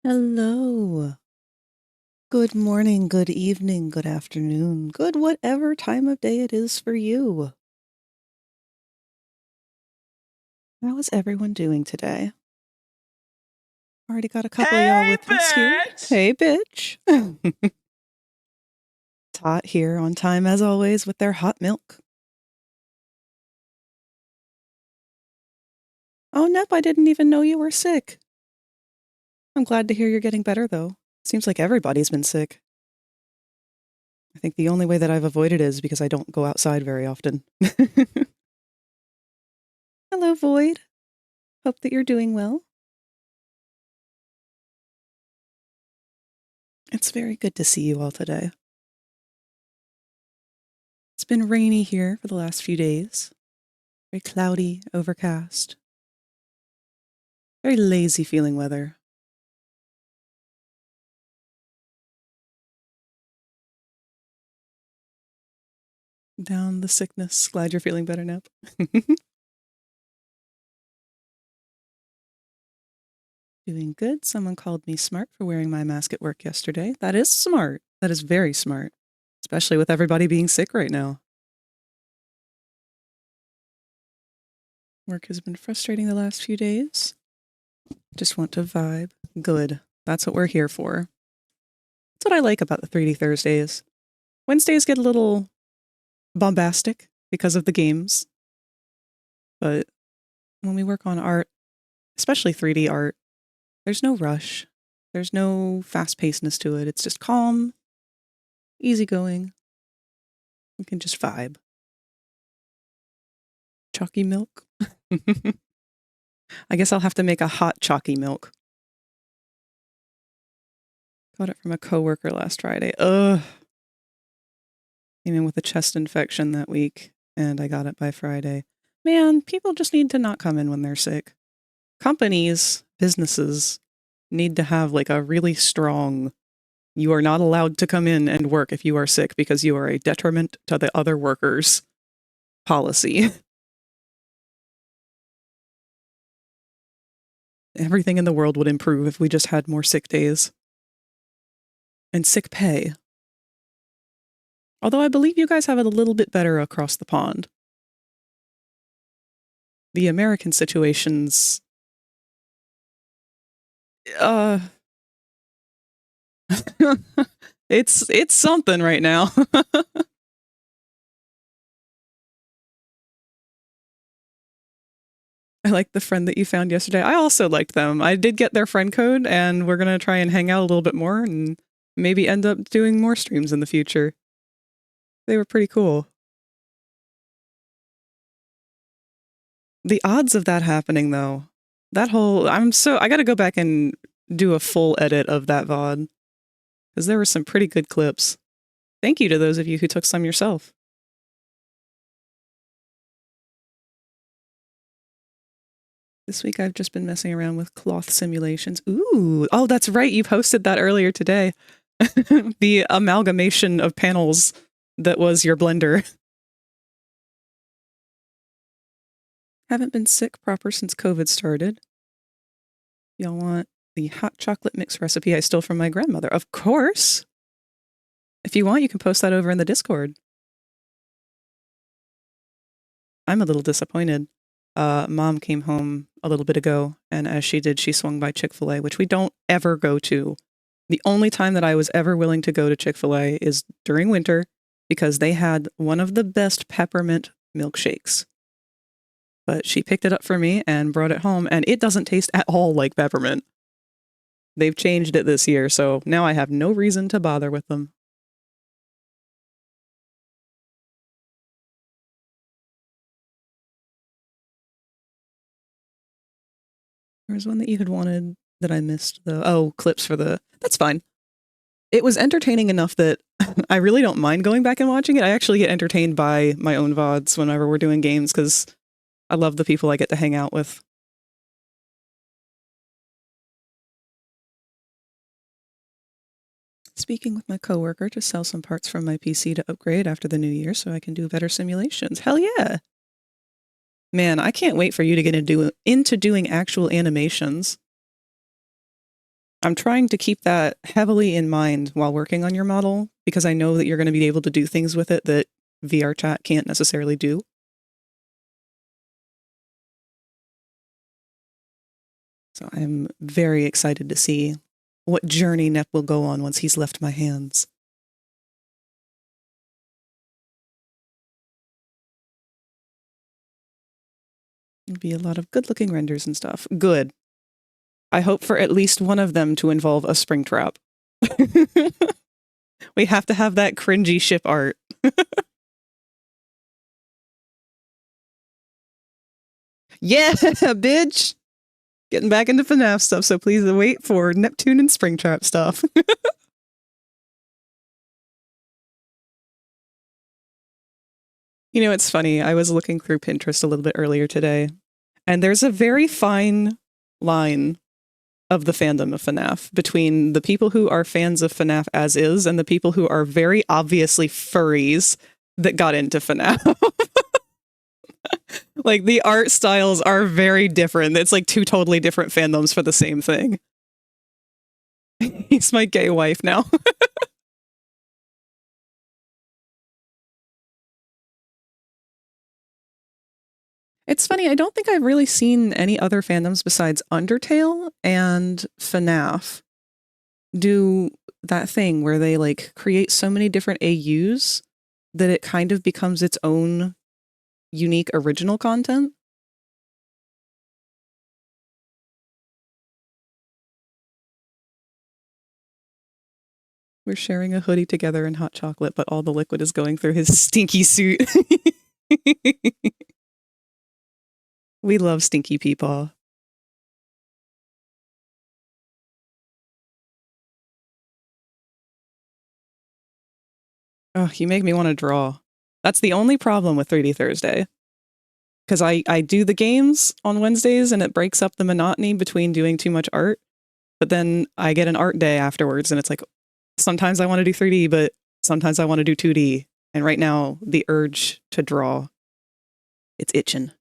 Hello. Good morning, good evening, good afternoon, good whatever time of day it is for you. How is everyone doing today? Already got a couple of y'all with us here. Hey, bitch. Tot here on time as always with their hot milk. Oh, Nep, I didn't even know you were sick. I'm glad to hear you're getting better, though. Seems like everybody's been sick. I think the only way that I've avoided it is because I don't go outside very often. Hello, Void. Hope that you're doing well. It's very good to see you all today. It's been rainy here for the last few days. Very cloudy, overcast. Very lazy feeling weather. Down the sickness. Glad you're feeling better, Nep. Doing good. Someone called me smart for wearing my mask at work yesterday. That is smart. That is very smart. Especially with everybody being sick right now. Work has been frustrating the last few days. Just want to vibe. Good. That's what we're here for. That's what I like about the 3D Thursdays. Wednesdays get a little bombastic because of the games. But when we work on art, especially 3D art, there's no rush. There's no fast-pacedness to it. It's just calm, easygoing. We can just vibe. Chalky milk. I guess I'll have to make a hot chalky milk. Got it from a coworker last Friday. Ugh. Came in with a chest infection that week, and I got it by Friday. Man, people just need to not come in when they're sick. Companies, businesses, need to have like a really strong, you are not allowed to come in and work if you are sick because you are a detriment to the other workers policy. Everything in the world would improve if we just had more sick days. And sick pay. Although I believe you guys have it a little bit better across the pond. The American situation's... it's something right now. I like the friend that you found yesterday. I also liked them. I did get their friend code, and we're going to try and hang out a little bit more and maybe end up doing more streams in the future. They were pretty cool. The odds of that happening, though, that whole... I gotta go back and do a full edit of that VOD, because there were some pretty good clips. Thank you to those of you who took some yourself. This week I've just been messing around with cloth simulations. Ooh, oh, that's right, you posted that earlier today. The amalgamation of panels that was your blender. Haven't been sick proper since COVID started. Y'all want the hot chocolate mix recipe I stole from my grandmother? Of course! If you want, you can post that over in the Discord. I'm a little disappointed. Mom came home a little bit ago, and as she did, she swung by Chick-fil-A, which we don't ever go to. The only time that I was ever willing to go to Chick-fil-A is during winter, because they had one of the best peppermint milkshakes. But she picked it up for me and brought it home, and it doesn't taste at all like peppermint. They've changed it this year, so now I have no reason to bother with them. There was one that you had wanted that I missed, though. Oh, clips for the... That's fine. It was entertaining enough that I really don't mind going back and watching it. I actually get entertained by my own VODs whenever we're doing games, because I love the people I get to hang out with. Speaking with my coworker to sell some parts from my PC to upgrade after the new year so I can do better simulations. Hell yeah! Man, I can't wait for you to get into doing actual animations. I'm trying to keep that heavily in mind while working on your model, because I know that you're going to be able to do things with it that VRChat can't necessarily do. So I'm very excited to see what journey Nep will go on once he's left my hands. It'll be a lot of good-looking renders and stuff. Good. I hope for at least one of them to involve a spring trap. We have to have that cringy ship art. Yeah, bitch! Getting back into FNAF stuff, so please wait for Neptune and Springtrap stuff. You know, it's funny. I was looking through Pinterest a little bit earlier today, and there's a very fine line of the fandom of FNAF between the people who are fans of FNAF as is and the people who are very obviously furries that got into FNAF. Like, the art styles are very different. It's like two totally different fandoms for the same thing. He's my gay wife now. It's funny, I don't think I've really seen any other fandoms besides Undertale and FNAF do that thing where they, like, create so many different AUs that it kind of becomes its own unique original content. We're sharing a hoodie together in hot chocolate, but all the liquid is going through his stinky suit. We love Stinky Peepaw. Oh, you make me want to draw. That's the only problem with 3D Thursday. Because I do the games on Wednesdays and it breaks up the monotony between doing too much art. But then I get an art day afterwards and it's like, sometimes I want to do 3D, but sometimes I want to do 2D. And right now, the urge to draw, it's itching.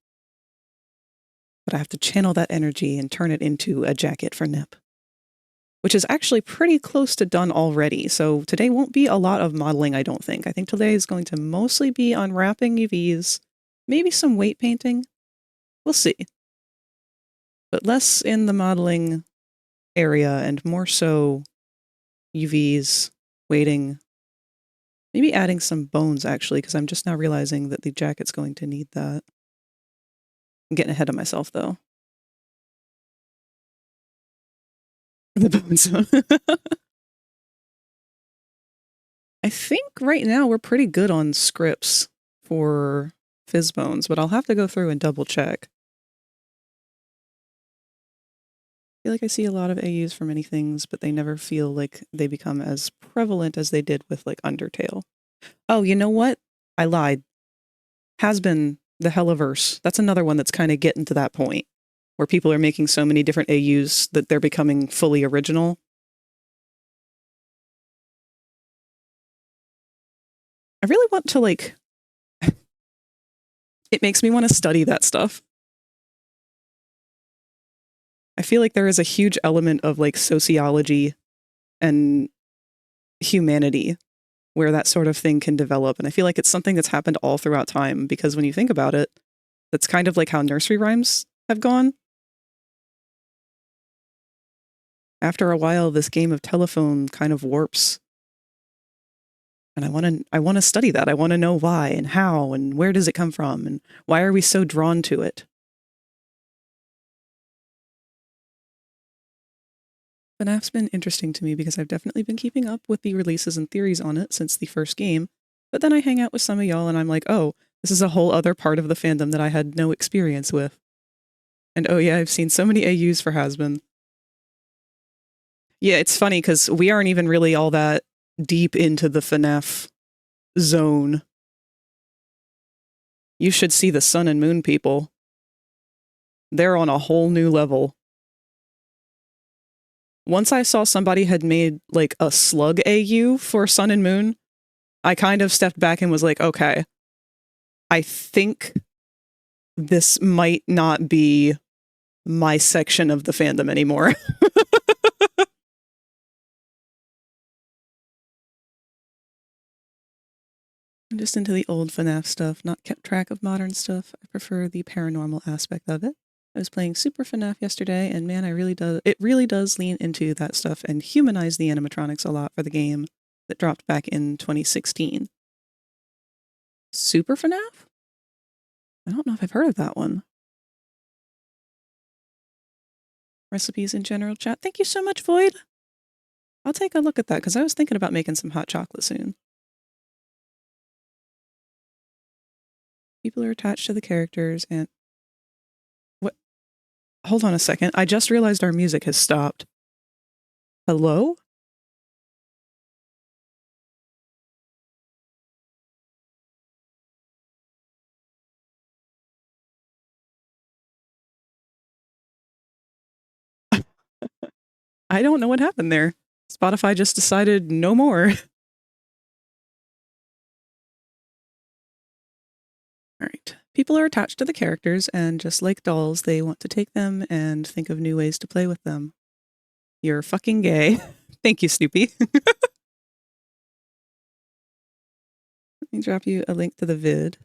But I have to channel that energy and turn it into a jacket for Nep, which is actually pretty close to done already. So today won't be a lot of modeling, I don't think. I think today is going to mostly be unwrapping UVs, maybe some weight painting. We'll see. But less in the modeling area and more so UVs, weighting, maybe adding some bones actually, because I'm just now realizing that the jacket's going to need that. I'm getting ahead of myself though. The bones. I think right now we're pretty good on scripts for fizz bones, but I'll have to go through and double check. I feel like I see a lot of AUs for many things, but they never feel like they become as prevalent as they did with, like, Undertale. Oh, you know what? I lied. Has been the Hellaverse. That's another one that's kind of getting to that point, where people are making so many different AUs that they're becoming fully original. I really want to, like... It makes me want to study that stuff. I feel like there is a huge element of, like, sociology and humanity where that sort of thing can develop. And I feel like it's something that's happened all throughout time, because when you think about it, that's kind of like how nursery rhymes have gone. After a while, this game of telephone kind of warps. And I want to study that. I want to know why and how and where does it come from and why are we so drawn to it? FNAF's been interesting to me because I've definitely been keeping up with the releases and theories on it since the first game, but then I hang out with some of y'all and I'm like, oh, this is a whole other part of the fandom that I had no experience with. And oh yeah, I've seen so many AUs for Hasbin. Yeah, it's funny because we aren't even really all that deep into the FNAF zone. You should see the Sun and Moon people. They're on a whole new level. Once I saw somebody had made, like, a slug AU for Sun and Moon, I kind of stepped back and was like, okay, I think this might not be my section of the fandom anymore. I'm just into the old FNAF stuff, not kept track of modern stuff. I prefer the paranormal aspect of it. I was playing Super FNAF yesterday, and man, it really does lean into that stuff and humanize the animatronics a lot for the game that dropped back in 2016. Super FNAF? I don't know if I've heard of that one. Recipes in general chat. Thank you so much, Void. I'll take a look at that because I was thinking about making some hot chocolate soon. People are attached to the characters and... What? Hold on a second. I just realized our music has stopped. Hello? I don't know what happened there. Spotify just decided no more. All right. People are attached to the characters, and just like dolls, they want to take them and think of new ways to play with them. You're fucking gay. Thank you, Snoopy. Let me drop you a link to the vid.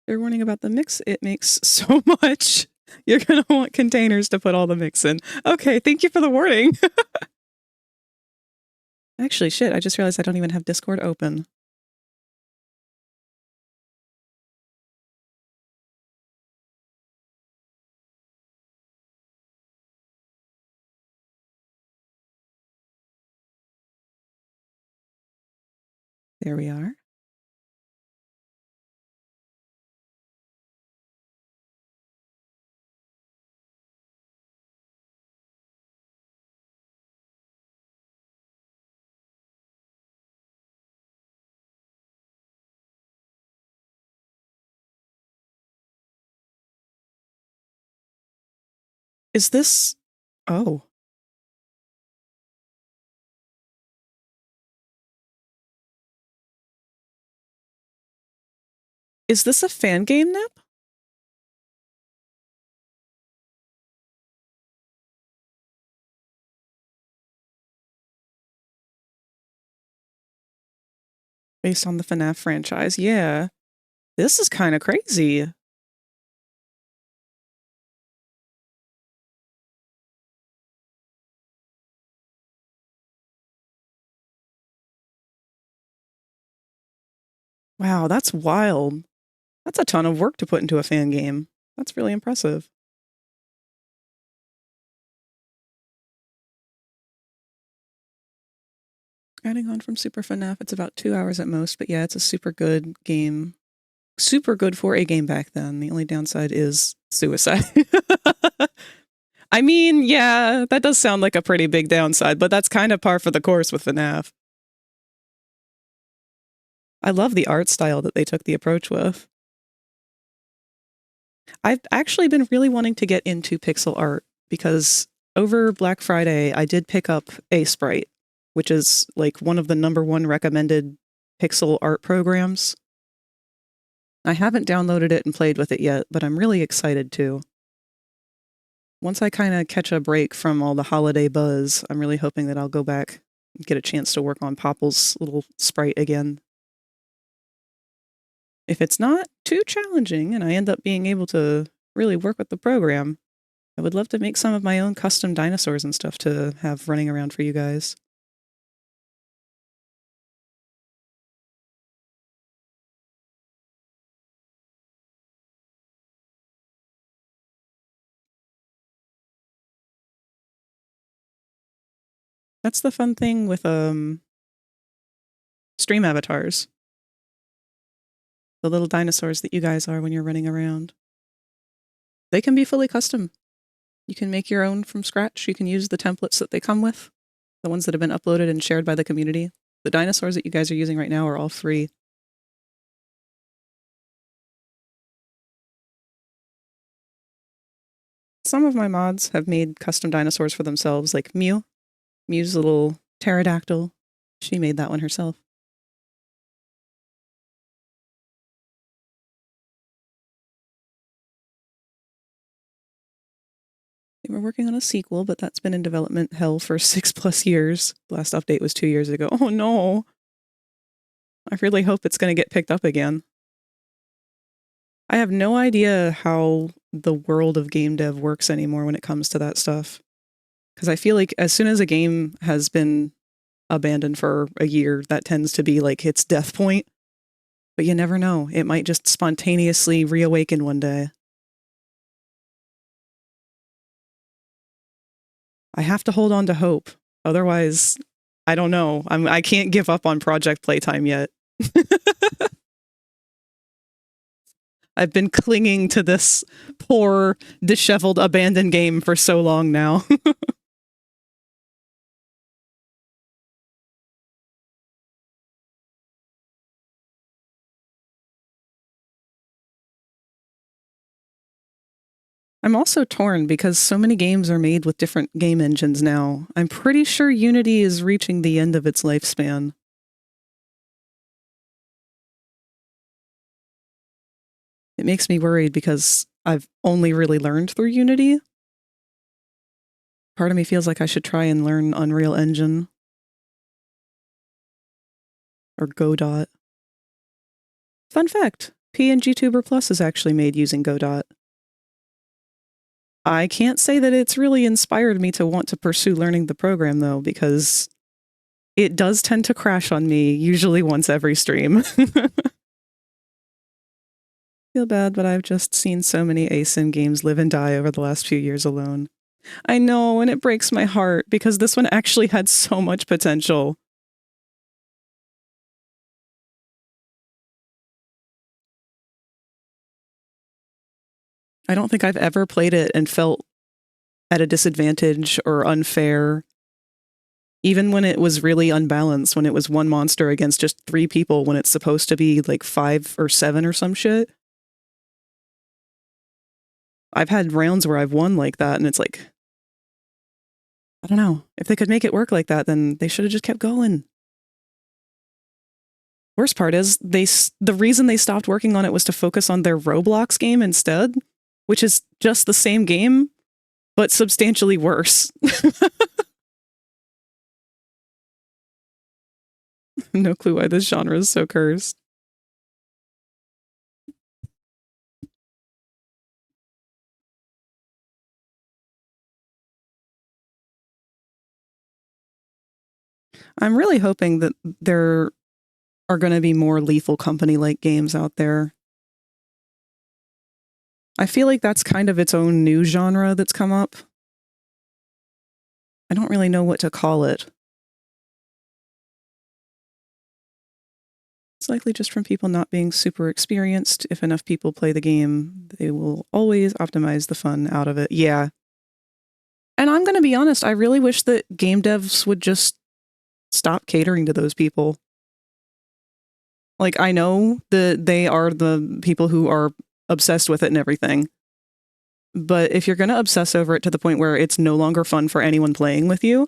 They're warning about the mix. It makes so much. You're going to want containers to put all the mix in. Okay, thank you for the warning. Actually, shit, I just realized I don't even have Discord open. There we are. Is this... Oh. Is this a fan game, Nip? Based on the FNAF franchise, yeah. This is kind of crazy. Wow, that's wild. That's a ton of work to put into a fan game. That's really impressive. Adding on from Super FNAF, it's about 2 hours at most, but yeah, it's a super good game. Super good for a game back then. The only downside is suicide. I mean, yeah, that does sound like a pretty big downside, but that's kind of par for the course with FNAF. I love the art style that they took the approach with. I've actually been really wanting to get into pixel art because over Black Friday, I did pick up a Sprite, which is like one of the #1 recommended pixel art programs. I haven't downloaded it and played with it yet, but I'm really excited to. Once I kind of catch a break from all the holiday buzz, I'm really hoping that I'll go back and get a chance to work on Popple's little sprite again. If it's not too challenging and I end up being able to really work with the program, I would love to make some of my own custom dinosaurs and stuff to have running around for you guys. That's the fun thing with stream avatars. The little dinosaurs that you guys are when you're running around. They can be fully custom. You can make your own from scratch. You can use the templates that they come with, the ones that have been uploaded and shared by the community. The dinosaurs that you guys are using right now are all free. Some of my mods have made custom dinosaurs for themselves, like Mew. Mew's little pterodactyl. She made that one herself. They were working on a sequel, but that's been in development hell for 6+ years. The last update was 2 years ago. Oh no. I really hope it's going to get picked up again. I have no idea how the world of game dev works anymore when it comes to that stuff. Because I feel like as soon as a game has been abandoned for a year, that tends to be like its death point. But you never know. It might just spontaneously reawaken one day. I have to hold on to hope. Otherwise, I don't know. I can't give up on Project Playtime yet. I've been clinging to this poor, disheveled, abandoned game for so long now. I'm also torn because so many games are made with different game engines now. I'm pretty sure Unity is reaching the end of its lifespan. It makes me worried because I've only really learned through Unity. Part of me feels like I should try and learn Unreal Engine. Or Godot. Fun fact, PNG Tuber Plus is actually made using Godot. I can't say that it's really inspired me to want to pursue learning the program, though, because it does tend to crash on me, usually once every stream. Feel bad, but I've just seen so many ASIM games live and die over the last few years alone. I know, and it breaks my heart, because this one actually had so much potential. I don't think I've ever played it and felt at a disadvantage or unfair. Even when it was really unbalanced, when it was one monster against just 3 people, when it's supposed to be like 5 or 7 or some shit. I've had rounds where I've won like that, and it's like, I don't know. If they could make it work like that, then they should have just kept going. Worst part is, the reason they stopped working on it was to focus on their Roblox game instead, which is just the same game, but substantially worse. No clue why this genre is so cursed. I'm really hoping that there are going to be more Lethal Company-like games out there. I feel like that's kind of its own new genre that's come up. I don't really know what to call it. It's likely just from people not being super experienced. If enough people play the game, they will always optimize the fun out of it. Yeah. And I'm going to be honest, I really wish that game devs would just stop catering to those people. Like, I know that they are the people who are obsessed with it and everything. But if you're going to obsess over it to the point where it's no longer fun for anyone playing with you,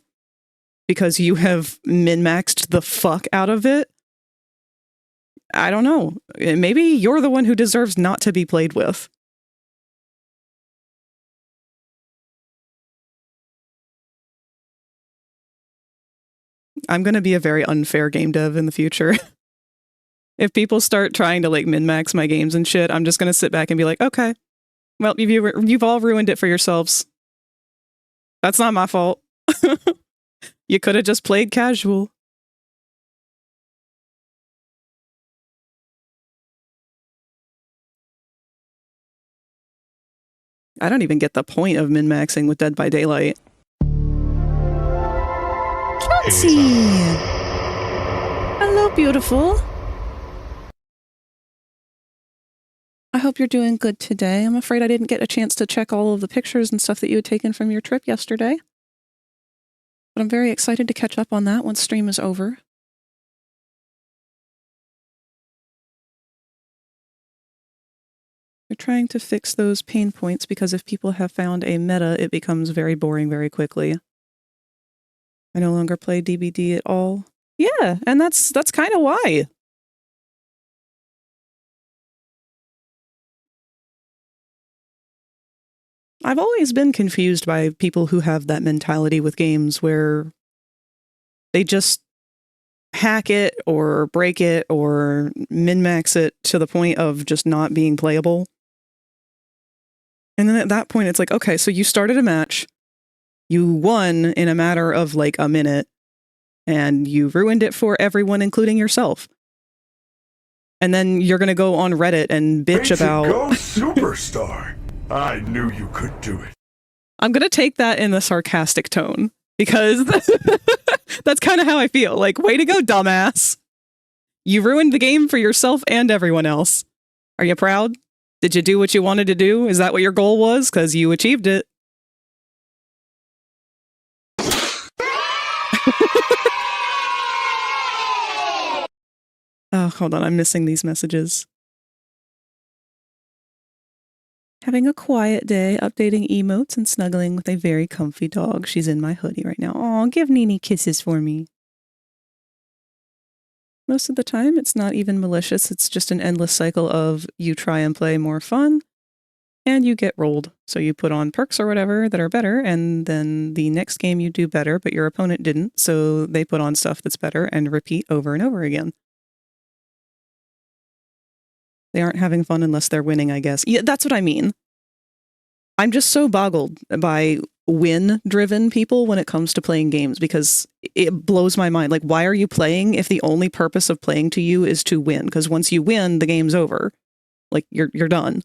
because you have min-maxed the fuck out of it, I don't know. Maybe you're the one who deserves not to be played with. I'm going to be a very unfair game dev in the future. If people start trying to like min-max my games and shit, I'm just going to sit back and be like, okay, well, you've all ruined it for yourselves. That's not my fault. You could have just played casual. I don't even get the point of min-maxing with Dead by Daylight. Kelsey! Hello, beautiful. I hope you're doing good today. I'm afraid I didn't get a chance to check all of the pictures and stuff that you had taken from your trip yesterday. But I'm very excited to catch up on that once stream is over. We're trying to fix those pain points because if people have found a meta, it becomes very boring very quickly. I no longer play DBD at all. Yeah, and that's kind of why. I've always been confused by people who have that mentality with games where they just hack it or break it or min-max it to the point of just not being playable. And then at that point, it's like, okay, so you started a match, you won in a matter of like a minute, and you ruined it for everyone, including yourself. And then you're going to go on Reddit and bitch about... Go superstar! I knew you could do it. I'm going to take that in the sarcastic tone, because that's kind of how I feel. Like, way to go, dumbass. You ruined the game for yourself and everyone else. Are you proud? Did you do what you wanted to do? Is that what your goal was? Because you achieved it. Oh, hold on. I'm missing these messages. Having a quiet day, updating emotes and snuggling with a very comfy dog. She's in my hoodie right now. Aw, give Nini kisses for me. Most of the time, it's not even malicious. It's just an endless cycle of you try and play more fun, and you get rolled. So you put on perks or whatever that are better, and then the next game you do better, but your opponent didn't, so they put on stuff that's better and repeat over and over again. They aren't having fun unless they're winning, I guess. Yeah, that's what I mean. I'm just so boggled by win-driven people when it comes to playing games, because it blows my mind. Like, why are you playing if the only purpose of playing to you is to win? Because once you win, the game's over. Like, you're done.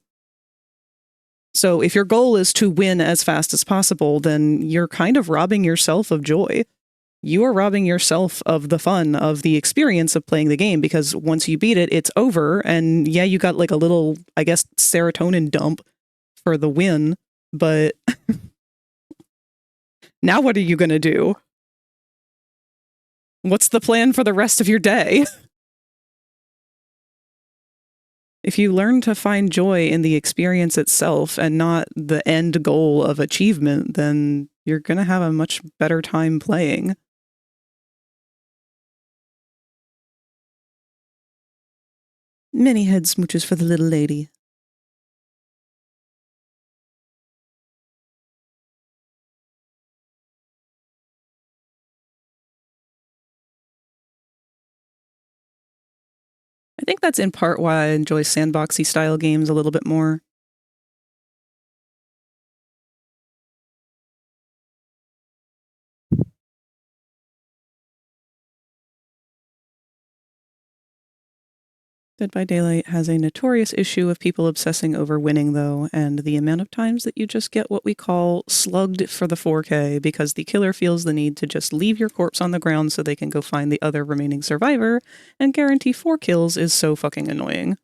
So if your goal is to win as fast as possible, then you're kind of robbing yourself of joy. You are robbing yourself of the fun of the experience of playing the game, because once you beat it, it's over. And yeah, you got like a little, I guess, serotonin dump for the win, but now what are you going to do? What's the plan for the rest of your day? If you learn to find joy in the experience itself and not the end goal of achievement, then you're going to have a much better time playing. Many head smooches for the little lady. I think that's in part why I enjoy sandboxy style games a little bit more. Dead by Daylight has a notorious issue of people obsessing over winning, though, and the amount of times that you just get what we call slugged for the 4K because the killer feels the need to just leave your corpse on the ground so they can go find the other remaining survivor and guarantee 4 kills is so fucking annoying.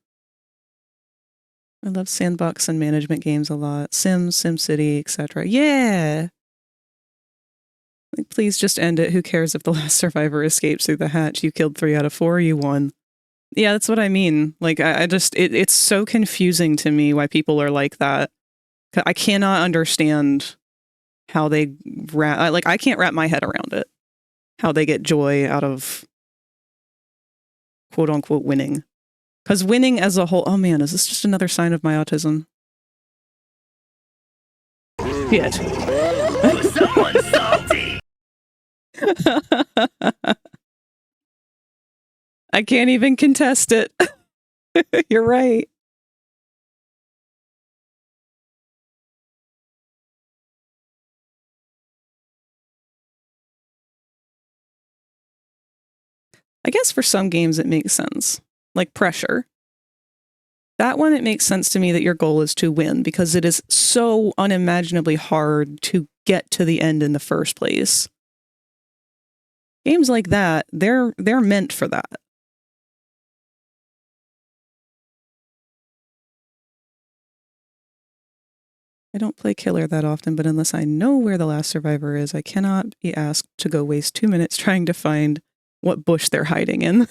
I love sandbox and management games a lot. Sims, SimCity, etc. Yeah! Like, please just end it. Who cares if the last survivor escapes through the hatch? You killed 3 out of 4, you won. Yeah, that's what I mean. Like, I just, it's so confusing to me why people are like that. I cannot understand how they I can't wrap my head around it. How they get joy out of quote unquote winning. Because winning as a whole, oh man, is this just another sign of my autism? Shit. Someone's salty! I can't even contest it. You're right. I guess for some games it makes sense. Like Pressure. That one, it makes sense to me that your goal is to win, because it is so unimaginably hard to get to the end in the first place. Games like that, they're meant for that. I don't play Killer that often, but unless I know where the last survivor is, I cannot be asked to go waste 2 minutes trying to find what bush they're hiding in.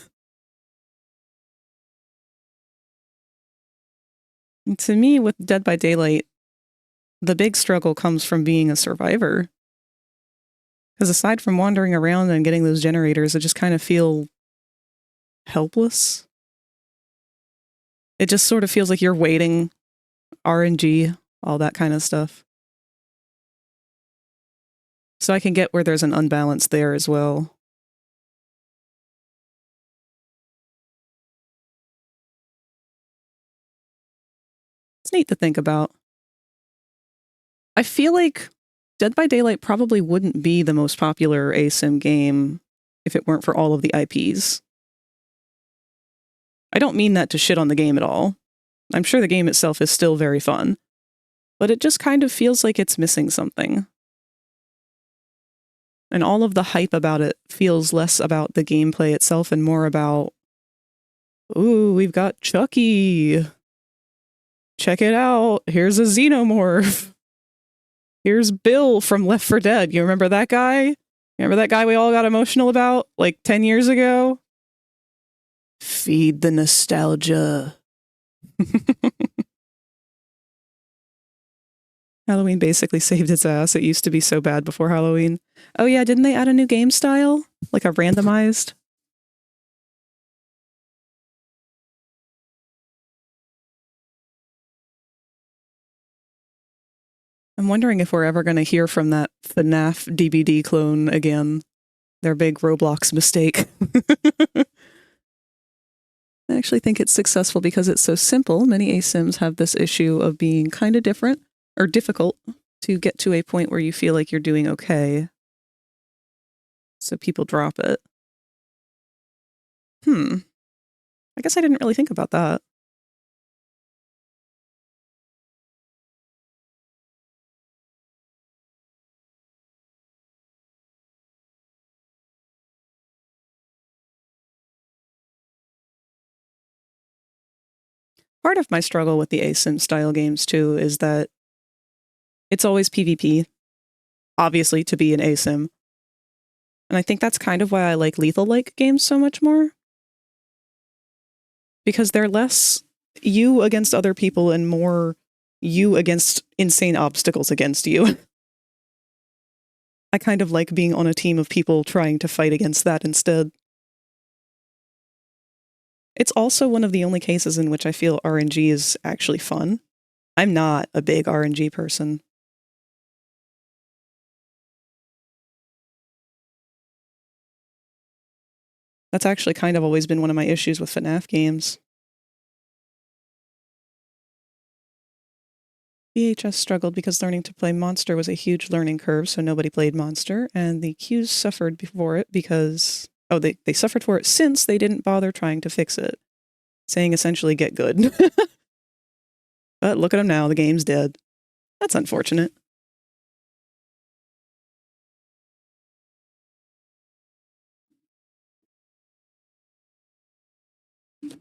And to me, with Dead by Daylight, the big struggle comes from being a survivor. Because aside from wandering around and getting those generators, I just kind of feel helpless. It just sort of feels like you're waiting, RNG, all that kind of stuff. So I can get where there's an unbalance there as well. It's neat to think about. I feel like Dead by Daylight probably wouldn't be the most popular ASIM game if it weren't for all of the IPs. I don't mean that to shit on the game at all. I'm sure the game itself is still very fun, but it just kind of feels like it's missing something. And all of the hype about it feels less about the gameplay itself and more about, ooh, we've got Chucky. Check it out. Here's a xenomorph. Here's Bill from Left 4 Dead. You remember that guy? Remember that guy we all got emotional about like 10 years ago? Feed the nostalgia. Halloween basically saved its ass. It used to be so bad before Halloween. Oh yeah, didn't they add a new game style? Like a randomized? I'm wondering if we're ever going to hear from that FNAF DVD clone again. Their big Roblox mistake. I actually think it's successful because it's so simple. Many ASIMs have this issue of being kind of different or difficult to get to a point where you feel like you're doing okay. So people drop it. I guess I didn't really think about that. Part of my struggle with the ASIM style games too is that it's always PvP, obviously, to be an ASIM. And I think that's kind of why I like lethal-like games so much more. Because they're less you against other people and more you against insane obstacles against you. I kind of like being on a team of people trying to fight against that instead. It's also one of the only cases in which I feel RNG is actually fun. I'm not a big RNG person. That's actually kind of always been one of my issues with FNAF games. VHS struggled because learning to play Monster was a huge learning curve, so nobody played Monster, and the queues suffered before it because... Oh, they suffered for it since they didn't bother trying to fix it. Saying essentially, get good. But look at them now, the game's dead. That's unfortunate. It's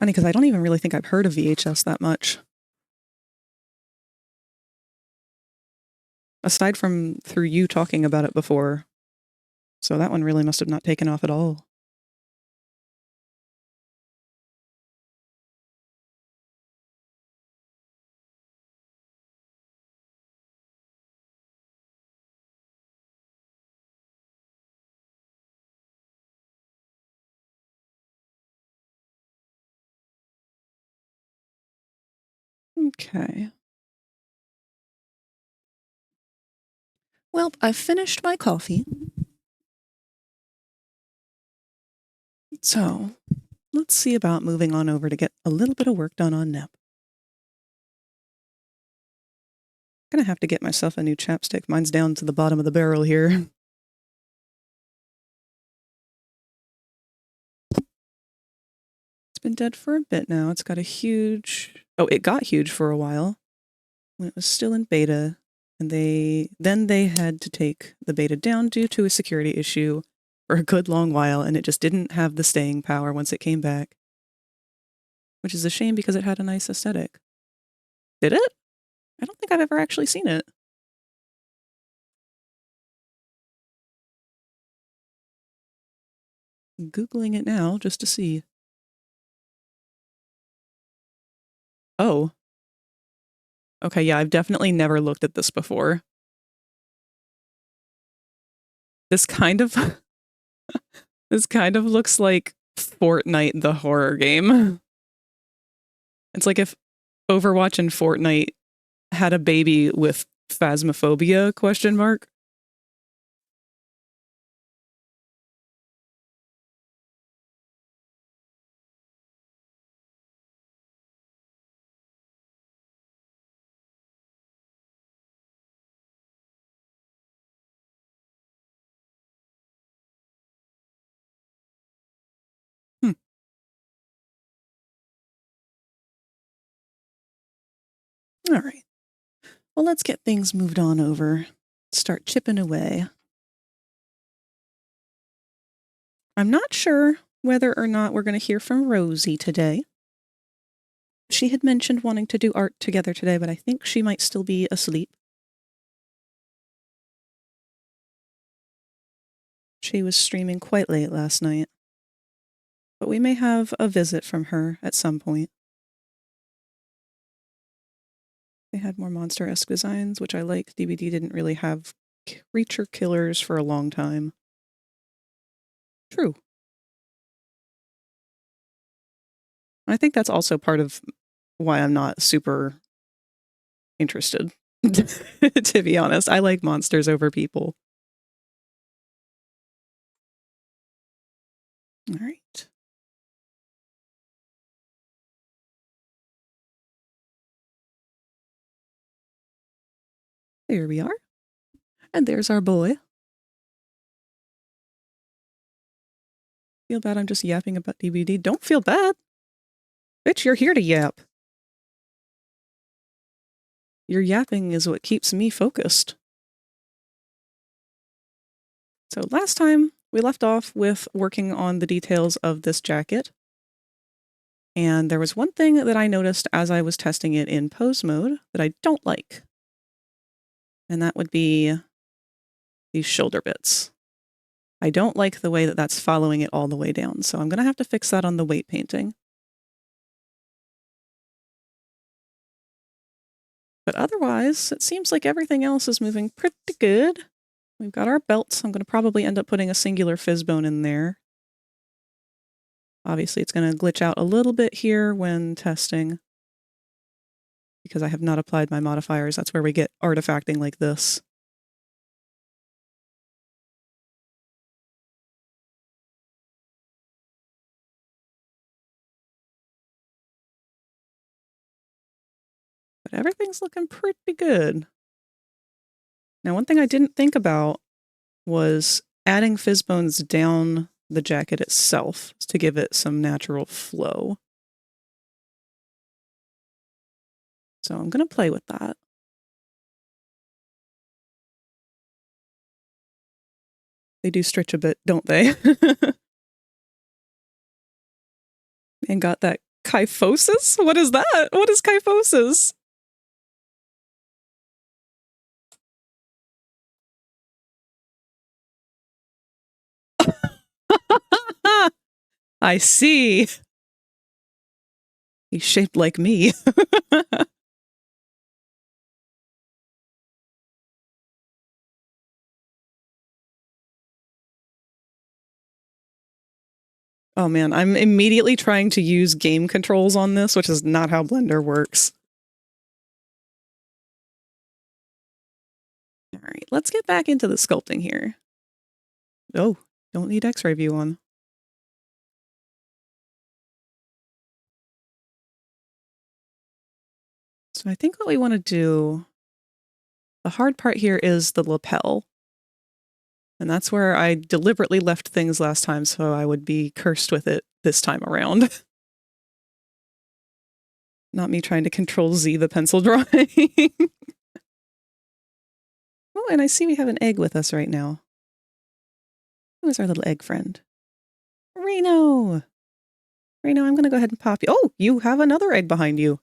funny because I don't even really think I've heard of VHS that much. Aside from through you talking about it before. So that one really must have not taken off at all. Okay. Well, I've finished my coffee. So, let's see about moving on over to get a little bit of work done on Nep. I'm gonna have to get myself a new chapstick. Mine's down to the bottom of the barrel here. It's been dead for a bit now. It's got a huge... Oh, it got huge for a while when it was still in beta. And then they had to take the beta down due to a security issue for a good long while, and it just didn't have the staying power once it came back. Which is a shame because it had a nice aesthetic. Did it? I don't think I've ever actually seen it. I'm Googling it now just to see. Oh. Okay, yeah, I've definitely never looked at this before. This kind of... this kind of looks like Fortnite the horror game. It's like if Overwatch and Fortnite had a baby with Phasmophobia, question mark. All right. Well, let's get things moved on over. Start chipping away. I'm not sure whether or not we're going to hear from Rosie today. She had mentioned wanting to do art together today, but I think she might still be asleep. She was streaming quite late last night. But we may have a visit from her at some point. They had more monster-esque designs, which I like. DBD didn't really have creature killers for a long time. True. I think that's also part of why I'm not super interested, to be honest. I like monsters over people. All right. There we are. And there's our boy. Feel bad I'm just yapping about DVD. Don't feel bad. Bitch, you're here to yap. Your yapping is what keeps me focused. So last time we left off with working on the details of this jacket. And there was one thing that I noticed as I was testing it in pose mode that I don't like. And that would be these shoulder bits. I don't like the way that that's following it all the way down. So I'm going to have to fix that on the weight painting. But otherwise, it seems like everything else is moving pretty good. We've got our belts. I'm going to probably end up putting a singular fizz bone in there. Obviously, it's going to glitch out a little bit here when testing because I have not applied my modifiers. That's where we get artifacting like this. But everything's looking pretty good. Now, one thing I didn't think about was adding fizz bones down the jacket itself to give it some natural flow. So I'm going to play with that. They do stretch a bit, don't they? And got that kyphosis? What is that? What is kyphosis? I see. He's shaped like me. Oh man, I'm immediately trying to use game controls on this, which is not how Blender works. All right, let's get back into the sculpting here. Oh, don't need X-ray view on. So I think what we want to do, the hard part here is the lapel. And that's where I deliberately left things last time so I would be cursed with it this time around. Not me trying to control Z the pencil drawing. Oh, and I see we have an egg with us right now. Who is our little egg friend? Reno! Reno, I'm going to go ahead and pop you. Oh, you have another egg behind you.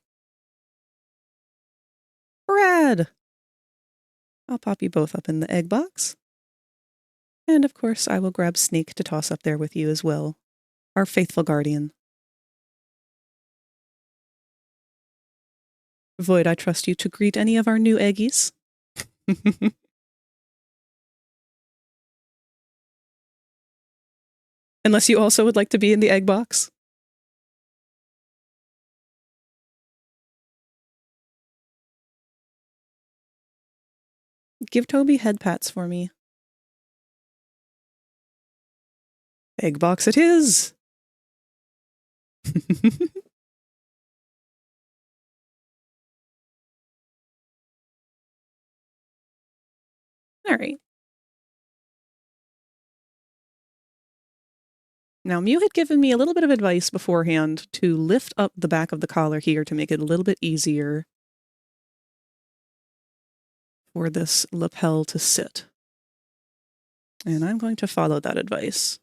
Brad! I'll pop you both up in the egg box. And of course, I will grab Snake to toss up there with you as well. Our faithful guardian. Void, I trust you to greet any of our new eggies. Unless you also would like to be in the egg box. Give Toby head pats for me. Egg box it is! All right. Now, Mew had given me a little bit of advice beforehand to lift up the back of the collar here to make it a little bit easier for this lapel to sit. And I'm going to follow that advice.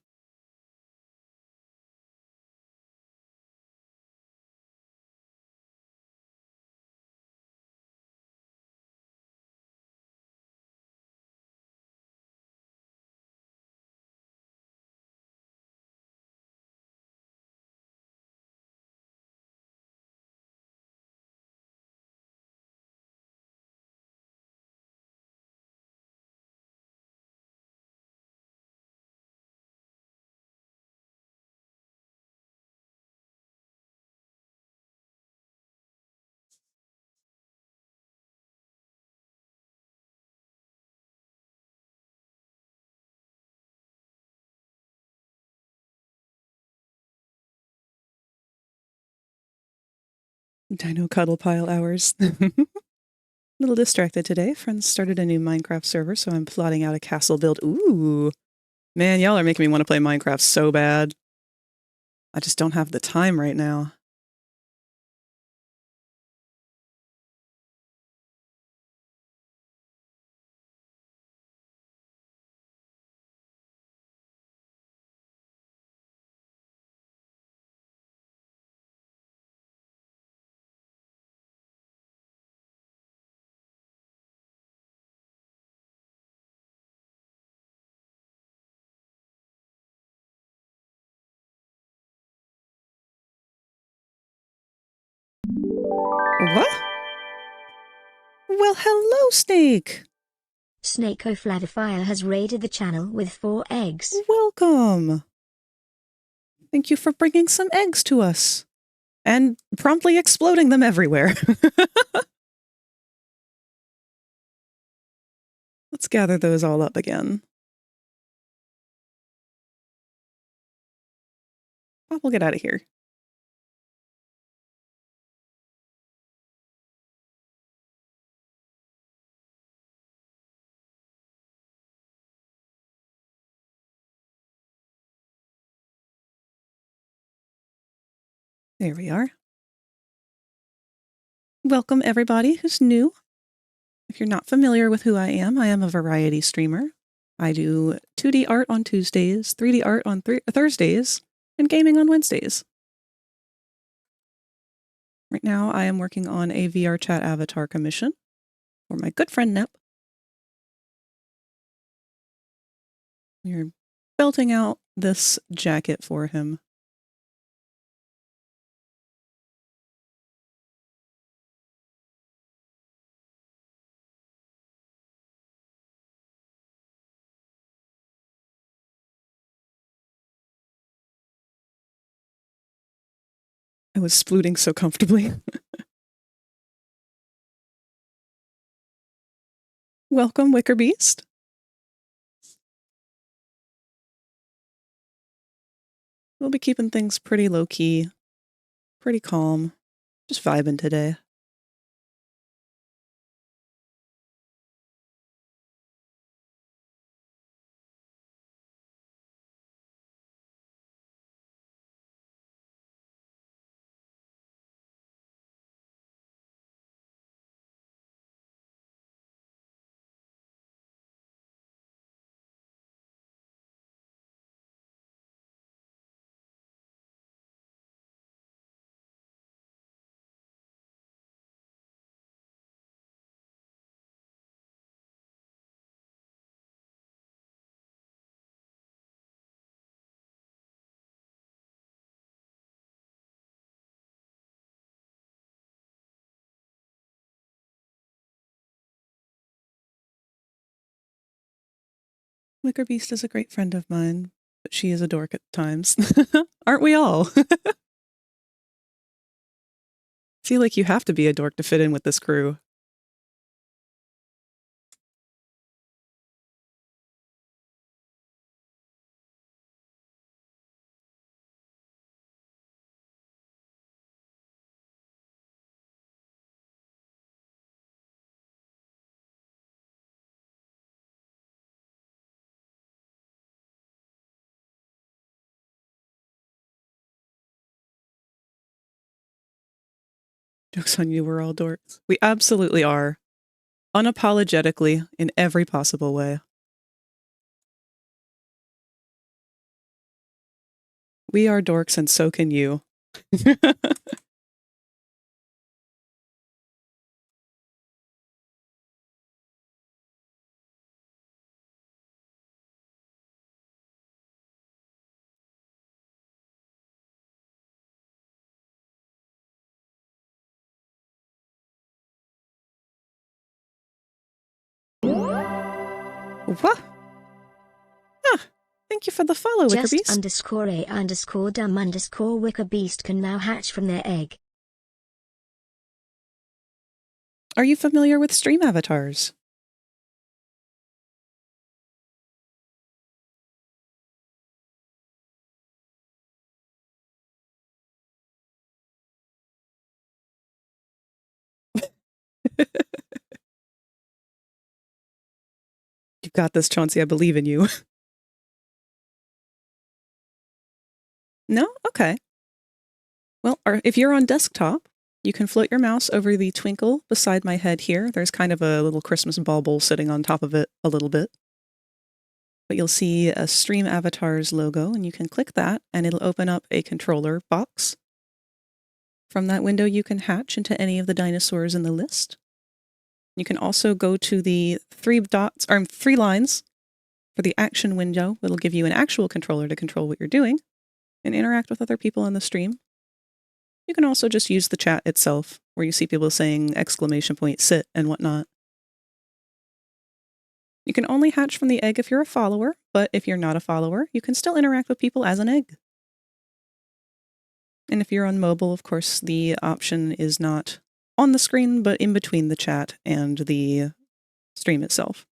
Dino cuddle pile hours. A little distracted today. Friends started a new Minecraft server, so I'm plotting out a castle build. Ooh. Man, y'all are making me want to play Minecraft so bad. I just don't have the time right now. What? Well, hello, Snake. Snake O'Fladderfire has raided the channel with 4 eggs. Welcome. Thank you for bringing some eggs to us. And promptly exploding them everywhere. Let's gather those all up again. Oh, we'll get out of here. There we are. Welcome everybody who's new. If you're not familiar with who I am a variety streamer. I do 2D art on Tuesdays, 3D art on Thursdays, and gaming on Wednesdays. Right now I am working on a VRChat avatar commission for my good friend Nep. We're belting out this jacket for him. I was splooting so comfortably. Welcome, Wicker Beast. We'll be keeping things pretty low-key, pretty calm, just vibing today. Wicker Beast is a great friend of mine, but she is a dork at times. Aren't we all? Feel like you have to be a dork to fit in with this crew. Joke's on you, we're all dorks. We absolutely are. Unapologetically, in every possible way. We are dorks and so can you. What? Ah, thank you for the follow, Just Wickerbeast. _a_dumb_wickerbeast can now hatch from their egg. Are you familiar with stream avatars? You got this, Chauncey. I believe in you. No? Okay. Well, if you're on desktop, you can float your mouse over the twinkle beside my head here. There's kind of a little Christmas bauble sitting on top of it a little bit. But you'll see a Stream Avatars logo, and you can click that, and it'll open up a controller box. From that window, you can hatch into any of the dinosaurs in the list. You can also go to the three lines for the action window. It'll give you an actual controller to control what you're doing and interact with other people in the stream. You can also just use the chat itself, where you see people saying !sit and whatnot. You can only hatch from the egg if you're a follower, but if you're not a follower, you can still interact with people as an egg. And if you're on mobile, of course, the option is not on the screen, but in between the chat and the stream itself.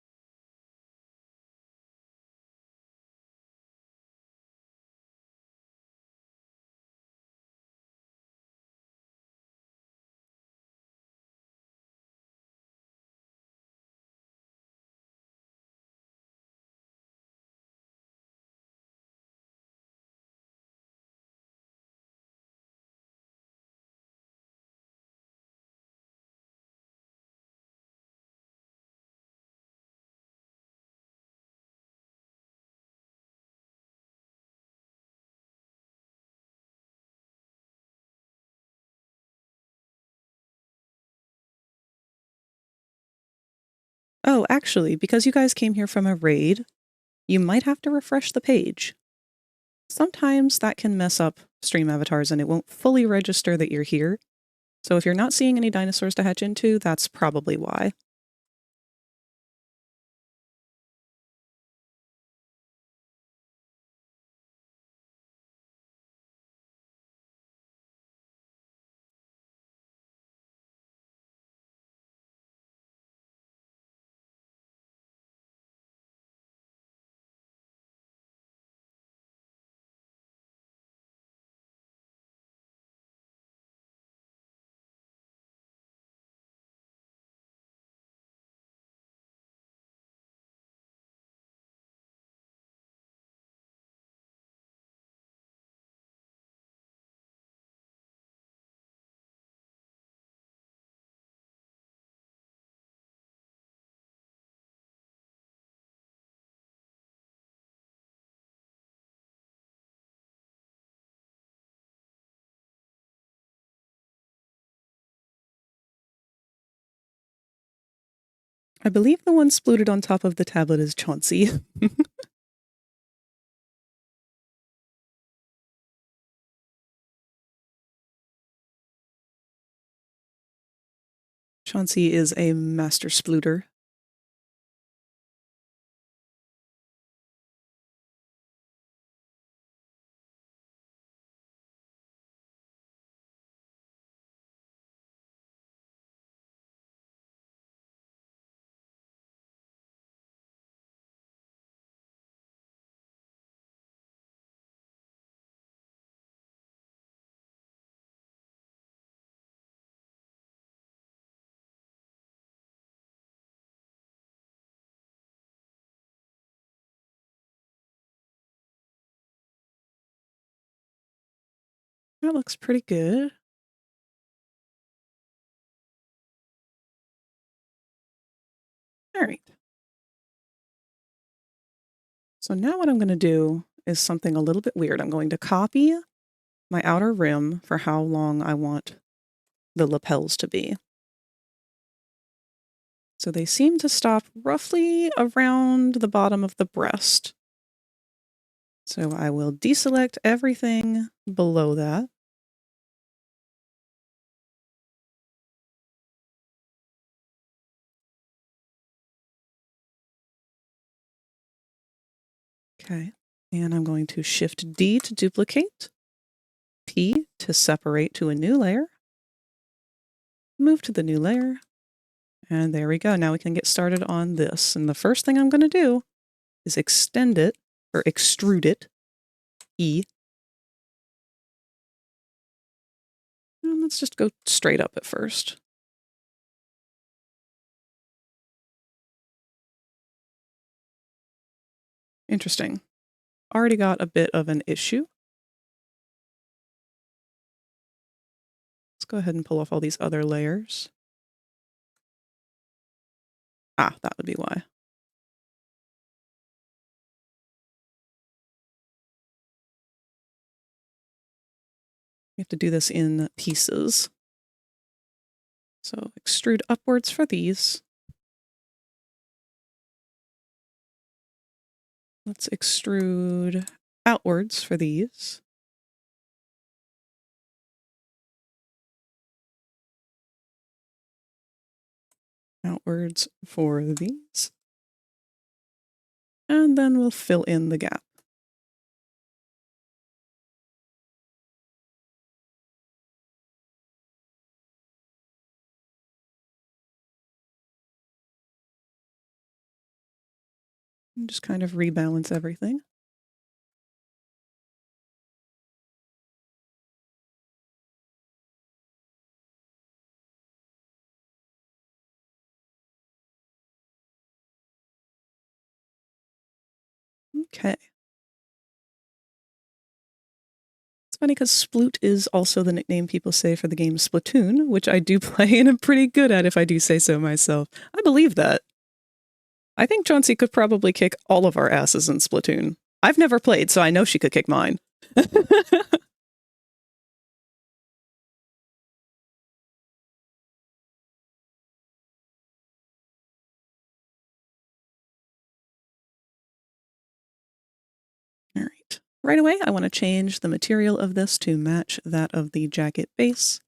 Oh, actually, because you guys came here from a raid, you might have to refresh the page. Sometimes that can mess up stream avatars and it won't fully register that you're here. So if you're not seeing any dinosaurs to hatch into, that's probably why. I believe the one splooted on top of the tablet is Chauncey. Chauncey is a master splooter. That looks pretty good. All right. So now what I'm going to do is something a little bit weird. I'm going to copy my outer rim for how long I want the lapels to be. So they seem to stop roughly around the bottom of the breast. So I will deselect everything below that. Okay, and I'm going to Shift D to duplicate, P to separate to a new layer, move to the new layer, and there we go. Now we can get started on this. And the first thing I'm going to do is extend it, or extrude it, E. And let's just go straight up at first. Interesting. Already got a bit of an issue. Let's go ahead and pull off all these other layers. Ah, that would be why. We have to do this in pieces. So extrude upwards for these. Let's extrude outwards for these. Outwards for these. And then we'll fill in the gap. And just kind of rebalance everything. Okay. It's funny because Sploot is also the nickname people say for the game Splatoon, which I do play and am pretty good at if I do say so myself. I believe that. I think Chauncey could probably kick all of our asses in Splatoon. I've never played, so I know she could kick mine. All right. Right away, I want to change the material of this to match that of the jacket base.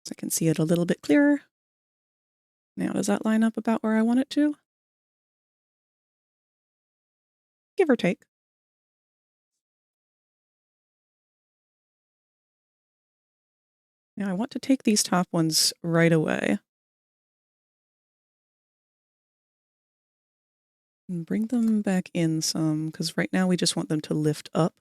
So I can see it a little bit clearer. Now, does that line up about where I want it to? Give or take. Now, I want to take these top ones right away and bring them back in some, because right now we just want them to lift up.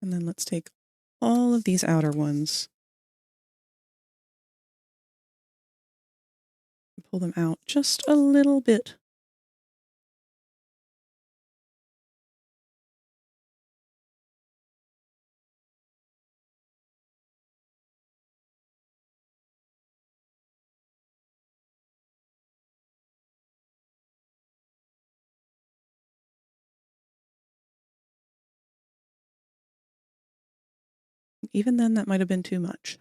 And then let's take all of these outer ones and pull them out just a little bit. Even then, that might have been too much.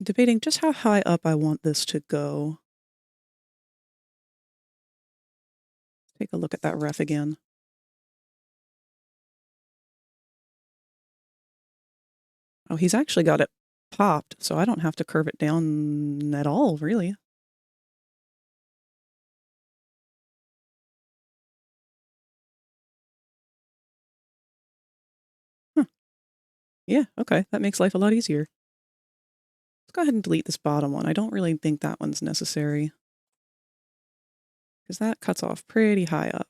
Debating just how high up I want this to go. Take a look at that ref again. Oh, he's actually got it popped, so I don't have to curve it down at all, really. Huh. Yeah, okay, that makes life a lot easier. Let's go ahead and delete this bottom one. I don't really think that one's necessary, because that cuts off pretty high up.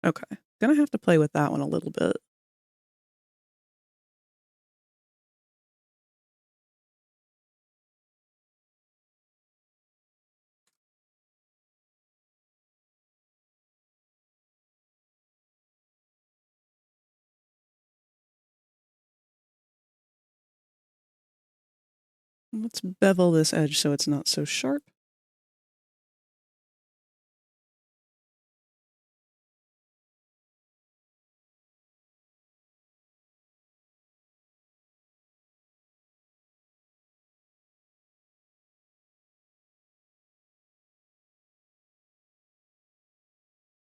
Okay, gonna have to play with that one a little bit. Let's bevel this edge so it's not so sharp.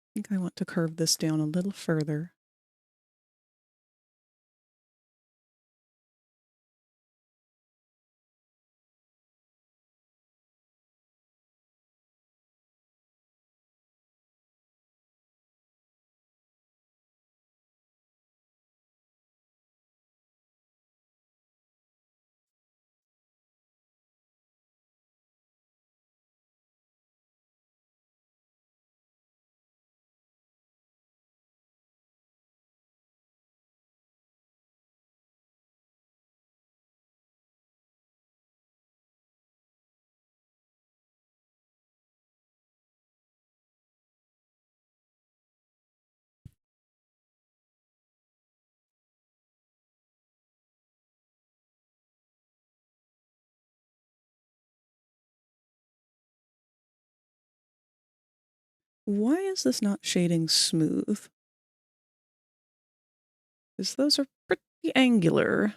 I think I want to curve this down a little further. Why is this not shading smooth? Because those are pretty angular.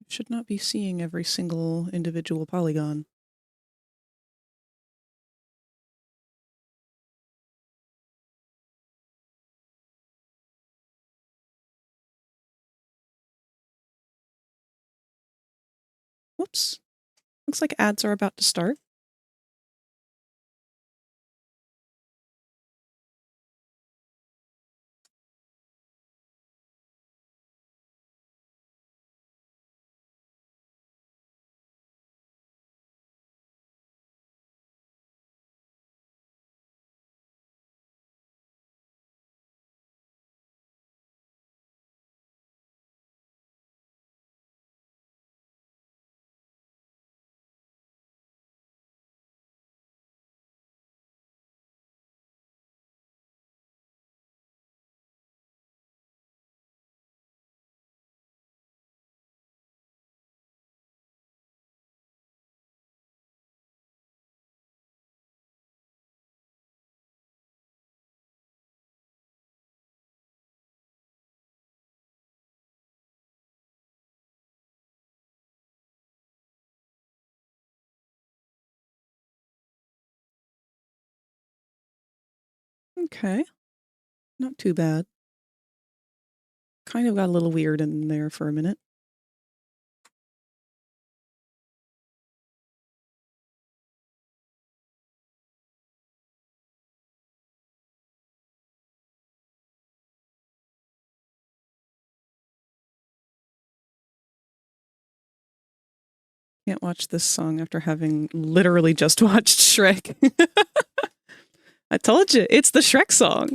Should not be seeing every single individual polygon. Whoops. Looks like ads are about to start. Okay. Not too bad. Kind of got a little weird in there for a minute. Can't watch this song after having literally just watched Shrek. I told you, it's the Shrek song.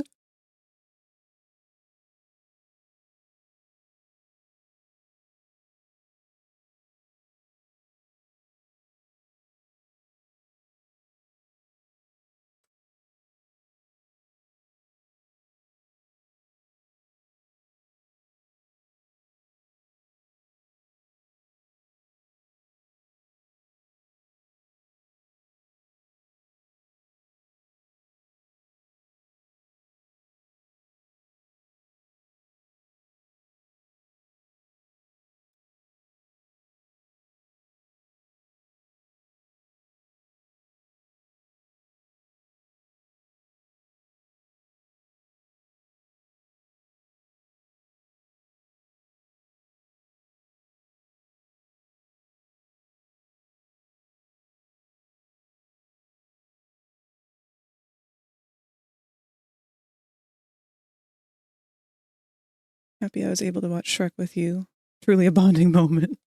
Happy I was able to watch Shrek with you. Truly a bonding moment.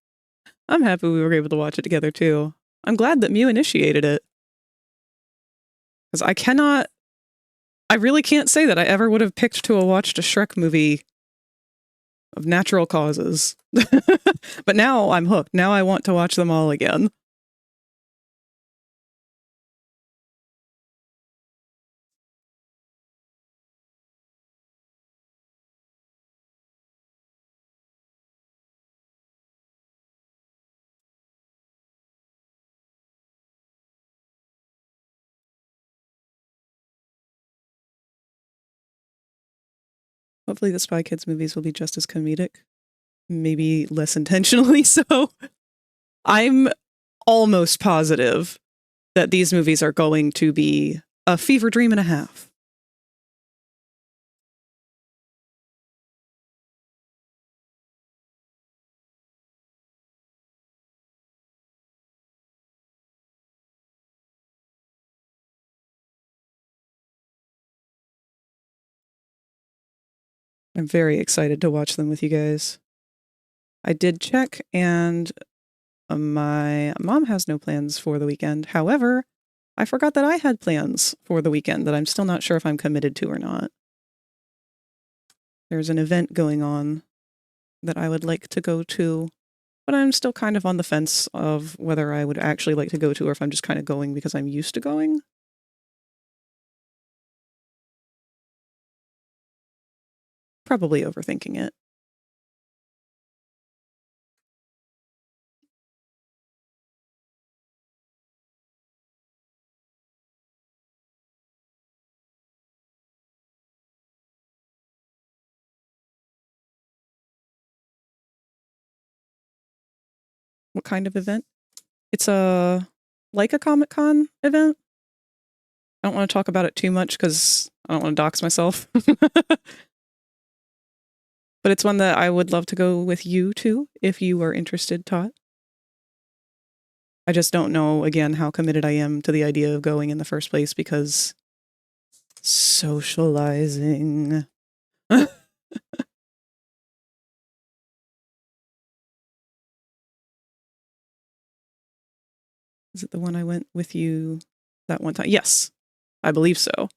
I'm happy we were able to watch it together too. I'm glad that Mew initiated it. Because I really can't say that I ever would have picked to have watched a Shrek movie of natural causes. But now I'm hooked. Now I want to watch them all again. Hopefully the Spy Kids movies will be just as comedic. Maybe less intentionally so. I'm almost positive that these movies are going to be a fever dream and a half. I'm very excited to watch them with you guys. I did check, and my mom has no plans for the weekend. However, I forgot that I had plans for the weekend that I'm still not sure if I'm committed to or not. There's an event going on that I would like to go to, but I'm still kind of on the fence of whether I would actually like to go to or if I'm just kind of going because I'm used to going. Probably overthinking it. What kind of event? It's like a Comic-Con event. I don't want to talk about it too much because I don't want to dox myself. But it's one that I would love to go with you to if you are interested, Todd. I just don't know, again, how committed I am to the idea of going in the first place because socializing. Is it the one I went with you that one time? Yes, I believe so.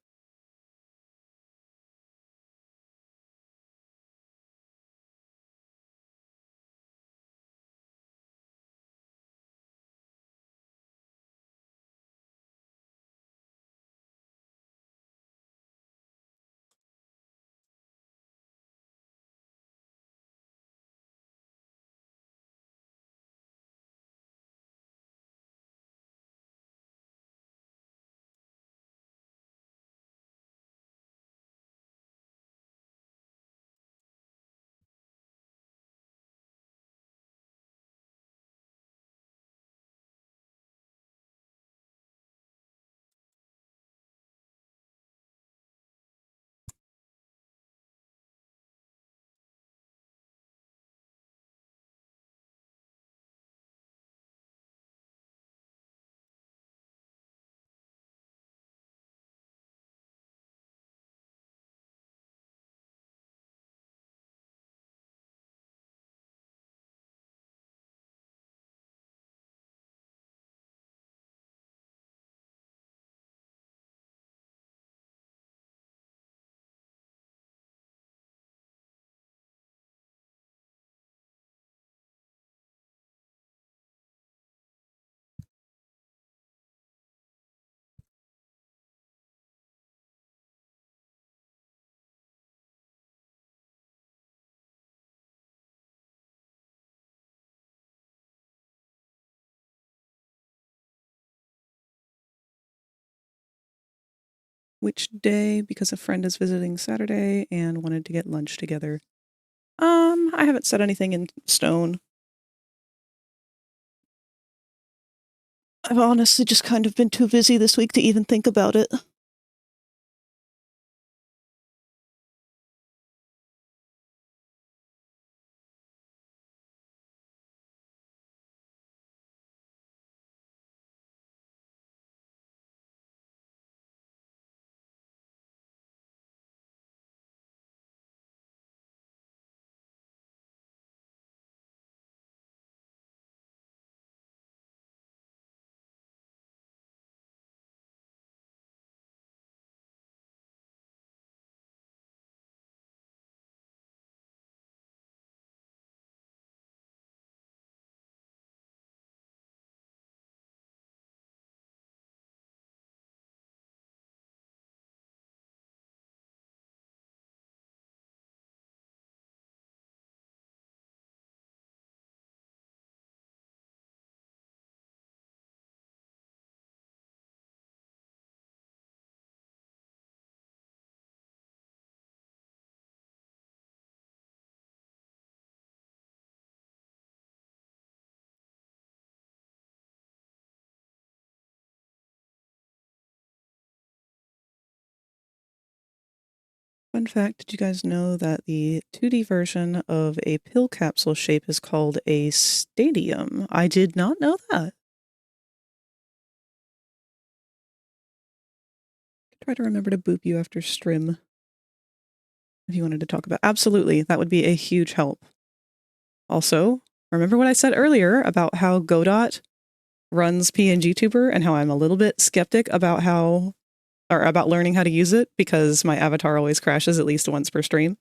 which day because a friend is visiting Saturday and wanted to get lunch together. I haven't set anything in stone. I've honestly just kind of been too busy this week to even think about it. Fun fact, did you guys know that the 2D version of a pill capsule shape is called a stadium? I did not know that. Try to remember to boop you after stream if you wanted to talk about. Absolutely, that would be a huge help. Also, remember what I said earlier about how Godot runs PNGTuber and how I'm a little bit skeptic about about learning how to use it because my avatar always crashes at least once per stream.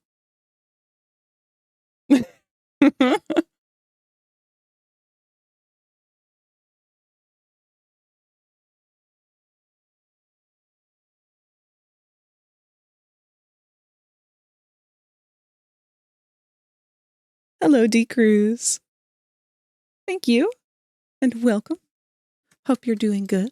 Hello, D Cruz. Thank you and welcome. Hope you're doing good.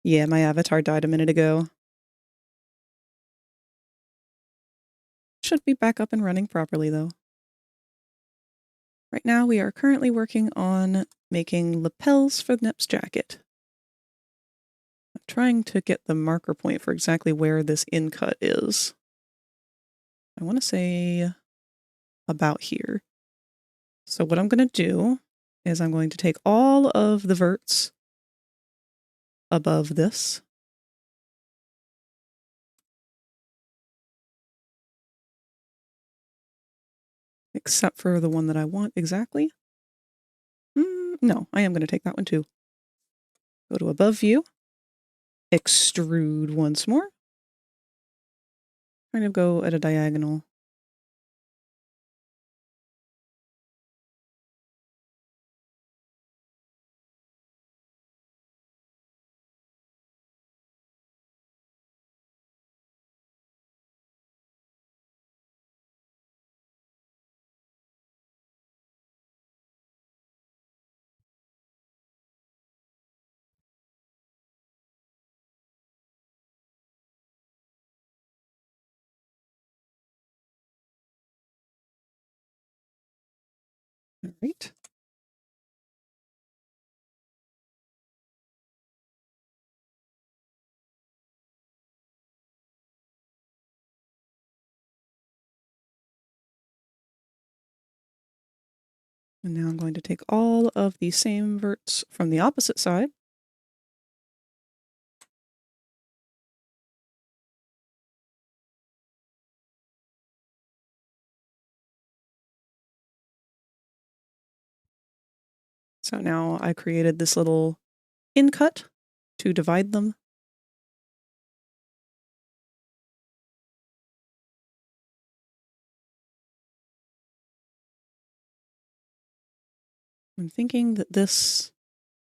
Yeah, my avatar died a minute ago. Should be back up and running properly, though. Right now, we are currently working on making lapels for Nep's jacket. I'm trying to get the marker point for exactly where this in-cut is. I want to say about here. So what I'm going to do is I'm going to take all of the verts above this. Except for the one that I want exactly. No, I am going to take that one too. Go to above view. Extrude once more. Kind of go at a diagonal. All right. And now I'm going to take all of the same verts from the opposite side. So now I created this little in-cut to divide them. I'm thinking that this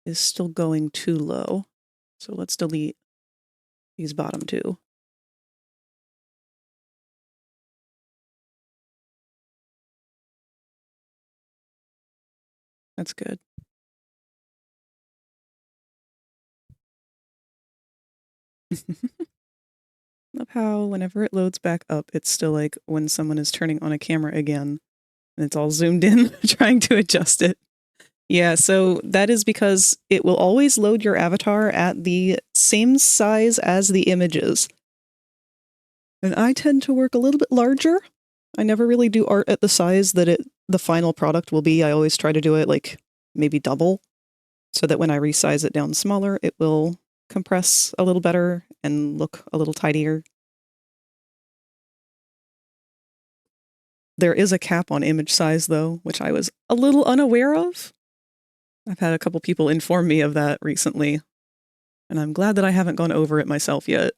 is still going too low. So let's delete these bottom two. That's good. Love how whenever it loads back up, it's still like when someone is turning on a camera again, and it's all zoomed in, trying to adjust it. Yeah, so that is because it will always load your avatar at the same size as the images. And I tend to work a little bit larger. I never really do art at the size that the final product will be. I always try to do it like maybe double, so that when I resize it down smaller, it will compress a little better and look a little tidier. There is a cap on image size, though, which I was a little unaware of. I've had a couple people inform me of that recently, and I'm glad that I haven't gone over it myself yet.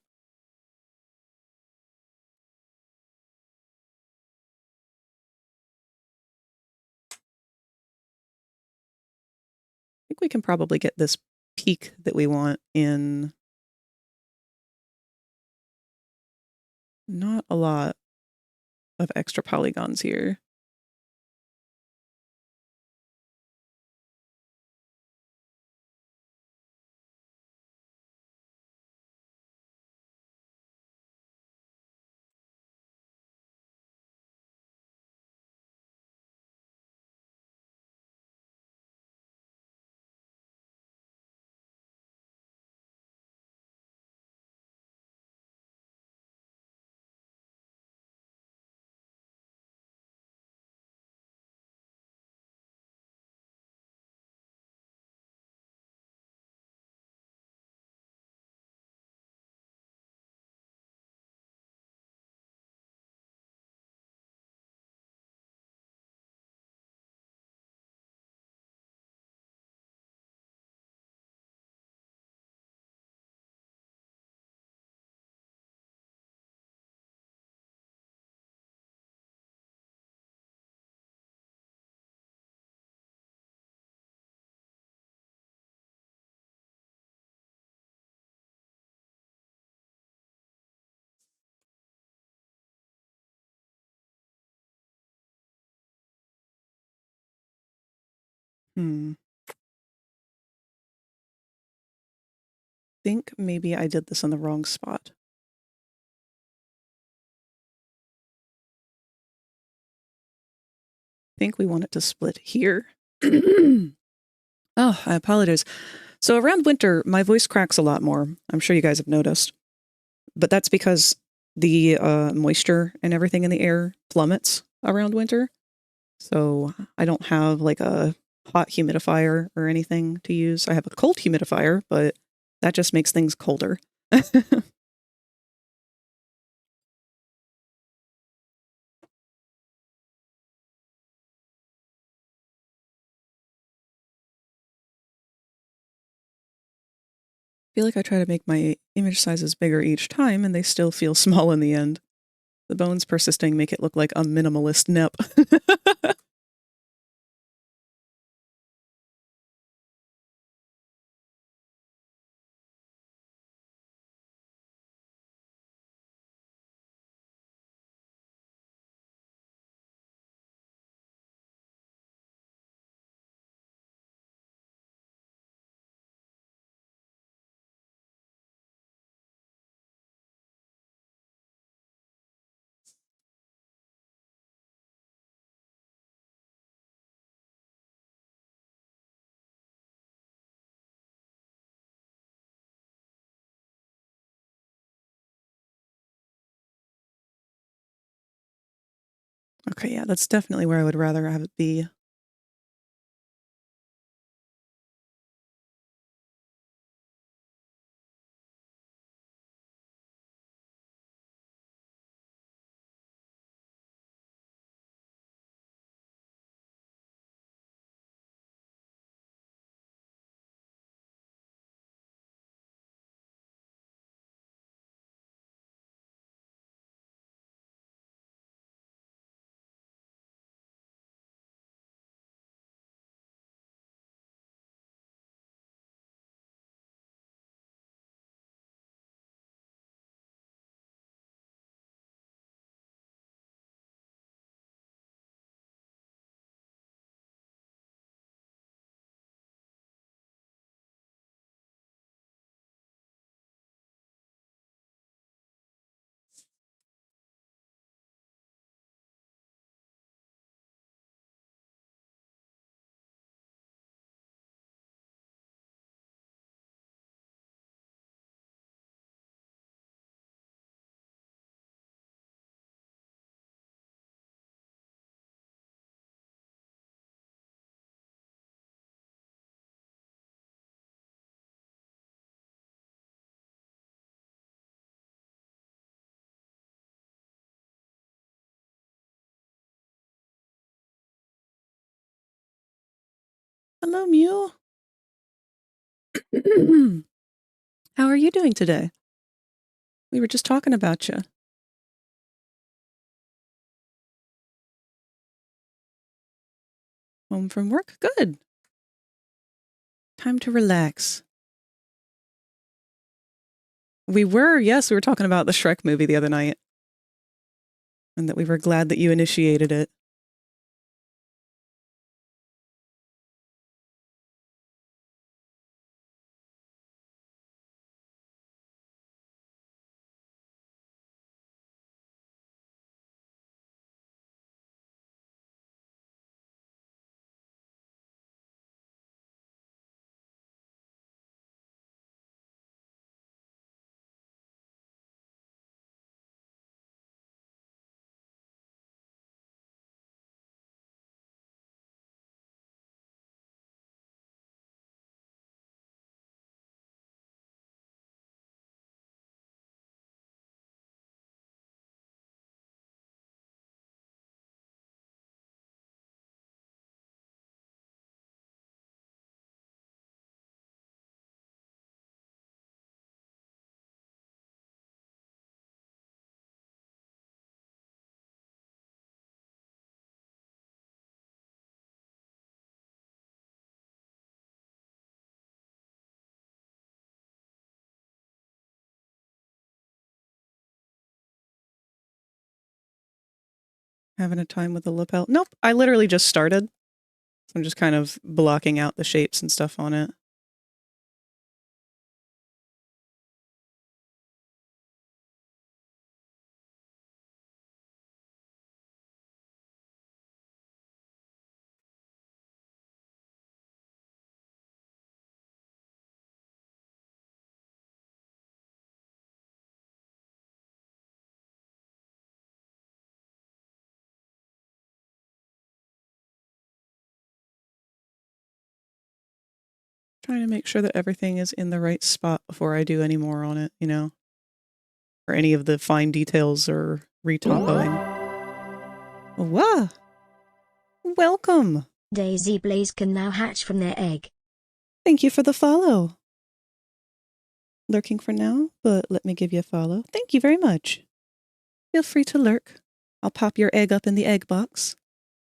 I think we can probably get this peak that we want in not a lot of extra polygons here. Think maybe I did this in the wrong spot. Think we want it to split here. Oh, I apologize. So around winter, my voice cracks a lot more. I'm sure you guys have noticed. But that's because the moisture and everything in the air plummets around winter. So I don't have like a hot humidifier or anything to use. I have a cold humidifier, but that just makes things colder. I feel like I try to make my image sizes bigger each time, and they still feel small in the end. The bones persisting make it look like a minimalist nep. Okay, yeah, that's definitely where I would rather have it be. Hello, Mew. How are you doing today? We were just talking about you. Home from work? Good. Time to relax. We were talking about the Shrek movie the other night. And that we were glad that you initiated it. Having a time with the lapel? Nope, I literally just started. So I'm just kind of blocking out the shapes and stuff on it. Trying to make sure that everything is in the right spot before I do any more on it, you know? Or any of the fine details or retopoing. Wow! Welcome! Daisy Blaze can now hatch from their egg. Thank you for the follow. Lurking for now, but let me give you a follow. Thank you very much. Feel free to lurk. I'll pop your egg up in the egg box.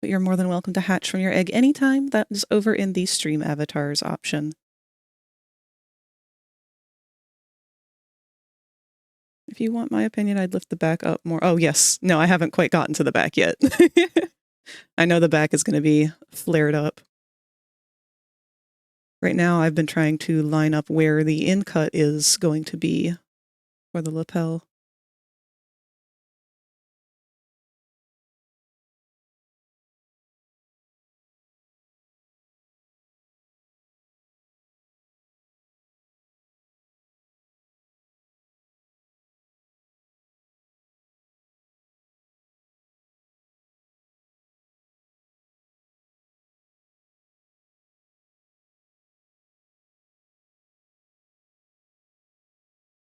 But you're more than welcome to hatch from your egg anytime. That is over in the stream avatars option. If you want my opinion, I'd lift the back up more. Oh, yes. No, I haven't quite gotten to the back yet. I know the back is going to be flared up. Right now, I've been trying to line up where the in cut is going to be for the lapel.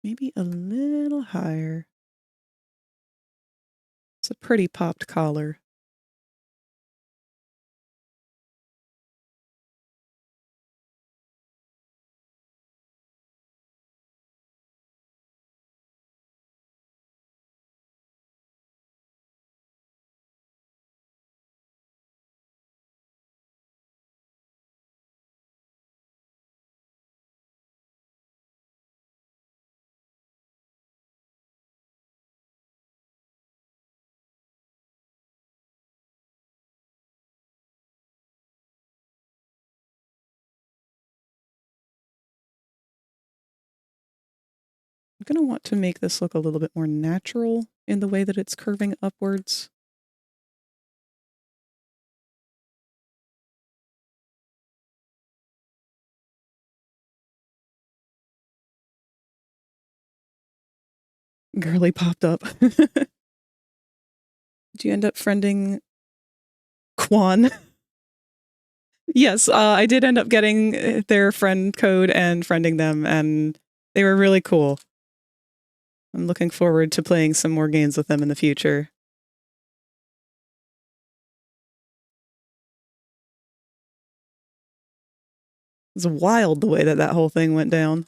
Maybe a little higher. It's a pretty popped collar. I'm going to want to make this look a little bit more natural in the way that it's curving upwards. Girly popped up. Did you end up friending Quan? Yes, I did end up getting their friend code and friending them, and they were really cool. I'm looking forward to playing some more games with them in the future. It's wild the way that that whole thing went down.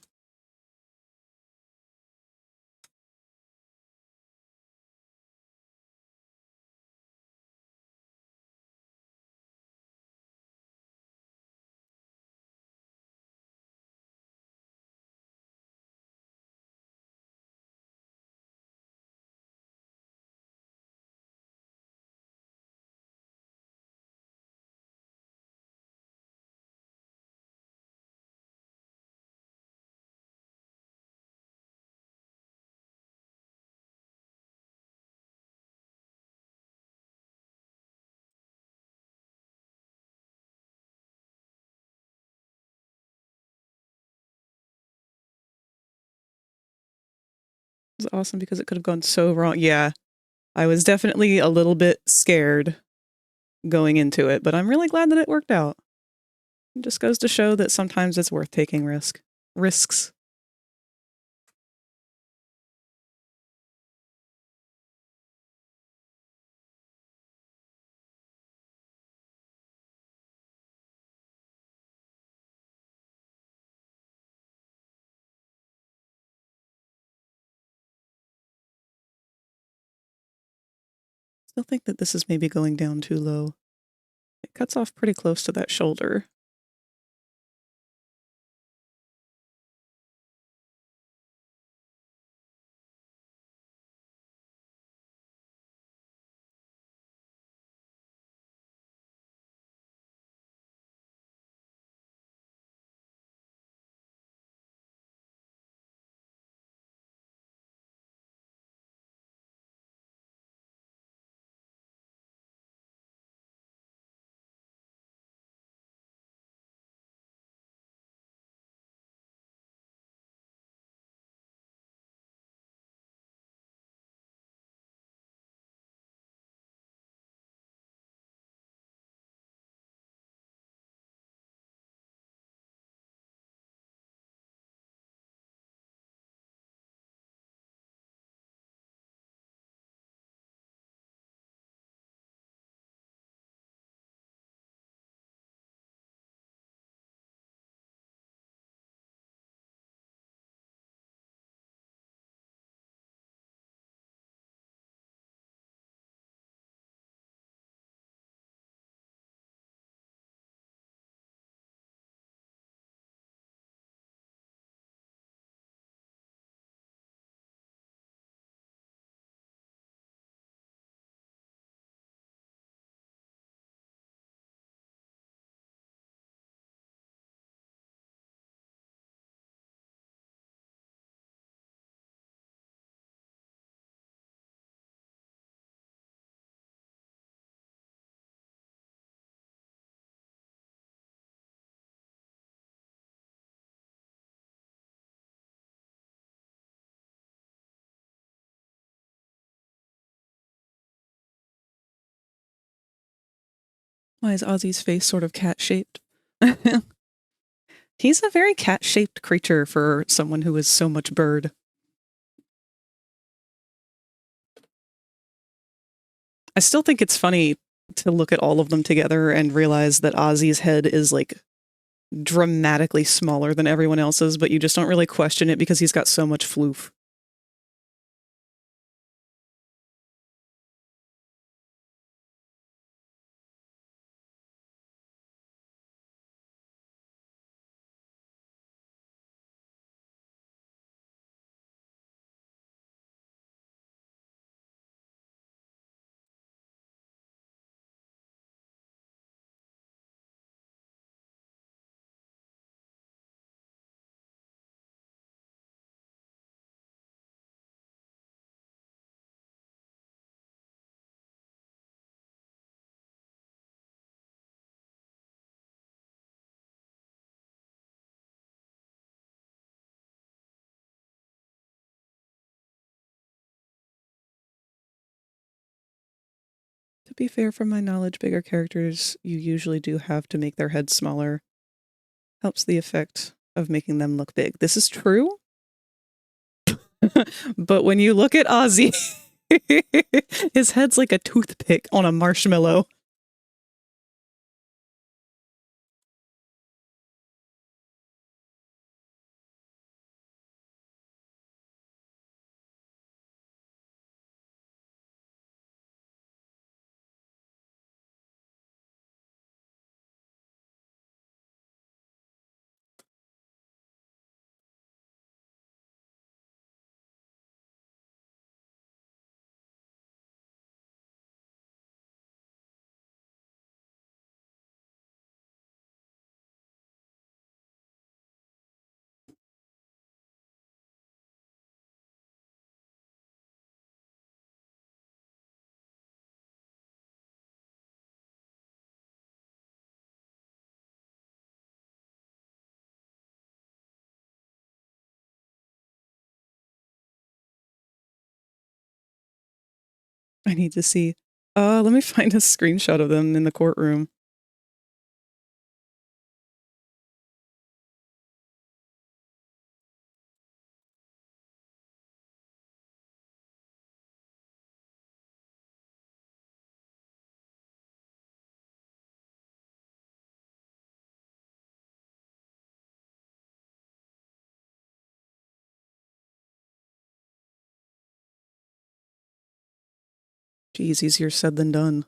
It was awesome because it could have gone so wrong. Yeah, I was definitely a little bit scared going into it, but I'm really glad that it worked out. It just goes to show that sometimes it's worth taking risks. Still think that this is maybe going down too low. It cuts off pretty close to that shoulder. Why is Ozzy's face sort of cat-shaped? He's a very cat-shaped creature for someone who is so much bird. I still think it's funny to look at all of them together and realize that Ozzy's head is like dramatically smaller than everyone else's, but you just don't really question it because he's got so much floof. To be fair, from my knowledge, bigger characters, you usually do have to make their heads smaller. Helps the effect of making them look big. This is true. But when you look at Ozzy, his head's like a toothpick on a marshmallow. I need to see. Let me find a screenshot of them in the courtroom. Geez, easier said than done.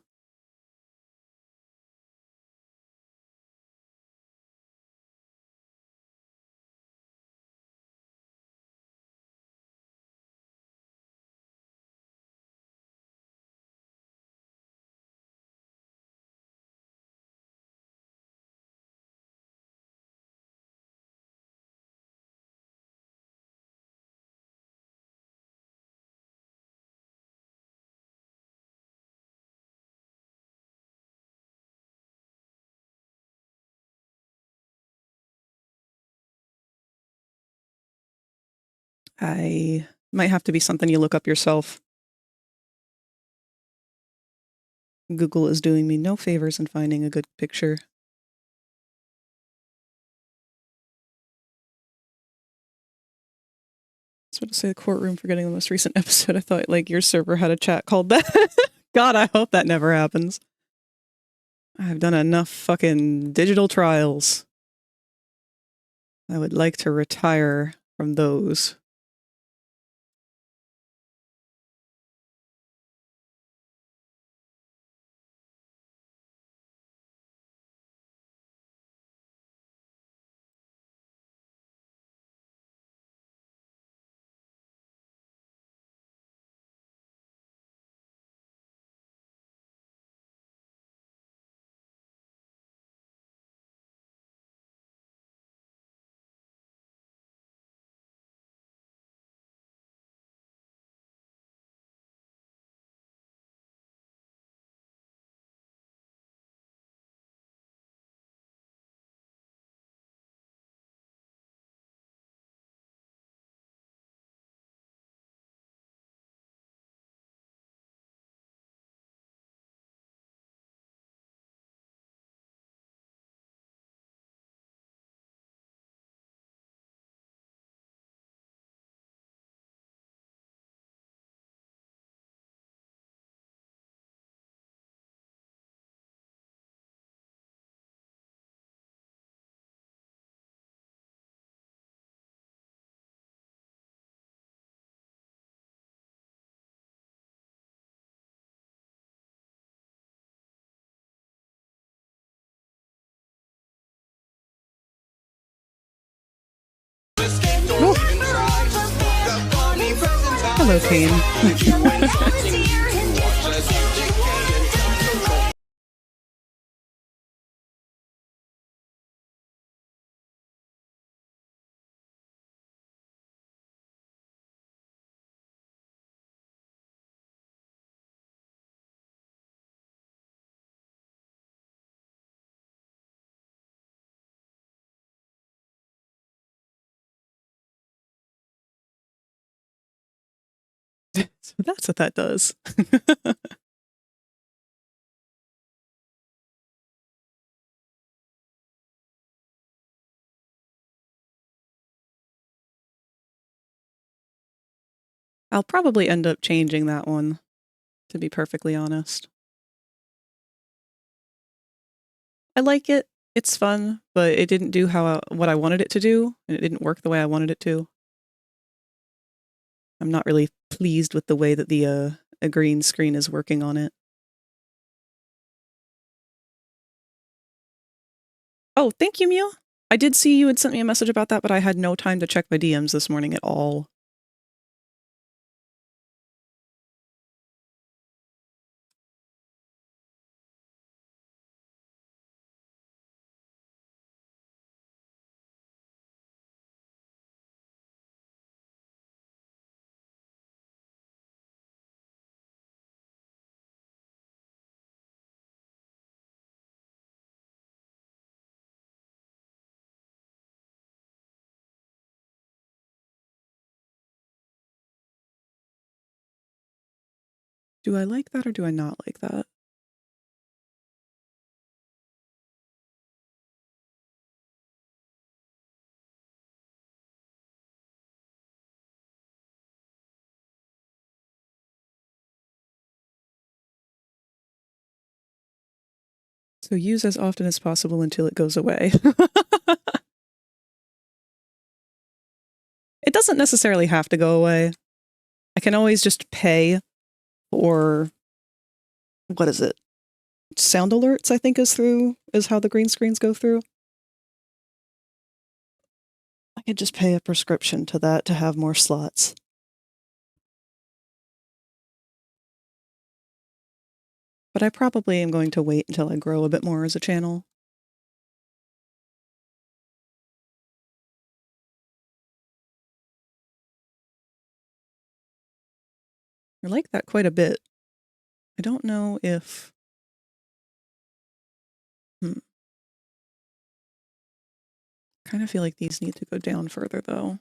I might have to be something you look up yourself. Google is doing me no favors in finding a good picture. I was about to say the courtroom for getting the most recent episode. I thought like your server had a chat called that. God, I hope that never happens. I've done enough fucking digital trials. I would like to retire from those. Hello, Kane. So that's what that does. I'll probably end up changing that one, to be perfectly honest. I like it. It's fun, but it didn't do what I wanted it to do, and it didn't work the way I wanted it to. I'm not really pleased with the way that the a green screen is working on it. Oh, thank you, Mew. I did see you had sent me a message about that, but I had no time to check my DMs this morning at all. Do I like that or do I not like that? So use as often as possible until it goes away. It doesn't necessarily have to go away. I can always just pay for, what is it? Sound alerts, I think, is how the green screens go through. I could just pay a prescription to that to have more slots. But I probably am going to wait until I grow a bit more as a channel. I like that quite a bit. I don't know if... Kind of feel like these need to go down further, though.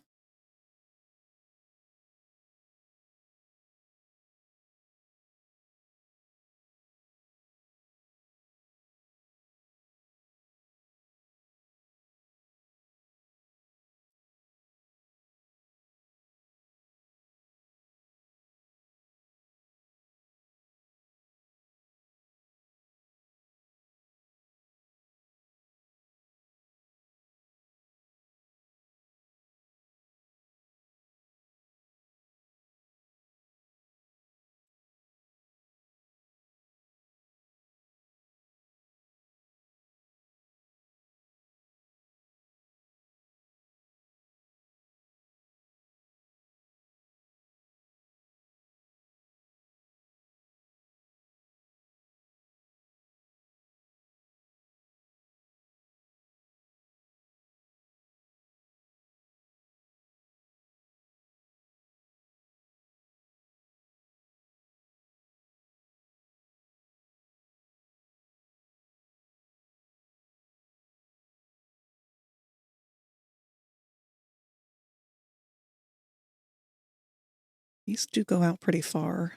These do go out pretty far.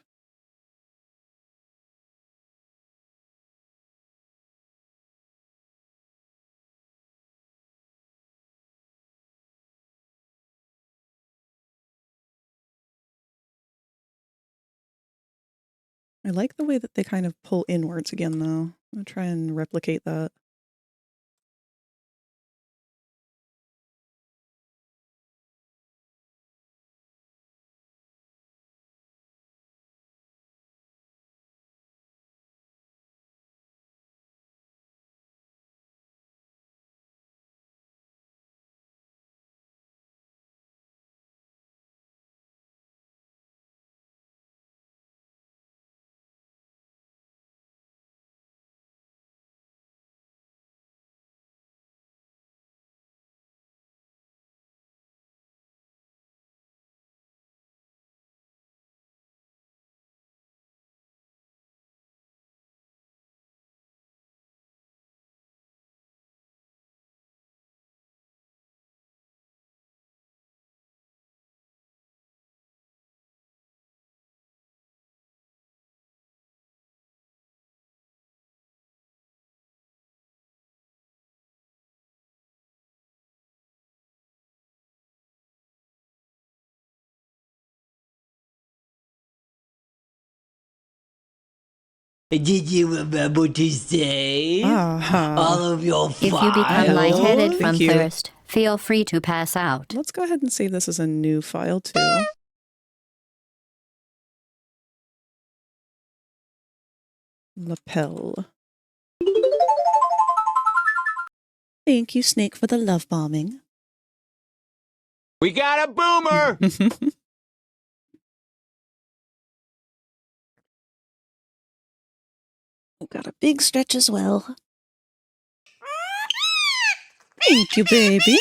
I like the way that they kind of pull inwards again, though. I'm going to try and replicate that. Did you remember to save Ah. all of your files? If you become lightheaded from Thank you. thirst, feel free to pass out. Let's go ahead and save this as a new file, too. Lapel. Thank you, Snake, for the love bombing. We got a boomer! I've got a big stretch as well. Thank you, baby.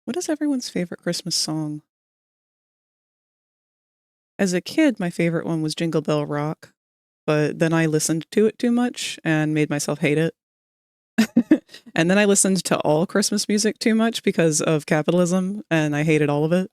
What is everyone's favorite Christmas song? As a kid, my favorite one was Jingle Bell Rock, but then I listened to it too much and made myself hate it. And then I listened to all Christmas music too much because of capitalism, and I hated all of it.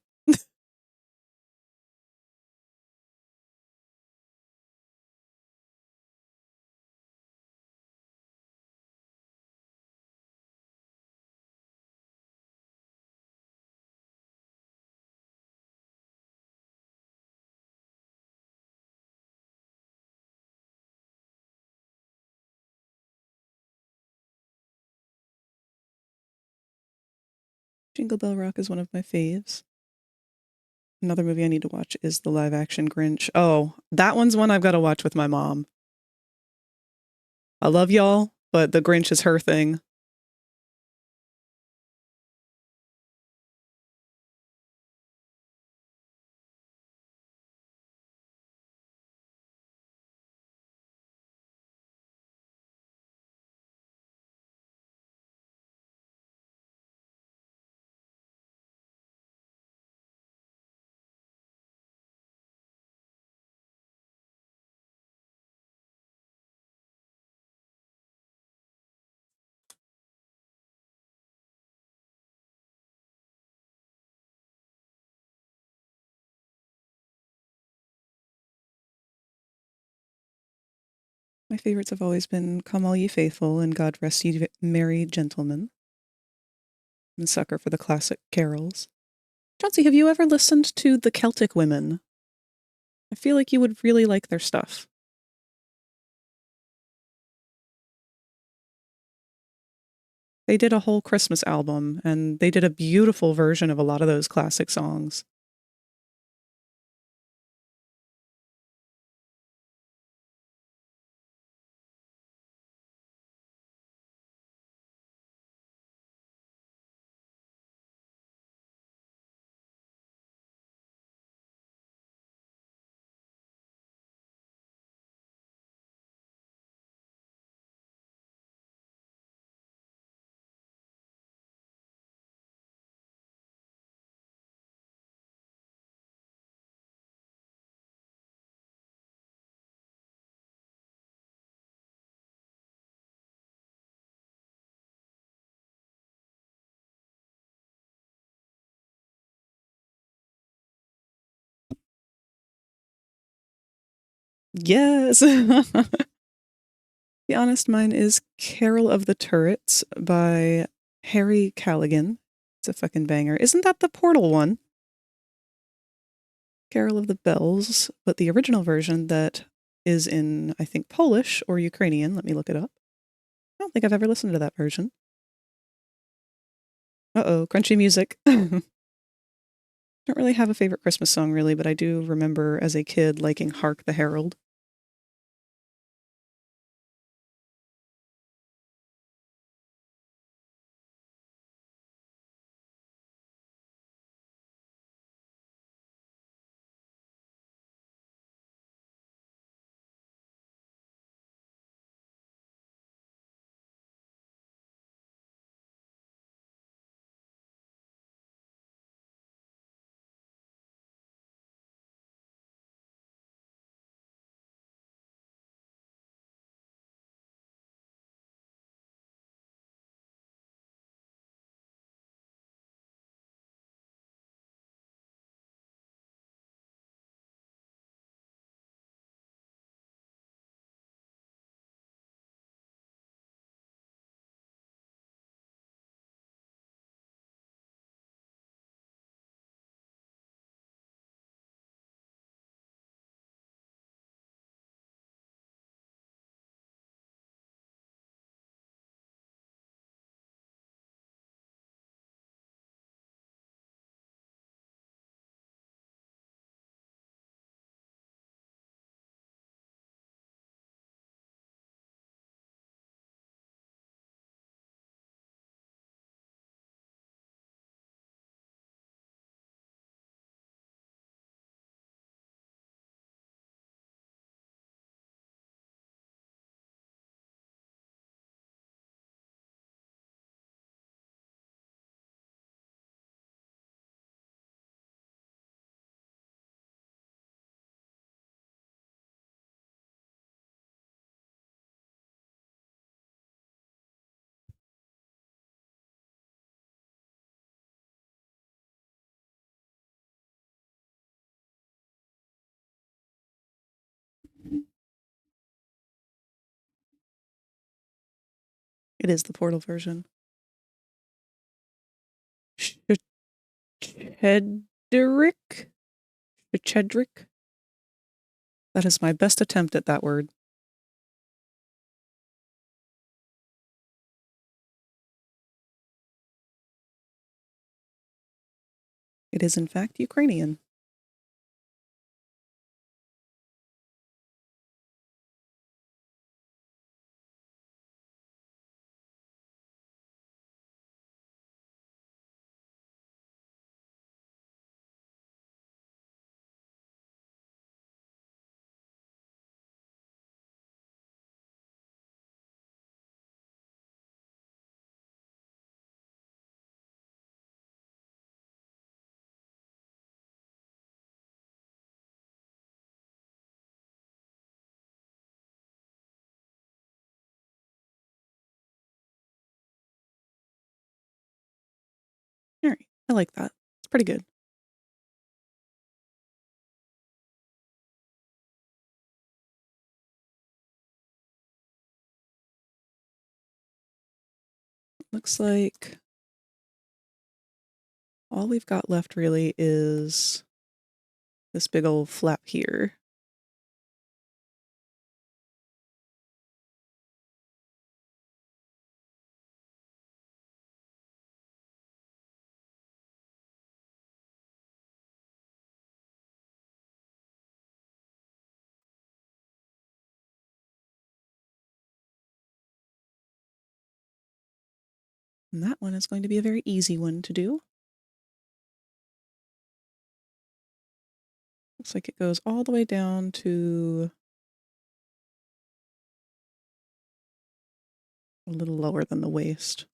Jingle Bell Rock is one of my faves. Another movie I need to watch is the live action Grinch. Oh, that one's one I've got to watch with my mom. I love y'all, but the Grinch is her thing. My favorites have always been Come All Ye Faithful and God Rest Ye Merry Gentlemen. I'm a sucker for the classic carols. Chauncey, have you ever listened to the Celtic Women? I feel like you would really like their stuff. They did a whole Christmas album, and they did a beautiful version of a lot of those classic songs. Yes! The honest mine is Carol of the Turrets by Harry Callaghan. It's a fucking banger. Isn't that the Portal one? Carol of the Bells, but the original version that is in, I think, Polish or Ukrainian. Let me look it up. I don't think I've ever listened to that version. Uh-oh, crunchy music. Don't really have a favorite Christmas song, really, but I do remember as a kid liking Hark the Herald. It is the Portal version. Chedrick? Chedrick? That is my best attempt at that word. It is in fact Ukrainian. All right, I like that. It's pretty good. Looks like all we've got left really is this big old flap here. And that one is going to be a very easy one to do. Looks like it goes all the way down to a little lower than the waist.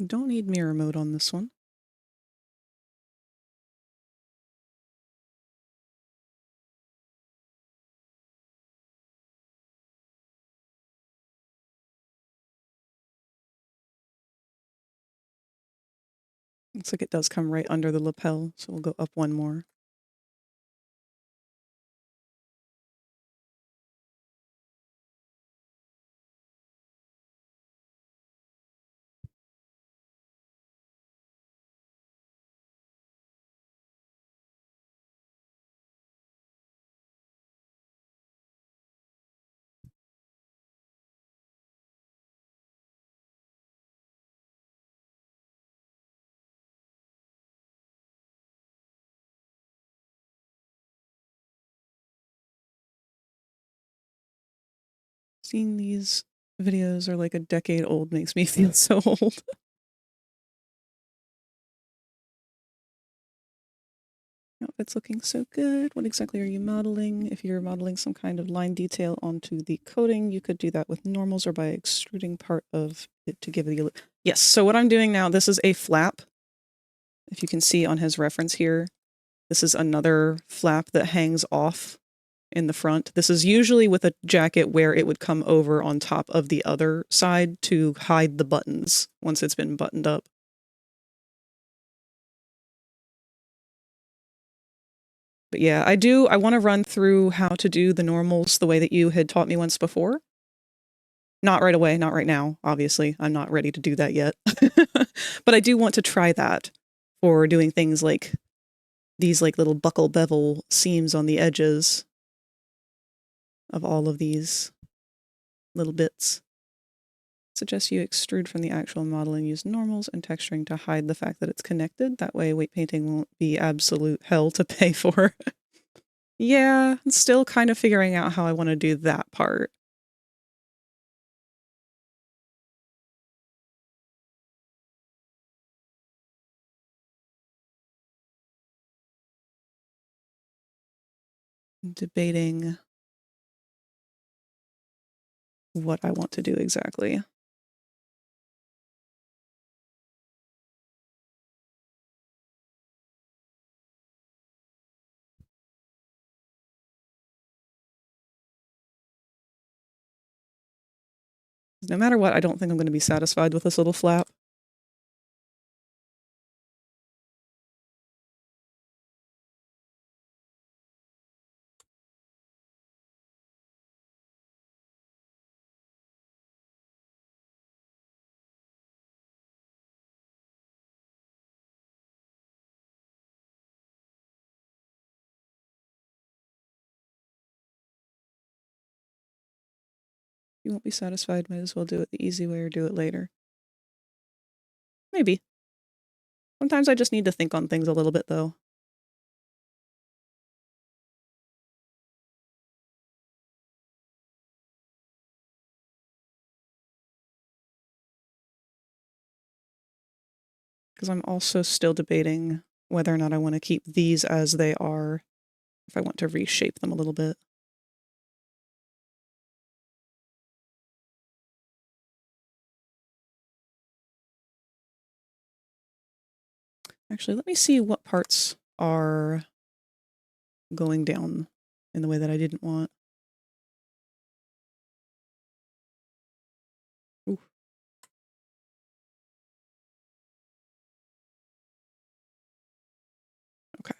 Don't need mirror mode on this one. Looks like it does come right under the lapel, so we'll go up one more. Seeing these videos are like a decade old makes me feel so old. Outfit's looking so good. What exactly are you modeling? If you're modeling some kind of line detail onto the coating, you could do that with normals or by extruding part of it to give it the... Yes, so what I'm doing now, this is a flap. If you can see on his reference here, this is another flap that hangs off in the front. This is usually with a jacket where it would come over on top of the other side to hide the buttons once it's been buttoned up. But yeah, I want to run through how to do the normals the way that you had taught me once before. Not right away, not right now, obviously. I'm not ready to do that yet. But I do want to try that for doing things like these like little buckle bevel seams on the edges of all of these little bits. Suggest you extrude from the actual model and use normals and texturing to hide the fact that it's connected. That way weight painting won't be absolute hell to pay for. Yeah, I'm still kind of figuring out how I want to do that part. I'm debating what I want to do exactly. No matter what, I don't think I'm going to be satisfied with this little flap. You won't be satisfied, might as well do it the easy way or do it later. Maybe. Sometimes I just need to think on things a little bit, though. Because I'm also still debating whether or not I want to keep these as they are, if I want to reshape them a little bit. Actually, let me see what parts are going down in the way that I didn't want. Ooh. Okay.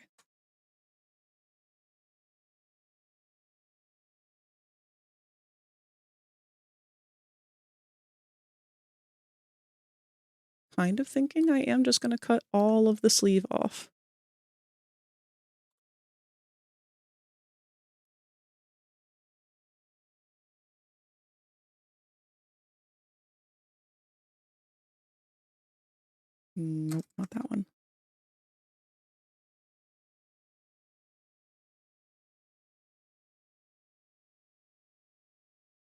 Kind of thinking I am just going to cut all of the sleeve off. Nope, not that one.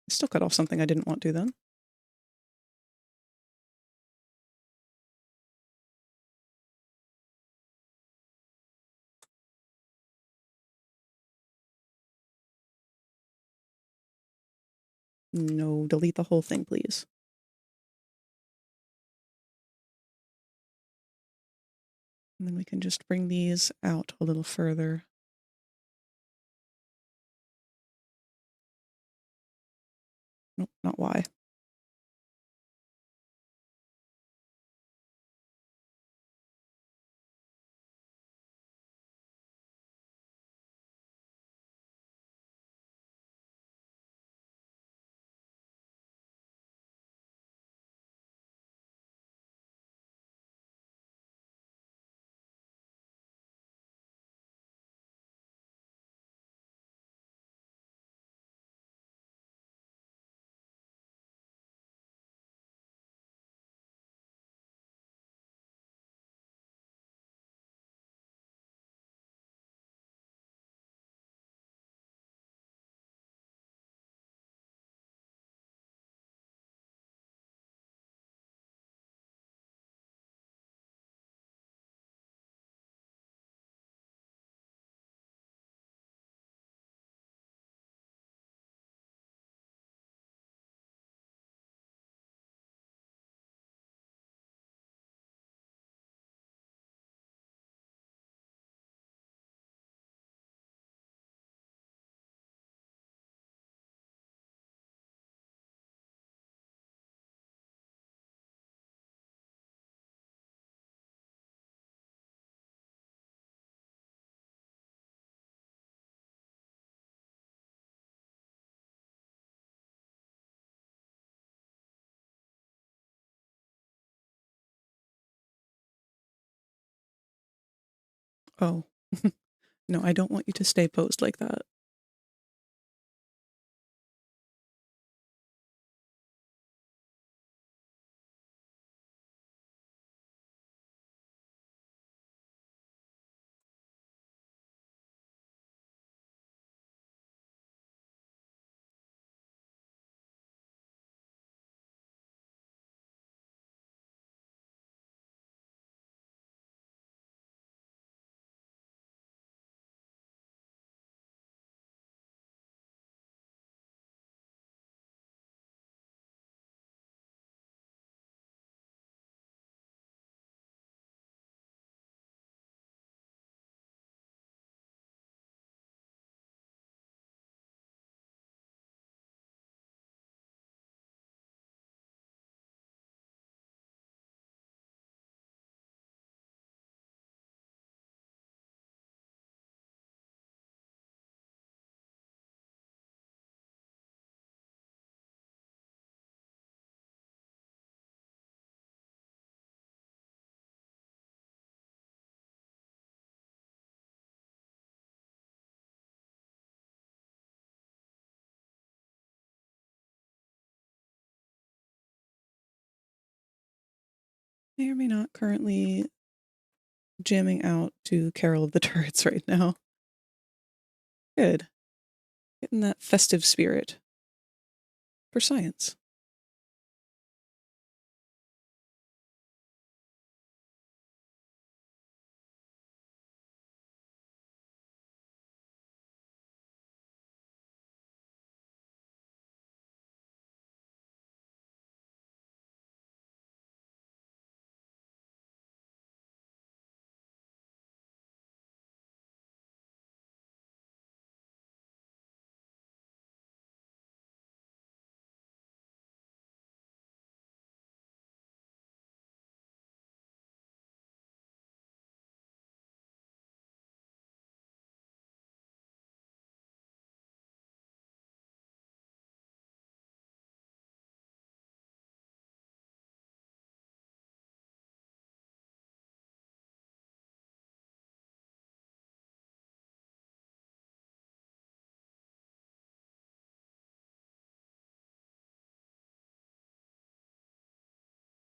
I still cut off something I didn't want to then. No, delete the whole thing, please. And then we can just bring these out a little further. Nope, not Y. Oh. No, I don't want you to stay posed like that. May or may not currently jamming out to Carol of the Turrets right now. Good. Getting that festive spirit for science.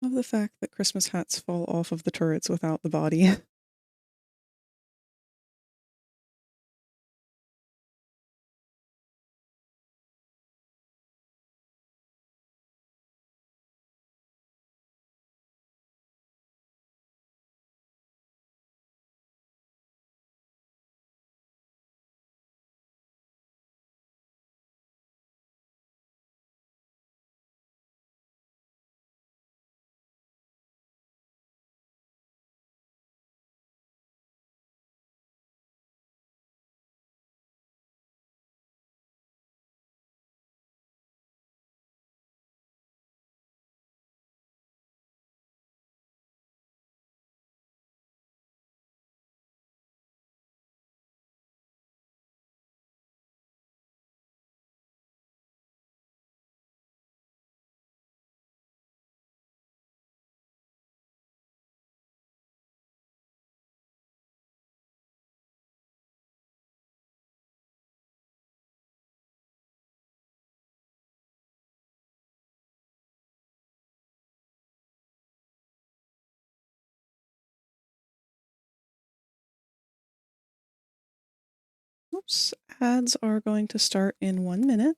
Love the fact that Christmas hats fall off of the turrets without the body. Oops. Ads are going to start in 1 minute.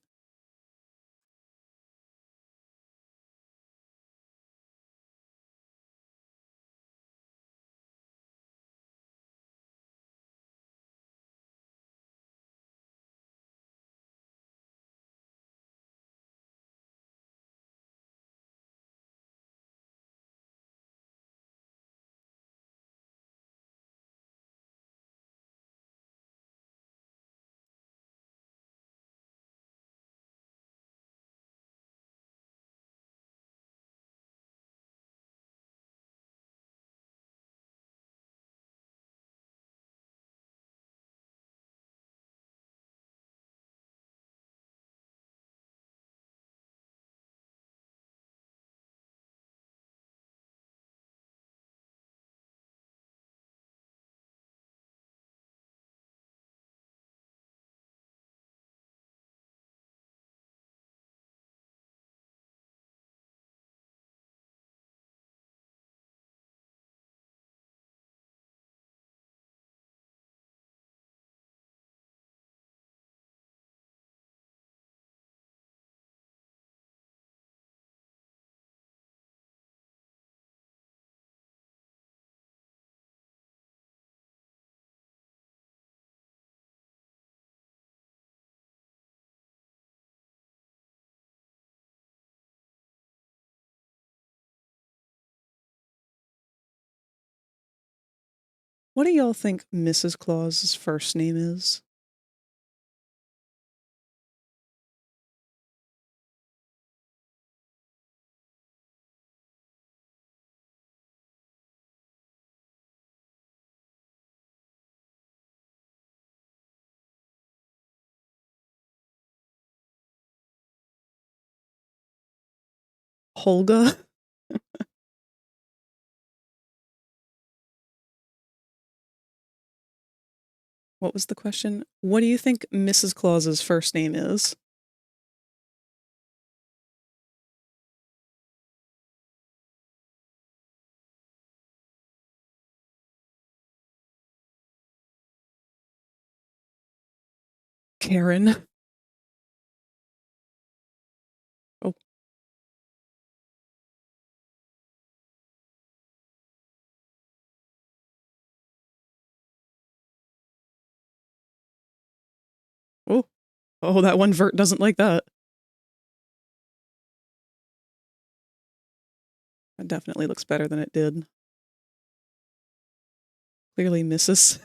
What do y'all think Mrs. Claus's first name is? Holga? What was the question? What do you think Mrs. Claus's first name is? Karen. Oh. Oh. Oh, that one vert doesn't like that. That definitely looks better than it did. Clearly Mrs.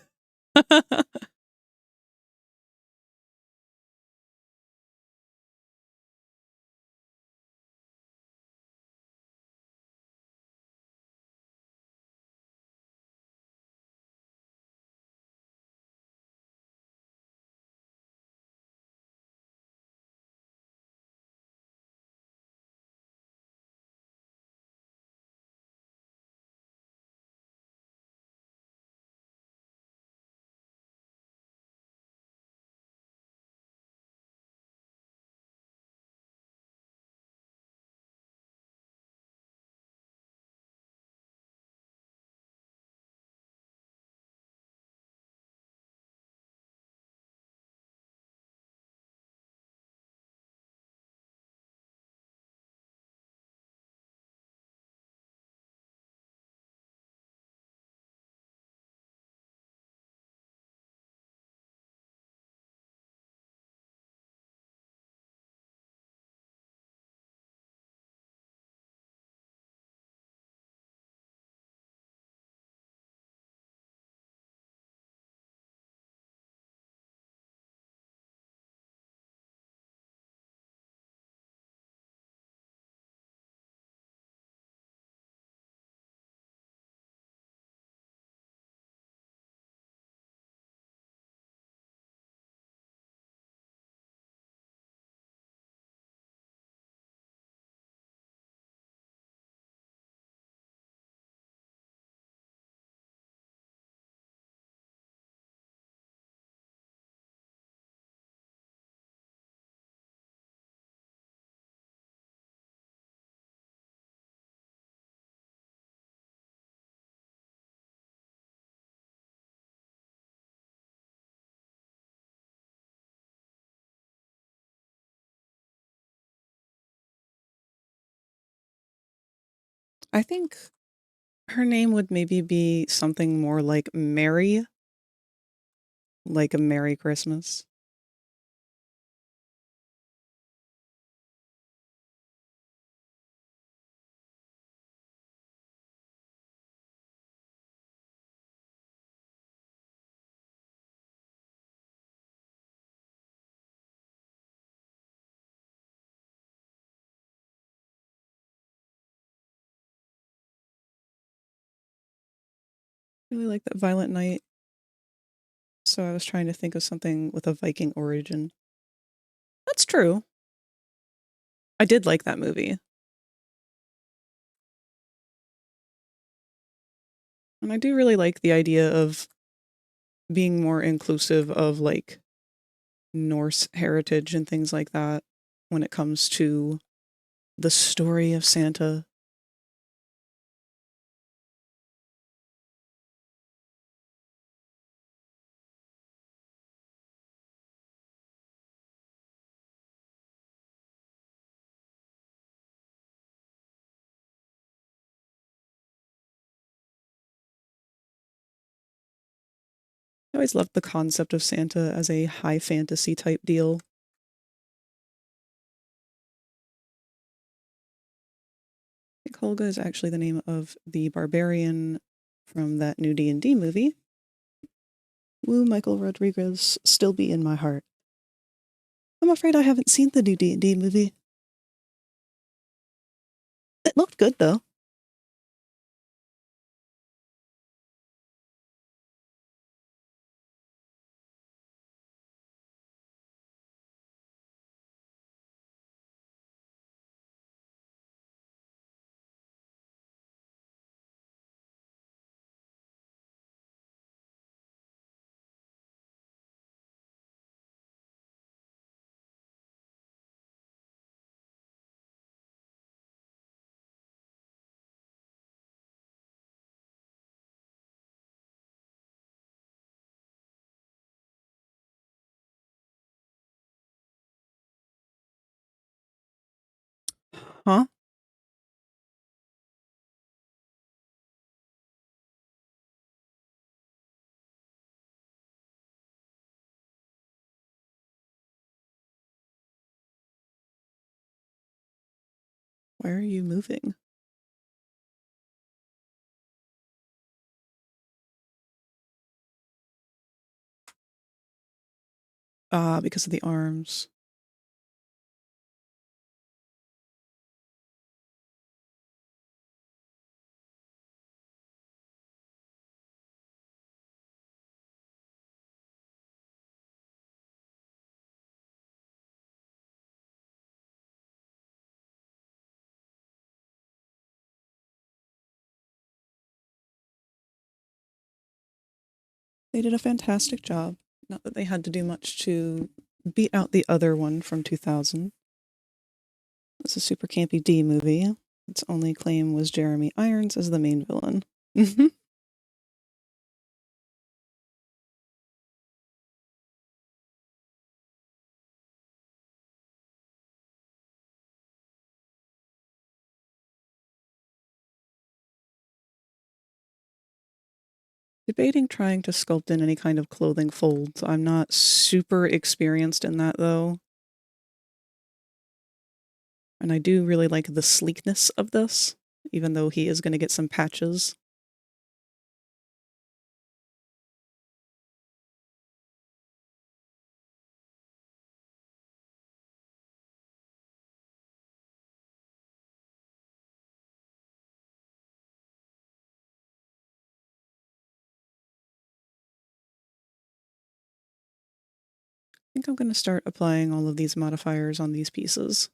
I think her name would maybe be something more like Mary, like a Merry Christmas. I really like that Violent Night, so I was trying to think of something with a Viking origin. That's true. I did like that movie. And I do really like the idea of being more inclusive of like Norse heritage and things like that when it comes to the story of Santa. I always loved the concept of Santa as a high fantasy type deal. I think Holga is actually the name of the barbarian from that new D&D movie. Woo, Michael Rodriguez still be in my heart. I'm afraid I haven't seen the new D&D movie. It looked good, though. Huh? Why are you moving? Ah, because of the arms. They did a fantastic job. Not that they had to do much to beat out the other one from 2000. It's a super campy D movie. Its only claim was Jeremy Irons as the main villain. Debating trying to sculpt in any kind of clothing folds. I'm not super experienced in that, though. And I do really like the sleekness of this, even though he is going to get some patches. I think I'm going to start applying all of these modifiers on these pieces.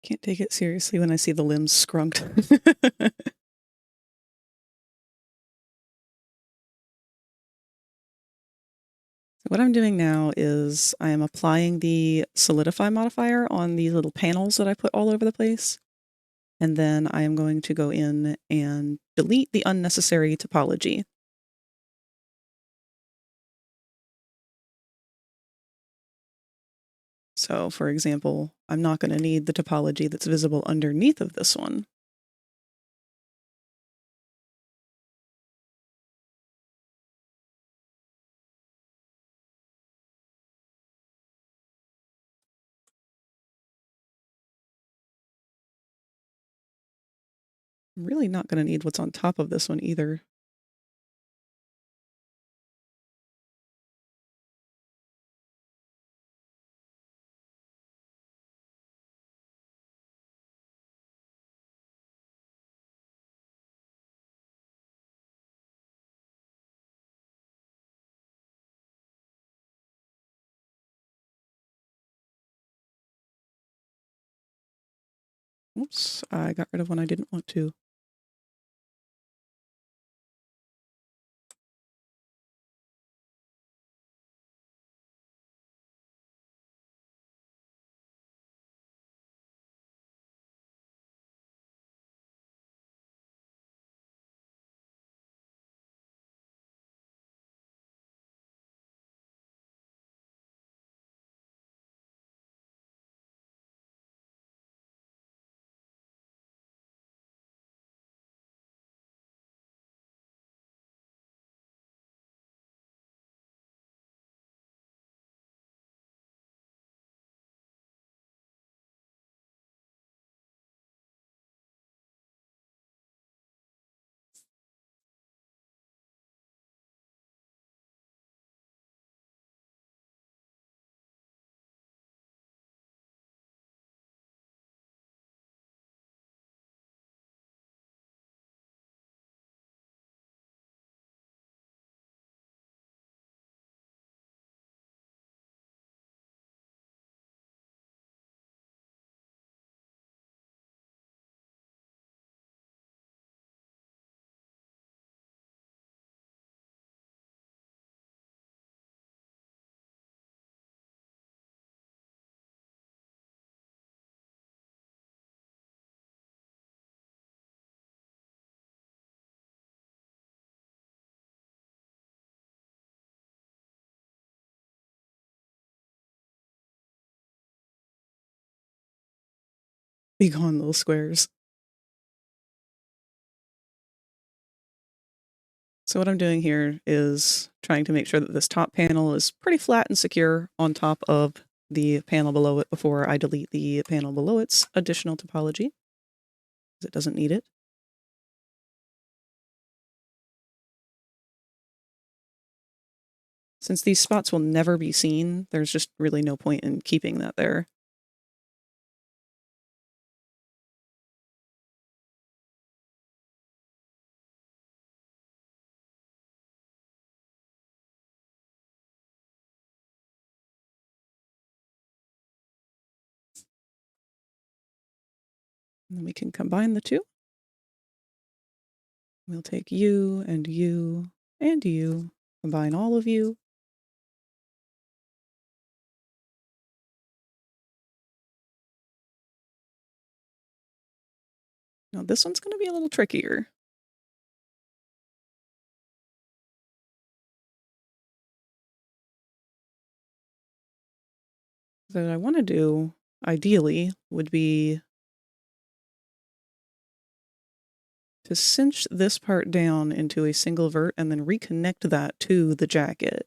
Can't take it seriously when I see the limbs scrunked. What I'm doing now is I am applying the solidify modifier on these little panels that I put all over the place. And then I am going to go in and delete the unnecessary topology. So, for example, I'm not going to need the topology that's visible underneath of this one. I'm really not going to need what's on top of this one either. Oops, I got rid of one I didn't want to. Be gone, little squares. So what I'm doing here is trying to make sure that this top panel is pretty flat and secure on top of the panel below it before I delete the panel below its additional topology, because it doesn't need it. Since these spots will never be seen, there's just really no point in keeping that there. And then we can combine the two. We'll take you and you and you, combine all of you. Now this one's going to be a little trickier. What I want to do, ideally, would be to cinch this part down into a single vert and then reconnect that to the jacket.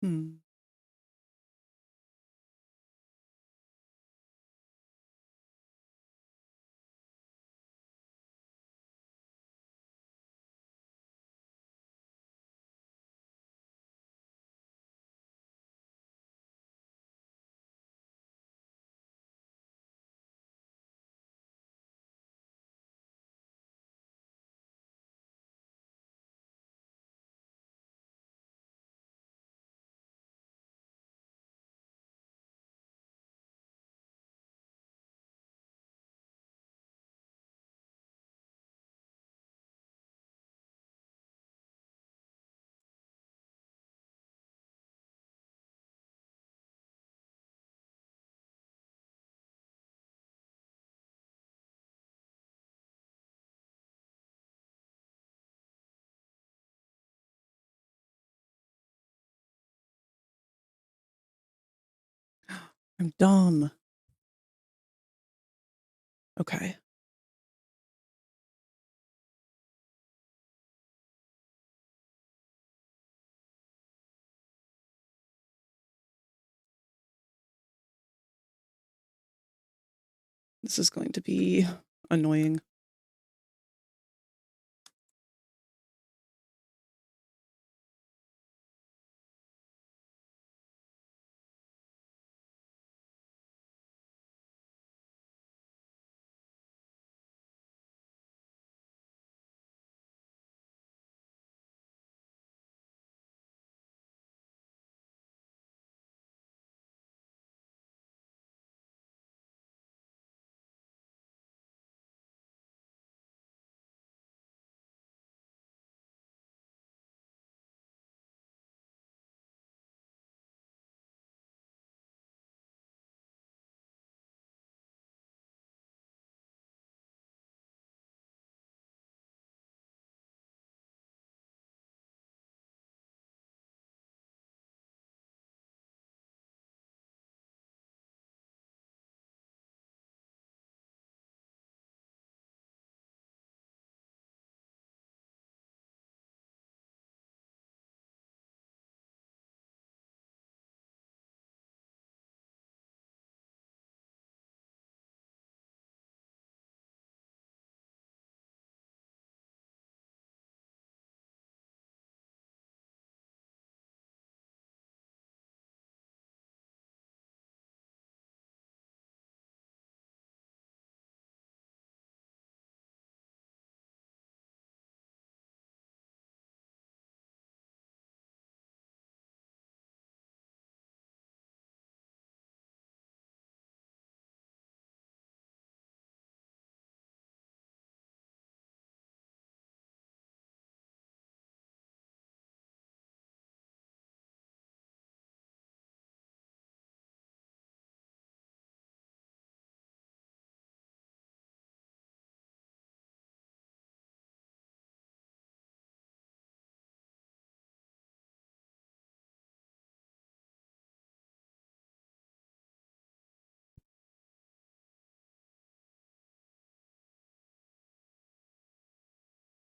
Hmm. I'm dumb. Okay. This is going to be annoying.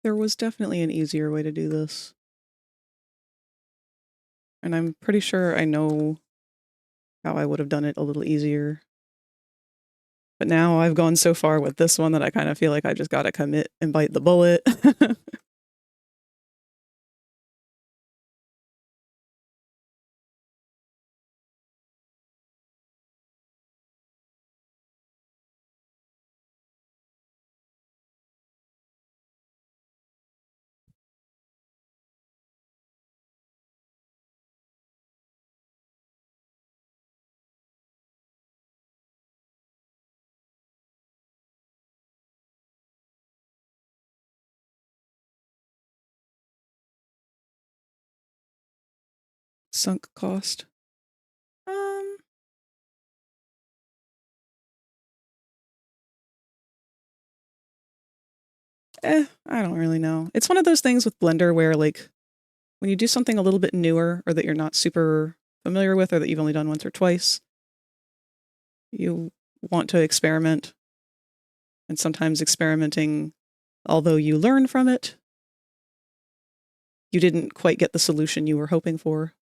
There was definitely an easier way to do this. And I'm pretty sure I know how I would have done it a little easier. But now I've gone so far with this one that I kind of feel like I just gotta commit and bite the bullet. Sunk cost. I don't really know. It's one of those things with Blender where, like, when you do something a little bit newer or that you're not super familiar with or that you've only done once or twice, you want to experiment. And sometimes experimenting, although you learn from it, you didn't quite get the solution you were hoping for.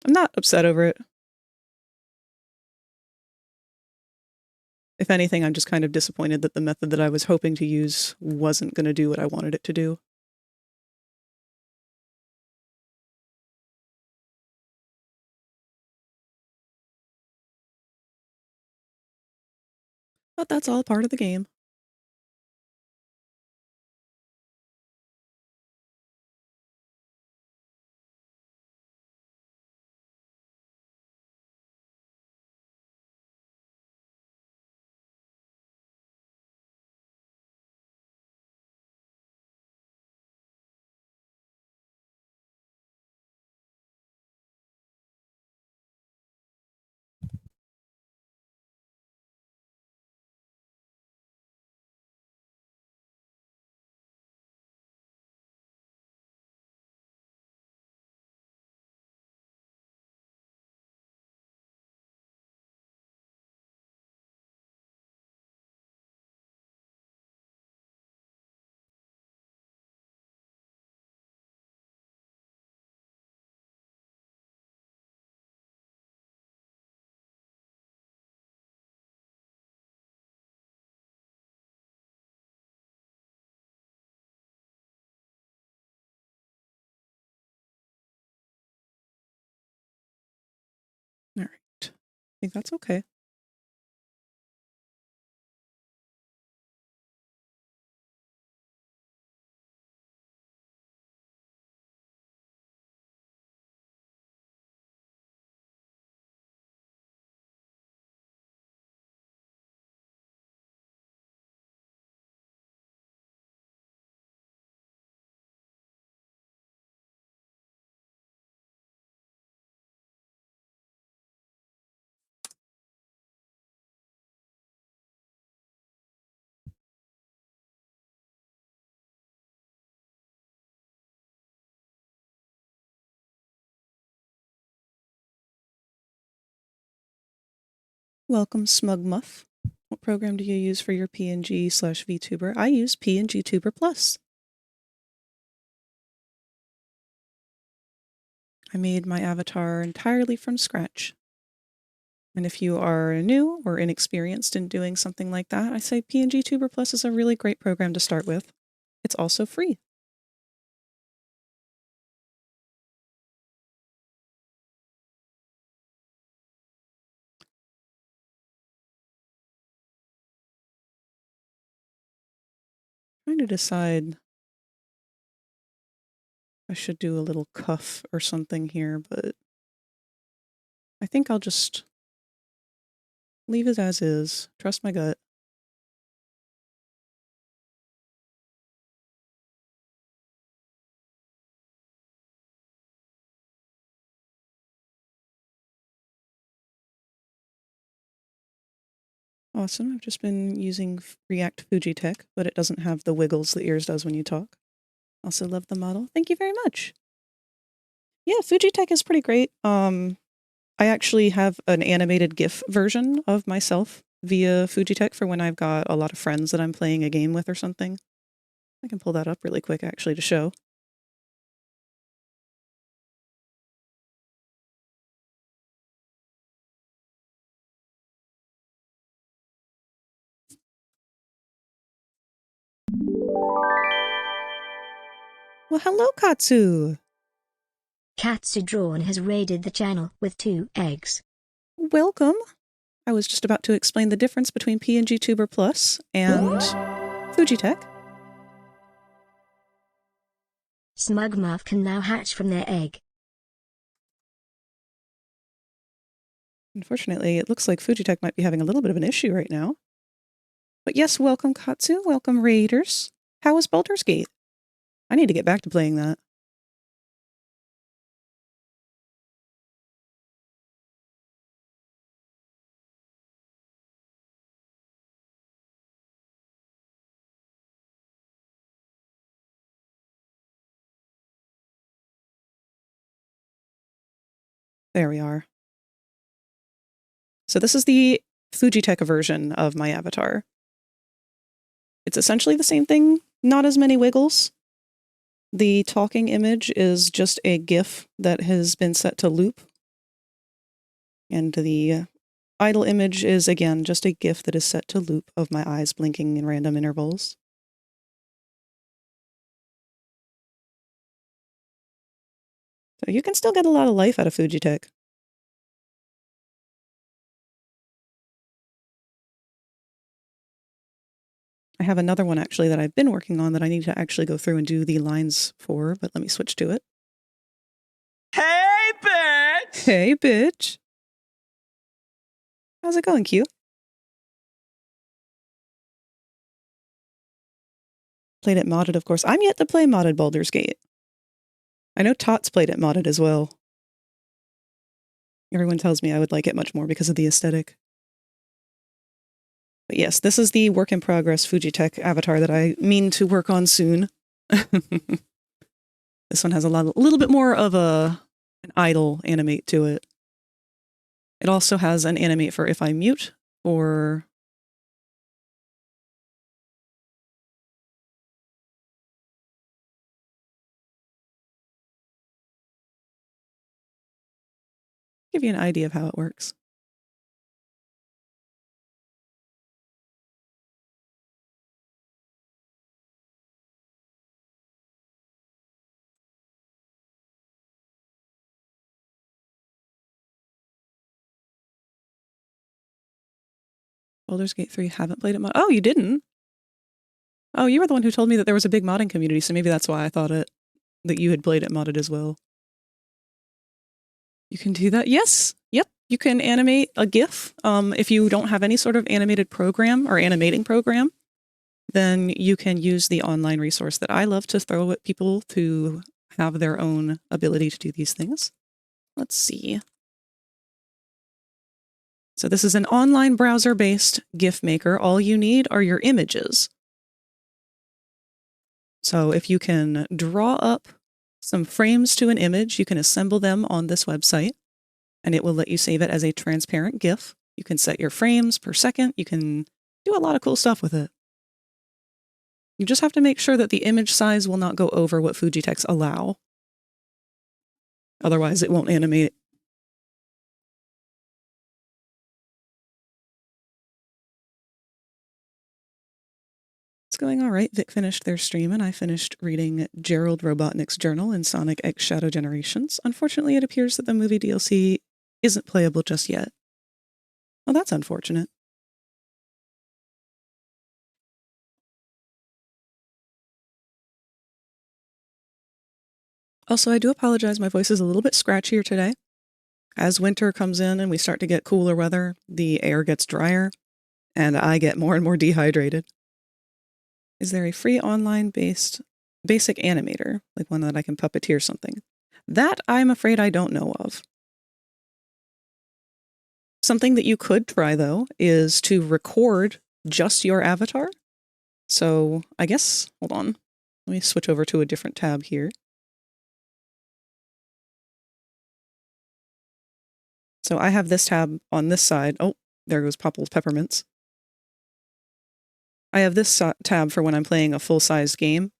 I'm not upset over it. If anything, I'm just kind of disappointed that the method that I was hoping to use wasn't going to do what I wanted it to do. But that's all part of the game. All right. I think that's okay. Welcome, Smug Muff. What program do you use for your PNG/VTuber? I use PNG Tuber Plus. I made my avatar entirely from scratch. And if you are new or inexperienced in doing something like that, I say PNG Tuber Plus is a really great program to start with. It's also free. Trying to decide I should do a little cuff or something here, but I think I'll just leave it as is. Trust my gut. Awesome. I've just been using React Fuji Tech, but it doesn't have the wiggles the ears does when you talk. Also love the model. Thank you very much. Yeah, Fuji Tech is pretty great. I actually have an animated GIF version of myself via Fuji Tech for when I've got a lot of friends that I'm playing a game with or something. I can pull that up really quick actually to show. Well, hello, Katsu. Katsu Drawn has raided the channel with 2 eggs. Welcome. I was just about to explain the difference between PNG Tuber Plus and Fuji Tech. Smugmuff can now hatch from their egg. Unfortunately, it looks like Fuji Tech might be having a little bit of an issue right now. But yes, welcome, Katsu. Welcome, Raiders. How was Baldur's Gate? I need to get back to playing that. There we are. So this is the Fujitech version of my avatar. It's essentially the same thing, not as many wiggles. The talking image is just a GIF that has been set to loop And the idle image is, again, just a GIF that is set to loop of my eyes blinking in random intervals. So you can still get a lot of life out of Fujitech. I have another one actually that I've been working on that I need to actually go through and do the lines for, but let me switch to it. Hey, bitch! Hey, bitch! How's it going, Q? Played it modded, of course. I'm yet to play modded Baldur's Gate. I know Tots played it modded as well. Everyone tells me I would like it much more because of the aesthetic. But yes, this is the work in progress Fujitech avatar that I mean to work on soon. This one has a little bit more of an idle animate to it. It also has an animate for if I mute or give you an idea of how it works. Baldur's Gate 3 haven't played it mod. Oh, you didn't? Oh, you were the one who told me that there was a big modding community, so maybe that's why I thought that you had played it modded as well. You can do that? Yes. Yep. You can animate a GIF. If you don't have any sort of animated program or animating program, then you can use the online resource that I love to throw at people to have their own ability to do these things. Let's see. So this is an online browser-based GIF maker. All you need are your images. So if you can draw up some frames to an image, you can assemble them on this website, and it will let you save it as a transparent GIF. You can set your frames per second. You can do a lot of cool stuff with it. You just have to make sure that the image size will not go over what Fujitech's allow. Otherwise, it won't animate. It's going all right. Vic finished their stream, and I finished reading Gerald Robotnik's journal in Sonic X Shadow Generations. Unfortunately, it appears that the movie DLC isn't playable just yet. Well, that's unfortunate. Also, I do apologize. My voice is a little bit scratchier today. As winter comes in and we start to get cooler weather, the air gets drier, and I get more and more dehydrated. Is there a free online-based basic animator, like one that I can puppeteer something? That I'm afraid I don't know of. Something that you could try, though, is to record just your avatar. So I guess, hold on. Let me switch over to a different tab here. So I have this tab on this side. Oh, there goes Popple's Peppermints. I have this tab for when I'm playing a full-sized game,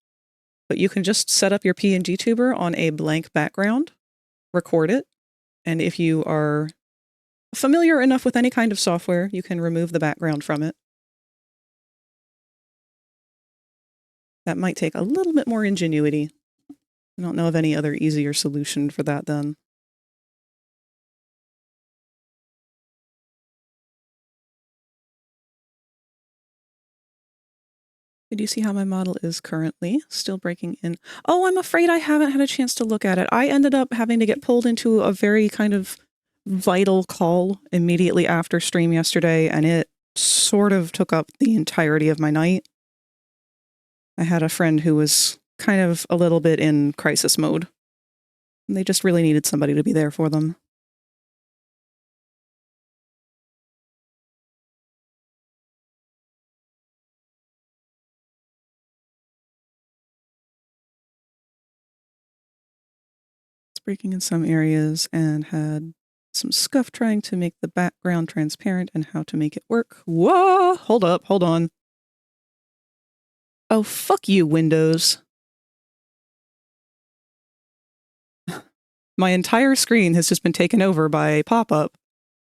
but you can just set up your PNG tuber on a blank background, record it, and if you are familiar enough with any kind of software, you can remove the background from it. That might take a little bit more ingenuity. I don't know of any other easier solution for that then. Did you see how my model is currently? Still breaking in. Oh, I'm afraid I haven't had a chance to look at it. I ended up having to get pulled into a very kind of vital call immediately after stream yesterday, and it sort of took up the entirety of my night. I had a friend who was kind of a little bit in crisis mode. And they just really needed somebody to be there for them. Breaking in some areas and had some scuff trying to make the background transparent and how to make it work. Whoa! Hold up, hold on. Oh, fuck you, Windows. My entire screen has just been taken over by a pop-up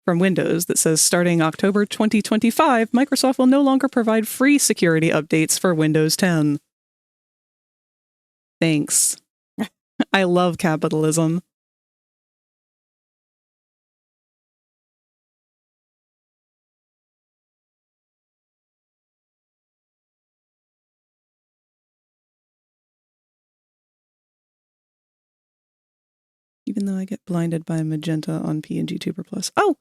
from Windows that says starting October 2025, Microsoft will no longer provide free security updates for Windows 10. Thanks. I love capitalism. Even though I get blinded by magenta on PNG Tuber Plus. Oh,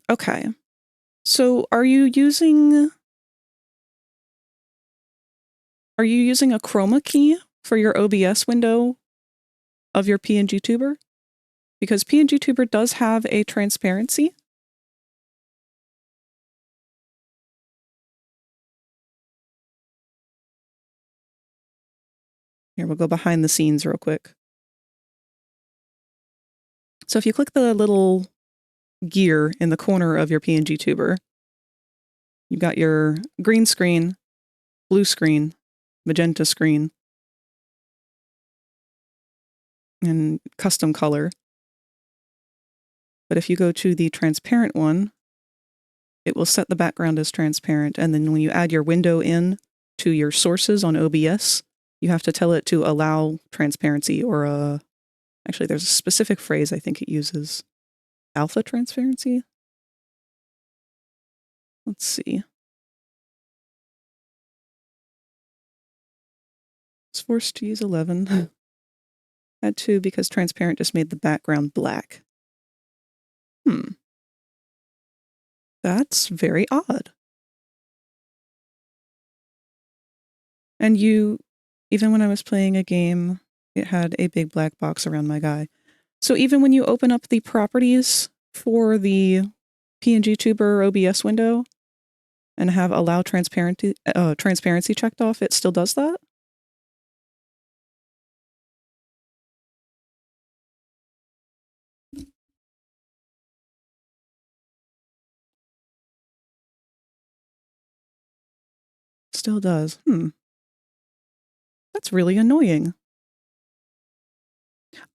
okay. So are you using a chroma key for your OBS window of your PNG Tuber? Because PNG Tuber does have a transparency. Here, we'll go behind the scenes real quick. So if you click the little gear in the corner of your PNG Tuber, you've got your green screen, blue screen, magenta screen, and custom color. But if you go to the transparent one, it will set the background as transparent. And then when you add your window in to your sources on OBS, you have to tell it to allow transparency or actually, there's a specific phrase I think it uses. Alpha transparency? Let's see. It's forced to use 11. Had to because transparent just made the background black. That's very odd. And even when I was playing a game, it had a big black box around my guy. So even when you open up the properties for the PNG Tuber OBS window and have allow transparency checked off, it still does that? Still does. That's really annoying.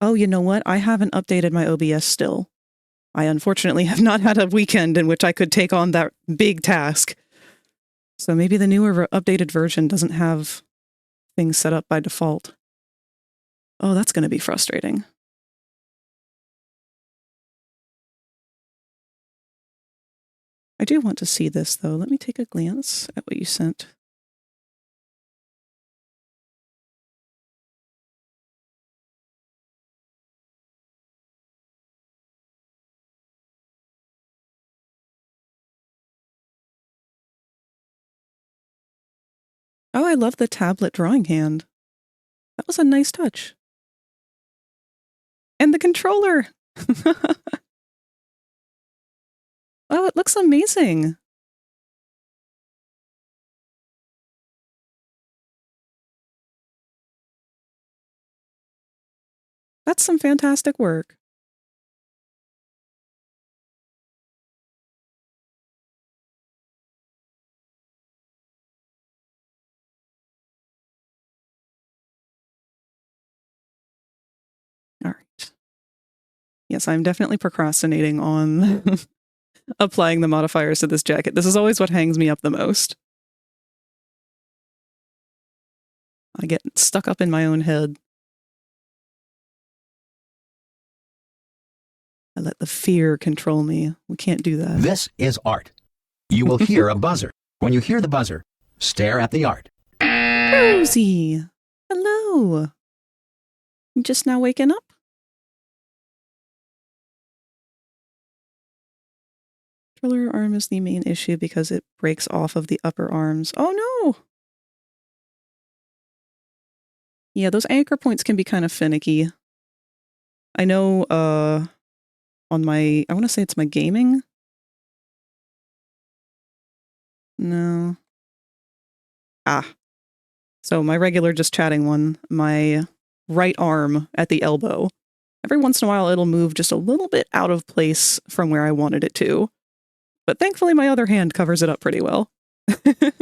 Oh, you know what? I haven't updated my OBS still. I unfortunately have not had a weekend in which I could take on that big task. So maybe the newer updated version doesn't have things set up by default. Oh, that's going to be frustrating. I do want to see this, though. Let me take a glance at what you sent. Oh, I love the tablet drawing hand. That was a nice touch. And the controller! Oh, it looks amazing. That's some fantastic work. All right. Yes, I'm definitely procrastinating on applying the modifiers to this jacket. This is always what hangs me up the most. I get stuck up in my own head. I let the fear control me. We can't do that. This is art. You will hear a buzzer. When you hear the buzzer, stare at the art. Rosie! Hello! You just now waking up? Controller arm is the main issue because it breaks off of the upper arms. Oh no! Yeah, those anchor points can be kind of finicky. I know, on my, I want to say it's my gaming. No. So my regular just chatting one, my right arm at the elbow. Every once in a while it'll move just a little bit out of place from where I wanted it to. But thankfully my other hand covers it up pretty well. Been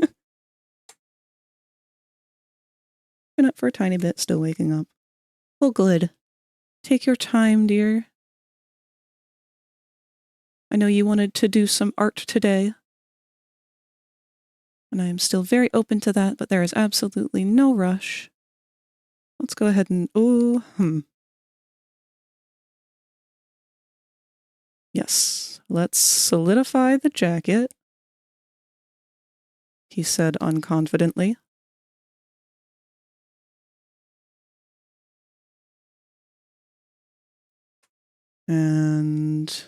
up for a tiny bit, still waking up. Well, good. Take your time, dear. I know you wanted to do some art today. And I am still very open to that, but there is absolutely no rush. Let's go ahead and... Yes, let's solidify the jacket, he said unconfidently. And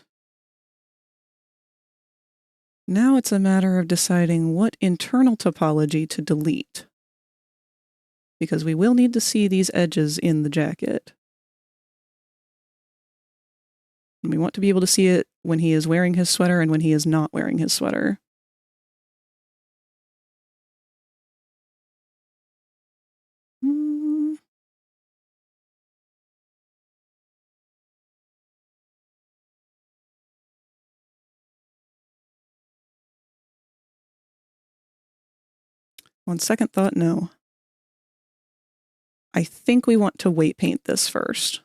now it's a matter of deciding what internal topology to delete, because we will need to see these edges in the jacket. And we want to be able to see it when he is wearing his sweater and when he is not wearing his sweater. On second thought, no. I think we want to weight paint this first.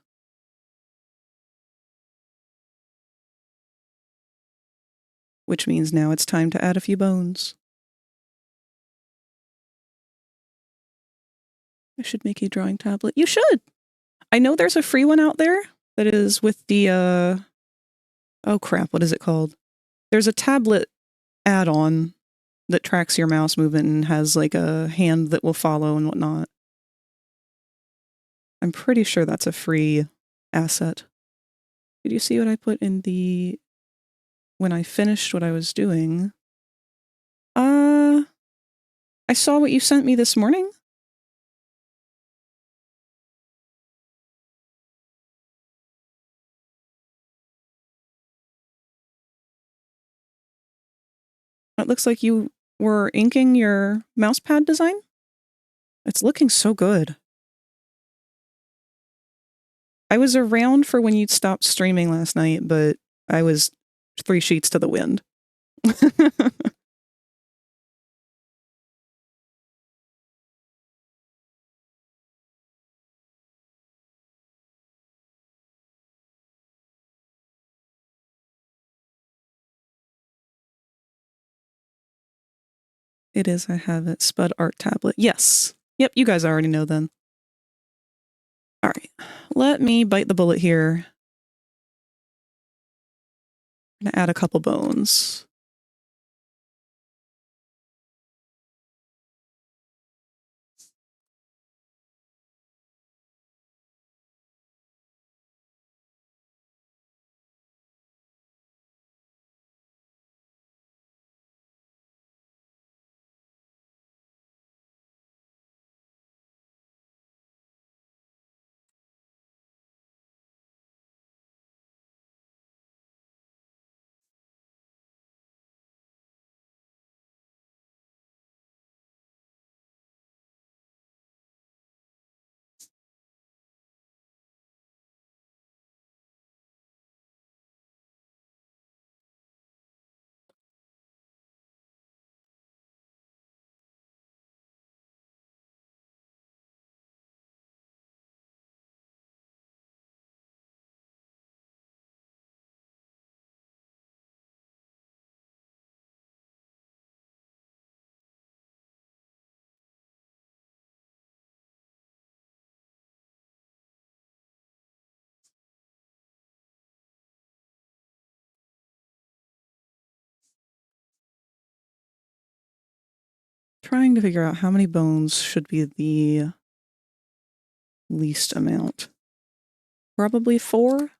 Which means now it's time to add a few bones. I should make a drawing tablet. You should! I know there's a free one out there that is with the, oh crap, what is it called? There's a tablet add-on that tracks your mouse movement and has like a hand that will follow and whatnot. I'm pretty sure that's a free asset. Did you see what I put in the... when I finished what I was doing? I saw what you sent me this morning. It looks like you were inking your mousepad design. It's looking so good. I was around for when you stopped streaming last night, but I was 3 sheets to the wind. It is, I have it. Spud Art Tablet. Yes. Yep, you guys already know then. All right. Let me bite the bullet here. I'm going to add a couple bones. Trying to figure out how many bones should be the least amount. Probably 4.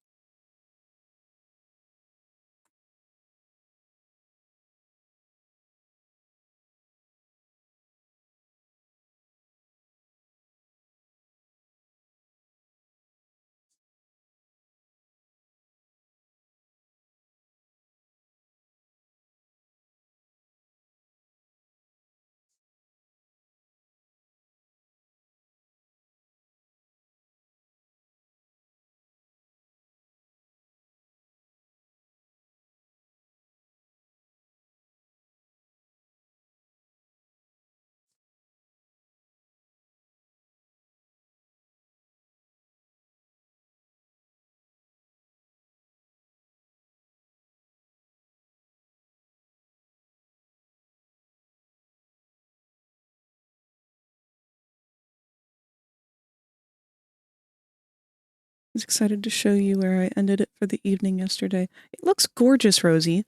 was excited to show you where I ended it for the evening yesterday. It looks gorgeous, Rosie.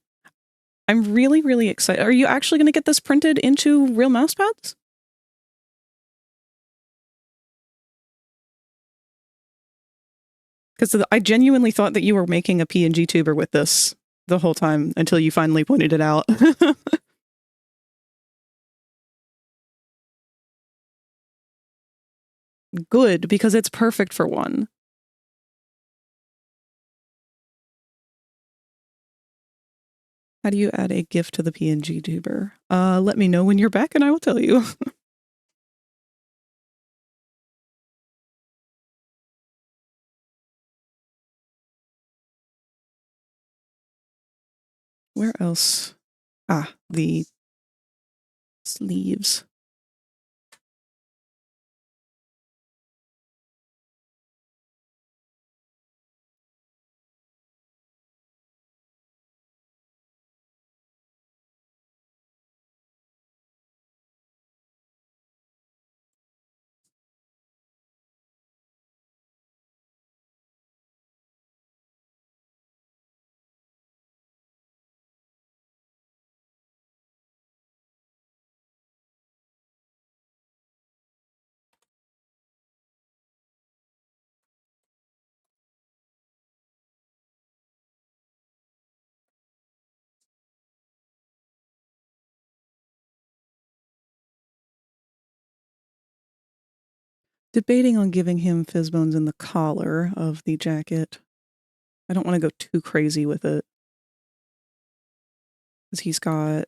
I'm really, really excited. Are you actually going to get this printed into real mouse pads? Because I genuinely thought that you were making a PNG tuber with this the whole time until you finally pointed it out. Good, because it's perfect for one. How do you add a GIF to the PNG tuber? Let me know when you're back and I will tell you. Where else? Ah, the sleeves. Debating on giving him Fizzbones in the collar of the jacket. I don't want to go too crazy with it. Because he's got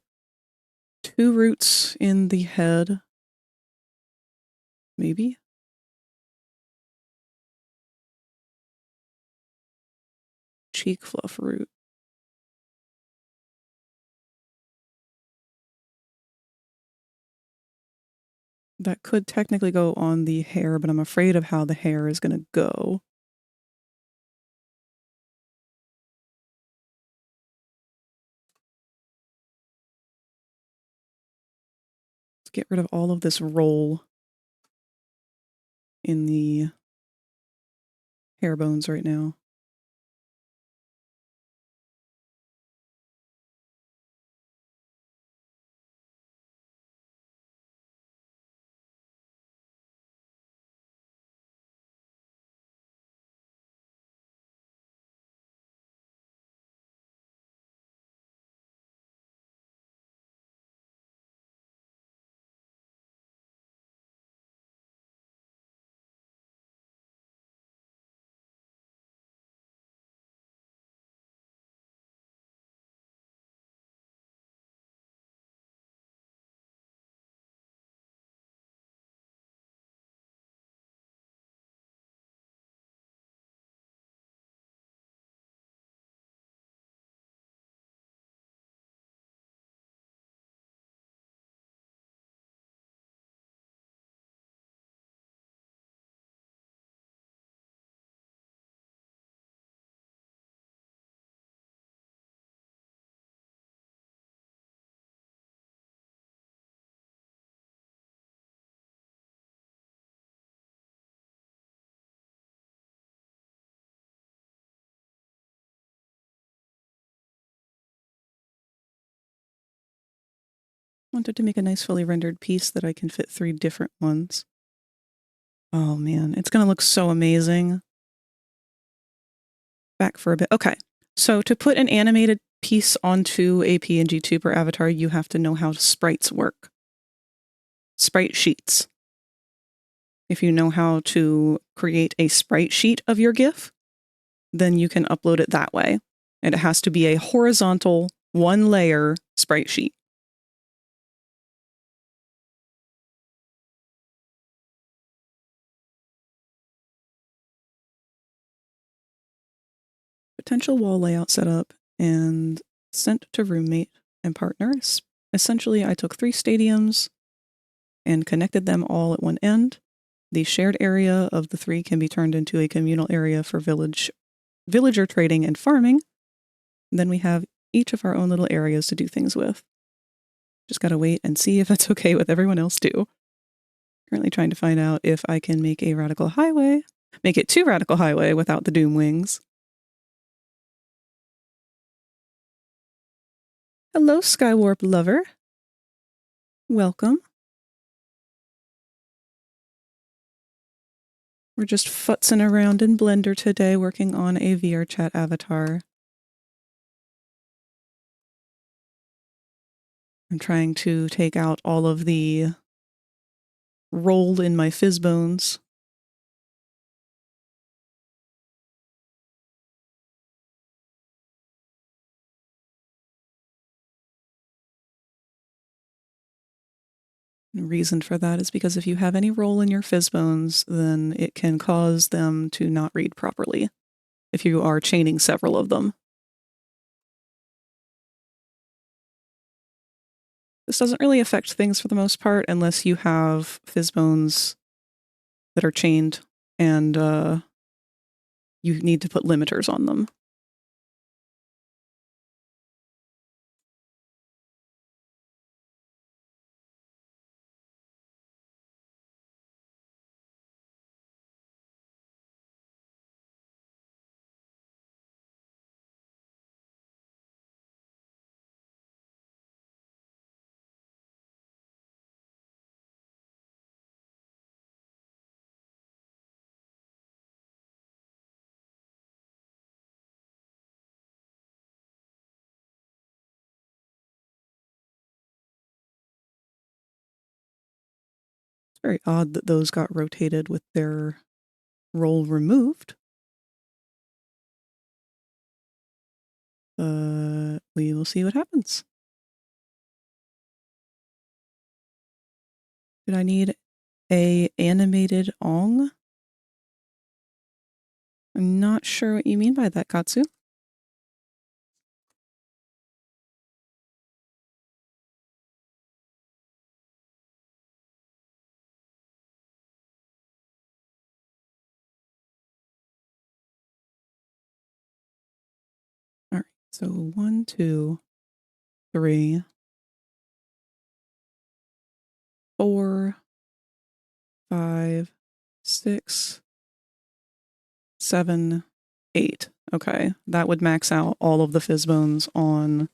2 roots in the head. Maybe? Cheek fluff root. That could technically go on the hair, but I'm afraid of how the hair is going to go. Let's get rid of all of this roll in the hair bones right now. Wanted to make a nice fully rendered piece that I can fit 3 different ones. Oh man, it's going to look so amazing. Back for a bit. Okay, so to put an animated piece onto a PNG tuber avatar, you have to know how sprites work. Sprite sheets. If you know how to create a sprite sheet of your GIF, then you can upload it that way. And it has to be a horizontal, 1-layer sprite sheet. Potential wall layout setup and sent to roommate and partners. Essentially, I took 3 stadiums and connected them all at one end. The shared area of the 3 can be turned into a communal area for villager trading and farming. And then we have each of our own little areas to do things with. Just gotta wait and see if that's okay with everyone else too. Currently trying to find out if I can make a radical highway make it too Radical Highway without the Doom Wings. Hello, Skywarp lover. Welcome. We're just futzing around in Blender today working on a VRChat avatar. I'm trying to take out all of the roll in my fizz bones. The reason for that is because if you have any roll in your fizz bones, then it can cause them to not read properly if you are chaining several of them. This doesn't really affect things for the most part unless you have fizz bones that are chained and you need to put limiters on them. Very odd that those got rotated with their roll removed. But we will see what happens. Did I need a animated ong? I'm not sure what you mean by that, Katsu. All right, so 1, 2, 3, 4, 5, 6, 7, 8. Okay, that would max out all of the fizz bones on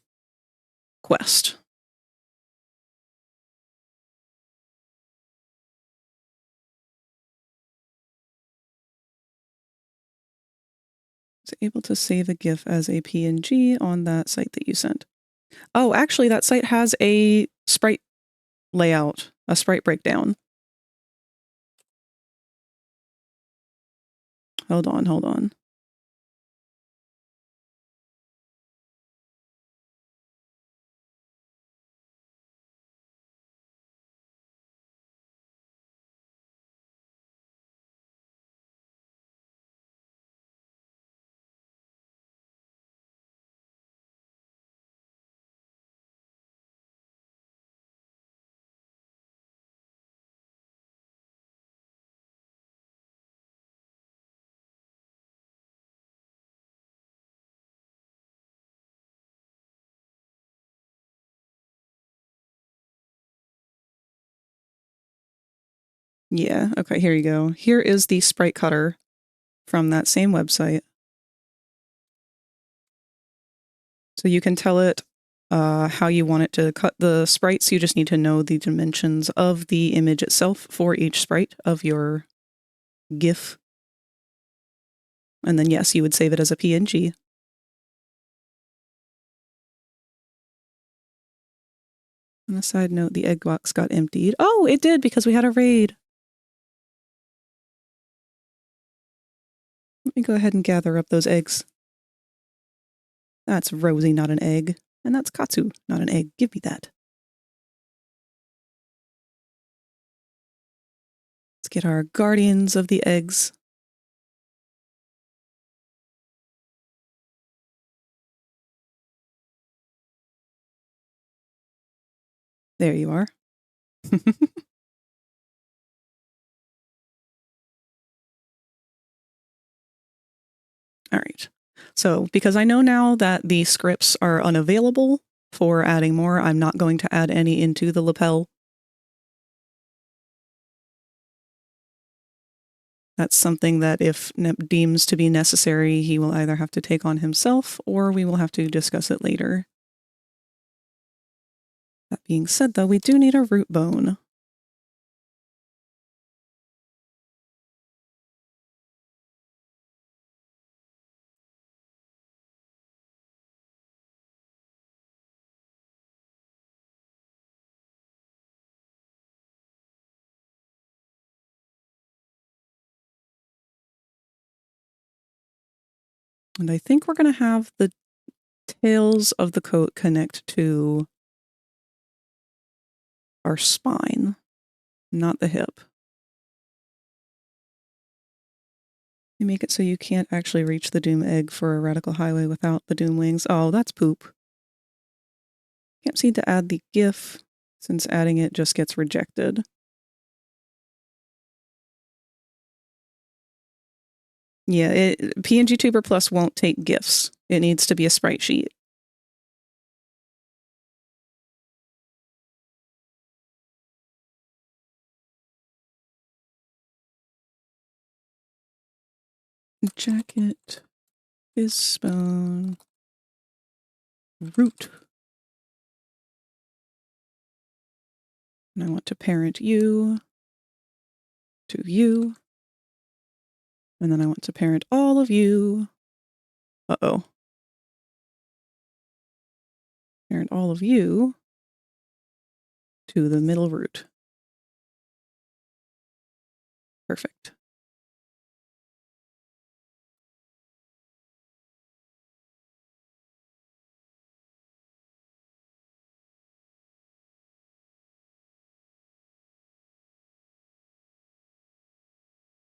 Quest. I was able to save a GIF as a PNG on that site that you sent. Oh, actually, that site has a sprite layout, a sprite breakdown. Hold on, hold on. Yeah, okay, here you go. Here is the sprite cutter from that same website. So you can tell it how you want it to cut the sprites. You just need to know the dimensions of the image itself for each sprite of your GIF. And then, yes, you would save it as a PNG. On a side note, the egg box got emptied. Oh, it did because we had a raid. Let me go ahead and gather up those eggs. That's Rosie, not an egg. And that's Katsu, not an egg. Give me that. Let's get our guardians of the eggs. There you are. All right. So because I know now that the scripts are unavailable for adding more, I'm not going to add any into the lapel. That's something that if Nep deems to be necessary, he will either have to take on himself or we will have to discuss it later. That being said, though, we do need a root bone. And I think we're going to have the tails of the coat connect to our spine, not the hip. You make it so you can't actually reach the Doom egg for a Radical Highway without the Doom wings. Oh, that's poop. Can't seem to add the GIF, since adding it just gets rejected. Yeah, PNG Tuber Plus won't take GIFs. It needs to be a sprite sheet. Jacket, fishbone, root. And I want to parent you to you. And then I want to parent all of you. Uh-oh. Parent all of you to the middle root. Perfect.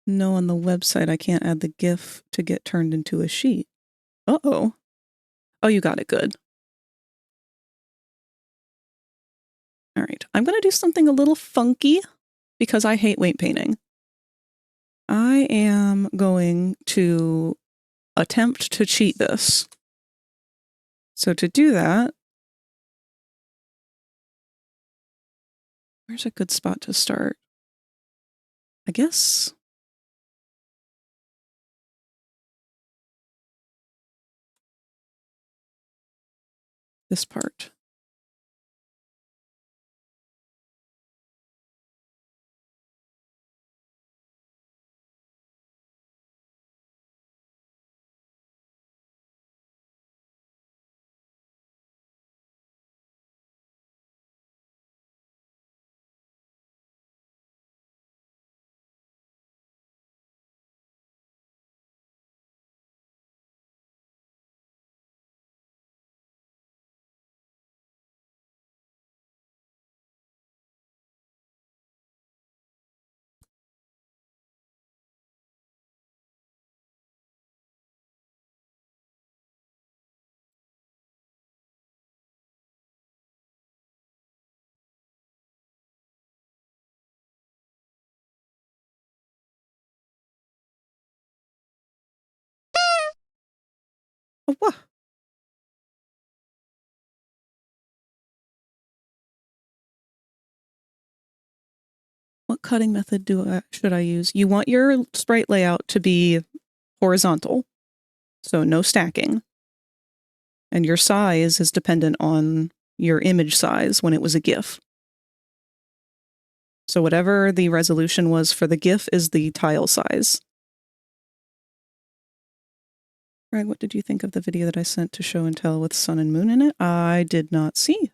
No, on the website, I can't add the GIF to get turned into a sheet. Uh-oh. Oh, you got it. Good. All right. I'm going to do something a little funky because I hate weight painting. I am going to attempt to cheat this. So to do that, where's a good spot to start? I guess this part. Oh, what? What cutting method should I use? You want your sprite layout to be horizontal, so no stacking. And your size is dependent on your image size when it was a GIF. So whatever the resolution was for the GIF is the tile size. Greg, what did you think of the video that I sent to show and tell with sun and moon in it? I did not see.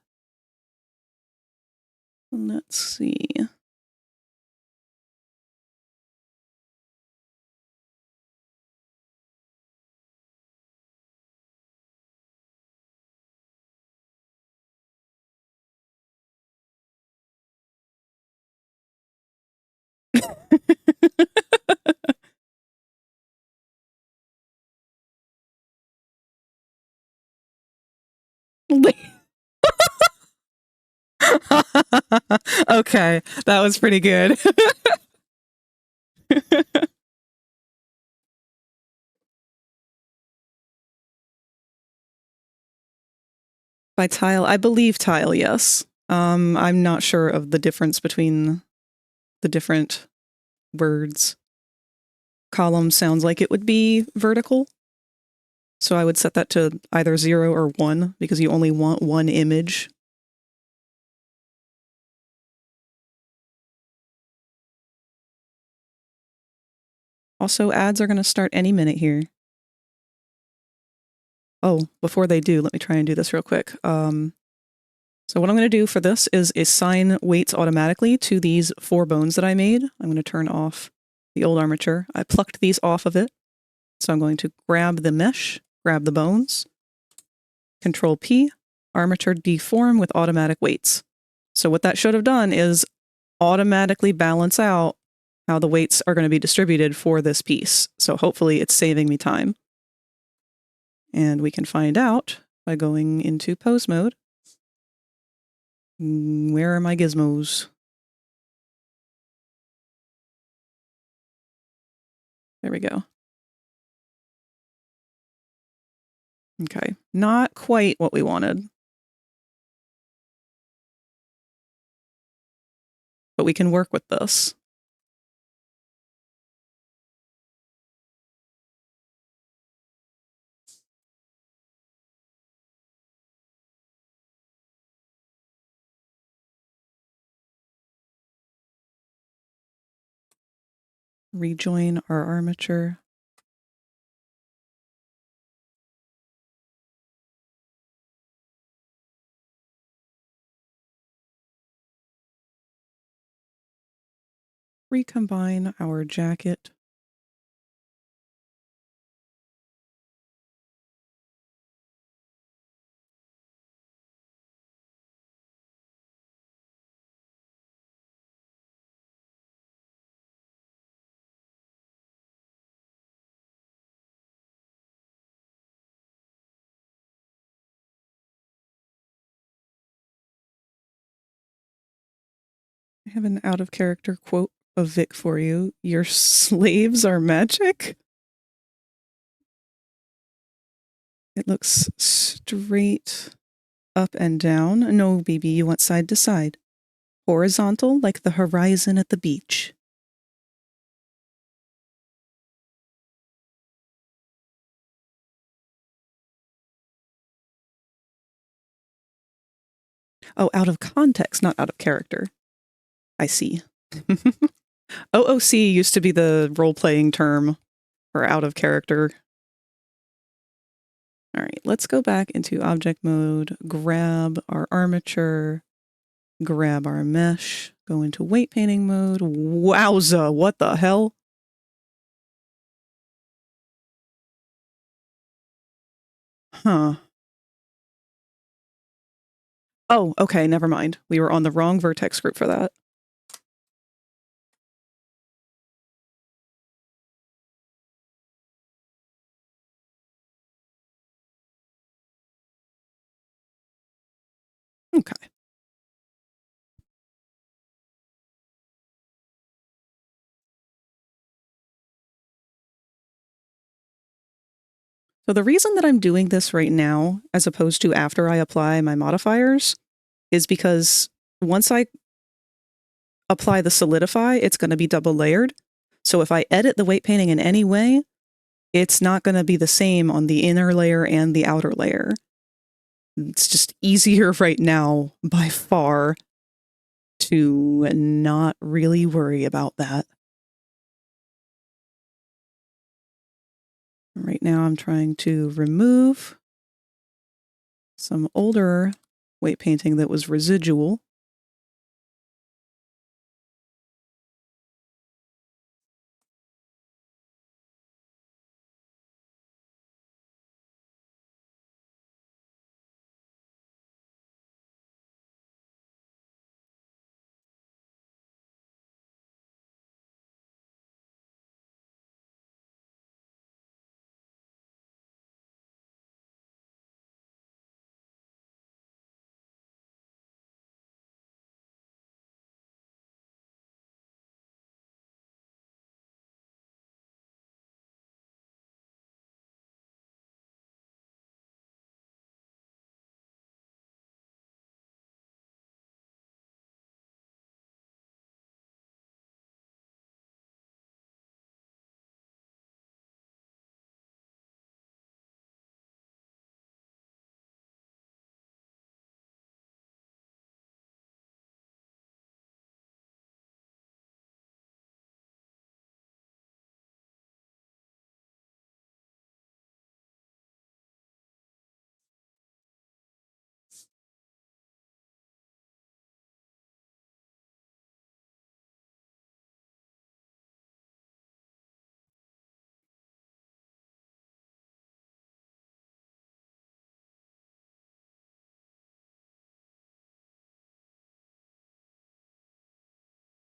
Let's see. Okay, that was pretty good. By tile, I believe tile, yes. I'm not sure of the difference between the different words. column sounds like it would be vertical. So I would set that to either 0 or 1 because you only want one image. Also, ads are going to start any minute here. Oh, before they do, let me try and do this real quick. So what I'm going to do for this is assign weights automatically to these 4 bones that I made. I'm going to turn off the old armature. I plucked these off of it. So I'm going to grab the mesh, grab the bones, Control P, armature deform with automatic weights. So what that should have done is automatically balance out how the weights are going to be distributed for this piece. So hopefully it's saving me time. And we can find out by going into pose mode. Where are my gizmos? There we go. Okay, not quite what we wanted. But we can work with this. Rejoin our armature. Recombine our jacket. I have an out-of-character quote of Vic for you. Your slaves are magic? It looks straight up and down. No, baby, you want side to side. Horizontal, like the horizon at the beach. Oh, out of context, not out of character. I see. OOC used to be the role-playing term for out of character. All right, let's go back into object mode, grab our armature, grab our mesh, go into weight painting mode. Wowza, what the hell? Huh. Oh, okay, never mind. We were on the wrong vertex group for that. Okay. So the reason that I'm doing this right now, as opposed to after I apply my modifiers, is because once I apply the solidify, it's going to be double layered. So if I edit the weight painting in any way, it's not going to be the same on the inner layer and the outer layer. It's just easier right now, by far, to not really worry about that. Right now I'm trying to remove some older weight painting that was residual.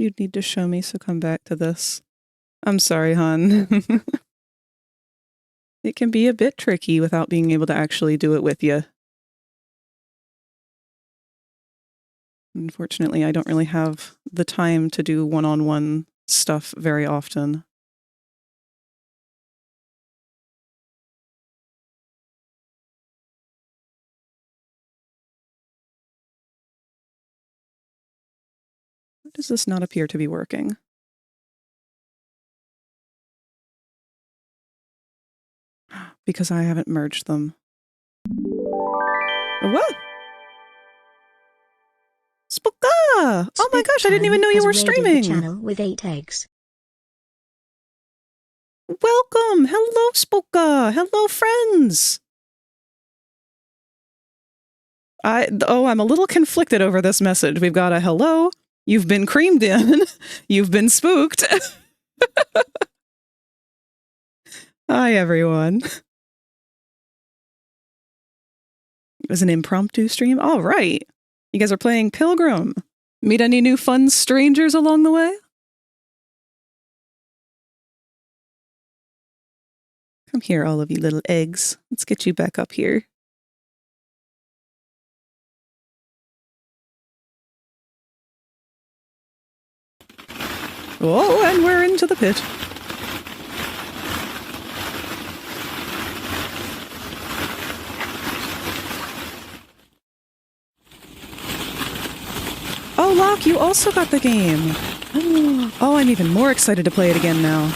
You'd need to show me, so come back to this. I'm sorry, hon. It can be a bit tricky without being able to actually do it with you. Unfortunately, I don't really have the time to do one-on-one stuff very often. Why does this not appear to be working? Because I haven't merged them. What? Spooka! Oh my gosh, I didn't even know you were streaming! Channel with 8 eggs. Welcome! Hello, Spooka! Hello, friends! I'm a little conflicted over this message. We've got a hello, you've been creamed in, you've been spooked. Hi, everyone. It was an impromptu stream? All right. You guys are playing Pilgrim. Meet any new fun strangers along the way? Come here, all of you little eggs. Let's get you back up here. Oh, and we're into the pit. Oh, Locke, you also got the game. Oh, I'm even more excited to play it again now.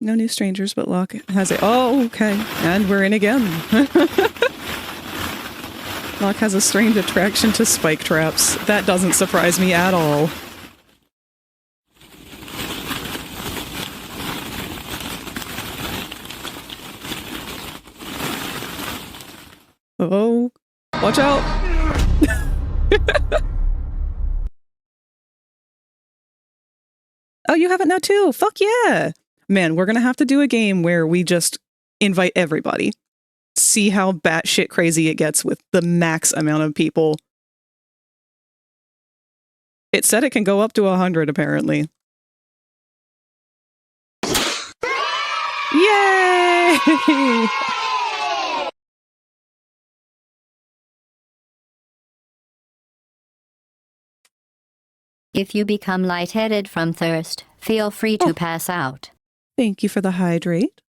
No new strangers, but Locke has it. Oh, okay. And we're in again. Locke has a strange attraction to spike traps. That doesn't surprise me at all. Oh, watch out. Oh, you have it now too. Fuck yeah. Man, we're going to have to do a game where we just invite everybody. See how batshit crazy it gets with the max amount of people. It said it can go up to 100, apparently. Yay! If you become lightheaded from thirst, feel free to pass out. Thank you for the hydrate.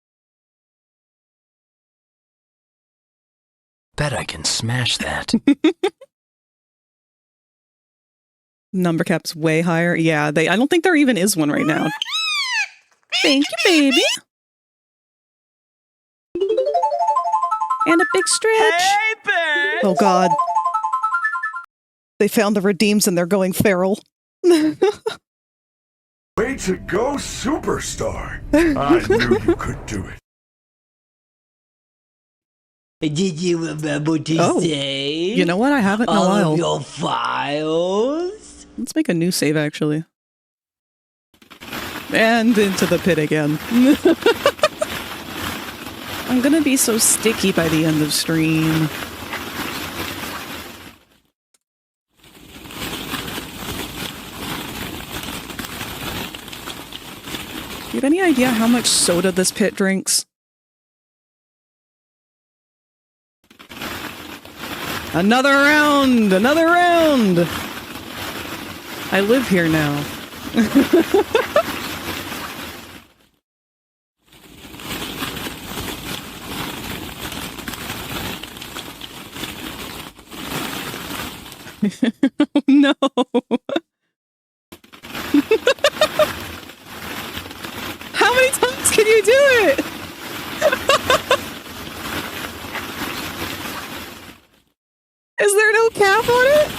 Bet I can smash that. Number cap's way higher. Yeah, I don't think there even is one right now. Thank you, baby. And a big stretch. Hey, bitch! Oh, God. They found the redeems and they're going feral. Way to go, superstar! I knew you could do it. Did you remember to save? You know what? I haven't in a all while. of your files? Let's make a new save, actually. And into the pit again. I'm gonna be so sticky by the end of stream. Do you have any idea how much soda this pit drinks? Another round! Another round! I live here now. No. How many times can you do it? Is there no cap on it?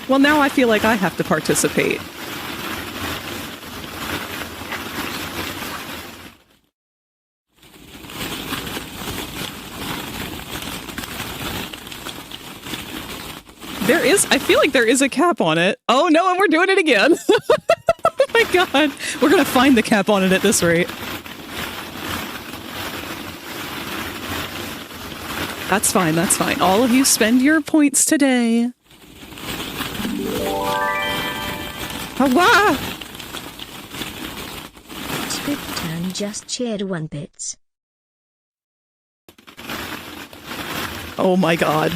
Well, now I feel like I have to participate. I feel like there is a cap on it. Oh no, and we're doing it again. Oh my god. We're gonna find the cap on it at this rate. That's fine, that's fine. All of you spend your points today. Hawa! Scriptan just cheered 1 bits. Oh my god.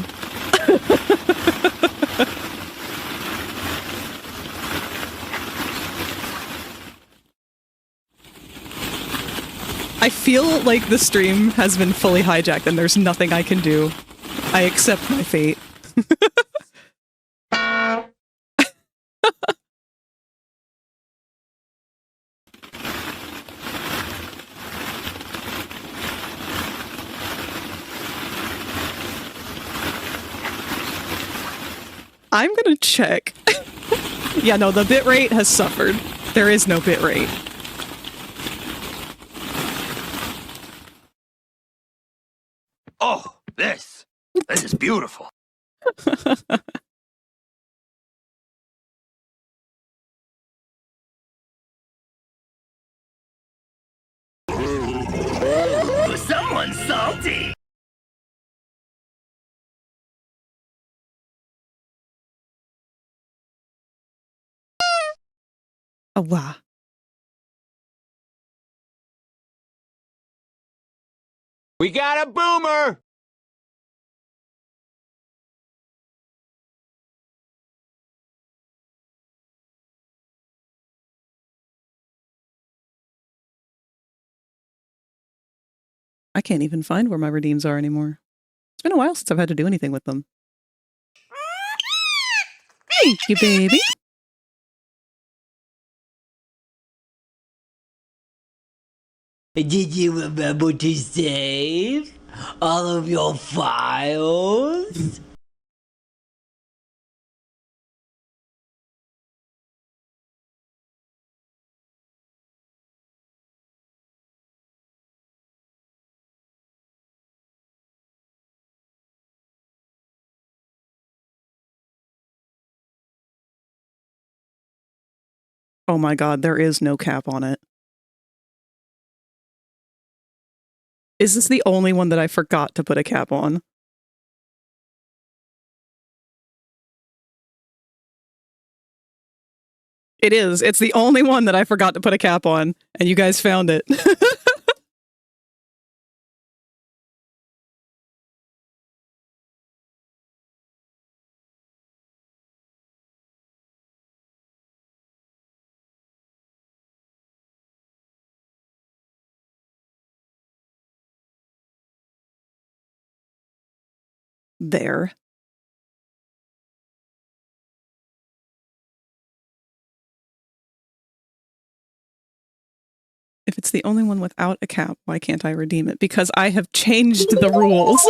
I feel like the stream has been fully hijacked and there's nothing I can do. I accept my fate. I'm gonna check. Yeah, no, the bitrate has suffered. There is no bitrate. Oh, this is beautiful. Someone's salty. Oh, wow. We got a boomer! I can't even find where my redeems are anymore. It's been a while since I've had to do anything with them. Thank you, baby. Did you remember to save all of your files? Oh my god, there is no cap on it. Is this the only one that I forgot to put a cap on? It is. It's the only one that I forgot to put a cap on, and you guys found it. There. If it's the only one without a cap, why can't I redeem it? Because I have changed the rules.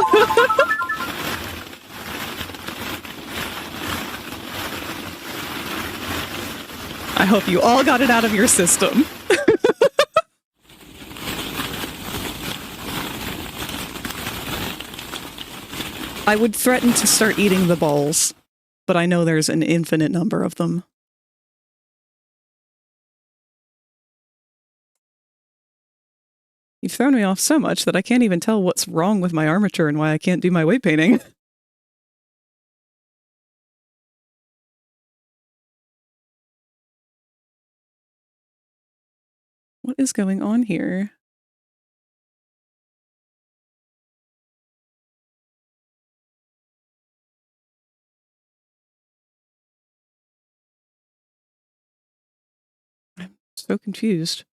I hope you all got it out of your system. I would threaten to start eating the balls, but I know there's an infinite number of them. You've thrown me off so much that I can't even tell what's wrong with my armature and why I can't do my weight painting. What is going on here? I'm so confused.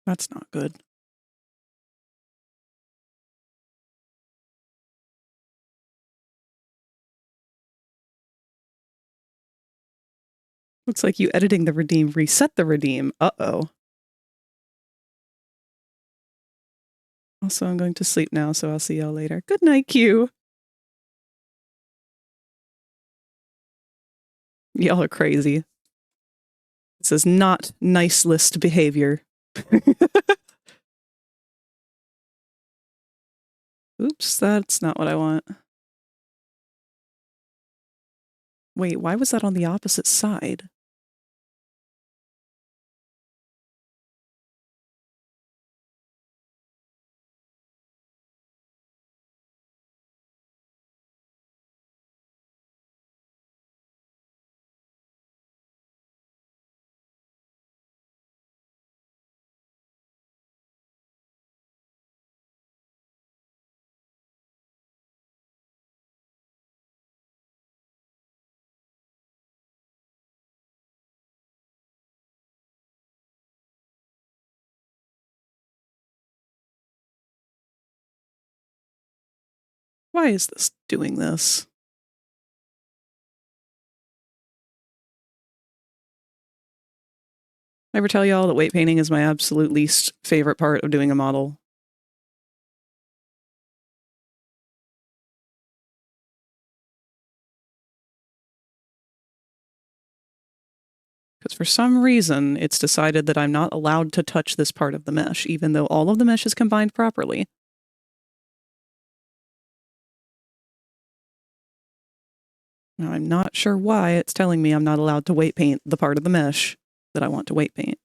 That's not good. Looks like you editing the redeem reset the redeem. Uh-oh. Also, I'm going to sleep now, so I'll see y'all later. Good night, Q. Y'all are crazy. This is not nice list behavior. Oops, that's not what I want. Wait, why was that on the opposite side? Why is this doing this? Ever tell y'all that weight painting is my absolute least favorite part of doing a model? Because for some reason, it's decided that I'm not allowed to touch this part of the mesh, even though all of the mesh is combined properly. Now, I'm not sure why it's telling me I'm not allowed to weight paint the part of the mesh that I want to weight paint.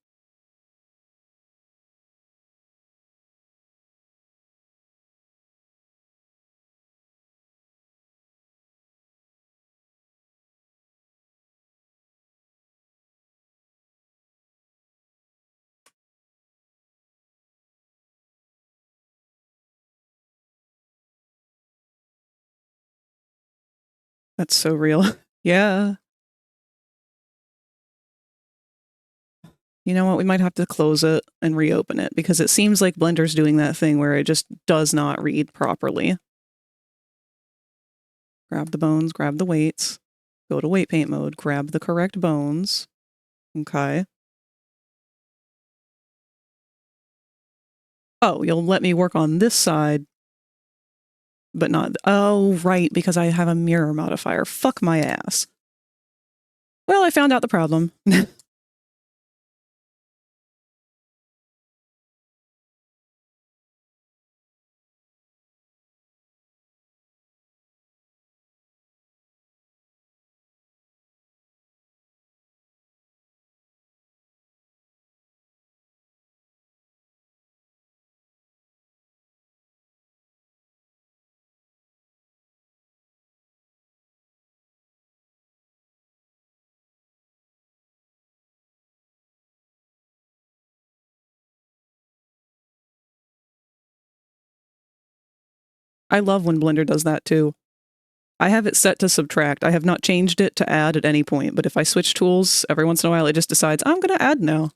That's so real. Yeah. You know what? We might have to close it and reopen it because it seems like Blender's doing that thing where it just does not read properly. Grab the bones, grab the weights, go to weight paint mode, grab the correct bones. Okay. Oh, you'll let me work on this side, but not... Oh, right, because I have a mirror modifier. Fuck my ass. Well, I found out the problem. I love when Blender does that too. I have it set to subtract. I have not changed it to add at any point, but if I switch tools every once in a while, it just decides, I'm going to add now.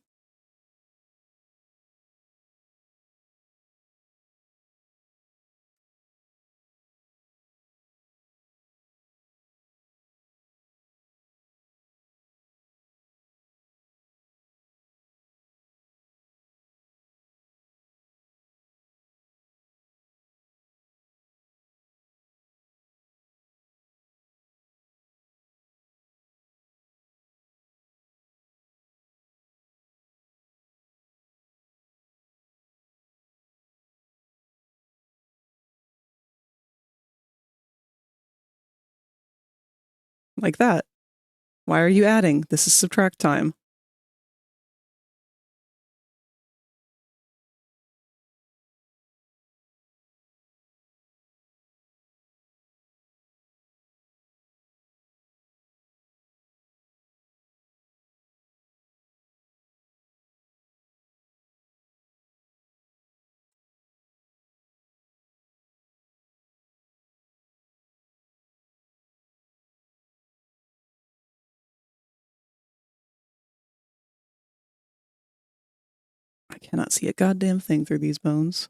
Like that. Why are you adding? This is subtract time. Cannot see a goddamn thing through these bones.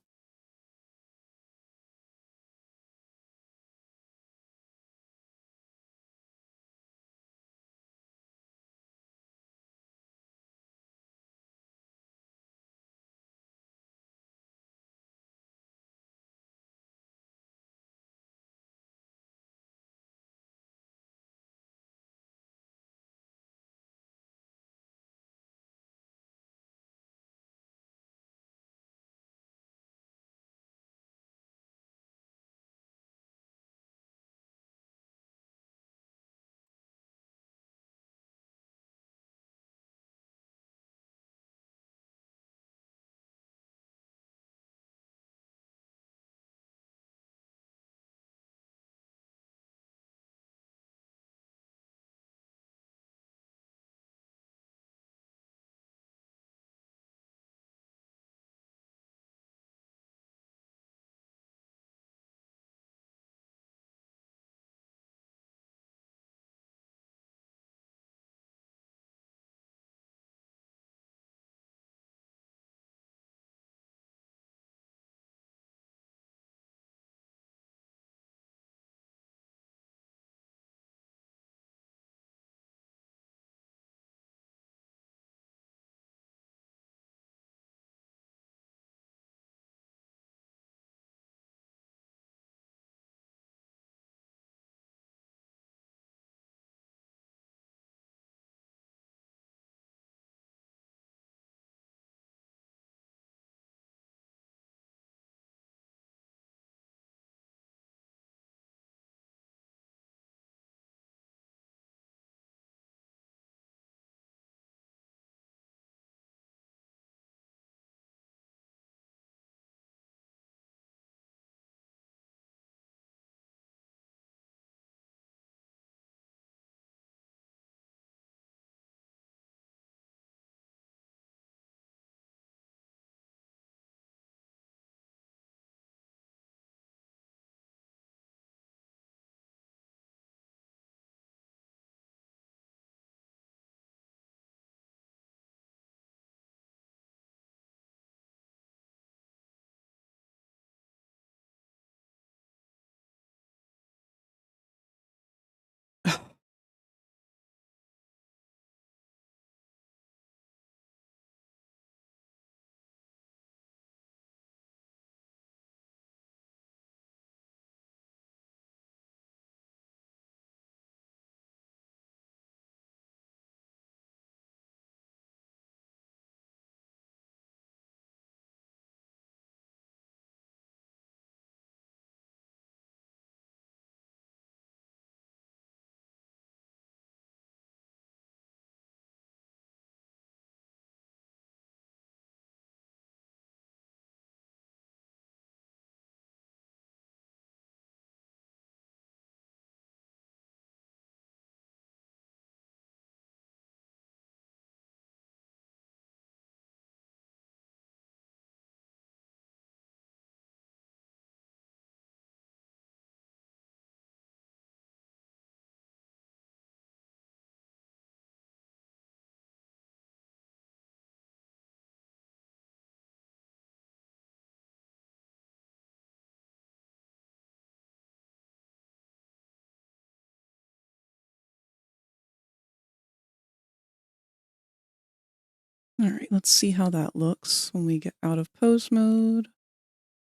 All right, let's see how that looks when we get out of pose mode.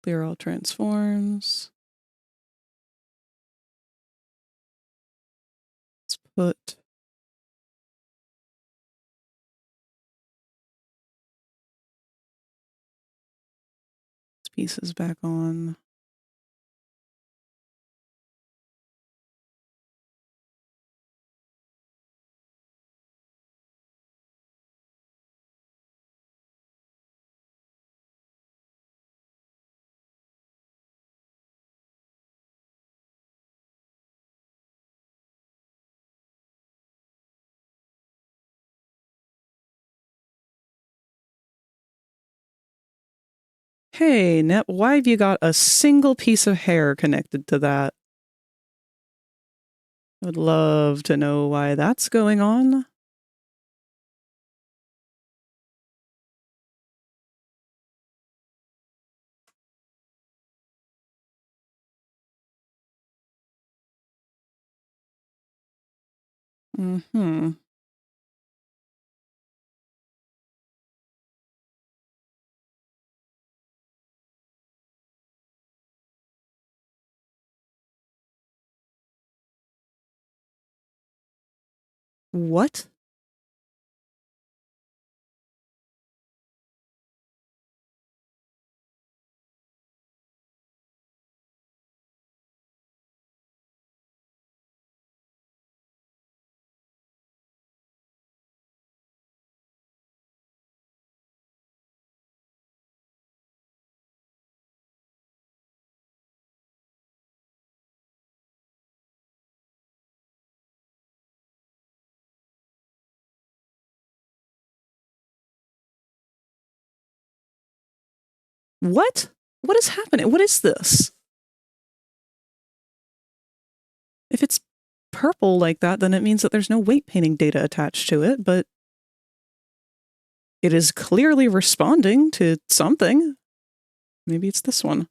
Clear all transforms. Let's put pieces back on. Hey, Net, why have you got a single piece of hair connected to that? I would love to know why that's going on. Mm-hmm. What? What? What is happening? What is this? If it's purple like that, then it means that there's no weight painting data attached to it, but it is clearly responding to something. Maybe it's this one.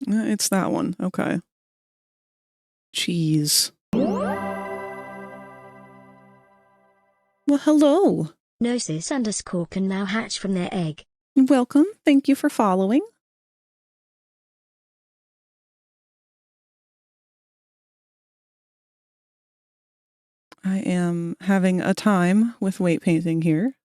It's that one. Okay. Cheese. Well, hello. Gnosis_ can now hatch from their egg. Welcome. Thank you for following. I am having a time with weight painting here.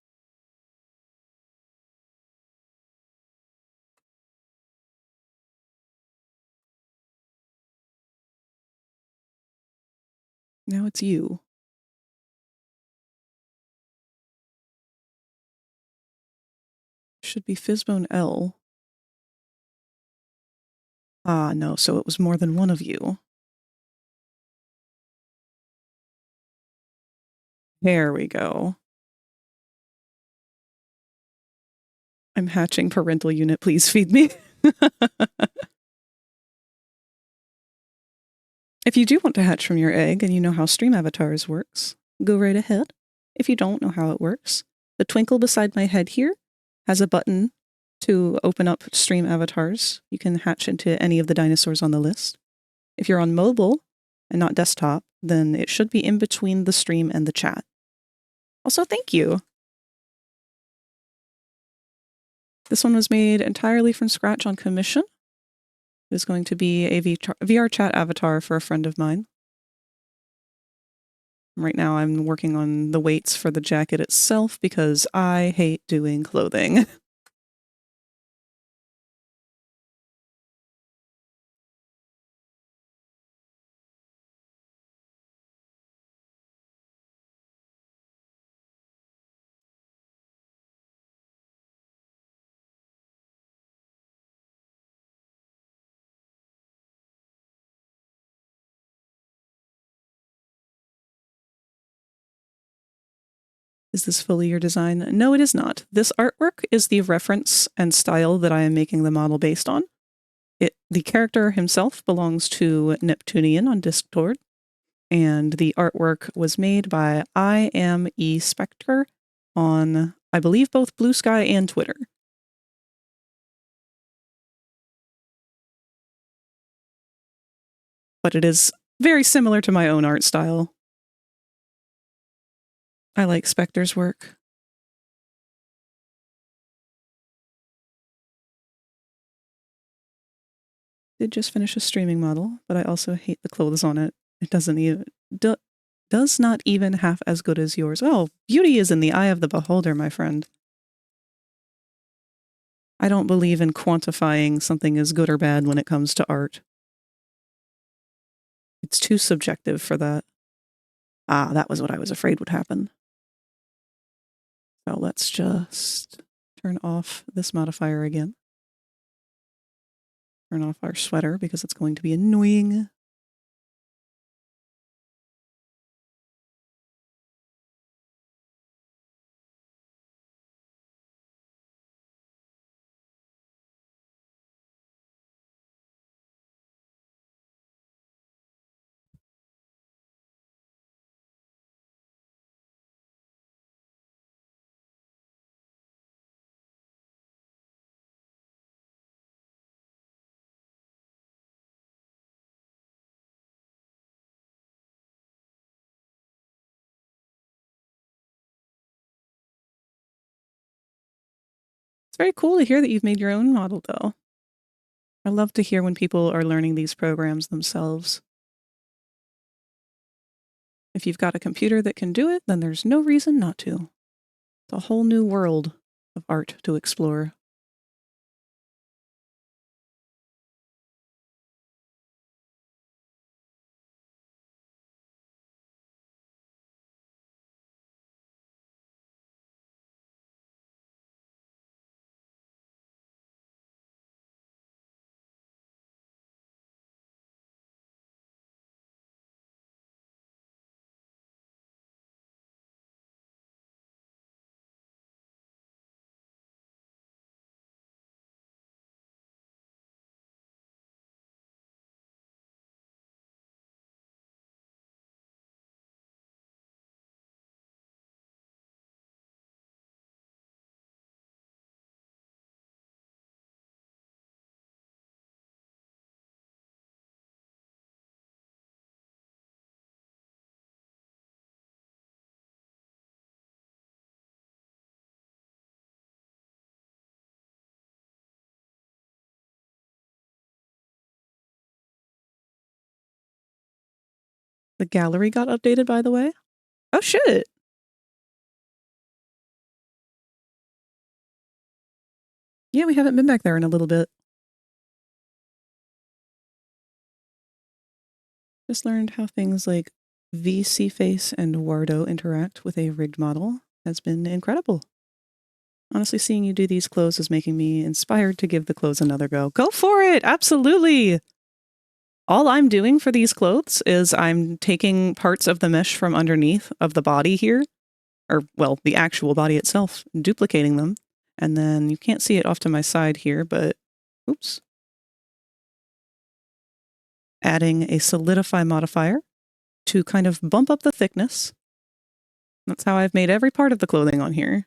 Now it's you. Should be Fizzbone L. Ah, no, so it was more than one of you. There we go. I'm hatching parental unit, please feed me. If you do want to hatch from your egg and you know how Stream Avatars works, go right ahead. If you don't know how it works, the twinkle beside my head here has a button to open up Stream Avatars. You can hatch into any of the dinosaurs on the list. If you're on mobile and not desktop, then it should be in between the stream and the chat. Also, thank you. This one was made entirely from scratch on commission. It is going to be a VRChat avatar for a friend of mine. Right now I'm working on the weights for the jacket itself because I hate doing clothing. Is this fully your design? No, it is not. This artwork is the reference and style that I am making the model based on. The character himself belongs to Neptunian on Discord, and the artwork was made by I Am E Spectre on, I believe, both Blue Sky and Twitter. But it is very similar to my own art style. I like Spectre's work. Did just finish a streaming model, but I also hate the clothes on it. It doesn't even does not even half as good as yours. Oh, beauty is in the eye of the beholder, my friend. I don't believe in quantifying something as good or bad when it comes to art. It's too subjective for that. Ah, that was what I was afraid would happen. So let's just turn off this modifier again. Turn off our sweater because it's going to be annoying. It's very cool to hear that you've made your own model, though. I love to hear when people are learning these programs themselves. If you've got a computer that can do it, then there's no reason not to. It's a whole new world of art to explore. The gallery got updated, by the way. Oh, shit. Yeah, we haven't been back there in a little bit. Just learned how things like VC Face and Wardo interact with a rigged model has been incredible. Honestly, seeing you do these clothes is making me inspired to give the clothes another go. Go for it! Absolutely! All I'm doing for these clothes is I'm taking parts of the mesh from underneath of the body here, or, well, the actual body itself, duplicating them, and then you can't see it off to my side here, but, oops. Adding a solidify modifier to kind of bump up the thickness. That's how I've made every part of the clothing on here.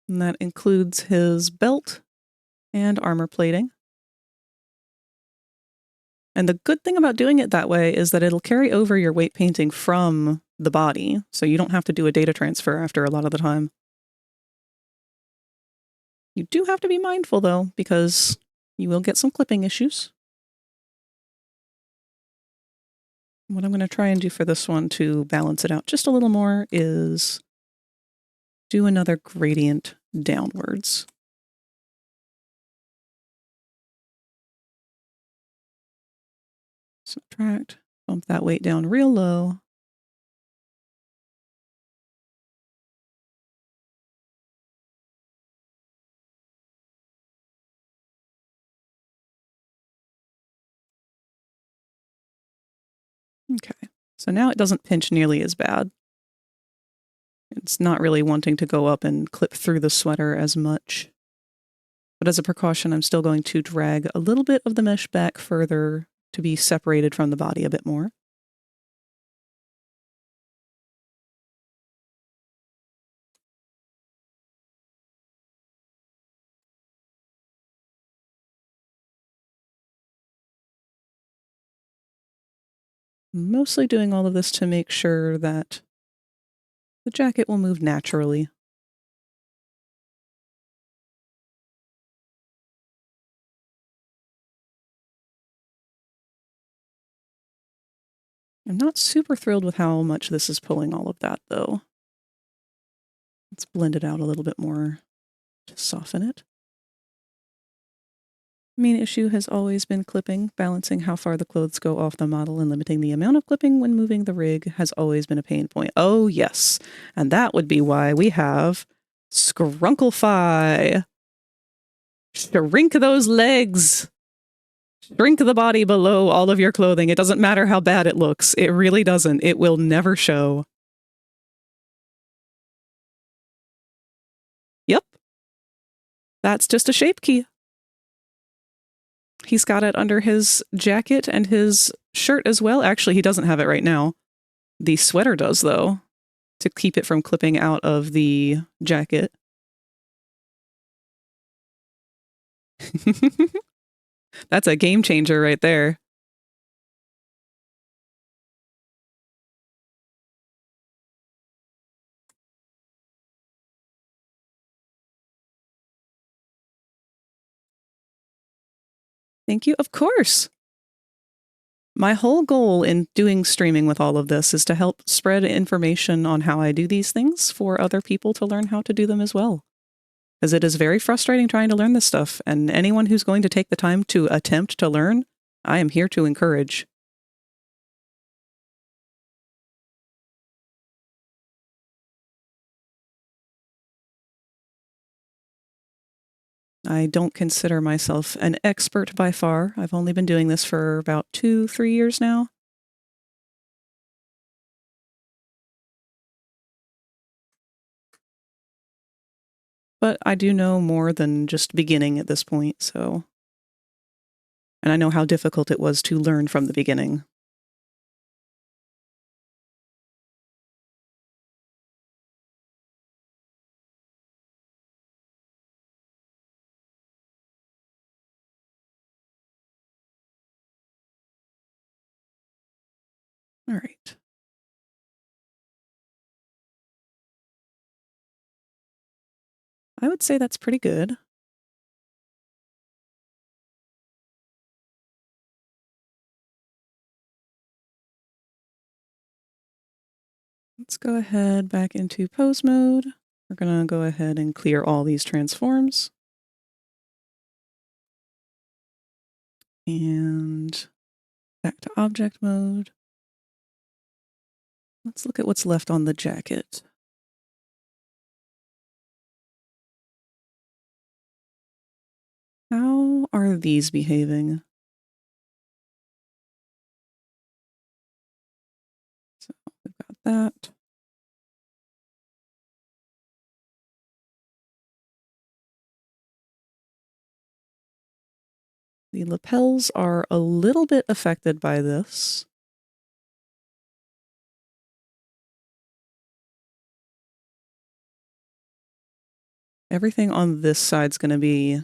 And that includes his belt and armor plating. And the good thing about doing it that way is that it'll carry over your weight painting from the body, so you don't have to do a data transfer after a lot of the time. You do have to be mindful, though, because you will get some clipping issues. What I'm going to try and do for this one to balance it out just a little more is do another gradient downwards. Subtract, bump that weight down real low. Okay, so now it doesn't pinch nearly as bad. It's not really wanting to go up and clip through the sweater as much. But as a precaution, I'm still going to drag a little bit of the mesh back further to be separated from the body a bit more. Mostly doing all of this to make sure that the jacket will move naturally. I'm not super thrilled with how much this is pulling all of that, though. Let's blend it out a little bit more to soften it. Main issue has always been clipping. Balancing how far the clothes go off the model and limiting the amount of clipping when moving the rig has always been a pain point. Oh, yes. And that would be why we have Scrunklify. Shrink those legs. Shrink the body below all of your clothing. It doesn't matter how bad it looks. It really doesn't. It will never show. Yep. That's just a shape key. He's got it under his jacket and his shirt as well. Actually, he doesn't have it right now. The sweater does, though, to keep it from clipping out of the jacket. That's a game changer right there. Thank you. Of course. My whole goal in doing streaming with all of this is to help spread information on how I do these things for other people to learn how to do them as well. As it is very frustrating trying to learn this stuff, and anyone who's going to take the time to attempt to learn, I am here to encourage. I don't consider myself an expert by far. I've only been doing this for about 2-3 years now. But I do know more than just beginning at this point, so... And I know how difficult it was to learn from the beginning. All right. I would say that's pretty good. Let's go ahead back into pose mode. We're going to go ahead and clear all these transforms. And back to object mode. Let's look at what's left on the jacket. How are these behaving? So we've got that. The lapels are a little bit affected by this. Everything on this side's going to be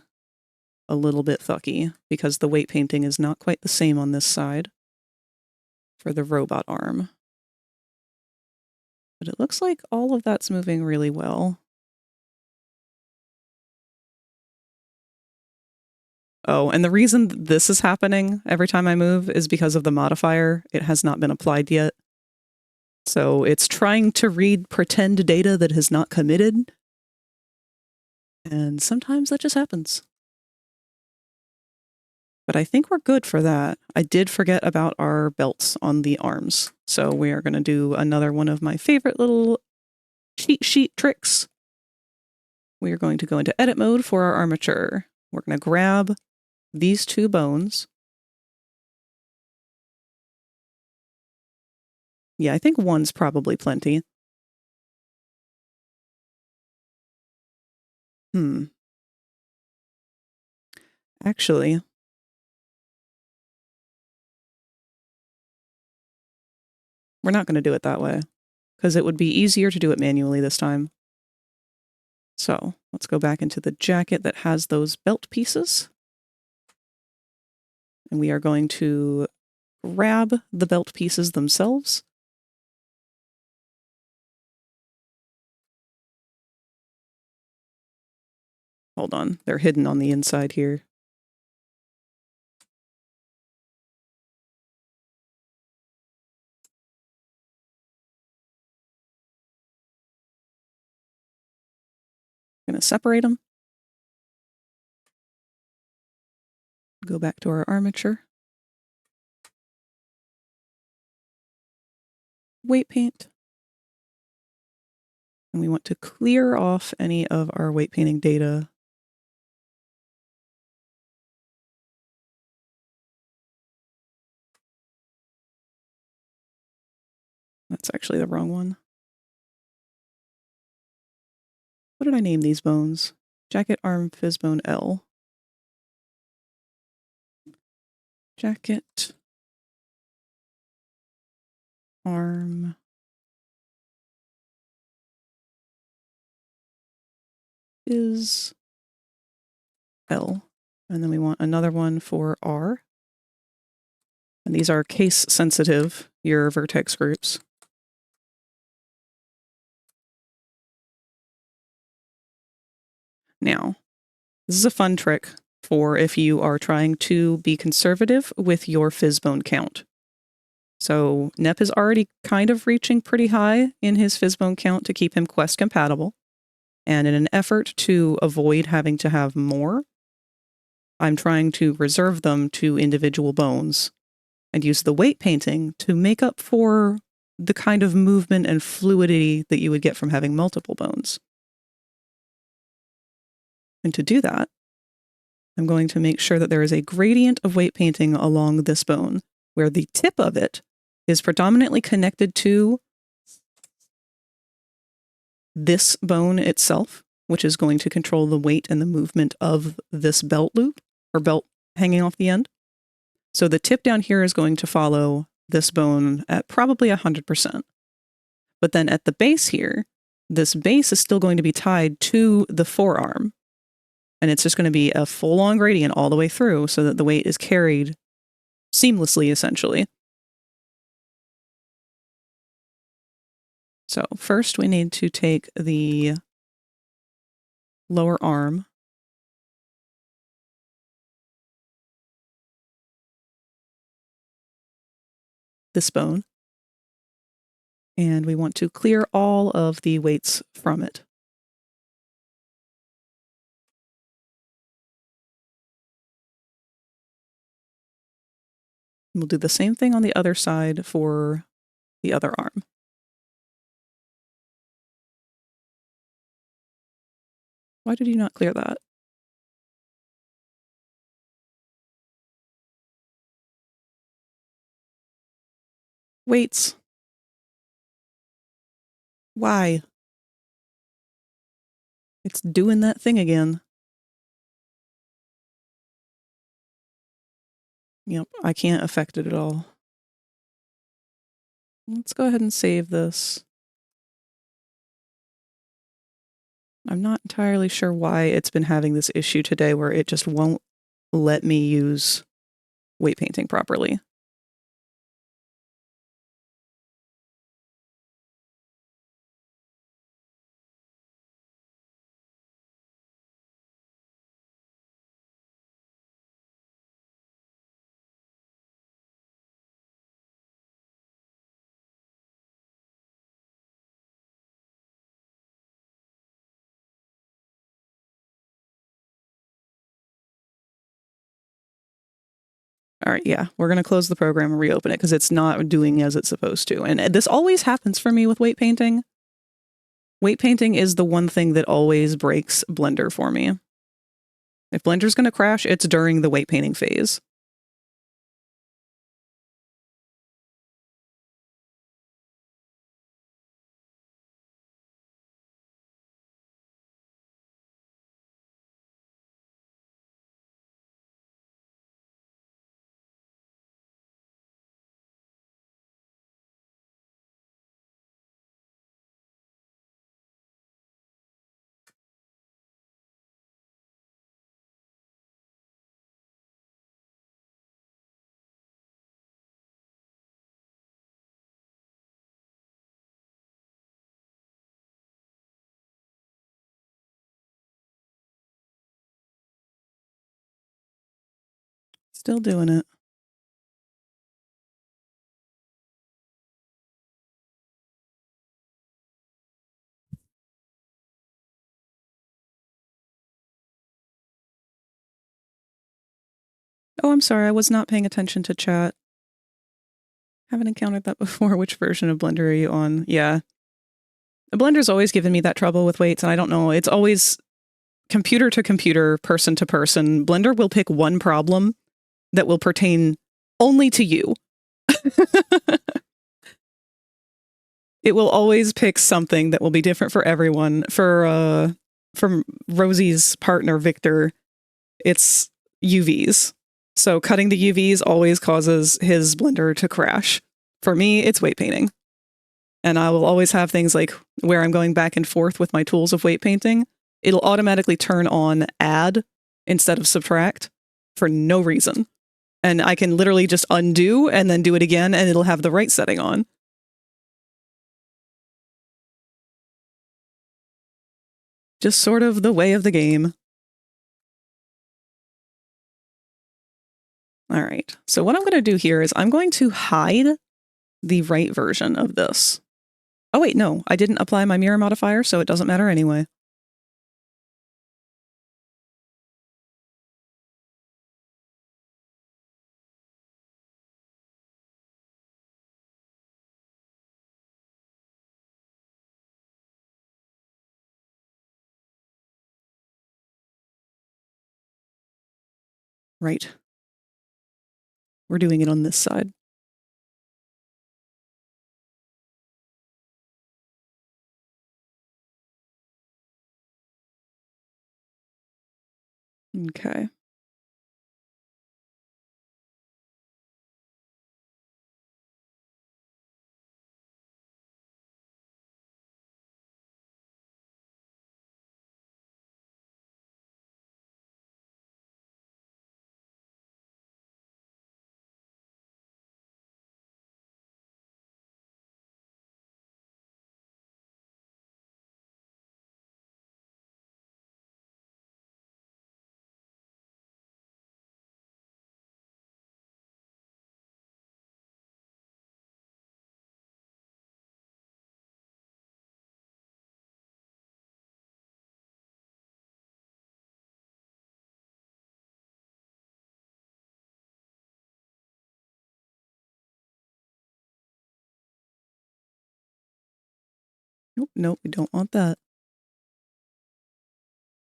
a little bit fucky because the weight painting is not quite the same on this side for the robot arm. But it looks like all of that's moving really well. Oh, and the reason this is happening every time I move is because of the modifier. It has not been applied yet. So it's trying to read pretend data that has not committed. And sometimes that just happens. But I think we're good for that. I did forget about our belts on the arms. So we are going to do another one of my favorite little cheat sheet tricks. We are going to go into edit mode for our armature. We're going to grab these 2 bones. Yeah, I think 1's probably plenty. Actually, we're not going to do it that way because it would be easier to do it manually this time. So let's go back into the jacket that has those belt pieces. And we are going to grab the belt pieces themselves. Hold on, they're hidden on the inside here. I'm going to separate them. Go back to our armature. Weight paint. And we want to clear off any of our weight painting data. That's actually the wrong one. What did I name these bones? Jacket, arm, fizzbone, L. Jacket, arm, is L. And then we want another one for R. And these are case sensitive, your vertex groups. Now, this is a fun trick for if you are trying to be conservative with your Fizzbone count. So Nep is already kind of reaching pretty high in his Fizzbone count to keep him quest compatible. And in an effort to avoid having to have more, I'm trying to reserve them to individual bones and use the weight painting to make up for the kind of movement and fluidity that you would get from having multiple bones. And to do that, I'm going to make sure that there is a gradient of weight painting along this bone, where the tip of it is predominantly connected to this bone itself, which is going to control the weight and the movement of this belt loop, or belt hanging off the end. So the tip down here is going to follow this bone at probably 100%. But then at the base here, this base is still going to be tied to the forearm. And it's just going to be a full-on gradient all the way through so that the weight is carried seamlessly, essentially. So first we need to take the lower arm, this bone, and we want to clear all of the weights from it. We'll do the same thing on the other side for the other arm. Why did you not clear that? Weights. Why? It's doing that thing again. Yep, I can't affect it at all. Let's go ahead and save this. I'm not entirely sure why it's been having this issue today where it just won't let me use weight painting properly. All right, yeah, we're going to close the program and reopen it because it's not doing as it's supposed to. And this always happens for me with weight painting. Weight painting is the one thing that always breaks Blender for me. If Blender's going to crash, it's during the weight painting phase. Still doing it. Oh, I'm sorry, I was not paying attention to chat. Haven't encountered that before. Which version of Blender are you on? Yeah. Blender's always given me that trouble with weights, and I don't know. It's always computer to computer, person to person. Blender will pick one problem that will pertain only to you. It will always pick something that will be different for everyone. For Rosie's partner, Victor, it's UVs. So cutting the UVs always causes his Blender to crash. For me, it's weight painting. And I will always have things like where I'm going back and forth with my tools of weight painting. It'll automatically turn on add instead of subtract for no reason. And I can literally just undo and then do it again, and it'll have the right setting on. Just sort of the way of the game. All right. So what I'm going to do here is I'm going to hide the right version of this. Oh, wait, no. I didn't apply my mirror modifier, so it doesn't matter anyway. Right. We're doing it on this side. Okay. Nope, nope, we don't want that.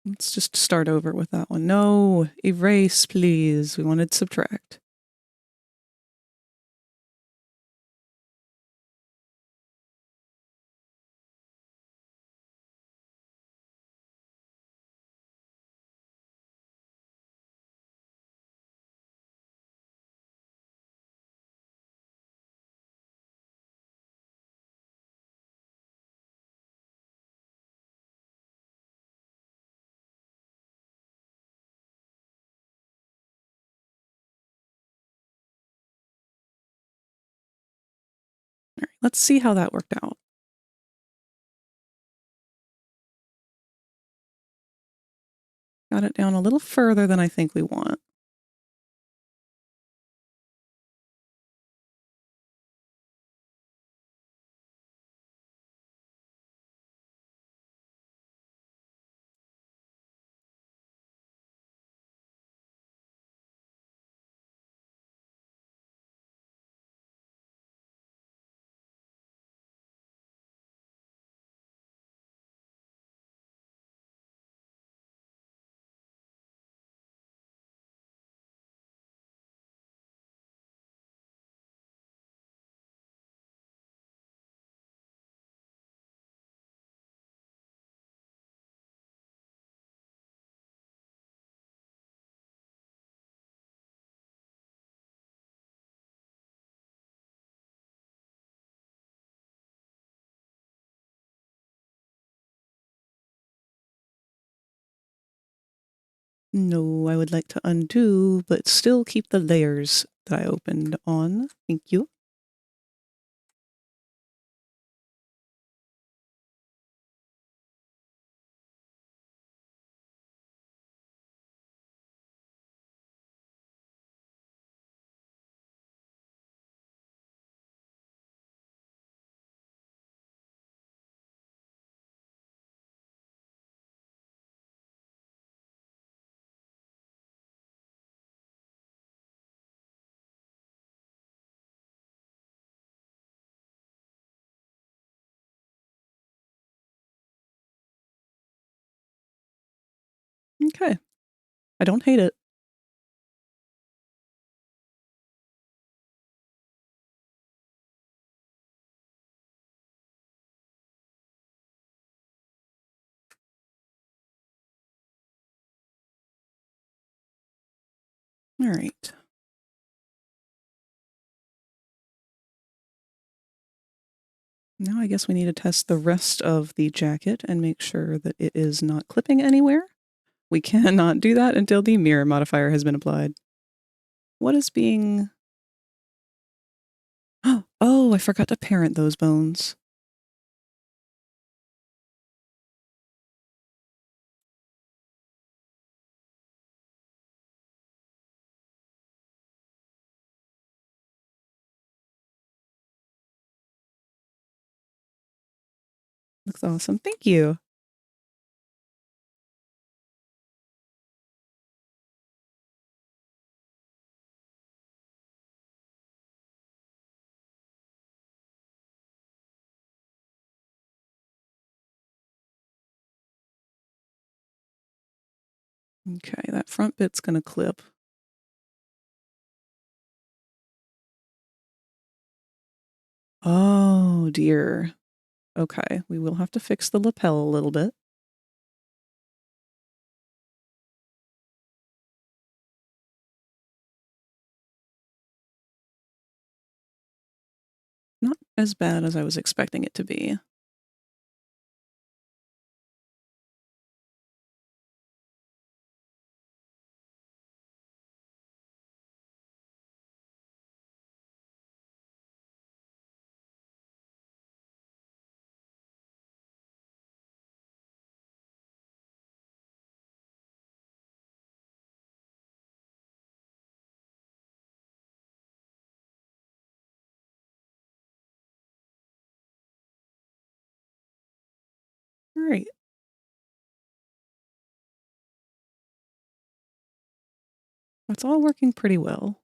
Let's just start over with that one. No, erase, please. We wanted subtract. All right, let's see how that worked out. Got it down a little further than I think we want. No, I would like to undo, but still keep the layers that I opened on. Thank you. Okay. I don't hate it. All right. Now I guess we need to test the rest of the jacket and make sure that it is not clipping anywhere. We cannot do that until the mirror modifier has been applied. What is being... Oh, I forgot to parent those bones. Looks awesome. Thank you. Okay, that front bit's going to clip. Oh, dear. Okay, we will have to fix the lapel a little bit. Not as bad as I was expecting it to be. All right. That's all working pretty well.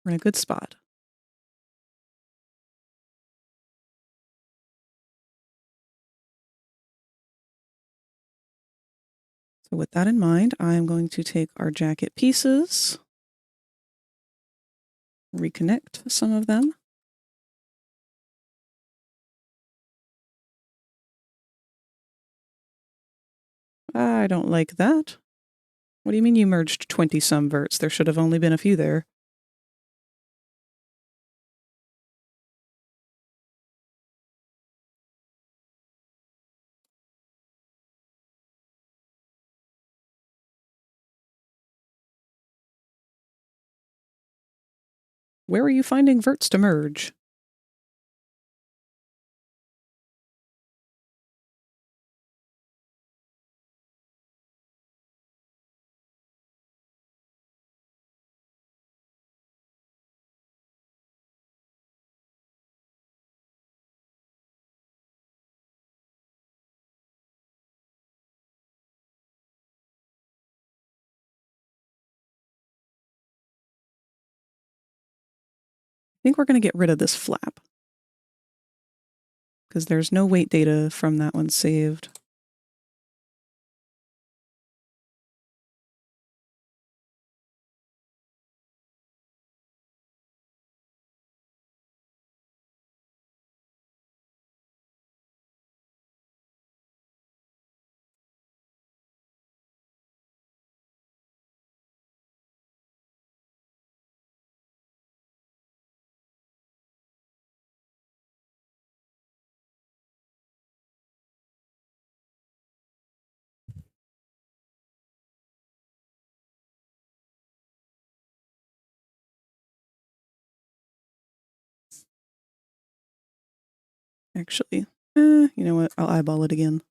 We're in a good spot. So with that in mind, I'm going to take our jacket pieces, reconnect some of them. I don't like that. What do you mean you merged 20-some verts? There should have only been a few there. Where are you finding verts to merge? I think we're going to get rid of this flap, because there's no weight data from that one saved. Actually, you know what? I'll eyeball it again.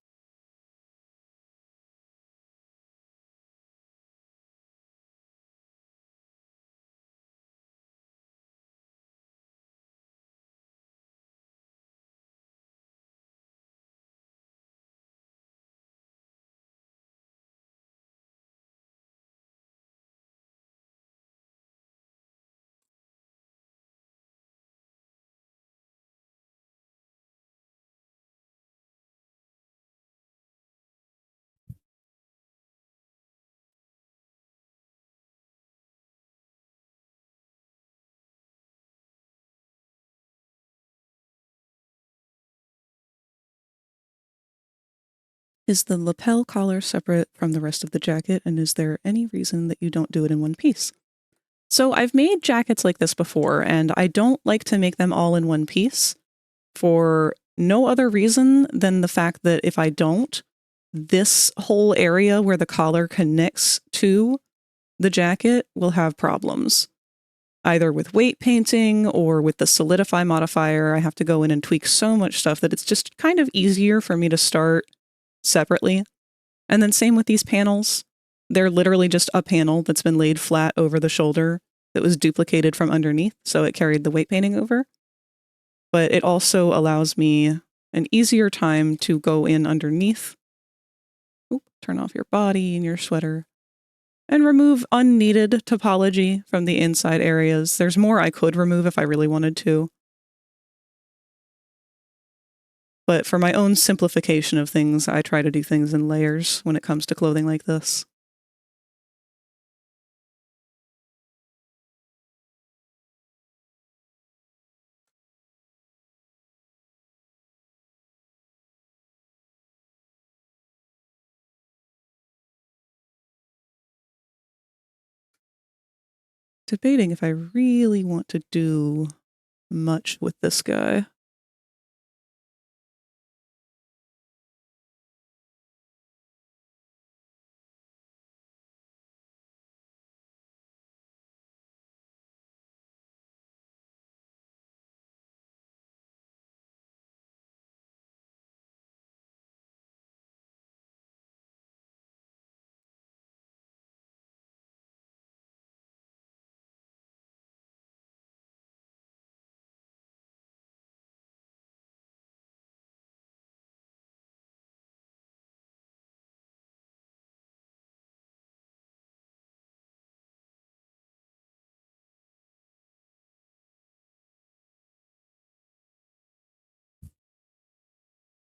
Is the lapel collar separate from the rest of the jacket, and is there any reason that you don't do it in one piece? So I've made jackets like this before, and I don't like to make them all in one piece for no other reason than the fact that if I don't, this whole area where the collar connects to the jacket will have problems. Either with weight painting or with the solidify modifier. I have to go in and tweak so much stuff that it's just kind of easier for me to start separately. And then same with these panels. They're literally just a panel that's been laid flat over the shoulder that was duplicated from underneath, so it carried the weight painting over. But it also allows me an easier time to go in underneath. Oop, turn off your body and your sweater. And remove unneeded topology from the inside areas. There's more I could remove if I really wanted to. But for my own simplification of things, I try to do things in layers when it comes to clothing like this. Debating if I really want to do much with this guy.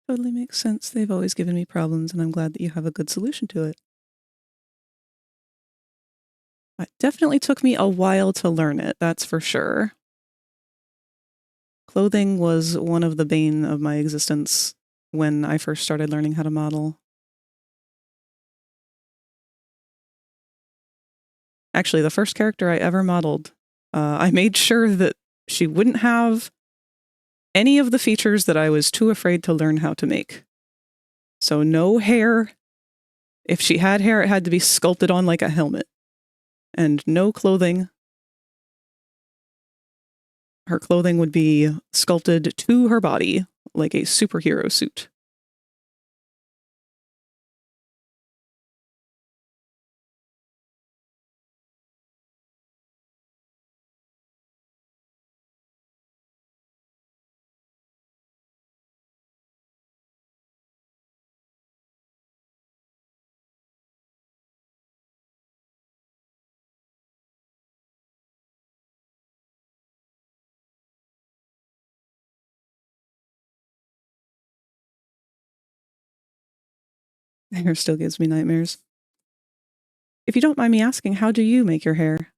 Totally makes sense. They've always given me problems, and I'm glad that you have a good solution to it. It definitely took me a while to learn it, that's for sure. Clothing was one of the bane of my existence when I first started learning how to model. Actually, the first character I ever modeled, I made sure that she wouldn't have any of the features that I was too afraid to learn how to make. So no hair. If she had hair, it had to be sculpted on like a helmet. And no clothing. Her clothing would be sculpted to her body like a superhero suit. Hair still gives me nightmares. If you don't mind me asking, how do you make your hair?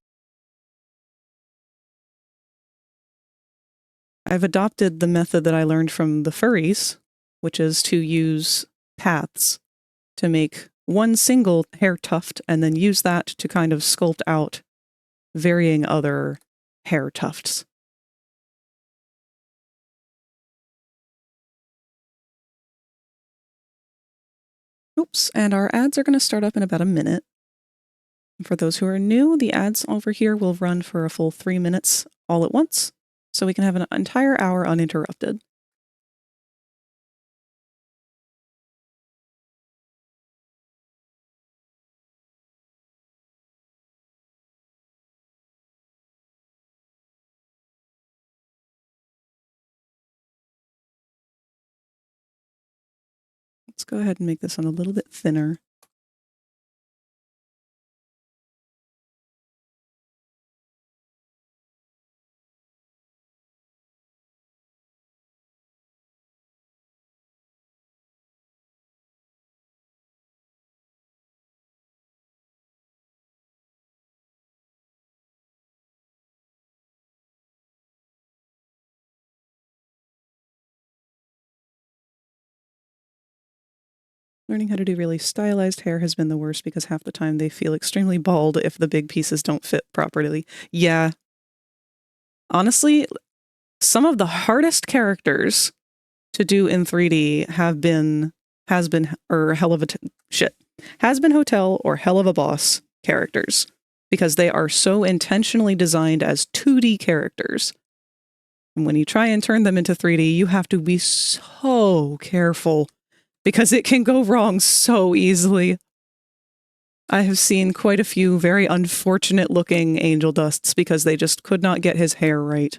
I've adopted the method that I learned from the furries, which is to use paths to make one single hair tuft and then use that to kind of sculpt out varying other hair tufts. Oops, and our ads are going to start up in about a minute. For those who are new, the ads over here will run for a full 3 minutes all at once, so we can have an entire hour uninterrupted. Let's go ahead and make this one a little bit thinner. Learning how to do really stylized hair has been the worst because half the time they feel extremely bald if the big pieces don't fit properly. Yeah. Honestly, some of the hardest characters to do in 3D have been Has-Been Hotel or Hell of a Boss characters because they are so intentionally designed as 2D characters. And when you try and turn them into 3D, you have to be so careful because it can go wrong so easily. I have seen quite a few very unfortunate looking angel dusts because they just could not get his hair right.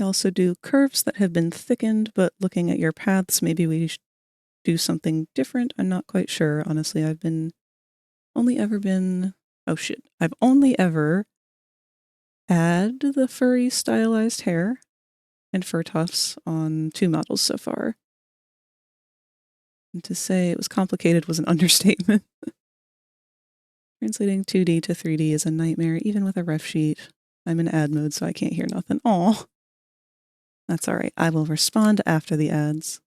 I also do curves that have been thickened, but looking at your paths, maybe we should do something different. I'm not quite sure. Honestly, I've only ever had the furry stylized hair and fur tufts on 2 models so far. And to say it was complicated was an understatement. Translating 2D to 3D is a nightmare, even with a ref sheet. I'm in ad mode, so I can't hear nothing. Aw. That's all right. I will respond after the ads.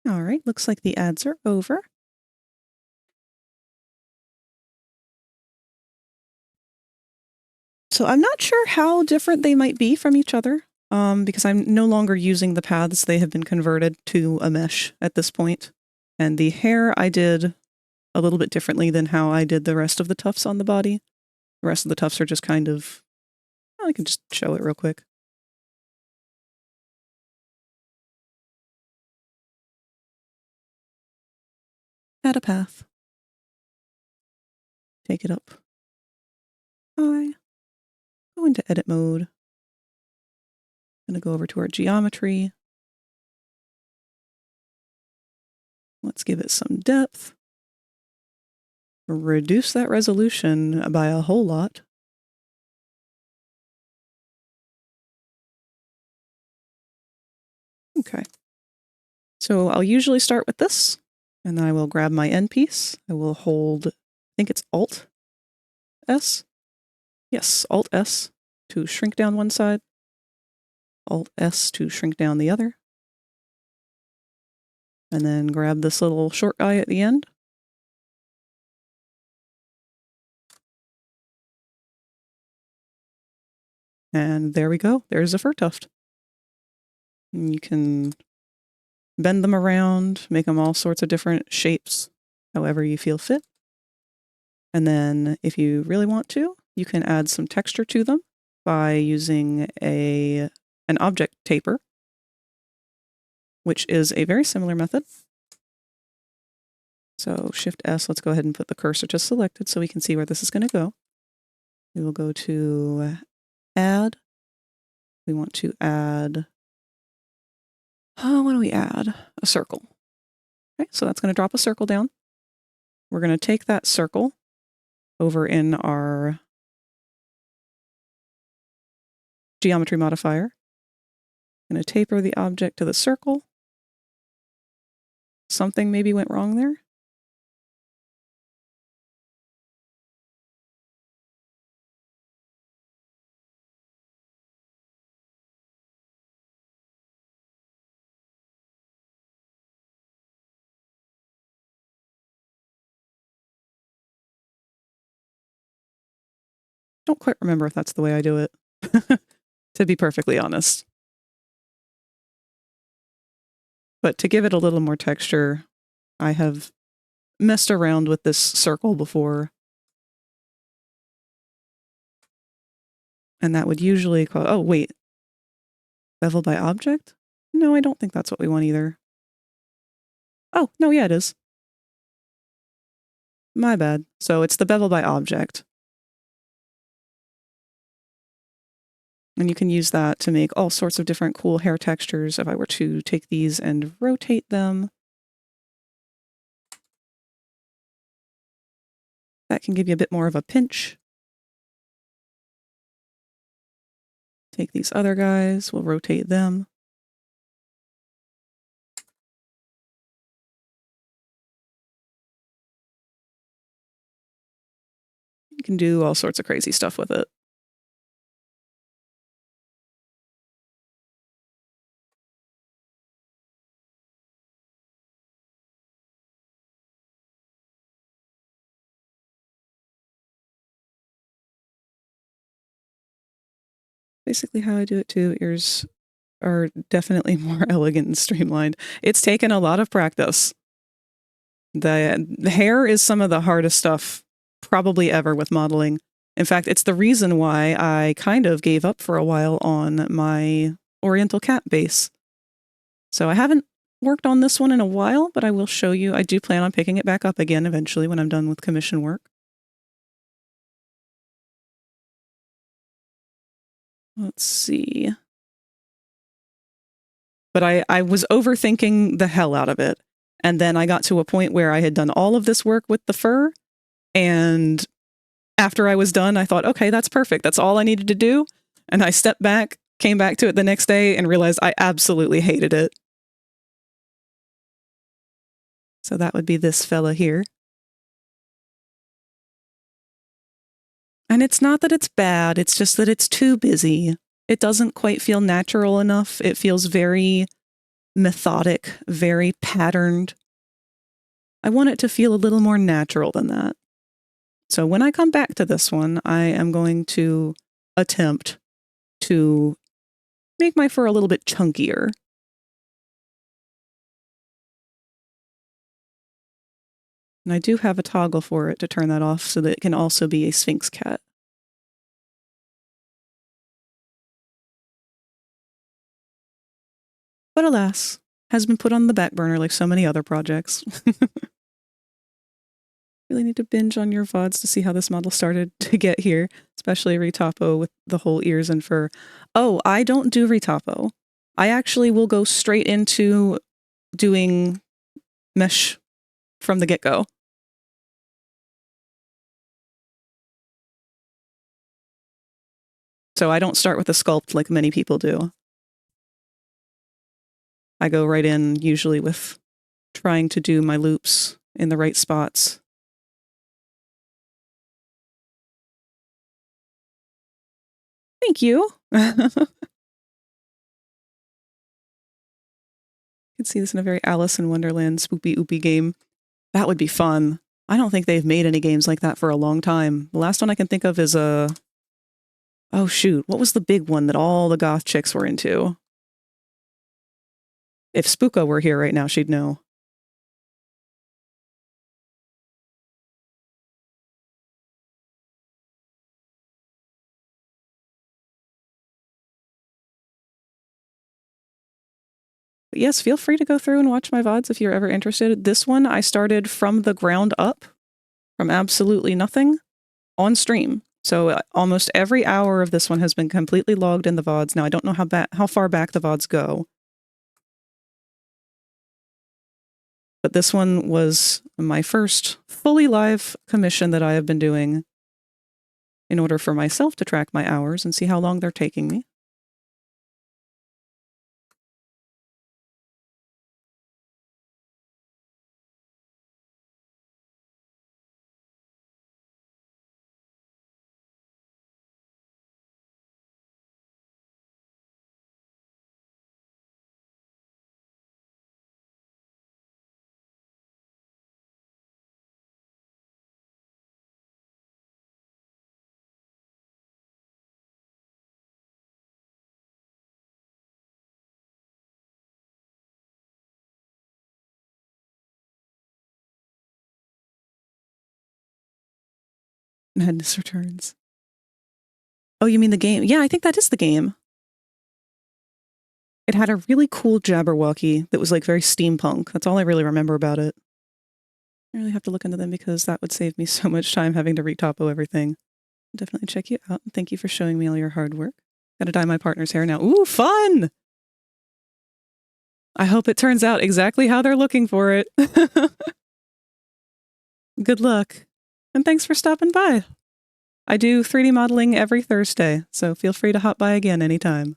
All right, looks like the ads are over. So I'm not sure how different they might be from each other, because I'm no longer using the paths. They have been converted to a mesh at this point. And the hair I did a little bit differently than how I did the rest of the tufts on the body. The rest of the tufts are just kind of, I can just show it real quick. Add a path. Take it up. High. Go into edit mode. I'm going to go over to our geometry. Let's give it some depth. Reduce that resolution by a whole lot. Okay. So I'll usually start with this, and then I will grab my end piece. I will hold, I think it's Alt S. Yes, Alt S to shrink down one side. Alt S to shrink down the other. And then grab this little short guy at the end. And there we go. There's a fur tuft. And you can bend them around, make them all sorts of different shapes, however you feel fit. And then if you really want to, you can add some texture to them by using an object taper, which is a very similar method. So Shift S, let's go ahead and put the cursor just selected so we can see where this is going to go. We will go to Add. We want to add, what do we add? A circle. Okay, so that's going to drop a circle down. We're going to take that circle over in our geometry modifier. I'm going to taper the object to the circle. Something maybe went wrong there. Don't quite remember if that's the way I do it, to be perfectly honest. But to give it a little more texture, I have messed around with this circle before. And that would usually cause, oh wait, bevel by object? No, I don't think that's what we want either. Oh, no, yeah, it is. My bad. So it's the bevel by object. And you can use that to make all sorts of different cool hair textures. If I were to take these and rotate them, that can give you a bit more of a pinch. Take these other guys, we'll rotate them. You can do all sorts of crazy stuff with it. Basically how I do it too. Ears are definitely more elegant and streamlined. It's taken a lot of practice. The hair is some of the hardest stuff probably ever with modeling. In fact, it's the reason why I kind of gave up for a while on my Oriental cat base. So I haven't worked on this one in a while, but I will show you. I do plan on picking it back up again eventually when I'm done with commission work. Let's see. But I was overthinking the hell out of it. And then I got to a point where I had done all of this work with the fur. And after I was done, I thought, okay, that's perfect. That's all I needed to do. And I stepped back, came back to it the next day, and realized I absolutely hated it. So that would be this fella here. And it's not that it's bad, it's just that it's too busy. It doesn't quite feel natural enough. It feels very methodic, very patterned. I want it to feel a little more natural than that. So when I come back to this one, I am going to attempt to make my fur a little bit chunkier. And I do have a toggle for it to turn that off so that it can also be a Sphinx cat. But alas, has been put on the back burner like so many other projects. Really need to binge on your VODs to see how this model started to get here, especially Retopo with the whole ears and fur. Oh, I don't do Retopo. I actually will go straight into doing mesh from the get-go. So I don't start with a sculpt like many people do. I go right in usually with trying to do my loops in the right spots. Thank you. You can see this in a very Alice in Wonderland spoopy oopy game. That would be fun. I don't think they've made any games like that for a long time. The last one I can think of is oh shoot, what was the big one that all the goth chicks were into? If Spooka were here right now, she'd know. But yes, feel free to go through and watch my VODs if you're ever interested. This one I started from the ground up, from absolutely nothing, on stream. So almost every hour of this one has been completely logged in the VODs. Now I don't know how far back the VODs go. But this one was my first fully live commission that I have been doing in order for myself to track my hours and see how long they're taking me. Madness Returns. Oh, you mean the game? Yeah, I think that is the game. It had a really cool Jabberwocky that was like very steampunk. That's all I really remember about it. I really have to look into them because that would save me so much time having to retopo everything. Definitely check you out. Thank you for showing me all your hard work. Gotta dye my partner's hair now. Ooh, fun! I hope it turns out exactly how they're looking for it. Good luck. And thanks for stopping by. I do 3D modeling every Thursday, so feel free to hop by again anytime.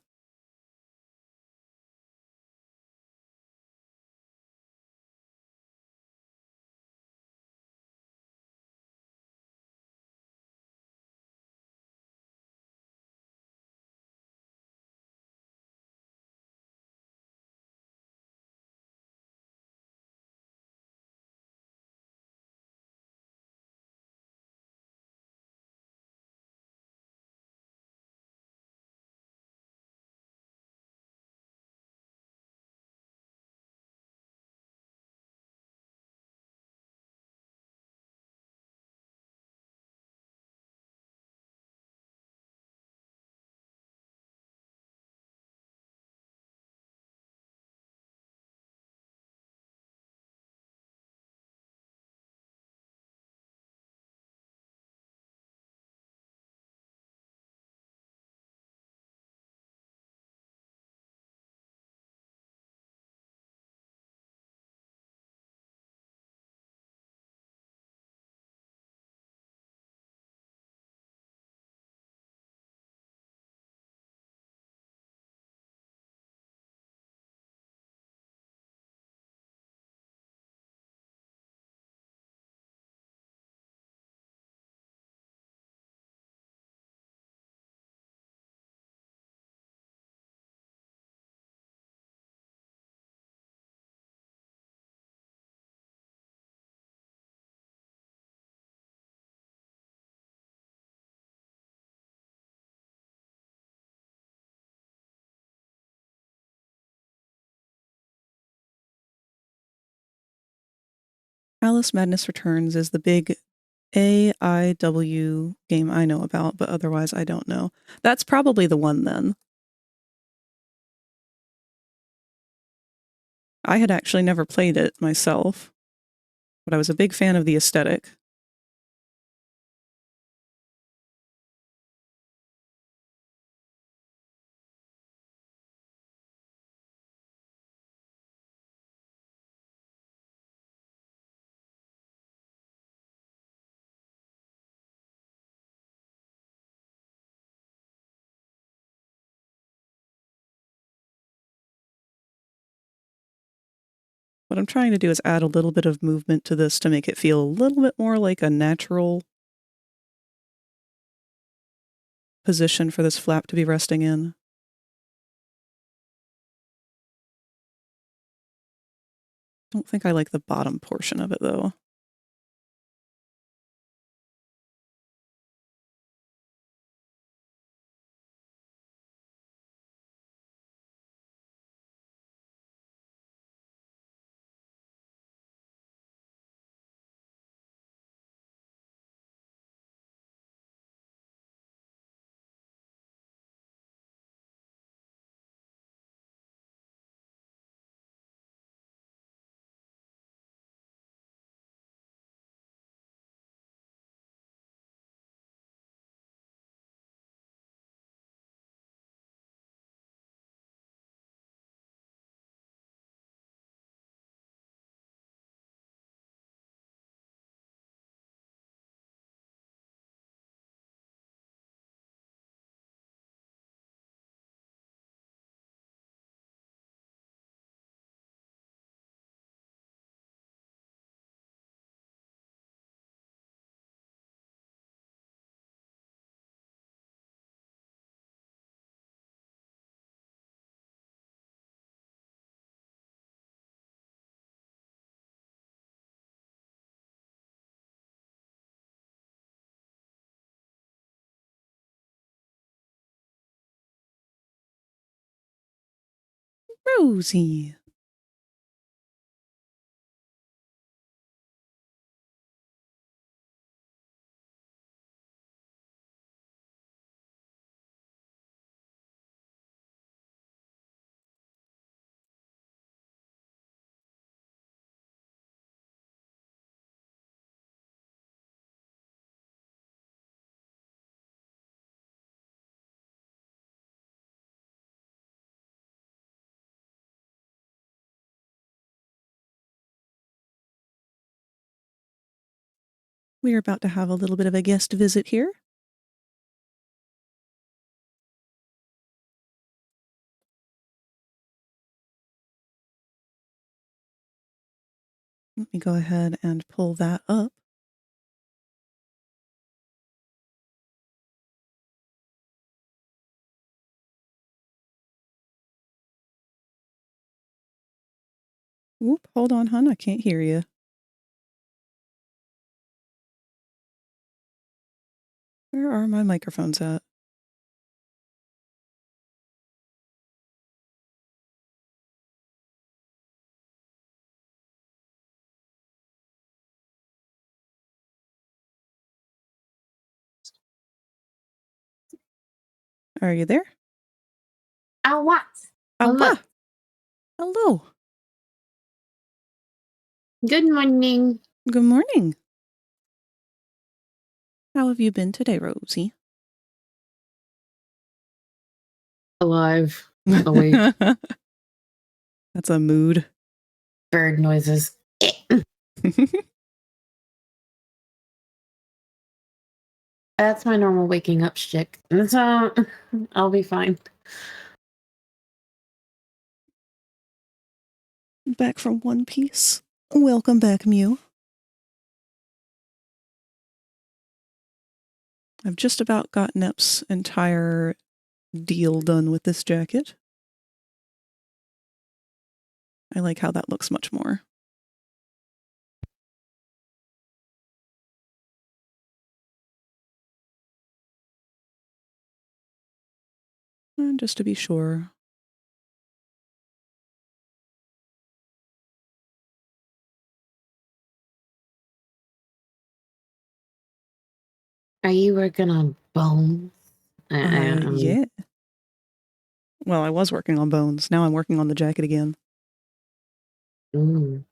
Alice Madness Returns is the big AIW game I know about, but otherwise I don't know. That's probably the one then. I had actually never played it myself, but I was a big fan of the aesthetic. What I'm trying to do is add a little bit of movement to this to make it feel a little bit more like a natural position for this flap to be resting in. Don't think I like the bottom portion of it though. Rosie. We're about to have a little bit of a guest visit here. Let me go ahead and pull that up. Whoop, hold on, hon. I can't hear you. Where are my microphones at? Are you there? What? Hello. Hello. Good morning. Good morning. How have you been today, Rosie? Alive. Awake. That's a mood. Bird noises. That's my normal waking up shtick. So I'll be fine. Back from One Piece. Welcome back, Mew. I've just about got Nep's entire deal done with this jacket. I like how that looks much more. And just to be sure. Are you working on bones? Yeah. Well, I was working on bones. Now I'm working on the jacket again. Ooh.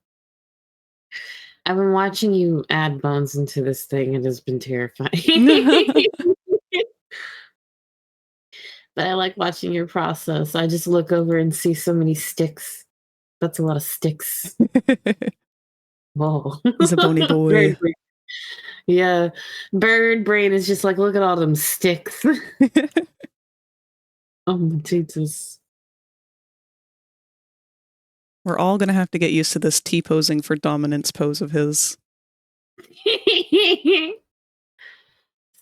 I've been watching you add bones into this thing. It has been terrifying. But I like watching your process. I just look over and see so many sticks. That's a lot of sticks. Whoa. He's a bony boy. Yeah. Bird brain is just like, look at all them sticks. Oh, Jesus. We're all going to have to get used to this T-posing for dominance pose of his.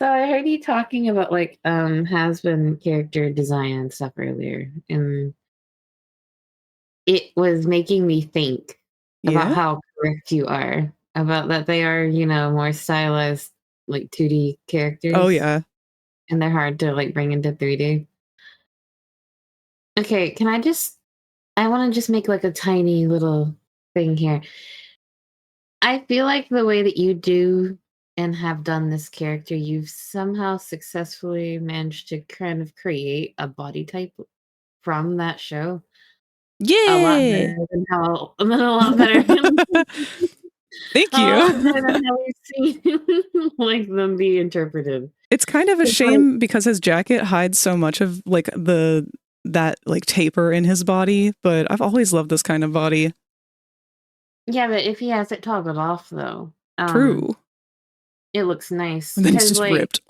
So I heard you talking about like has-been character design and stuff earlier, and it was making me think about Yeah? how correct you are about that they are, more stylized like 2D characters. Oh, yeah. And they're hard to like bring into 3D. Okay, I want to just make like a tiny little thing here. I feel like the way that you do and have done this character, you've somehow successfully managed to kind of create a body type from that show. A lot Yay! better than a lot better. Thank A lot you. better than how we've seen like them be interpreted. It's kind of a It's shame because his jacket hides so much of like that like taper in his body, but I've always loved this kind of body. Yeah, but if he has it toggled off though, True. it looks nice. And then he's Because just like ripped.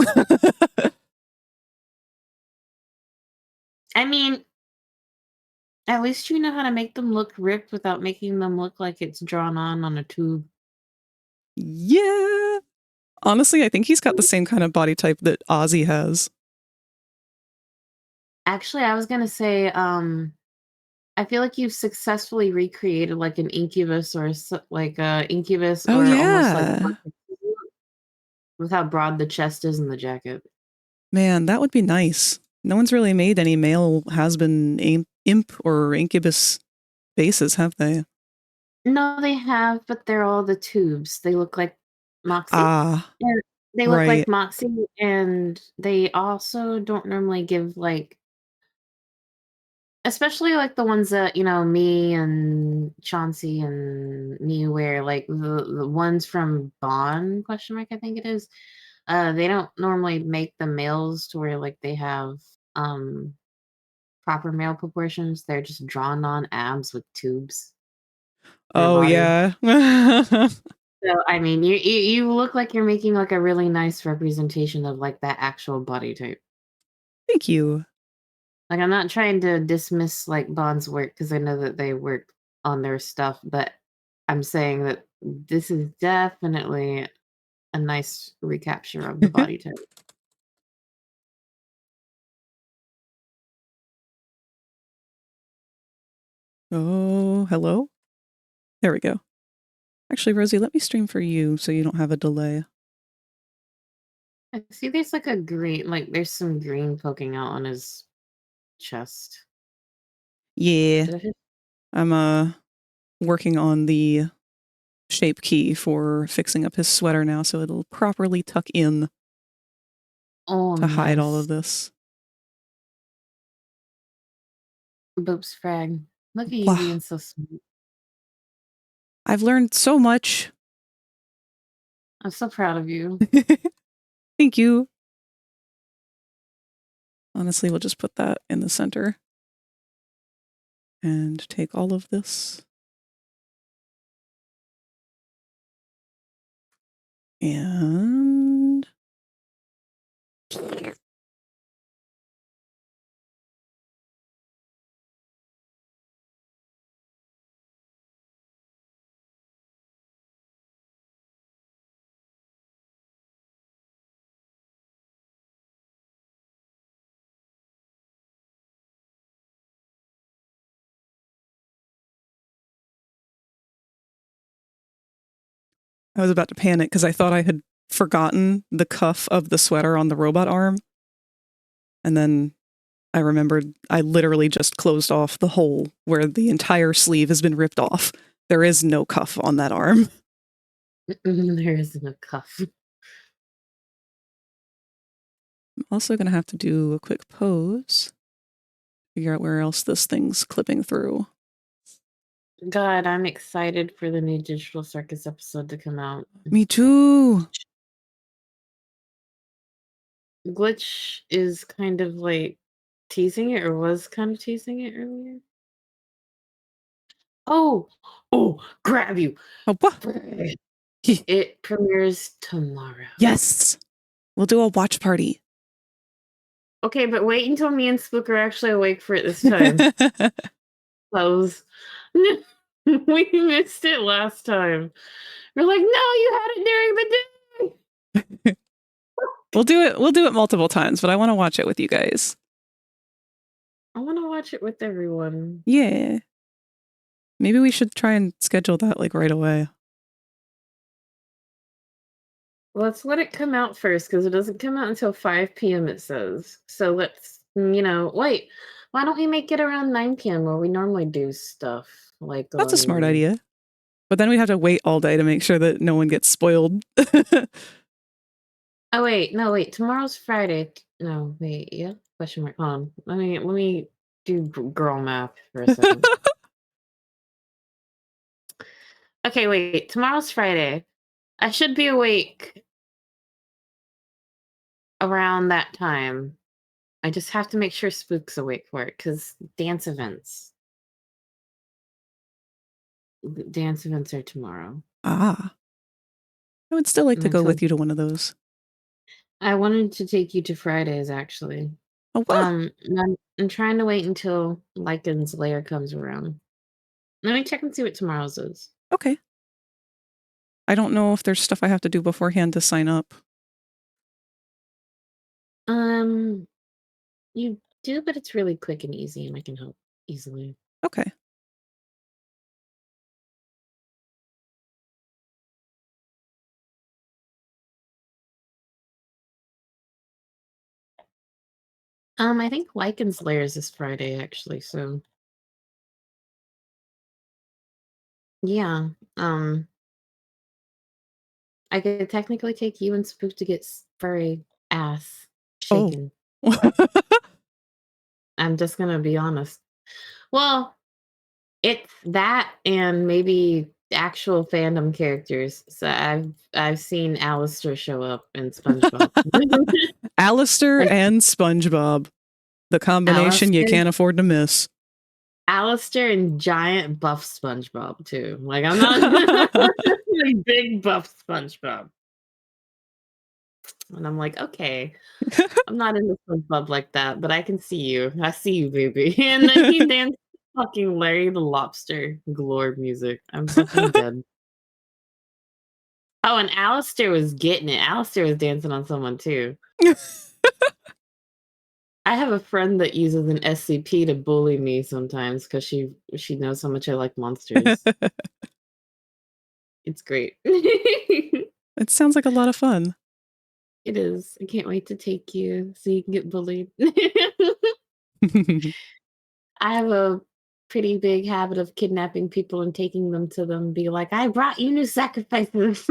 I mean, at least you know how to make them look ripped without making them look like it's drawn on a tube. Yeah. Honestly, I think he's got the same kind of body type that Ozzy has. Actually, I was gonna say, I feel like you've successfully recreated like an incubus or like a incubus Oh, or almost like yeah. with how broad the chest is in the jacket. Man, that would be nice. No one's really made any male has-been imp or incubus bases, have they? No, they have, but they're all the tubes. They look like Moxie. Ah, And they look right. like Moxie, and they also don't normally give like, especially like the ones that me and Chauncey and me wear, like the ones from Bond question mark I think it is. They don't normally make the males to where like they have proper male proportions. They're just drawn on abs with tubes. Their Oh, body. yeah. So I mean, you look like you're making like a really nice representation of like that actual body type. Thank you. Like I'm not trying to dismiss like Bond's work because I know that they work on their stuff, but I'm saying that this is definitely a nice recapture of the body type. Oh, hello? There we go. Actually, Rosie, let me stream for you so you don't have a delay. I see there's like a green, like there's some green poking out on his chest. Yeah. Did I hit? I'm working on the shape key for fixing up his sweater now so it'll properly tuck in Oh, to hide all nice. of this. Boops frag. Look at you Wow. being so sweet. I've learned so much. I'm so proud of you. Thank you. Honestly, we'll just put that in the center. And take all of this. And I was about to panic because I thought I had forgotten the cuff of the sweater on the robot arm. And then I remembered I literally just closed off the hole where the entire sleeve has been ripped off. There is no cuff on that arm. There isn't a cuff. I'm also going to have to do a quick pose. Figure out where else this thing's clipping through. God, I'm excited for the new Digital Circus episode to come out. Me too. Glitch is kind of like teasing it, or was kind of teasing it earlier. Oh, grab you. Oh, what? It premieres tomorrow. Yes. We'll do a watch party. Okay, but wait until me and Spook are actually awake for it this time. Close. We missed it last time. We're like, no, you had it during the day. We'll do it multiple times, but I want to watch it with you guys. I want to watch it with everyone. Yeah. Maybe we should try and schedule that like right away. Let's let it come out first because it doesn't come out until 5 p.m. it says. So let's, wait. Why don't we make it around 9 p.m. where we normally do stuff? Like That's a smart idea. But then we'd have to wait all day to make sure that no one gets spoiled. Oh wait, no wait. Tomorrow's Friday. No wait, yeah. Question mark. Hold on. Let me do girl math for a second. Okay, wait. Tomorrow's Friday. I should be awake around that time. I just have to make sure Spook's awake for it because dance events. Dance events are tomorrow. Ah. I would still like to go Until- with you to one of those. I wanted to take you to Fridays actually. Oh, what? I'm trying to wait until Lycan's lair comes around. Let me check and see what tomorrow's is. Okay. I don't know if there's stuff I have to do beforehand to sign up. You do, but it's really quick and easy, and I can help easily. Okay. I think Lycan's lair is this Friday actually, so yeah. I could technically take you and Spook to get furry ass shaken. Oh. I'm just gonna be honest. Well, it's that and maybe actual fandom characters. So I've seen Alistair show up in SpongeBob. Alistair and SpongeBob. The combination you can't afford to miss. Alistair and giant buff SpongeBob too. Like I'm not like really big buff SpongeBob. And I'm like, okay, I'm not into SpongeBob like that, but I can see you. I see you, baby. And then he danced fucking Larry the Lobster Glore music. I'm fucking dead. Oh, and Alistair was getting it. Alistair was dancing on someone too. I have a friend that uses an SCP to bully me sometimes because she knows how much I like monsters. It's great. It It sounds like a lot of fun. is. I can't wait to take you so you can get bullied. I have a pretty big habit of kidnapping people and taking them to them, be like, I brought you new sacrifices.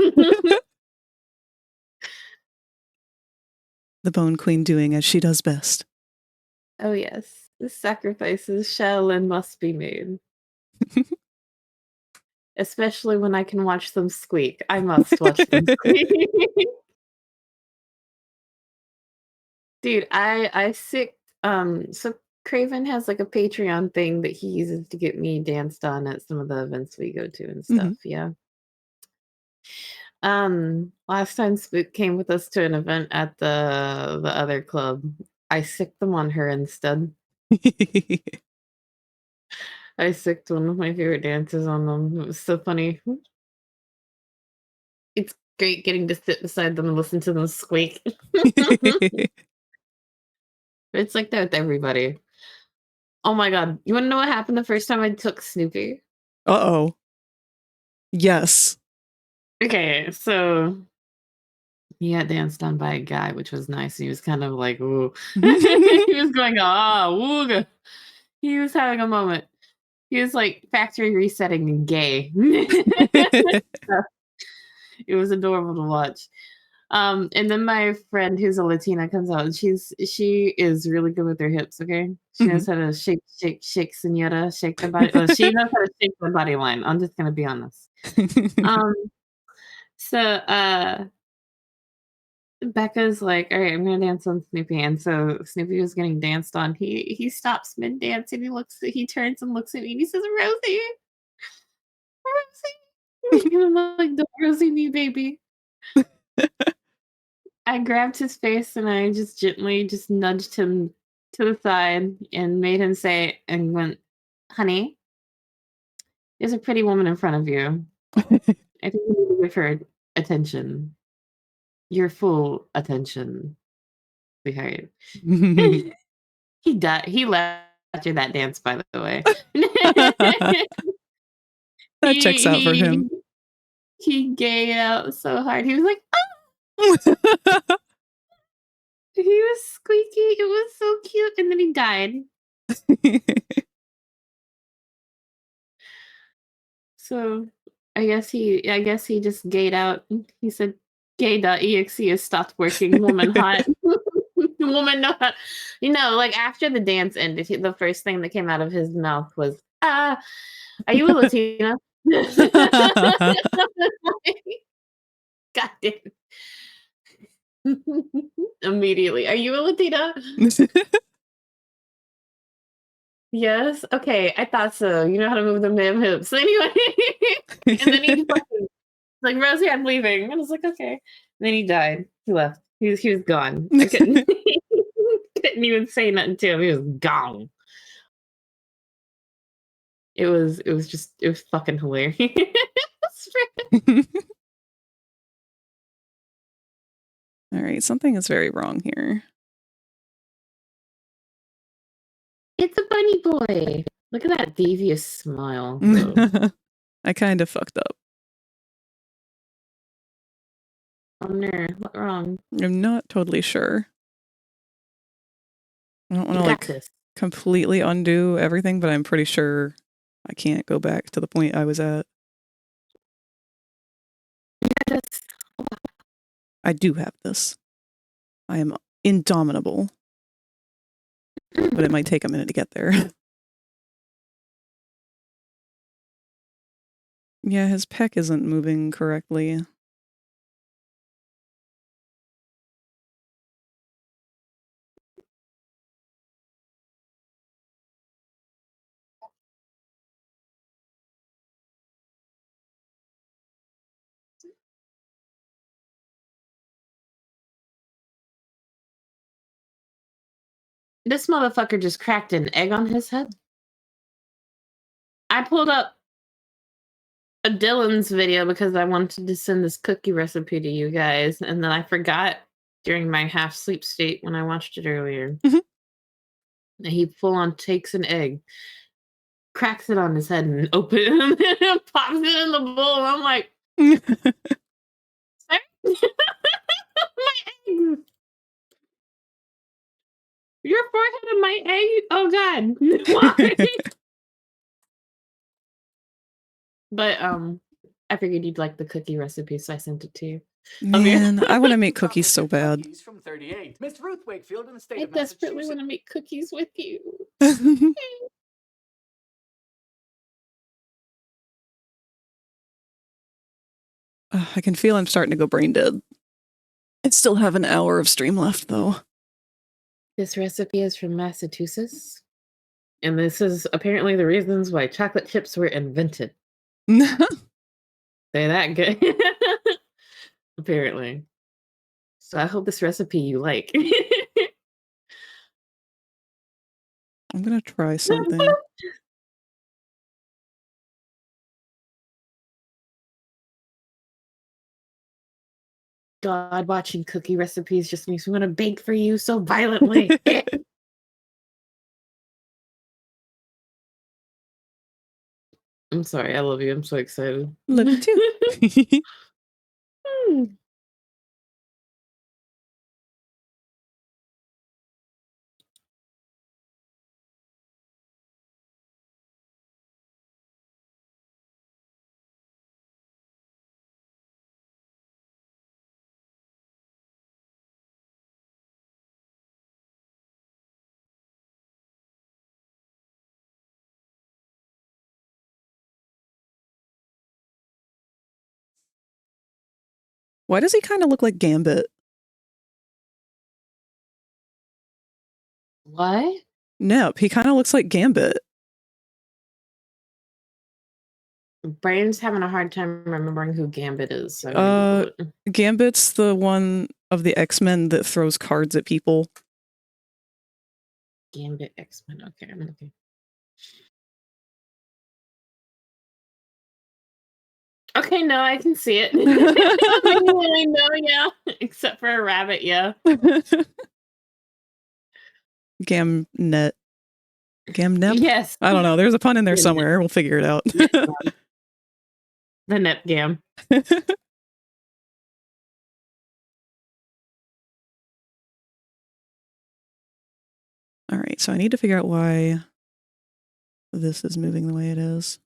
The Bone Queen doing as she does best. Oh yes, the sacrifices shall and must be made. Especially when I can watch them squeak. I must watch them squeak. Dude, I sick so Craven has like a Patreon thing that he uses to get me danced on at some of the events we go to and stuff, yeah. Last time Spook came with us to an event at the other club, I sicked them on her instead. I sicked one of my favorite dances on them. It was so funny. It's great getting to sit beside them and listen to them squeak. It's like that with everybody. Oh my god. You wanna know what happened the first time I took Snoopy? Uh-oh. Yes. Okay, so he got danced on by a guy, which was nice. He was kind of like, ooh. He was going, ah, wooga. He was having a moment. He was like factory resetting and gay. It was adorable to watch. And then my friend who's a Latina comes out and she is really good with her hips, okay? She knows how to shake, shake, shake, senora, shake the body. Well, she knows how to shake the body line. I'm just gonna be honest. So Becca's like, all right, I'm gonna dance on Snoopy. And so Snoopy was getting danced on. He stops mid dance and he turns and looks at me and he says, Rosie, Rosie. And I'm like, don't Rosie me, baby. I grabbed his face and I just gently just nudged him to the side and made him say and went, honey, there's a pretty woman in front of you. I think you need to give her attention. Your full attention, sweetheart. He died. He left after that dance, by the way. That checks out for him. He gayed out so hard. He was like, he was squeaky. It was so cute. And then he died. So I guess he just gayed out. He said gay.exe has stopped working. Woman hot. Woman not. You know, like after the dance ended, the first thing that came out of his mouth was, are you a Latina? God damn. Immediately. Are you a Latina? Yes. Okay, I thought so. You know how to move the damn hips. Anyway, and then he fucking like Rosie, I'm leaving. And I was like, okay. And then he died. He left. He was gone. I couldn't couldn't even say nothing to him. He was gone. It was fucking hilarious. All right, something is very wrong here. It's a bunny boy. Look at that devious smile. I kind of fucked up. Oh no, what's wrong? I'm not totally sure. I don't want to like this. completely undo everything, but I'm pretty sure I can't go back to the point I was at. I do have this. I am indomitable. But it might take a minute to get there. Yeah, his pec isn't moving correctly. This motherfucker just cracked an egg on his head. I pulled up a Dylan's video because I wanted to send this cookie recipe to you guys, and then I forgot during my half sleep state when I watched it earlier. Mhm. And he full on takes an egg, cracks it on his head, and pops it in the bowl. I'm like, my egg. Your forehead and my egg? Oh God. Why? But I figured you'd like the cookie recipe, so I sent it to you. Man, I want to make cookies so bad. From 38. Miss Ruth Wakefield in the state I of desperately Massachusetts. want to make cookies with you. I can feel I'm starting to go brain dead. I still have an hour of stream left, though. This recipe is from Massachusetts, and this is apparently the reasons why chocolate chips were invented. They're that good. Apparently. So I hope this recipe you like. I'm gonna try something. God, watching cookie recipes just makes me want to bake for you so violently. I'm sorry, I love you. I'm so excited. Love you too. Why does he kind of look like Gambit? What? Nope, he kind of looks like Gambit. Brain's having a hard time remembering who Gambit is. So Gambit's the one of the X-Men that throws cards at people. Gambit X-Men. Okay, I'm looking. Okay, no, I can see it. I know, yeah. Except for a rabbit, yeah. Gamnet. Gamnep? Yes. I don't know. There's a pun in there somewhere. We'll figure it out. The Nep Gam. All right, so I need to figure out why this is moving the way it is.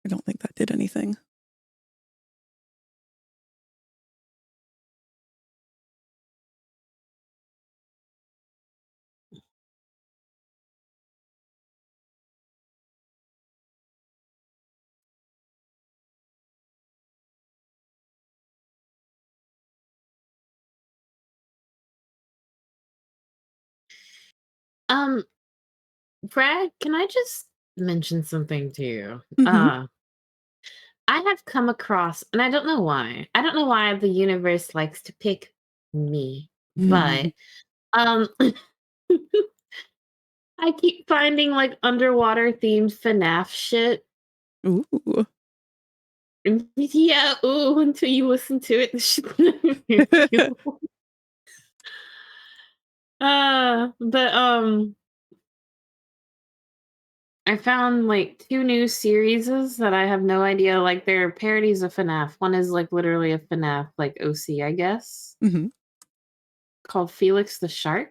I don't think that did anything. Brad, can I just mention something to you? Mhm. I have come across, and I don't know why. I don't know why the universe likes to pick me, but I keep finding like underwater themed FNAF shit. Ooh. Yeah, ooh, until you listen to it. This shit's never but I found like 2 new series that I have no idea, like they're parodies of FNAF. One is like literally a FNAF, like OC, I guess, called Felix the Shark.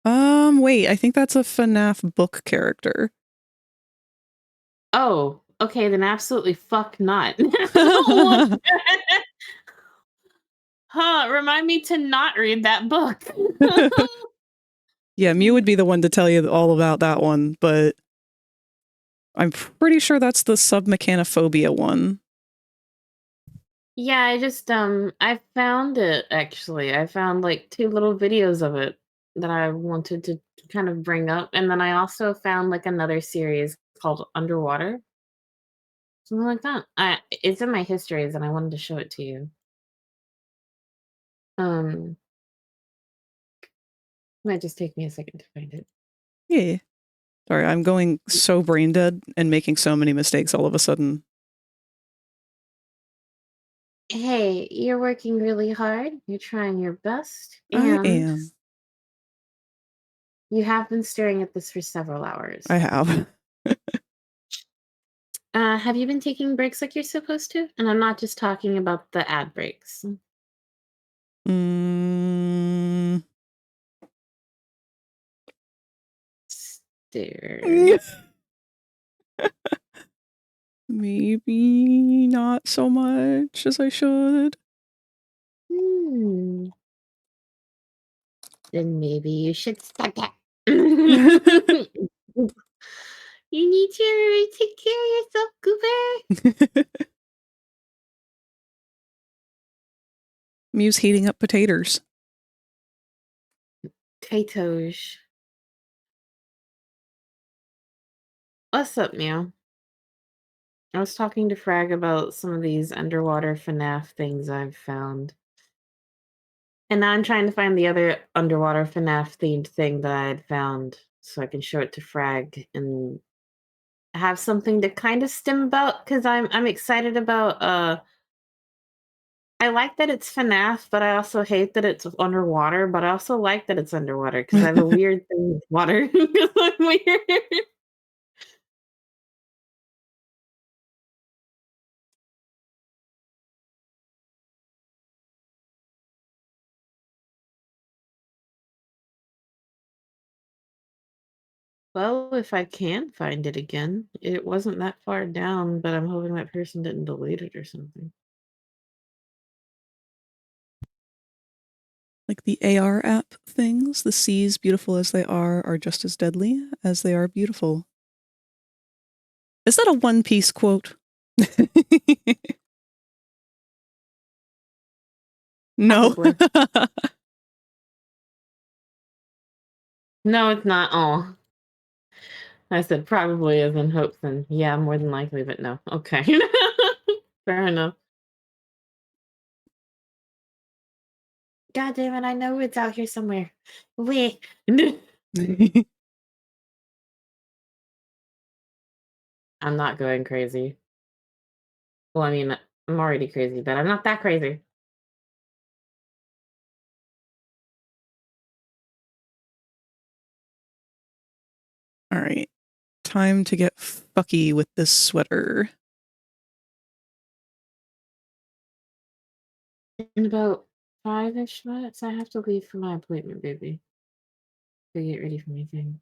Wait, I think that's a FNAF book character. Oh, okay, then absolutely fuck not. I don't want that. Huh, remind me to not read that book. Yeah, Mew would be the one to tell you all about that one, but I'm pretty sure that's the submechanophobia one. Yeah, I found it actually. I found like 2 little videos of it that I wanted to kind of bring up, and then I also found like another series called Underwater. Something like that. It's in my histories and I wanted to show it to you. Um, might just take me a second to find it. Yeah. Sorry, I'm going so brain dead and making so many mistakes all of a sudden. Hey, you're working really hard. You're trying your best, I and am. you have been staring at this for several hours. I have. Have you been taking breaks like you're supposed to? And I'm not just talking about the ad breaks. Mm. Stare. Maybe not so much as I should. Hmm. Then maybe you should start that. You need to take care of yourself, Cooper. Mew's heating up potatoes. Potatoes. What's up, Meow? I was talking to Frag about some of these underwater FNAF things I've found. And now I'm trying to find the other underwater FNAF themed thing that I had found so I can show it to Frag and have something to kind of stim about because I'm excited about I like that it's FNAF, but I also hate that it's underwater, but I also like that it's underwater because I have a weird thing with water. 'Cause I'm weird. Well, if I can find it again, it wasn't that far down, but I'm hoping that person didn't delete it or something. Like the AR app things, the seas, beautiful as they are just as deadly as they are beautiful. Is that a One Piece quote? No. No, it's not. Oh, I said probably as in hopes, and yeah, more than likely, but no. Okay. Fair enough. God damn it, I know it's out here somewhere. Wait. I'm not going crazy. Well, I mean, I'm already crazy, but I'm not that crazy. All right. Time to get fucky with this sweater. In about 5-ish minutes, I have to leave for my appointment, baby. Go get ready for my thing.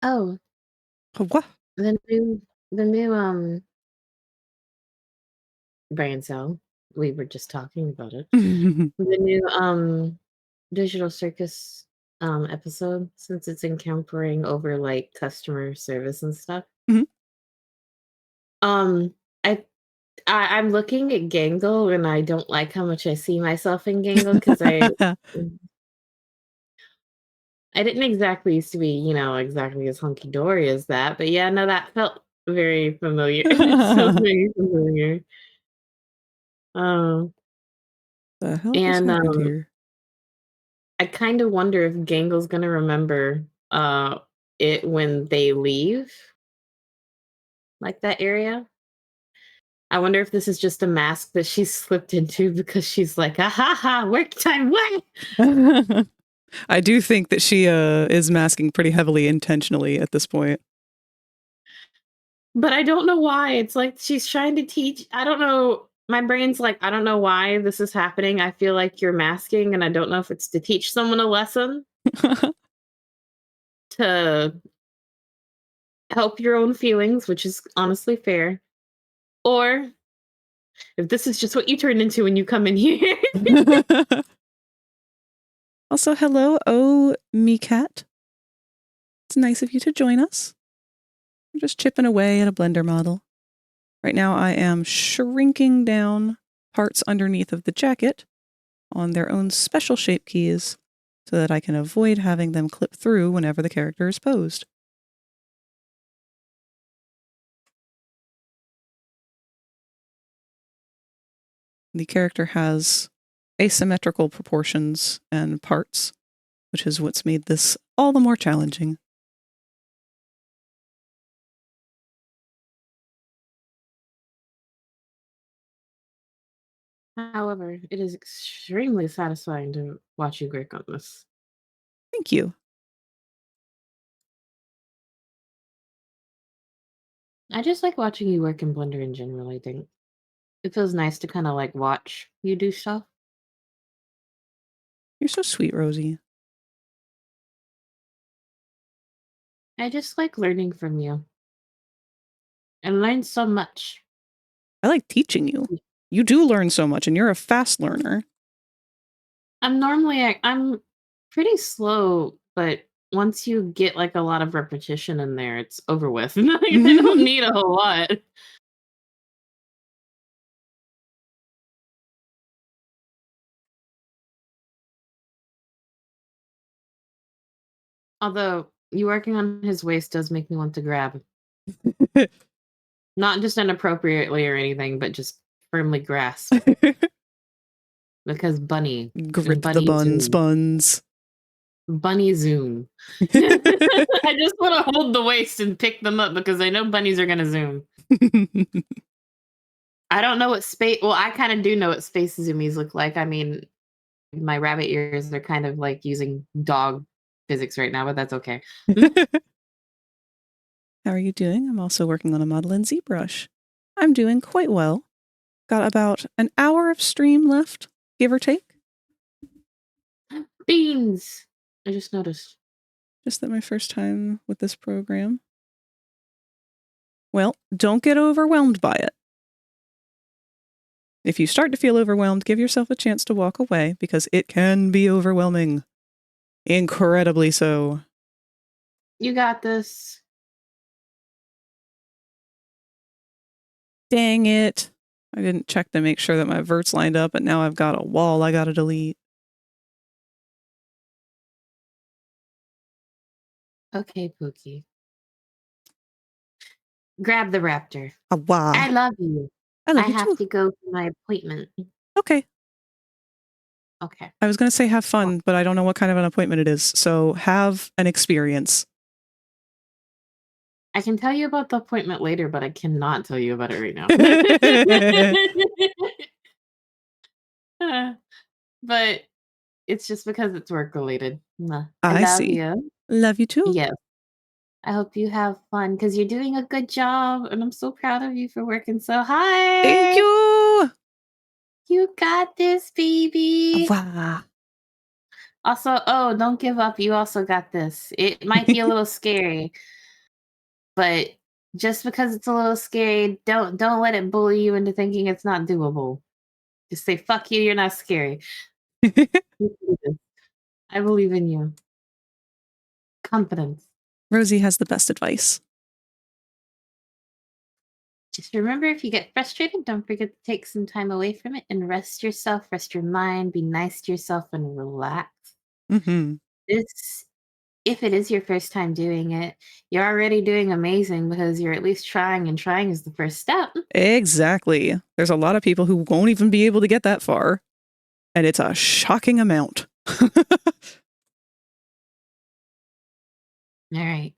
Oh, What? the new brain cell. We were just talking about it. Mhm. The new Digital Circus episode, since it's encountering over like customer service and stuff. Mhm. Um I I'm looking at Gangle and I don't like how much I see myself in Gangle because I didn't exactly used to be, exactly as hunky dory as that, but yeah, no, that felt very familiar. It felt very familiar. Um The hell just And happened here? I kind of wonder if Gangle's gonna remember it when they leave, like that area. I wonder if this is just a mask that she slipped into because she's like, ah ha ha, work time, what? I do think that she is masking pretty heavily intentionally at this point. But I don't know why. It's like she's trying to teach. I don't know. My brain's like, I don't know why this is happening. I feel like you're masking, and I don't know if it's to teach someone a lesson, to help your own feelings, which is honestly fair, or if this is just what you turn into when you come in here. Also, hello, me cat. It's nice of you to join us. I'm just chipping away at a Blender model. Right now I am shrinking down parts underneath of the jacket on their own special shape keys so that I can avoid having them clip through whenever the character is posed. The character has asymmetrical proportions and parts, which is what's made this all the more challenging. However, it is extremely satisfying to watch you work on this. Thank you. I just like watching you work in Blender in general, I think. It feels nice to kind of like watch you do stuff. You're so sweet, Rosie. I just like learning from you. I learn so much. I like teaching you. You do learn so much, and you're a fast learner. I'm pretty slow, but once you get like a lot of repetition in there, it's over with. They don't need a whole lot. Although you working on his waist does make me want to grab. Not just inappropriately or anything, but just firmly grasp. Because bunny. Grip bunny the buns, zoom. buns. Bunny zoom. I just want to hold the waist and pick them up because I know bunnies are going to zoom. I don't know what space. Well, I kind of do know what space zoomies look like. I mean, my rabbit ears are kind of like using dog physics right now, but that's okay. How are you doing? I'm also working on a model in ZBrush. I'm doing quite well. Got about an hour of stream left, give or take. Beans! I just noticed. Just that my first time with this program. Well, don't get overwhelmed by it. If you start to feel overwhelmed, give yourself a chance to walk away because it can be overwhelming. Incredibly so. You got this. Dang it. I didn't check to make sure that my verts lined up, and now I've got a wall I gotta delete. Okay, Pookie. Grab the raptor. Wow. I love you. I love you have too. to go to my appointment. Okay. Okay. I was going to say have fun, but I don't know what kind of an appointment it is. So have an experience. I can tell you about the appointment later, but I cannot tell you about it right now. But it's just because it's work related. I love see. you. Love you too. Yes. I hope you have fun because you're doing a good job, and I'm so proud of you for working so hard. Thank you. You got this, baby. Wow. Also, don't give up. You also got this. It might be a little scary, but just because it's a little scary, don't let it bully you into thinking it's not doable. Just say, fuck you, you're not scary. I believe in you. Confidence. Rosie has the best advice. Just remember, if you get frustrated, don't forget to take some time away from it and rest yourself, rest your mind, be nice to yourself, and relax. Mm-hmm. If it is your first time doing it, you're already doing amazing because you're at least trying, and trying is the first step. Exactly. There's a lot of people who won't even be able to get that far. And it's a shocking amount. All right.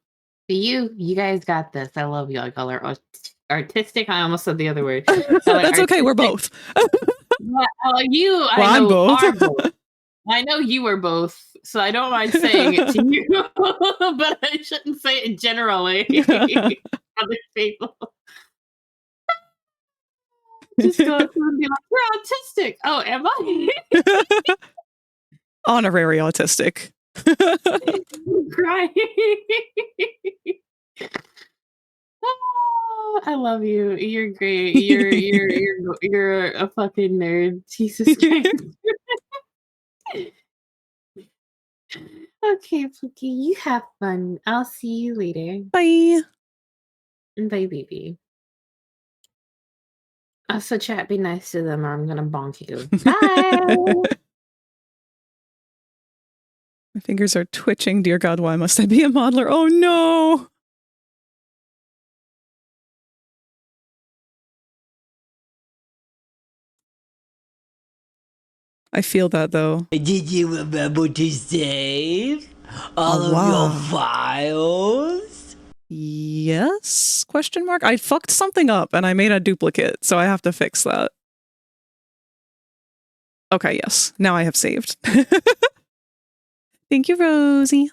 You guys got this. I love y'all. Y'all are artistic. I almost said the other word. That's okay. We're both. You, Well, I I'm know, both. are both. I know you were both, so I don't mind saying it to you, but I shouldn't say it generally. Other people. Just go through and be like, "You're autistic." Oh, am I? Honorary autistic. Crying. Oh, I love you. You're great. You're a fucking nerd. Jesus Christ. Okay, Pookie, you have fun. I'll see you later. Bye. Bye, baby. Also, chat, be nice to them or I'm gonna bonk you. Bye. My fingers are twitching. Dear God, why must I be a modeler? Oh no! I feel that though. Did you remember to save all of wow. your files? Yes? Question mark? I fucked something up and I made a duplicate, so I have to fix that. Okay, yes. Now I have saved. Thank you, Rosie.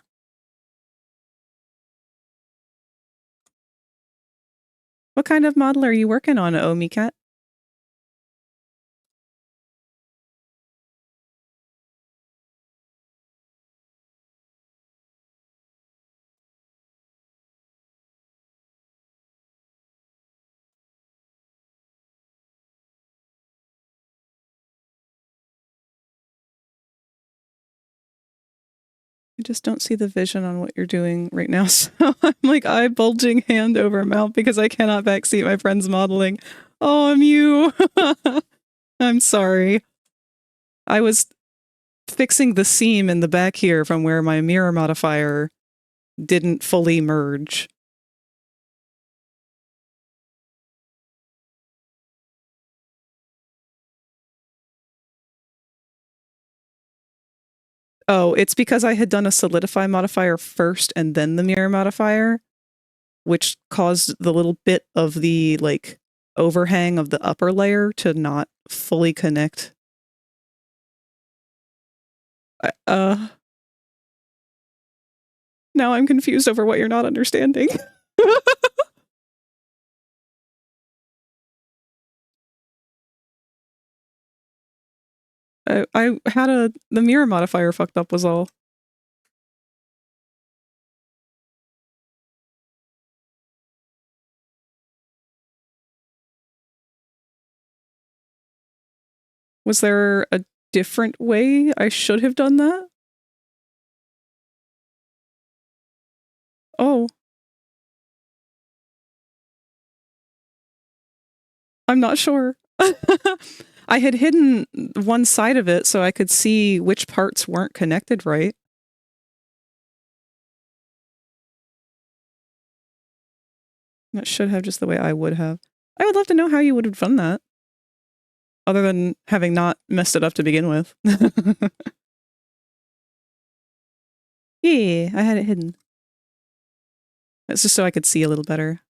What kind of model are you working on, Omicat? I just don't see the vision on what you're doing right now. So I'm like eye bulging hand over mouth because I cannot backseat my friend's modeling. Oh, I'm you. I'm sorry. I was fixing the seam in the back here from where my mirror modifier didn't fully merge. Oh, it's because I had done a solidify modifier first and then the mirror modifier, which caused the little bit of the like overhang of the upper layer to not fully connect. Now I'm confused over what you're not understanding. I had the mirror modifier fucked up was all. Was there a different way I should have done that? Oh. I'm not sure. I had hidden one side of it so I could see which parts weren't connected right. That should have just the way I would have. I would love to know how you would have done that. Other than having not messed it up to begin with. Yeah, I had it hidden. It's just so I could see a little better.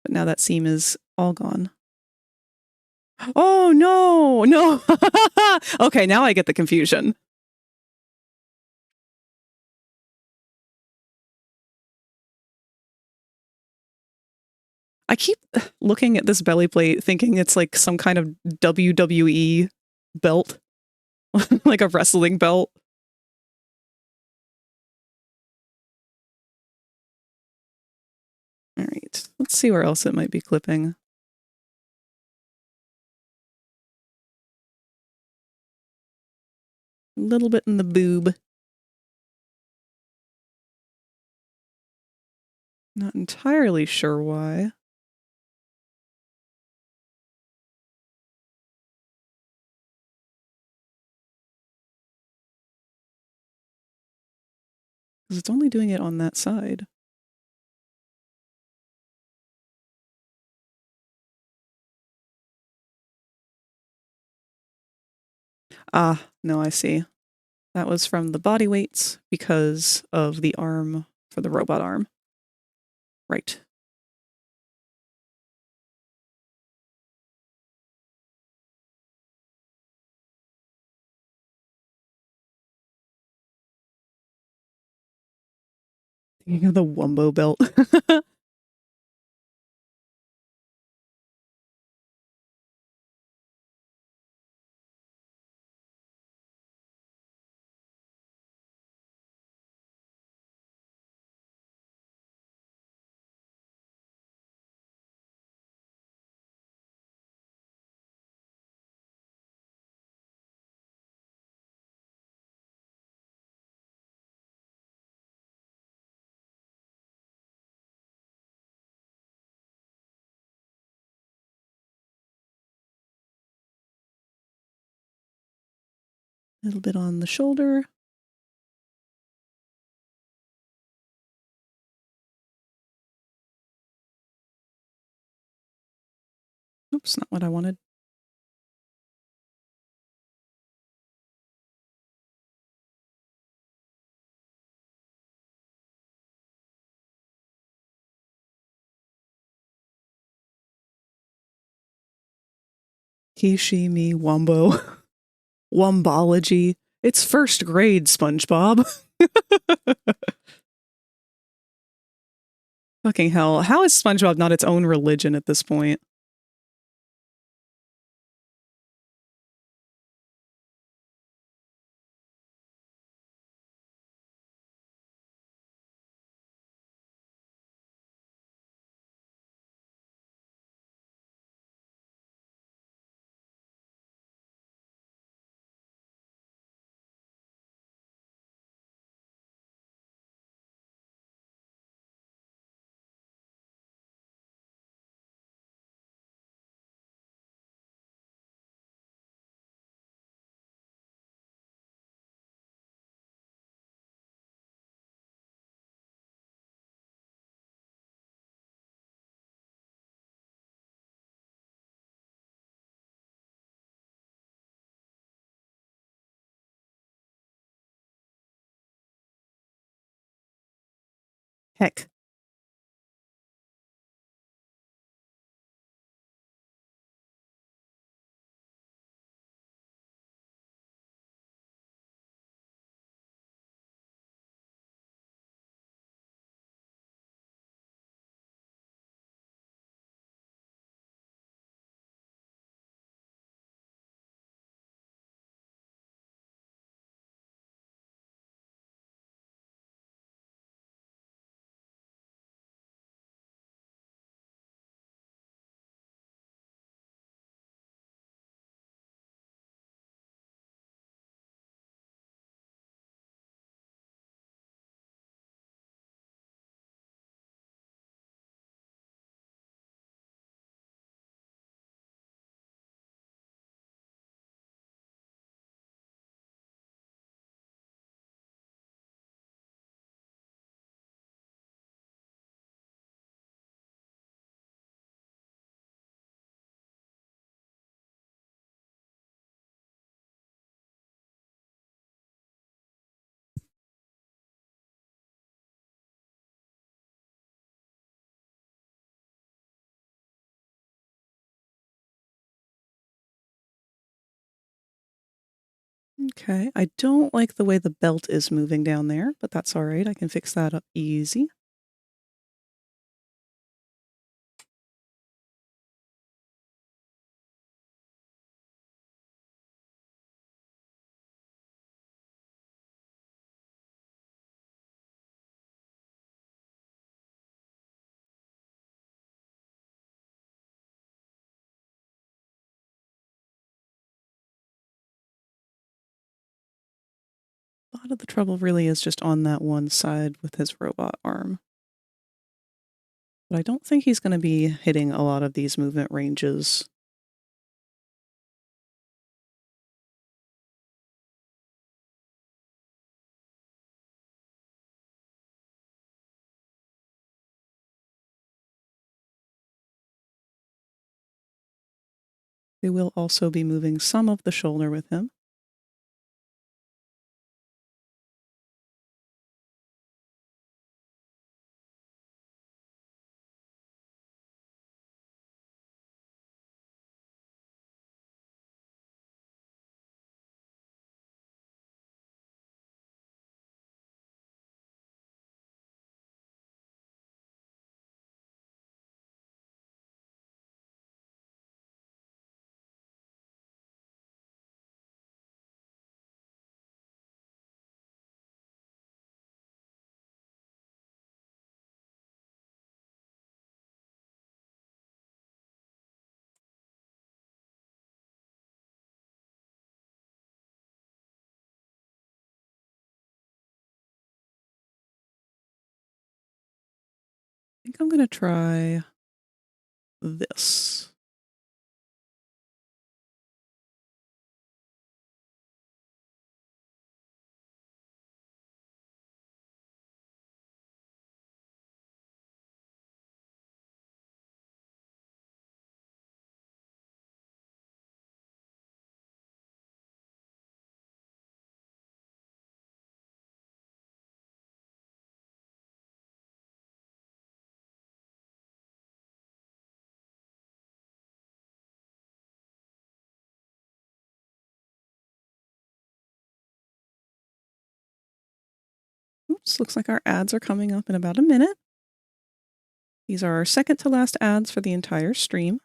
But now that seam is all gone. Oh, no, no. Okay, now I get the confusion. I keep looking at this belly plate thinking it's like some kind of WWE belt. Like a wrestling belt. All right, let's see where else it might be clipping. A little bit in the boob. Not entirely sure why. Because it's only doing it on that side. Ah, no, I see. That was from the body weights because of the arm for the robot arm. Right. Thinking of the Wumbo belt. A little bit on the shoulder. Oops, not what I wanted. He, she, me, Wumbo. Wumbology. It's first grade, SpongeBob. Fucking hell. How is SpongeBob not its own religion at this point? Heck. Okay, I don't like the way the belt is moving down there, but that's all right. I can fix that up easy. A lot of the trouble really is just on that one side with his robot arm. But I don't think he's going to be hitting a lot of these movement ranges. They will also be moving some of the shoulder with him. think I'm going to try this. Oops, looks like our ads are coming up in about a minute. These are our second to last ads for the entire stream.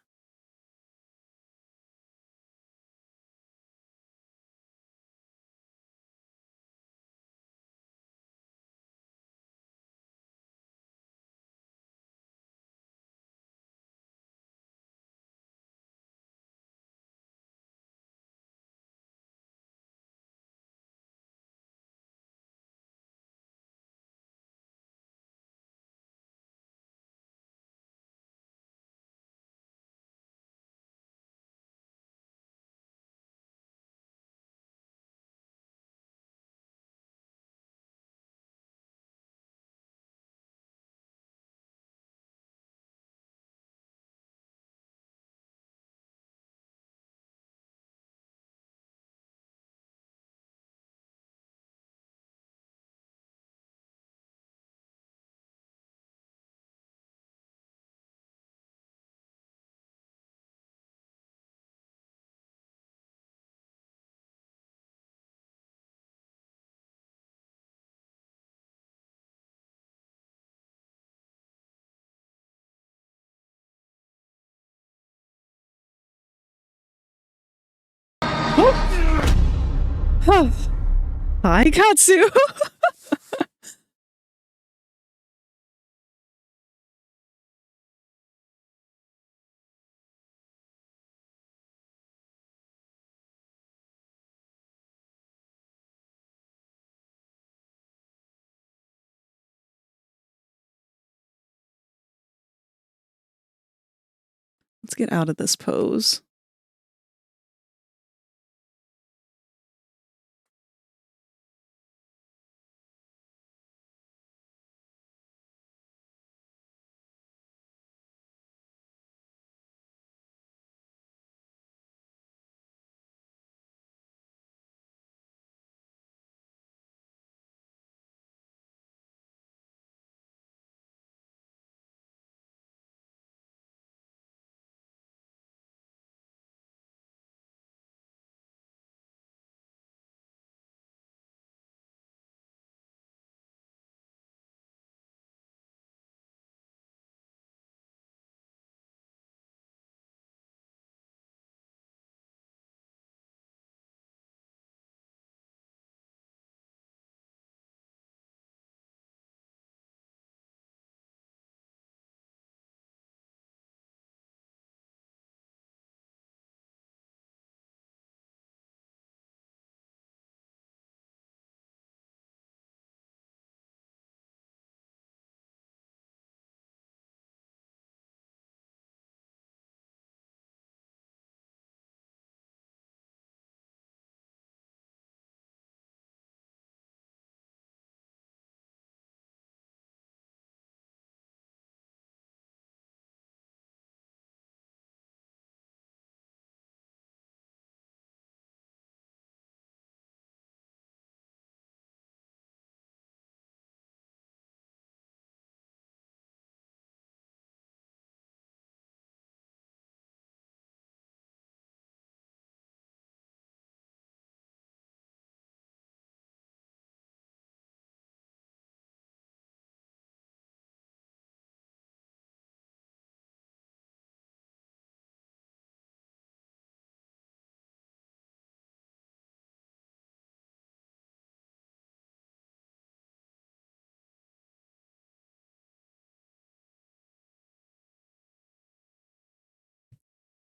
Hi, Katsu. Let's get out of this pose.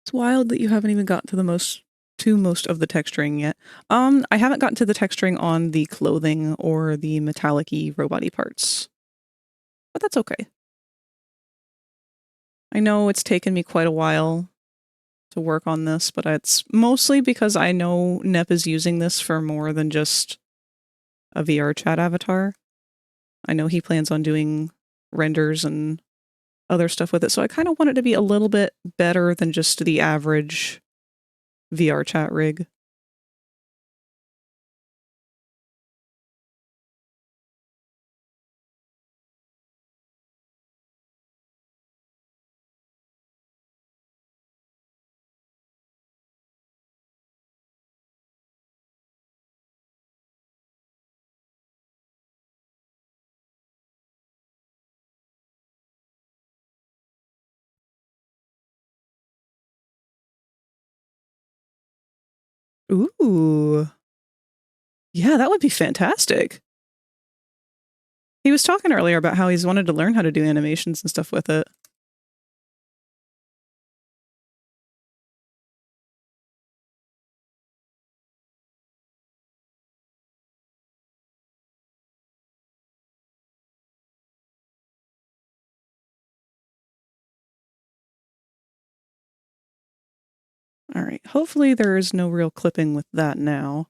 It's wild that you haven't even gotten to most of the texturing yet. I haven't gotten to the texturing on the clothing or the metallic-y robot-y parts. But that's okay. I know it's taken me quite a while to work on this, but it's mostly because I know Nep is using this for more than just a VRChat avatar. I know he plans on doing renders and other stuff with it, so I kind of want it to be a little bit better than just the average VRChat rig. Ooh. Yeah, that would be fantastic. He was talking earlier about how he's wanted to learn how to do animations and stuff with it. All right, hopefully there is no real clipping with that now.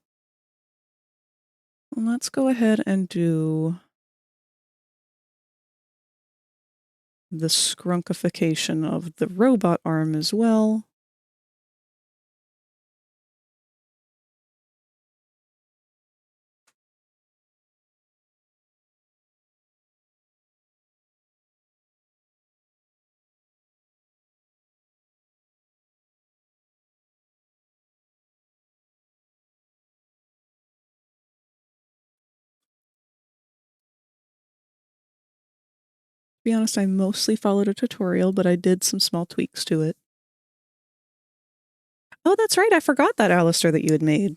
Let's go ahead and do the scrunkification of the robot arm as well. To be honest, I mostly followed a tutorial, but I did some small tweaks to it. Oh, that's right. I forgot that Alistair that you had made.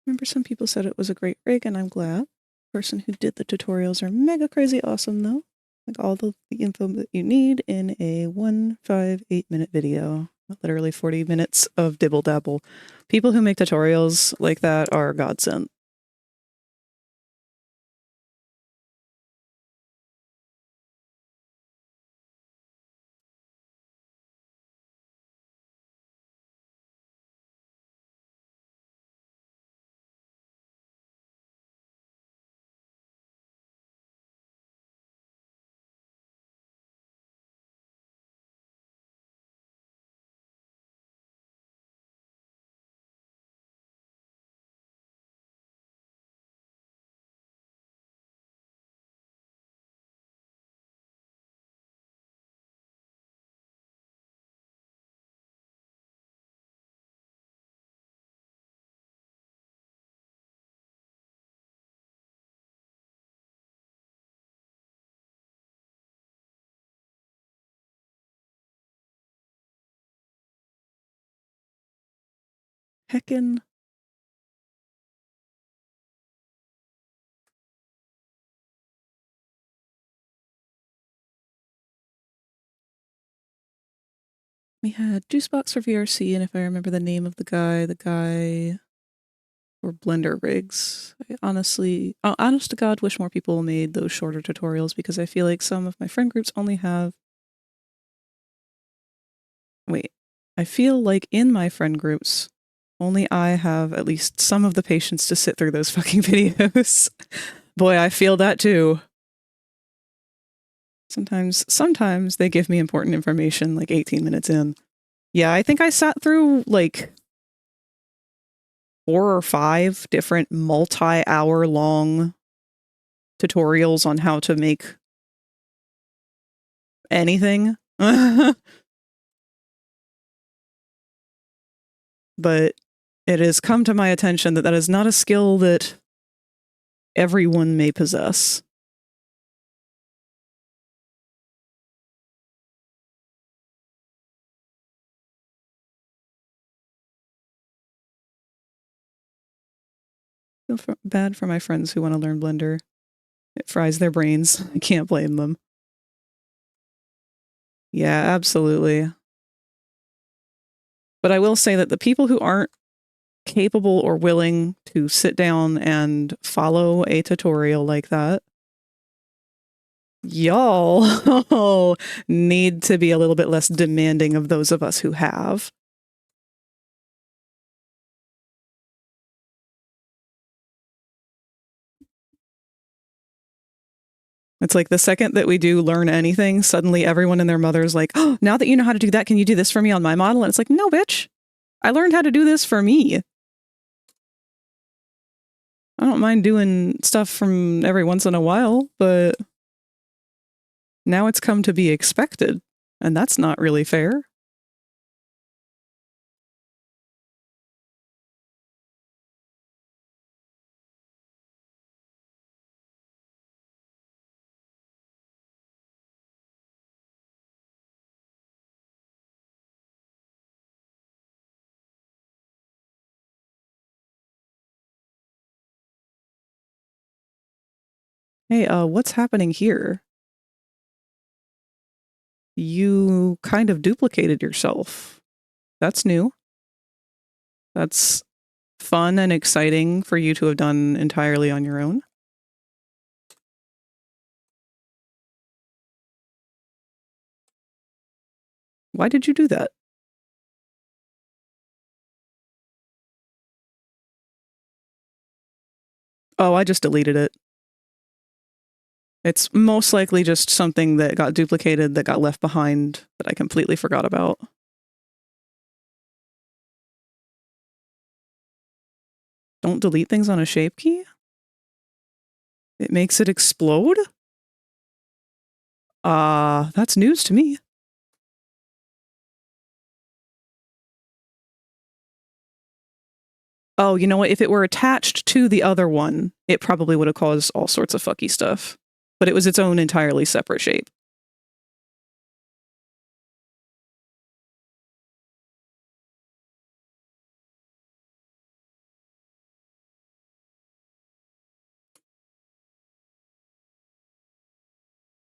Remember, some people said it was a great rig, and I'm glad. The person who did the tutorials are mega crazy awesome, though. Like all the info that you need in a 158-minute video. Literally 40 minutes of dibble dabble. People who make tutorials like that are godsend. Heckin'. We had Juicebox for VRC, and if I remember the name of the guy for Blender rigs. I honestly, honest to God, wish more people made those shorter tutorials because I feel like some of my friend groups only have. Wait, I feel like in my friend groups, only I have at least some of the patience to sit through those fucking videos. Boy, I feel that too. Sometimes they give me important information like 18 minutes in. Yeah, I think I sat through like 4 or 5 different multi-hour long tutorials on how to make anything. But it has come to my attention that that is not a skill that everyone may possess. I feel bad for my friends who want to learn Blender. It fries their brains. I can't blame them. Yeah, absolutely. But I will say that the people who aren't capable or willing to sit down and follow a tutorial like that, y'all need to be a little bit less demanding of those of us who have. It's like the second that we do learn anything, suddenly everyone and their mother's like, oh, now that you know how to do that, can you do this for me on my model? And it's like, no, bitch. I learned how to do this for me. I don't mind doing stuff from every once in a while, but now it's come to be expected, and that's not really fair. Hey, what's happening here? You kind of duplicated yourself. That's new. That's fun and exciting for you to have done entirely on your own. Why did you do that? Oh, I just deleted it. It's most likely just something that got duplicated, that got left behind, that I completely forgot about. Don't delete things on a shape key? It makes it explode? That's news to me. Oh, you know what? If it were attached to the other one, it probably would have caused all sorts of fucky stuff. But it was its own entirely separate shape.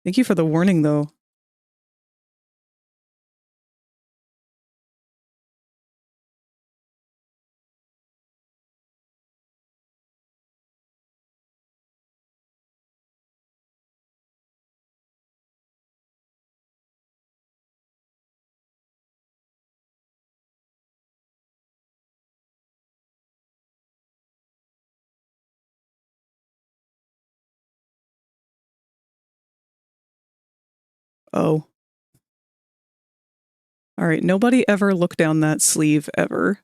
Thank you for the warning, though. Oh. All right, nobody ever look down that sleeve ever.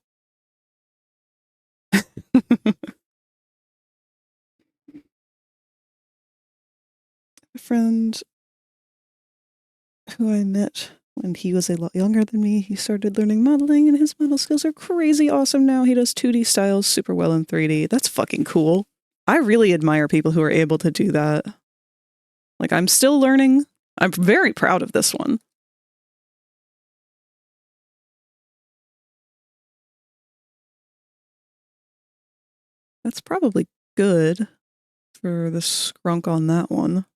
A friend who I met when he was a lot younger than me, he started learning modeling, and his model skills are crazy awesome now. He does 2D styles super well in 3D. That's fucking cool. I really admire people who are able to do that. Like, I'm still learning. I'm very proud of this one. That's probably good for the scrunk on that one.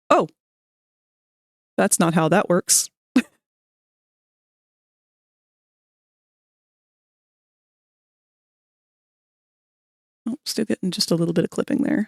Oh, that's not how that works. Oh, still getting just a little bit of clipping there.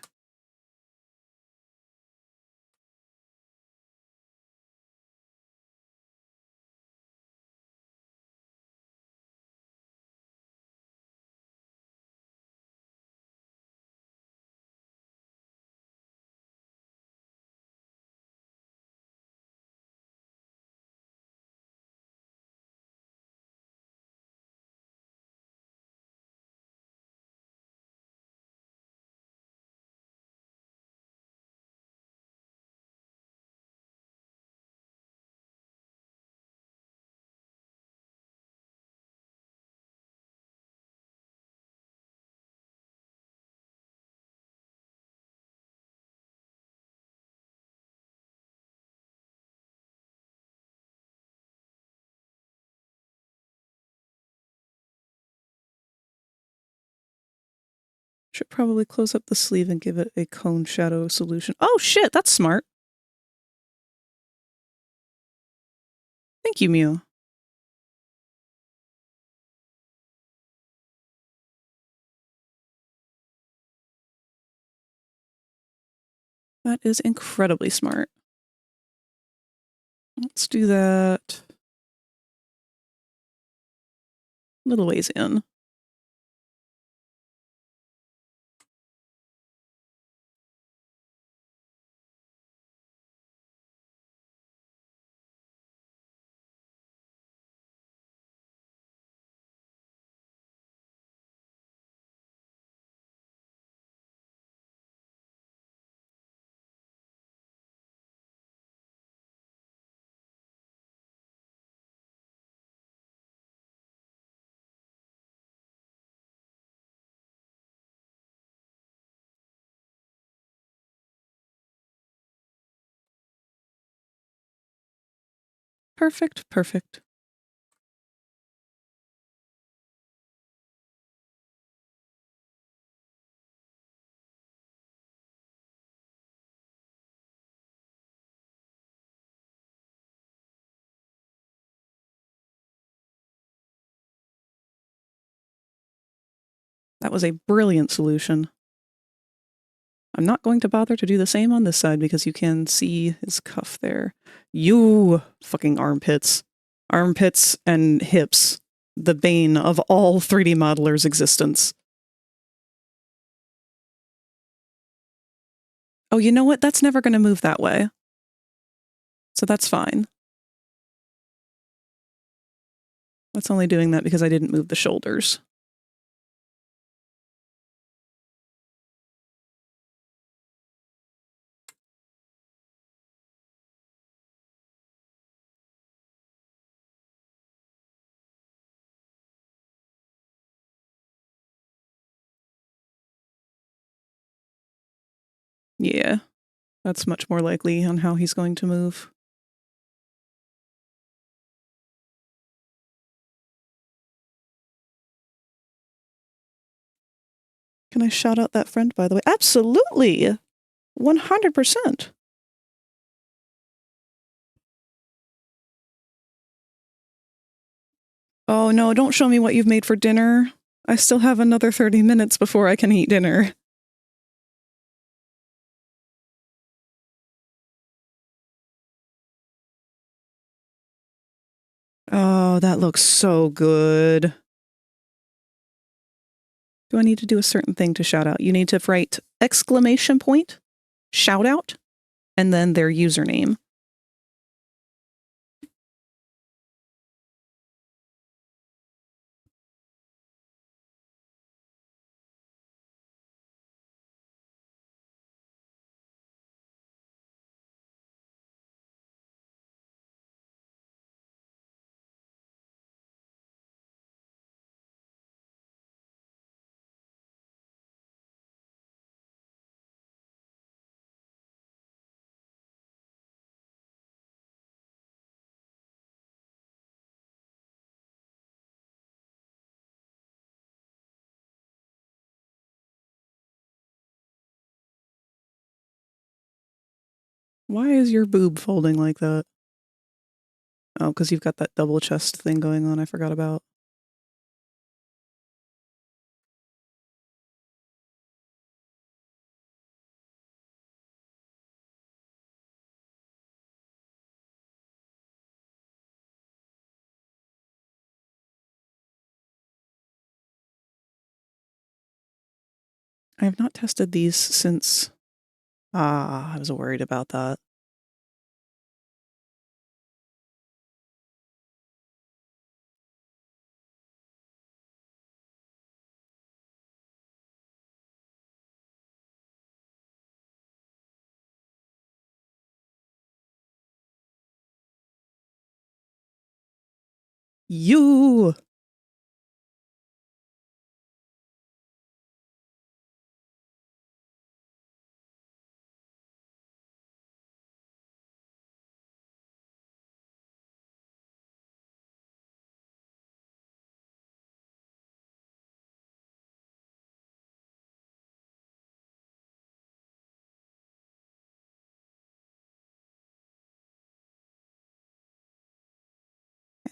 Should probably close up the sleeve and give it a cone shadow solution. Oh shit, that's smart. Thank you, Mew. That is incredibly smart. Let's do that a little ways in. Perfect, perfect. That was a brilliant solution. I'm not going to bother to do the same on this side because you can see his cuff there. You fucking armpits. Armpits and hips. The bane of all 3D modelers' existence. Oh, you know what? That's never going to move that way. So that's fine. That's only doing that because I didn't move the shoulders. Yeah, that's much more likely on how he's going to move. Can I shout out that friend, by the way? Absolutely! 100%. Oh no, don't show me what you've made for dinner. I still have another 30 minutes before I can eat dinner. Oh, that looks so good. Do I need to do a certain thing to shout out? You need to write exclamation point, shout out, and then their username. Why is your boob folding like that? Oh, because you've got that double chest thing going on I forgot about. I have not tested these since... I was worried about that. You!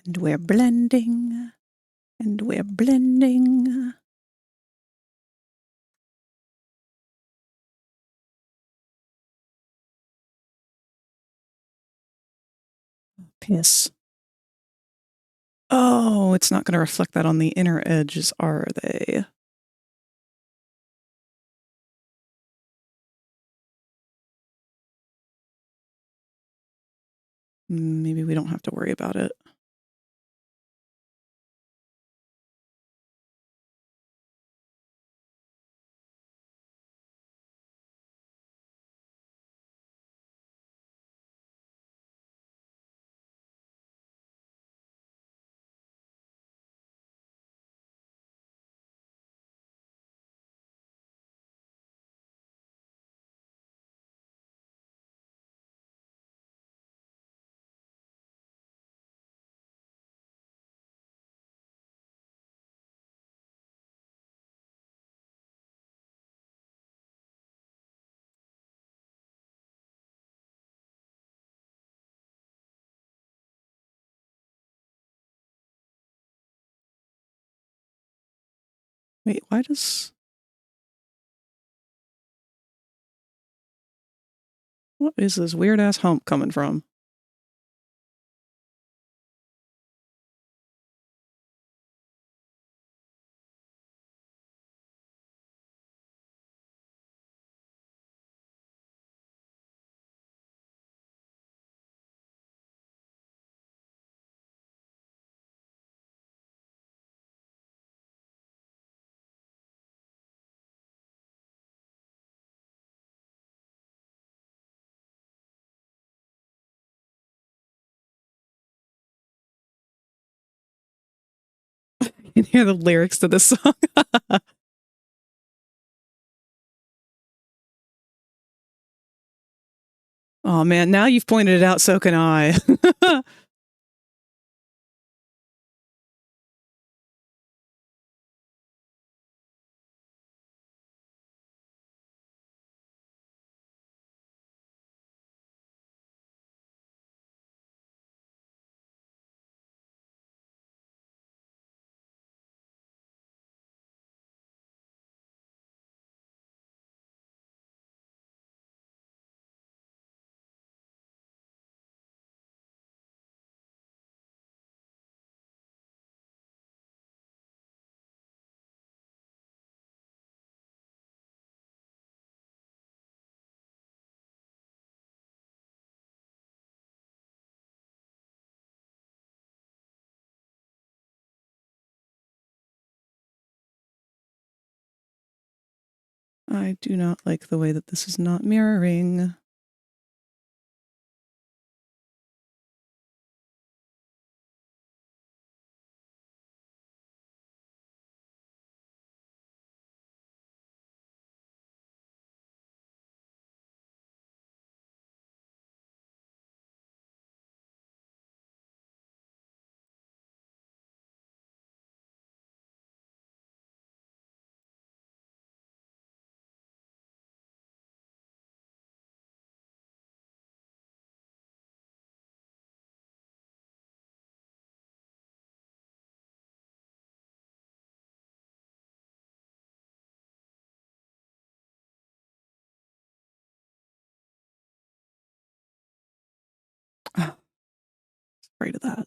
And we're blending. And we're blending. Piss. Oh, it's not going to reflect that on the inner edges, are they? Maybe we don't have to worry about it. Wait, why does... What is this weird-ass hump coming from? You can hear the lyrics to this song. Oh man, now you've pointed it out, so can I. I do not like the way that this is not mirroring. Oh, afraid of that.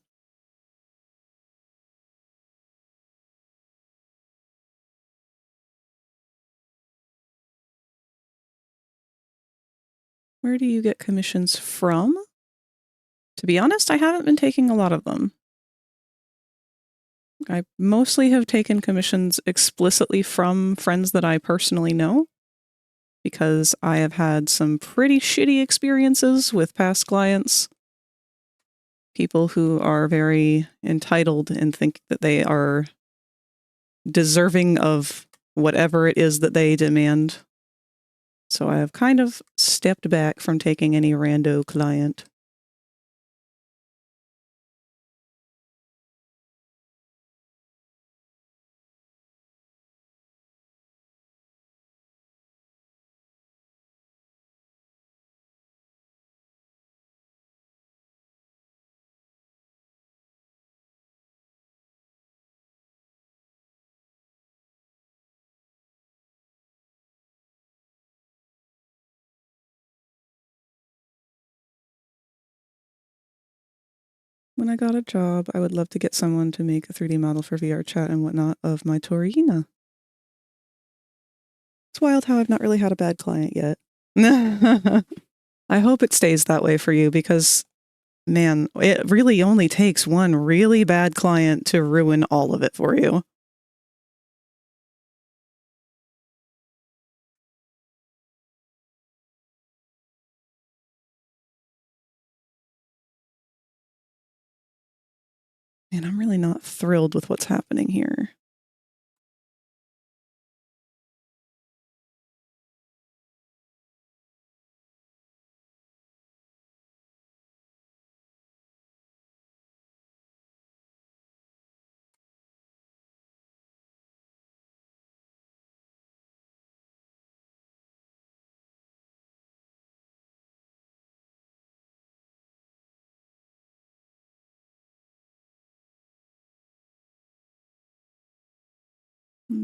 Where do you get commissions from? To be honest, I haven't been taking a lot of them. I mostly have taken commissions explicitly from friends that I personally know, because I have had some pretty shitty experiences with past clients. People who are very entitled and think that they are deserving of whatever it is that they demand. So I have kind of stepped back from taking any rando client. when I got a job, I would love to get someone to make a 3D model for VRChat and whatnot of my Torina. It's wild how I've not really had a bad client yet. I hope it stays that way for you because, man, it really only takes one really bad client to ruin all of it for you. And I'm really not thrilled with what's happening here.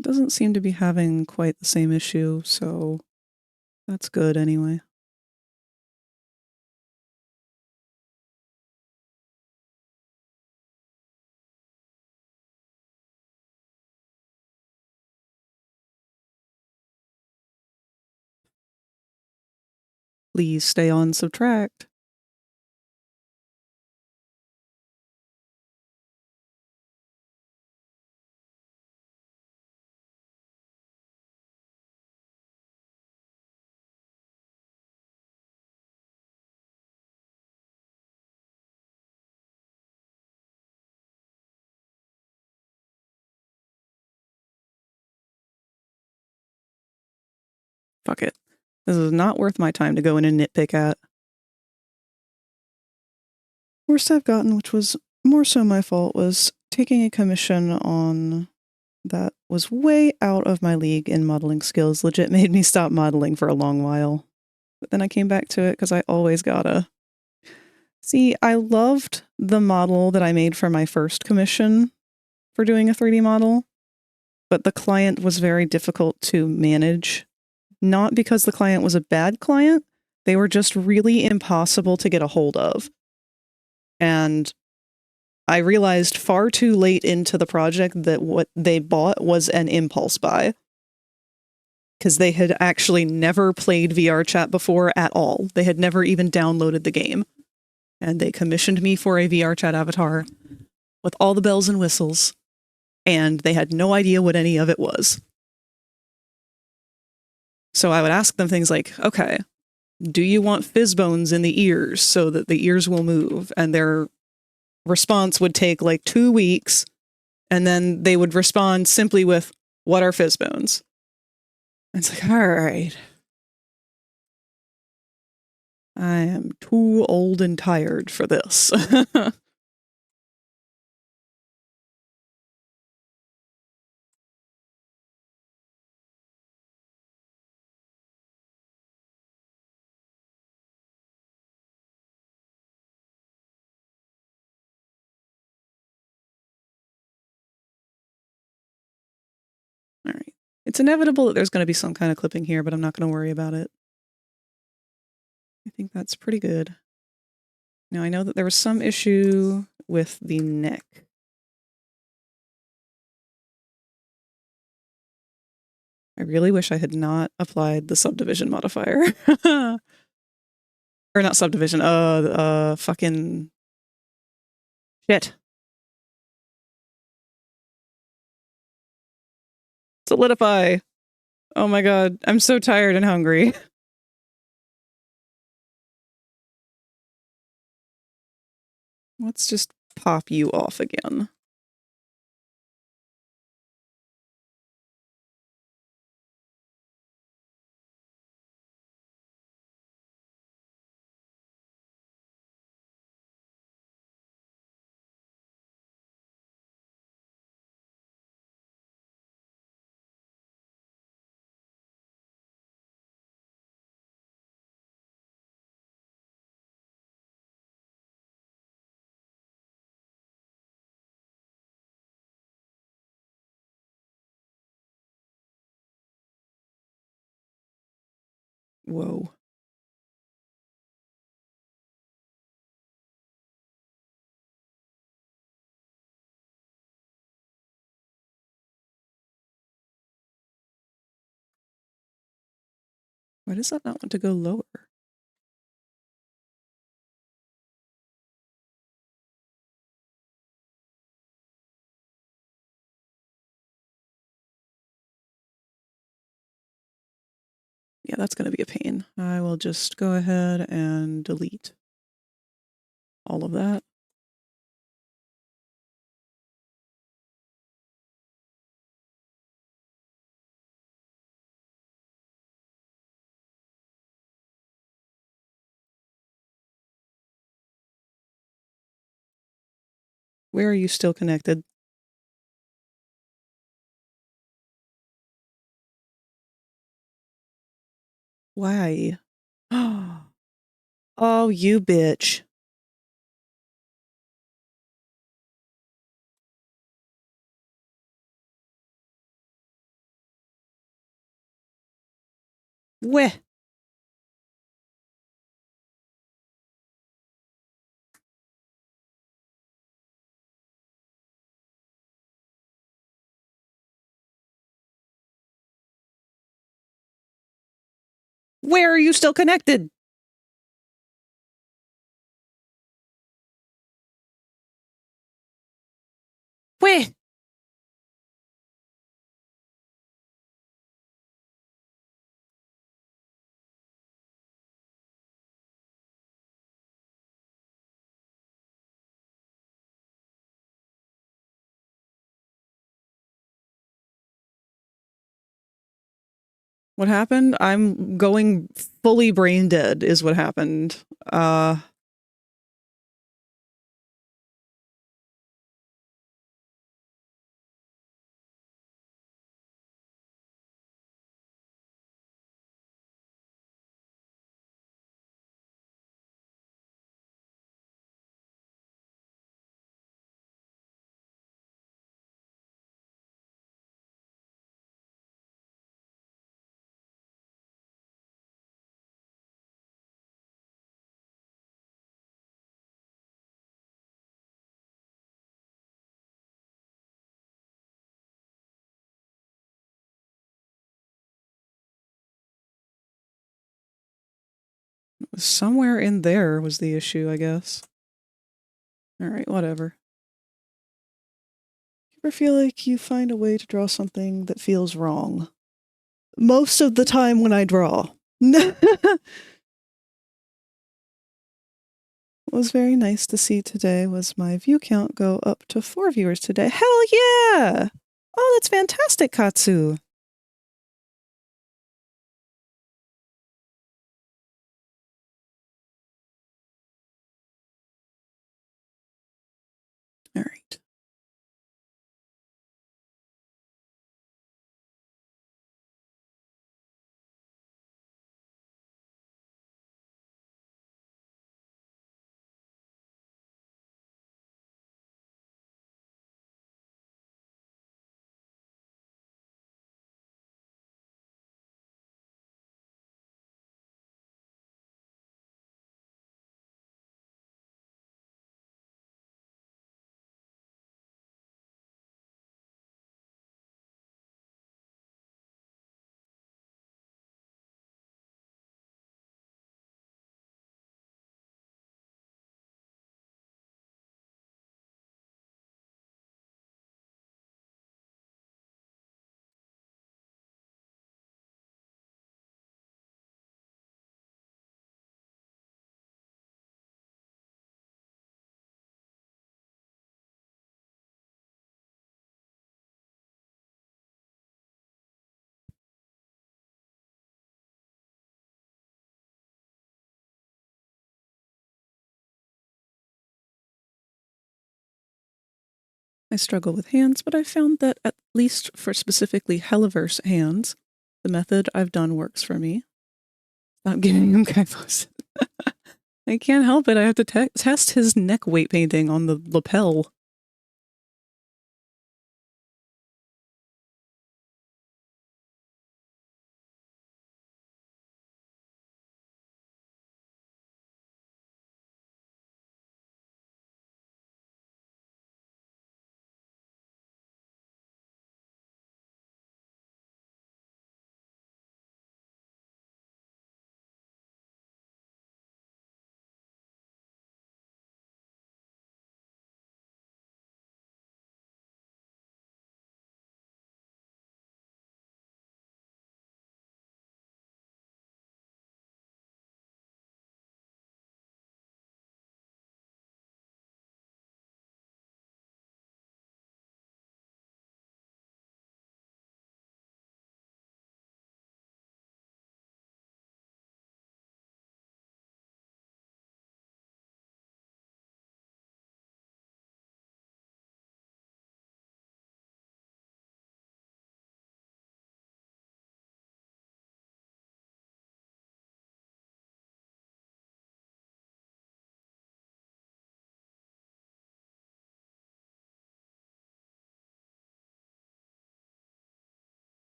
Doesn't seem to be having quite the same issue, so that's good anyway. Please stay on subtract. Fuck it. This is not worth my time to go in and nitpick at. Worst I've gotten, which was more so my fault, was taking a commission on that was way out of my league in modeling skills. Legit made me stop modeling for a long while. But then I came back to it because I always gotta. See, I loved the model that I made for my first commission for doing a 3D model, but the client was very difficult to manage. Not because the client was a bad client, they were just really impossible to get a hold of. And I realized far too late into the project that what they bought was an impulse buy. Because they had actually never played VRChat before at all. They had never even downloaded the game. And they commissioned me for a VRChat avatar with all the bells and whistles. And they had no idea what any of it was. So I would ask them things like, okay, do you want fizz bones in the ears so that the ears will move? And their response would take like 2 weeks. And then they would respond simply with, what are fizz bones? And it's like, all right. I am too old and tired for this. All right. It's inevitable that there's going to be some kind of clipping here, but I'm not going to worry about it. I think that's pretty good. Now, I know that there was some issue with the neck. I really wish I had not applied the subdivision modifier. Or not subdivision, fucking shit. Solidify. Oh my god, I'm so tired and hungry. Let's just pop you off again. Whoa. Why does that not want to go lower? Yeah, that's going to be a pain. I will just go ahead and delete all of that. Where are you still connected? Why? Oh, you bitch. Weh. Where are you still connected? Where? What happened? I'm going fully brain dead is what happened. Somewhere in there was the issue, I guess. All right, whatever. You ever feel like you find a way to draw something that feels wrong? Most of the time when I draw. What was very nice to see today was my view count go up to 4 viewers today. Hell yeah! Oh, that's fantastic, Katsu. All right. I struggle with hands, but I found that at least for specifically Helliverse hands, the method I've done works for me. Stop giving him kyphos. I can't help it. I have to test his neck weight painting on the lapel.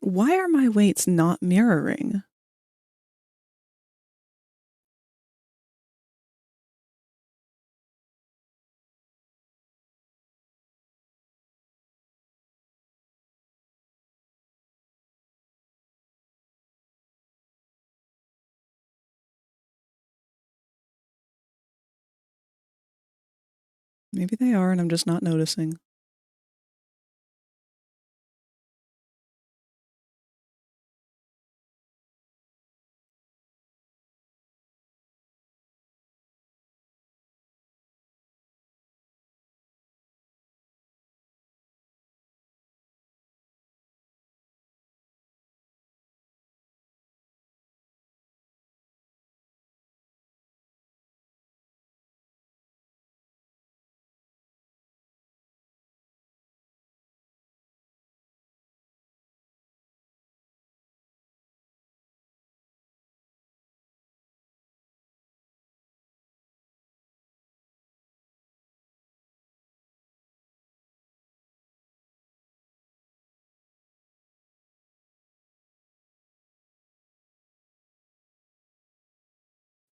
Why are my weights not mirroring? Maybe they are and I'm just not noticing.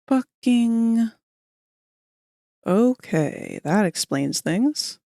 Fucking. Okay, that explains things.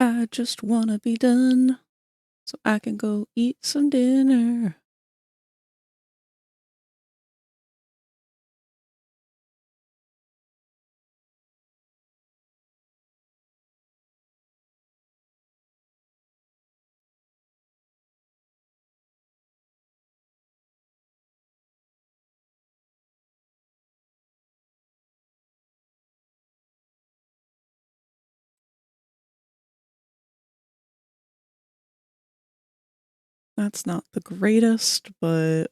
I just wanna be done so I can go eat some dinner. That's not the greatest, but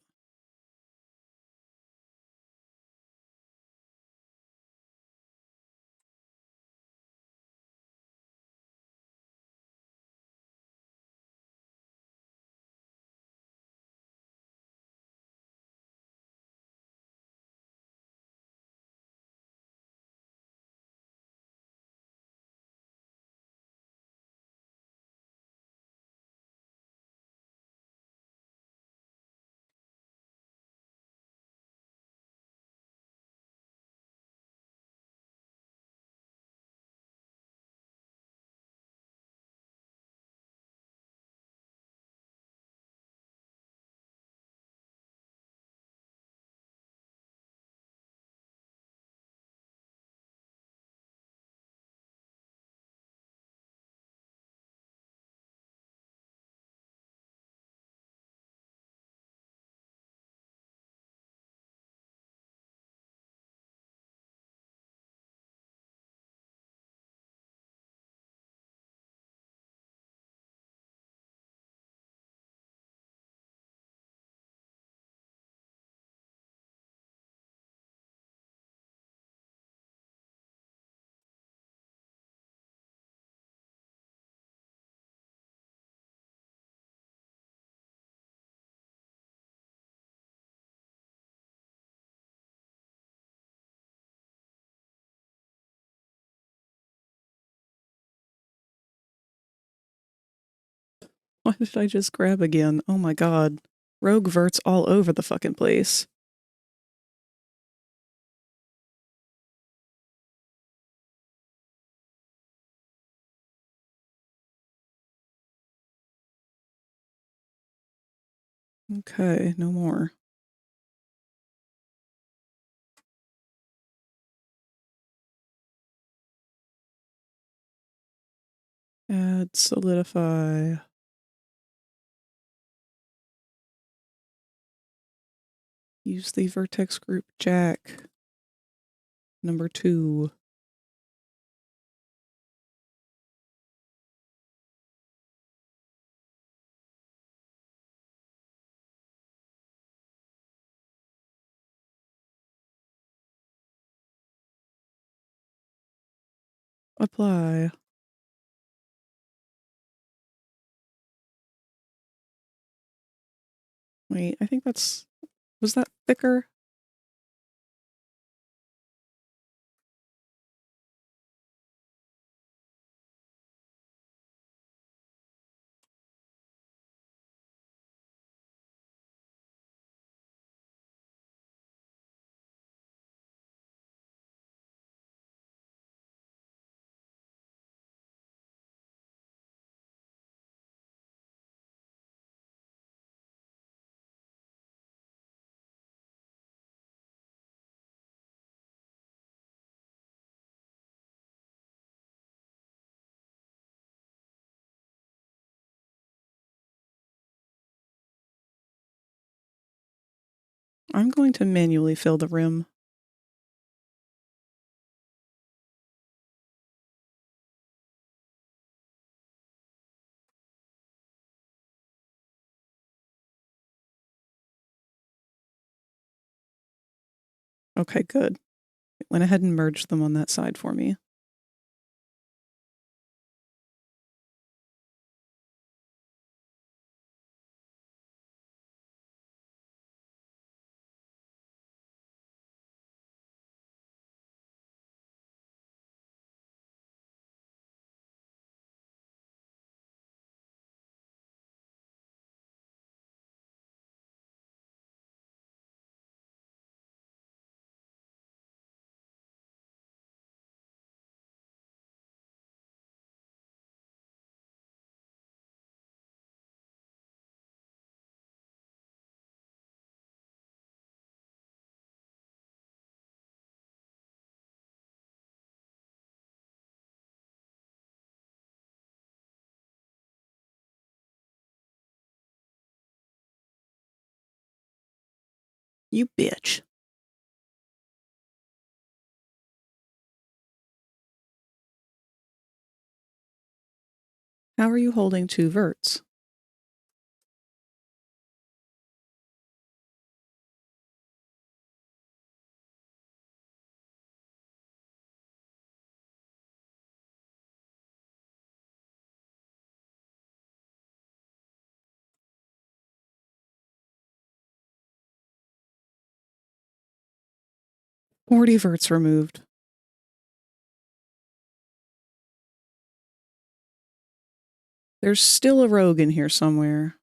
Why did I just grab again? Oh my god. Rogue verts all over the fucking place. Okay, no more. Add, solidify. Use the vertex group jack. Number 2. Apply. Wait, I think that's... Was that thicker? I'm going to manually fill the rim. Okay, good. It went ahead and merged them on that side for me. You bitch. How are you holding 2 verts? Forty verts removed. There's still a rogue in here somewhere.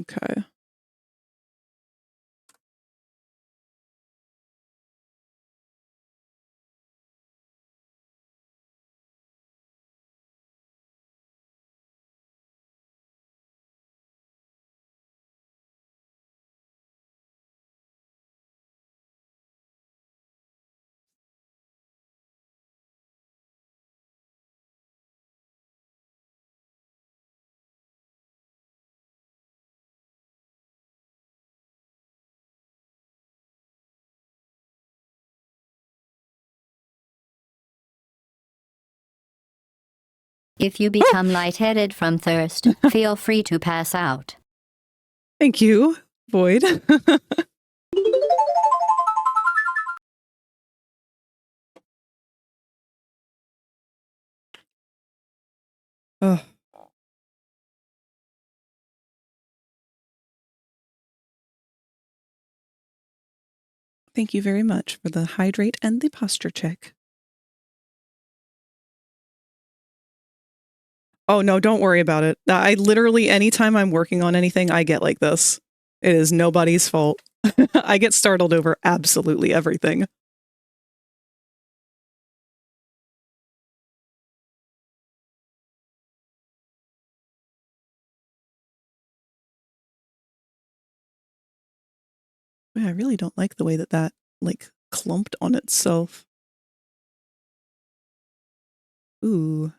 Okay. If you become lightheaded from thirst, feel free to pass out. Thank you, Void. Oh. Thank you very much for the hydrate and the posture check. Oh, no, don't worry about it. I literally, anytime I'm working on anything, I get like this. It is nobody's fault. I get startled over absolutely everything. I really don't like the way that like clumped on itself. Ooh.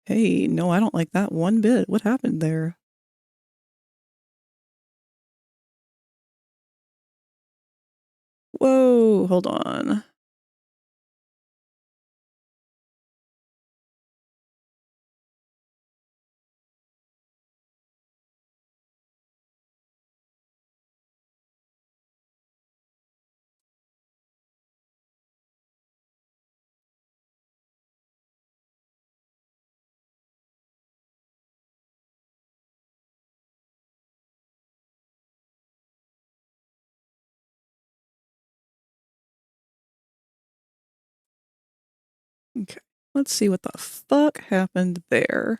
Hey, no, I don't like that one bit. What happened there? Whoa, hold on. Okay, let's see what the fuck happened there.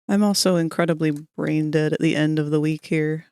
I'm also incredibly brain dead at the end of the week here.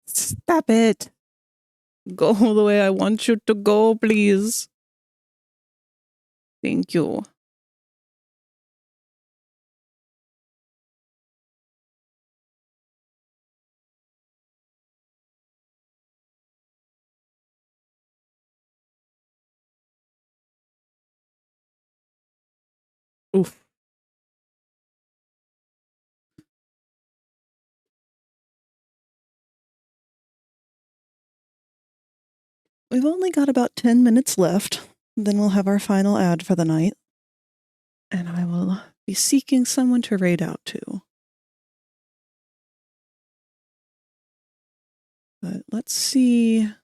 Stop it. Go the way I want you to go, please. Thank you. Oof. We've only got about 10 minutes left. Then we'll have our final ad for the night. And I will be seeking someone to raid out to. But let's see. I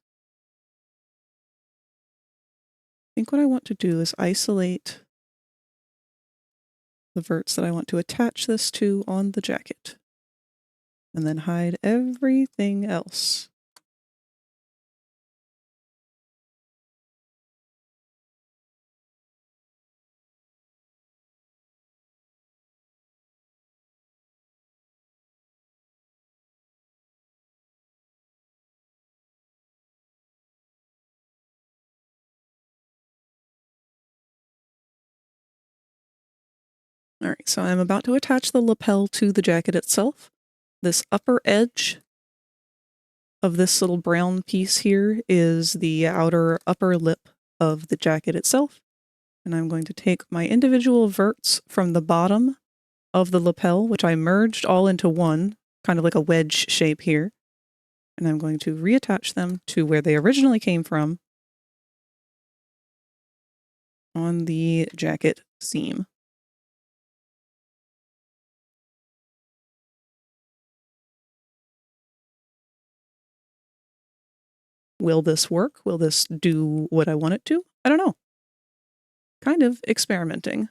think what I want to do is isolate the verts that I want to attach this to on the jacket. And then hide everything else. All right, so I'm about to attach the lapel to the jacket itself. This upper edge of this little brown piece here is the outer upper lip of the jacket itself. And I'm going to take my individual verts from the bottom of the lapel, which I merged all into one, kind of like a wedge shape here. And I'm going to reattach them to where they originally came from on the jacket seam. Will this work? Will this do what I want it to? I don't know. Kind of experimenting.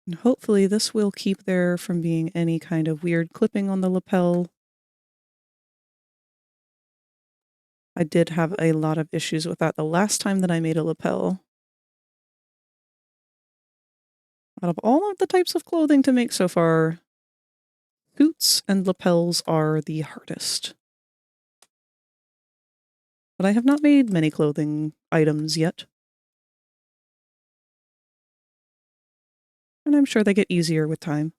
And hopefully this will keep there from being any kind of weird clipping on the lapel. I did have a lot of issues with that the last time that I made a lapel. Out of all of the types of clothing to make so far, boots and lapels are the hardest. But I have not made many clothing items yet. And I'm sure they get easier with time.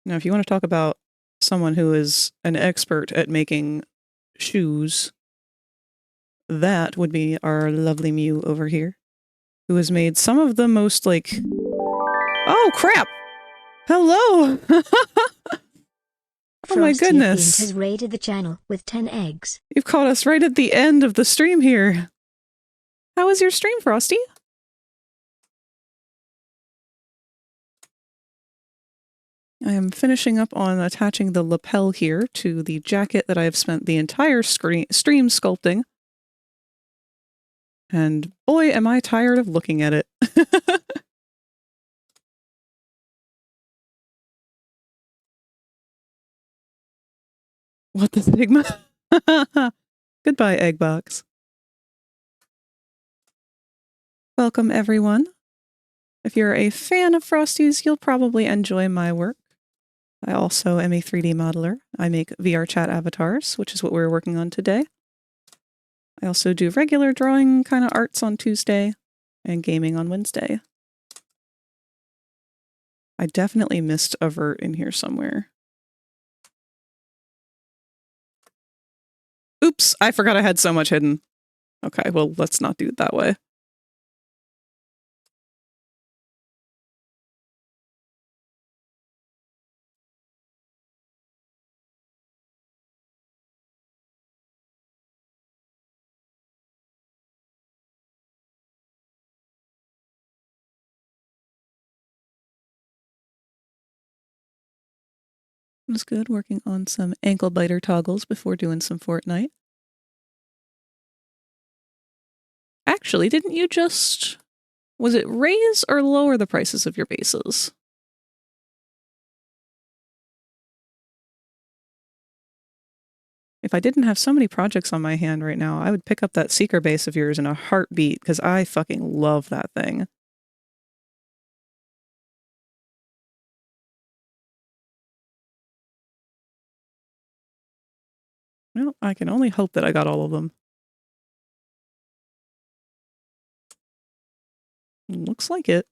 Now, if you want to talk about someone who is an expert at making shoes, that would be our lovely Mew over here, who has made some of the most, like... Oh, crap! Hello! Oh my Frosty goodness! has raided the channel with 10 eggs. You've caught us right at the end of the stream here. How was your stream, Frosty? I am finishing up on attaching the lapel here to the jacket that I have spent the entire stream sculpting. And boy, am I tired of looking at it. What the Sigma? Goodbye, Eggbox. Welcome, everyone. If you're a fan of Frosties, you'll probably enjoy my work. I also am a 3D modeler. I make VRChat avatars, which is what we're working on today. I also do regular drawing kind of arts on Tuesday and gaming on Wednesday. I definitely missed a vert in here somewhere. Oops, I forgot I had so much hidden. Okay, well, let's not do it that way. It was good working on some ankle biter toggles before doing some Fortnite. Actually, didn't you just... Was it raise or lower the prices of your bases? If I didn't have so many projects on my hand right now, I would pick up that Seeker base of yours in a heartbeat, because I fucking love that thing. Well, I can only hope that I got all of them. Looks like it.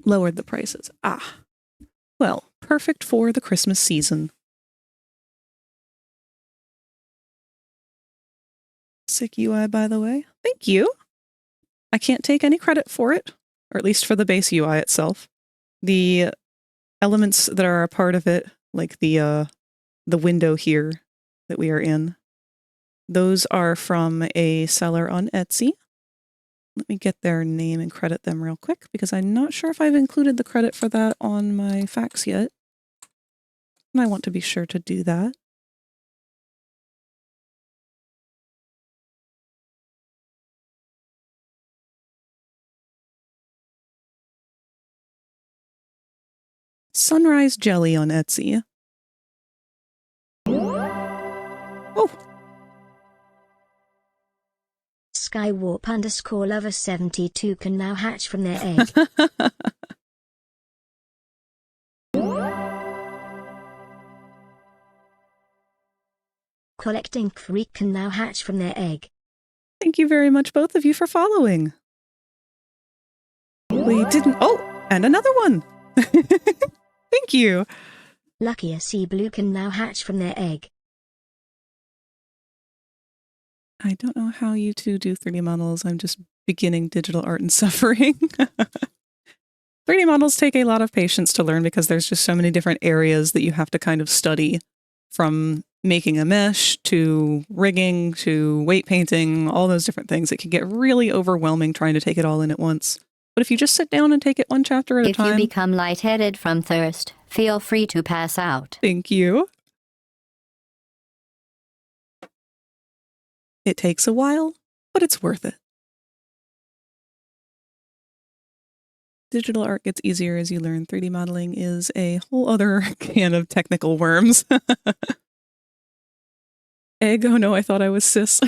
Lowered the prices. Ah. Well, perfect for the Christmas season. Sick UI, by the way. Thank you. I can't take any credit for it, or at least for the base UI itself. The elements that are a part of it, like the window here that we are in. Those are from a seller on Etsy. Let me get their name and credit them real quick because I'm not sure if I've included the credit for that on my facts yet. And I want to be sure to do that. Sunrise Jelly on Etsy. Oh! Skywarp_lover72 can now hatch from their egg. Collecting Freak can now hatch from their egg. Thank you very much, both of you, for following. We didn't... Oh! And another one! Thank you! Luckier Sea Blue can now hatch from their egg. I don't know how you two do 3D models. I'm just beginning digital art and suffering. 3D models take a lot of patience to learn because there's just so many different areas that you have to kind of study, from making a mesh to rigging to weight painting, all those different things. It can get really overwhelming trying to take it all in at once. But if you just sit down and take it one chapter at a time... If you become lightheaded from thirst, feel free to pass out. Thank you. It takes a while, but it's worth it. Digital art gets easier as you learn. 3D modeling is a whole other can of technical worms. Egg, oh no, I thought I was cis.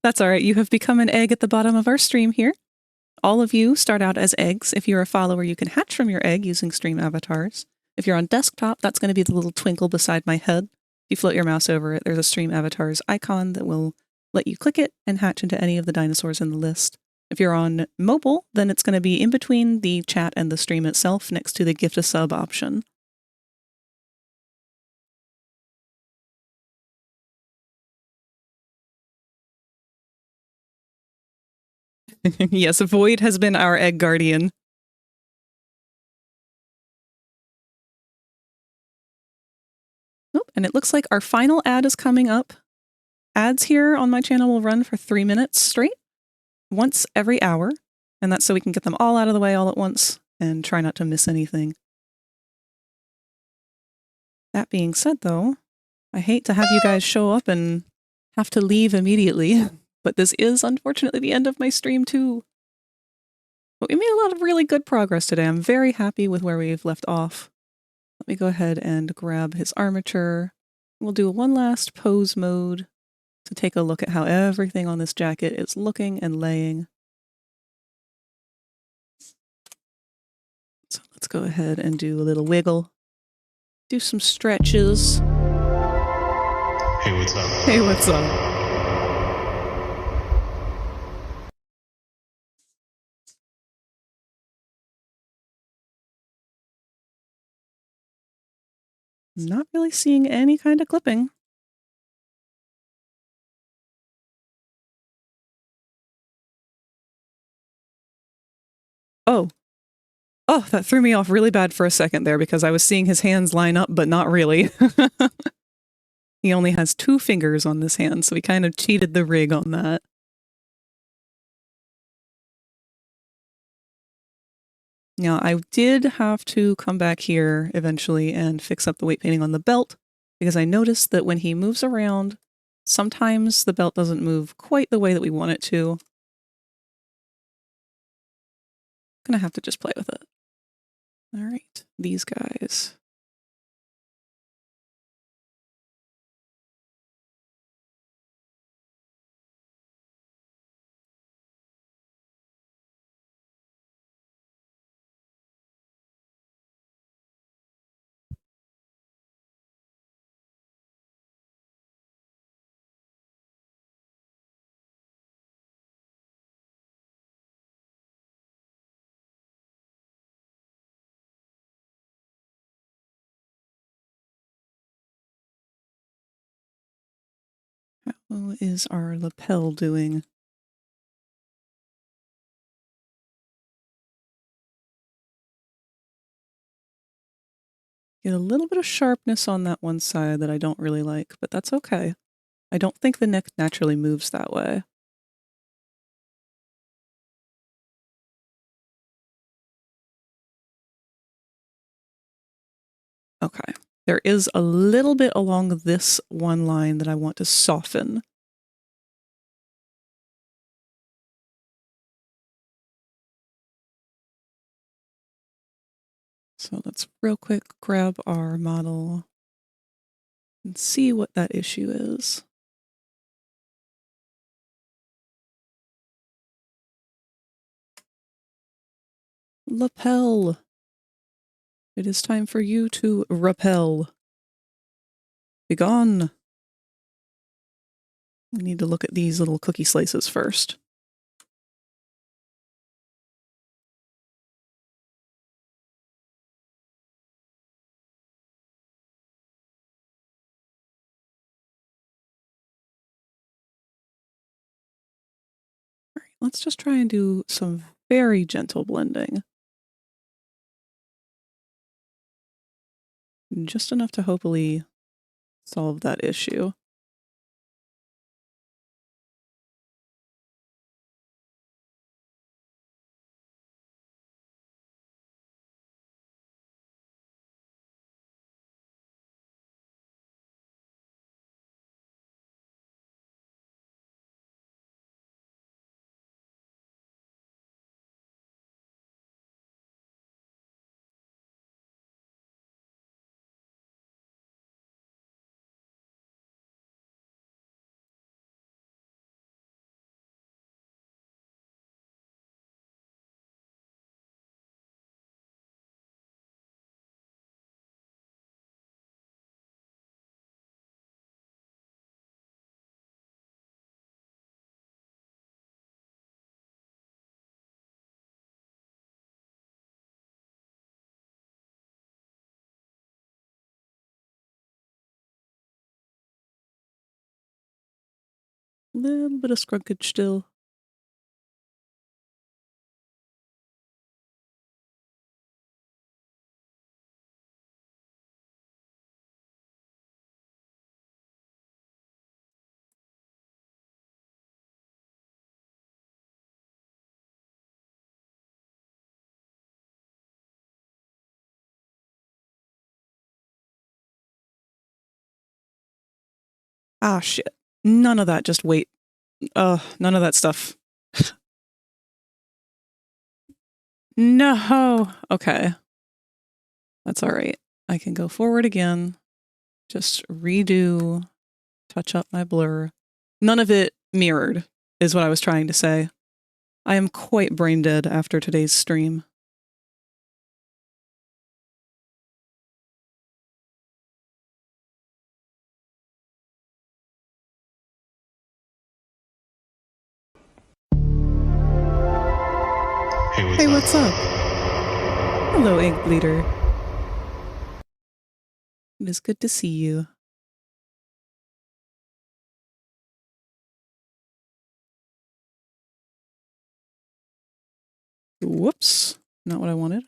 That's all right, you have become an egg at the bottom of our stream here. All of you start out as eggs. If you're a follower, you can hatch from your egg using stream avatars. If you're on desktop, that's going to be the little twinkle beside my head. If you float your mouse over it, there's a stream avatars icon that will let you click it and hatch into any of the dinosaurs in the list. If you're on mobile, then it's going to be in between the chat and the stream itself next to the gift a sub option. Yes, Void has been our egg guardian. Nope, and it looks like our final ad is coming up. Ads here on my channel will run for 3 minutes straight, once every hour, and that's so we can get them all out of the way all at once and try not to miss anything. That being said, though, I hate to have you guys show up and have to leave immediately, but this is unfortunately the end of my stream too. But we made a lot of really good progress today. I'm very happy with where we've left off. Let me go ahead and grab his armature. We'll do one last pose mode to take a look at how everything on this jacket is looking and laying. So let's go ahead and do a little wiggle. Do some stretches. Hey, what's up? Hey, what's up? Not really seeing any kind of clipping. Oh. Oh, that threw me off really bad for a second there because I was seeing his hands line up, but not really. He only has 2 fingers on this hand, so he kind of cheated the rig on that. Now, I did have to come back here eventually and fix up the weight painting on the belt because I noticed that when he moves around, sometimes the belt doesn't move quite the way that we want it to. I'm gonna have to just play with it. All right, these guys. How is our lapel doing? Get a little bit of sharpness on that one side that I don't really like, but that's okay. I don't think the neck naturally moves that way. Okay. There is a little bit along this one line that I want to soften. So let's real quick grab our model and see what that issue is. Lapel. It is time for you to rappel. Begone. We need to look at these little cookie slices first. All right, let's just try and do some very gentle blending. Just enough to hopefully solve that issue. A little bit of scrunkage still. Ah, shit. None of that, just wait. None of that stuff. No. Okay. That's all right. I can go forward again. Just redo, touch up my blur. None of it mirrored, is what I was trying to say. I am quite brain dead after today's stream. Hey, what's up? Hello, Egg Bleeder. It is good to see you. Whoops. Not what I wanted.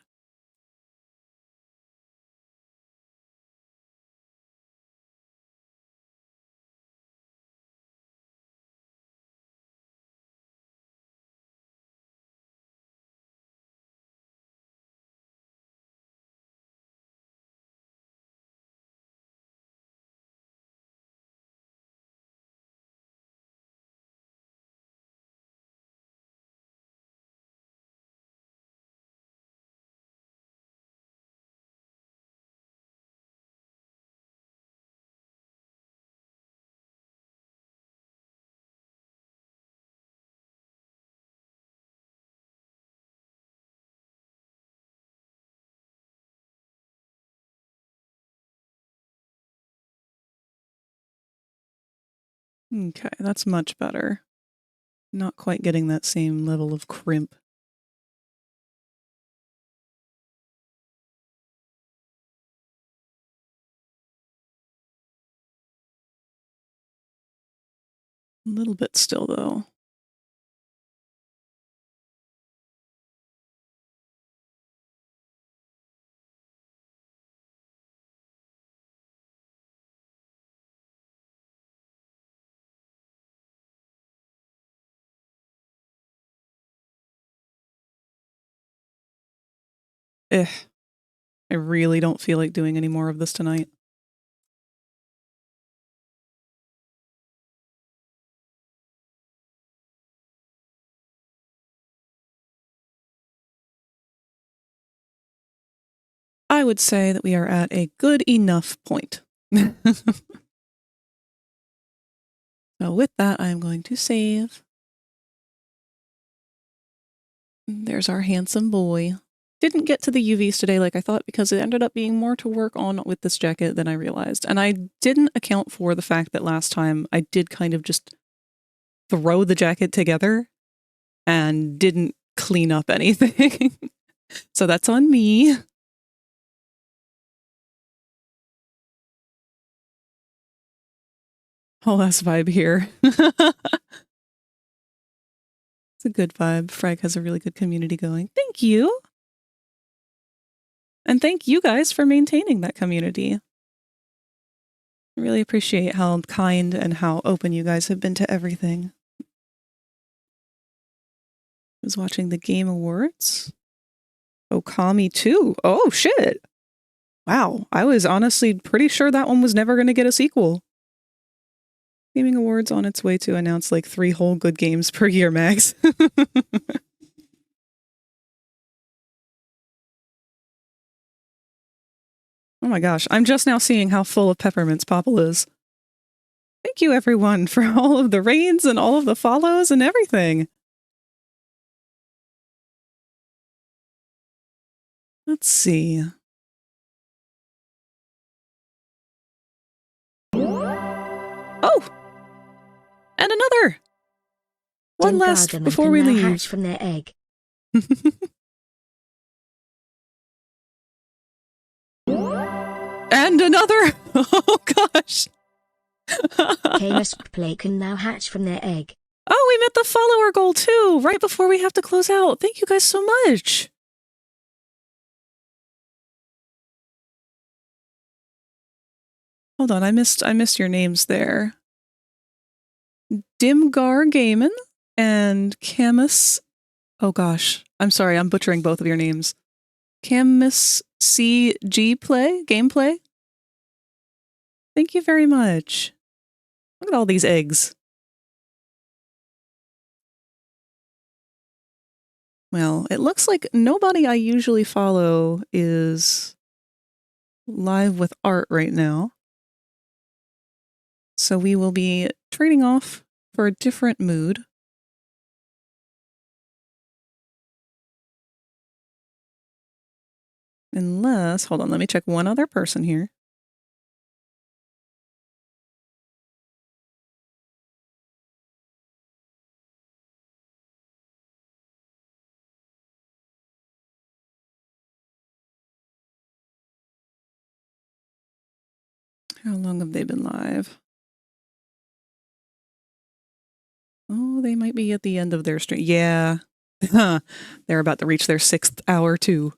Okay, that's much better. Not quite getting that same level of crimp. A little bit still, though. I really don't feel like doing any more of this tonight. I would say that we are at a good enough point. So with that, I'm going to save. There's our handsome boy. Didn't get to the UVs today like I thought because it ended up being more to work on with this jacket than I realized. And I didn't account for the fact that last time I did kind of just throw the jacket together and didn't clean up anything. So that's on me. Whole ass vibe here. It's a good vibe. Frag has a really good community going. Thank you. And thank you guys for maintaining that community. I really appreciate how kind and how open you guys have been to everything. I was watching the Game Awards. Okami 2. Oh, shit. Wow. I was honestly pretty sure that one was never going to get a sequel. Gaming Awards on its way to announce like 3 whole good games per year, Max. Oh my gosh, I'm just now seeing how full of peppermints Popple is. Thank you everyone for all of the raids and all of the follows and everything. Let's see. Oh! And another! One last before we leave. Hatch from their egg. And another! Oh gosh! Camus Play can now hatch from their egg. Oh, we met the follower goal too, right before we have to close out. Thank you guys so much. Hold on, I missed your names there. Dimgar Gaiman and Camus. Oh gosh, I'm sorry, I'm butchering both of your names. Camus CG Play Gameplay. Thank you very much. Look at all these eggs. Well, it looks like nobody I usually follow is live with art right now. So we will be trading off for a different mood. Unless, hold on, let me check one other person here. How long have they been live? Oh, they might be at the end of their stream. Yeah. They're about to reach their 6th hour too.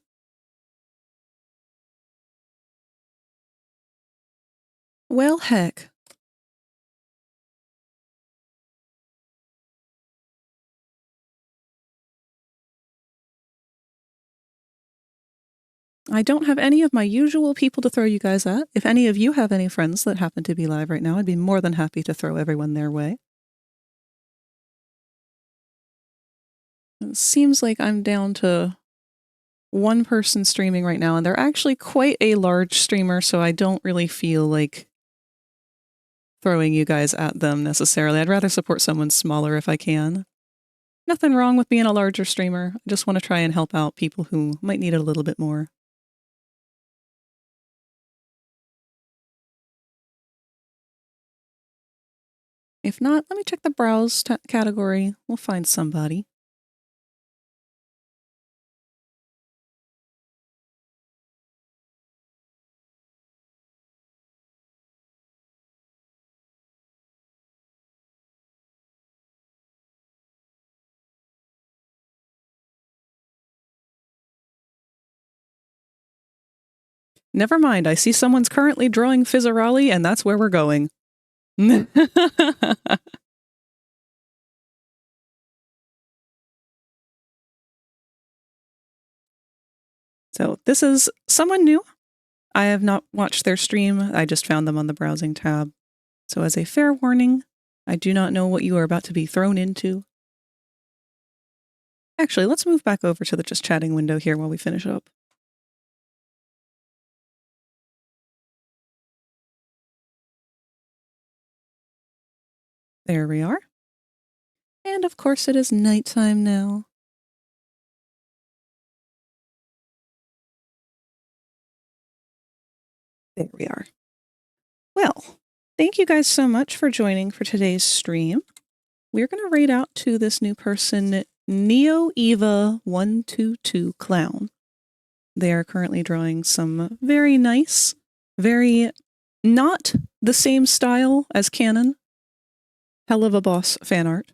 Well, heck. I don't have any of my usual people to throw you guys at. If any of you have any friends that happen to be live right now, I'd be more than happy to throw everyone their way. It seems like I'm down to one person streaming right now, and they're actually quite a large streamer, so I don't really feel like throwing you guys at them necessarily. I'd rather support someone smaller if I can. Nothing wrong with being a larger streamer. I just want to try and help out people who might need it a little bit more. If not, let me check the browse category. We'll find somebody. Never mind, I see someone's currently drawing Fizzarali, and that's where we're going. So this is someone new. I have not watched their stream. I just found them on the browsing tab. So as a fair warning, I do not know what you are about to be thrown into. Actually, let's move back over to the just chatting window here while we finish up. There we are. And of course it is nighttime now. There we are. Well, thank you guys so much for joining for today's stream. We're going to raid out to this new person, Neo Eva 122 Clown. They are currently drawing some very nice, very not the same style as canon, hell of a boss fan art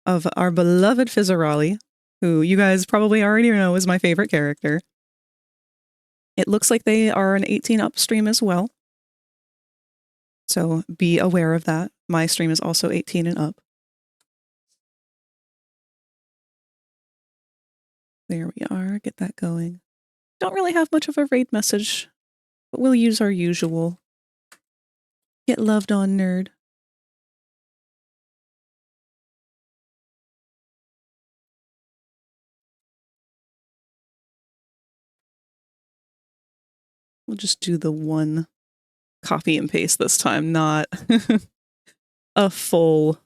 of our beloved Fizzarali, who you guys probably already know is my favorite character. It looks like they are an 18 up stream as well. So be aware of that. My stream is also 18 and up. There we are. Get that going. Don't really have much of a raid message, but we'll use our usual get loved on nerd. We'll just do the one copy and paste this time, not a full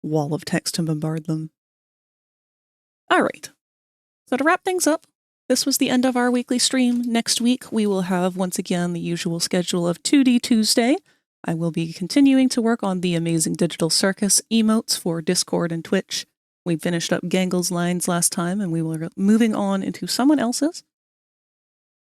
wall of text to bombard them. All right. So to wrap things up, this was the end of our weekly stream. Next week, we will have, once again, the usual schedule of 2D Tuesday. I will be continuing to work on the Amazing Digital Circus emotes for Discord and Twitch. We finished up Gangle's lines last time, and we were moving on into someone else's.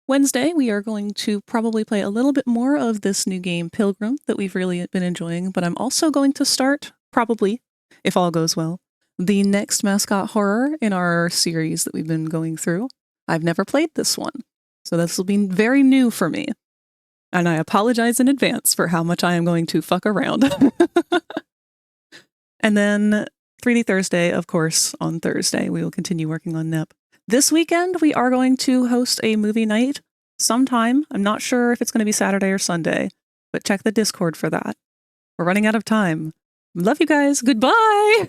Wednesday, we are going to probably play a little bit more of this new game, Pilgrim, that we've really been enjoying, but I'm also going to start, probably, if all goes well, the next mascot horror in our series that we've been going through. I've never played this one, so this will be very new for me. And I apologize in advance for how much I am going to fuck around. And then 3D Thursday, of course, on Thursday, we will continue working on NEP. This weekend, we are going to host a movie night sometime. I'm not sure if it's going to be Saturday or Sunday, but check the Discord for that. We're running out of time. Love you guys. Goodbye.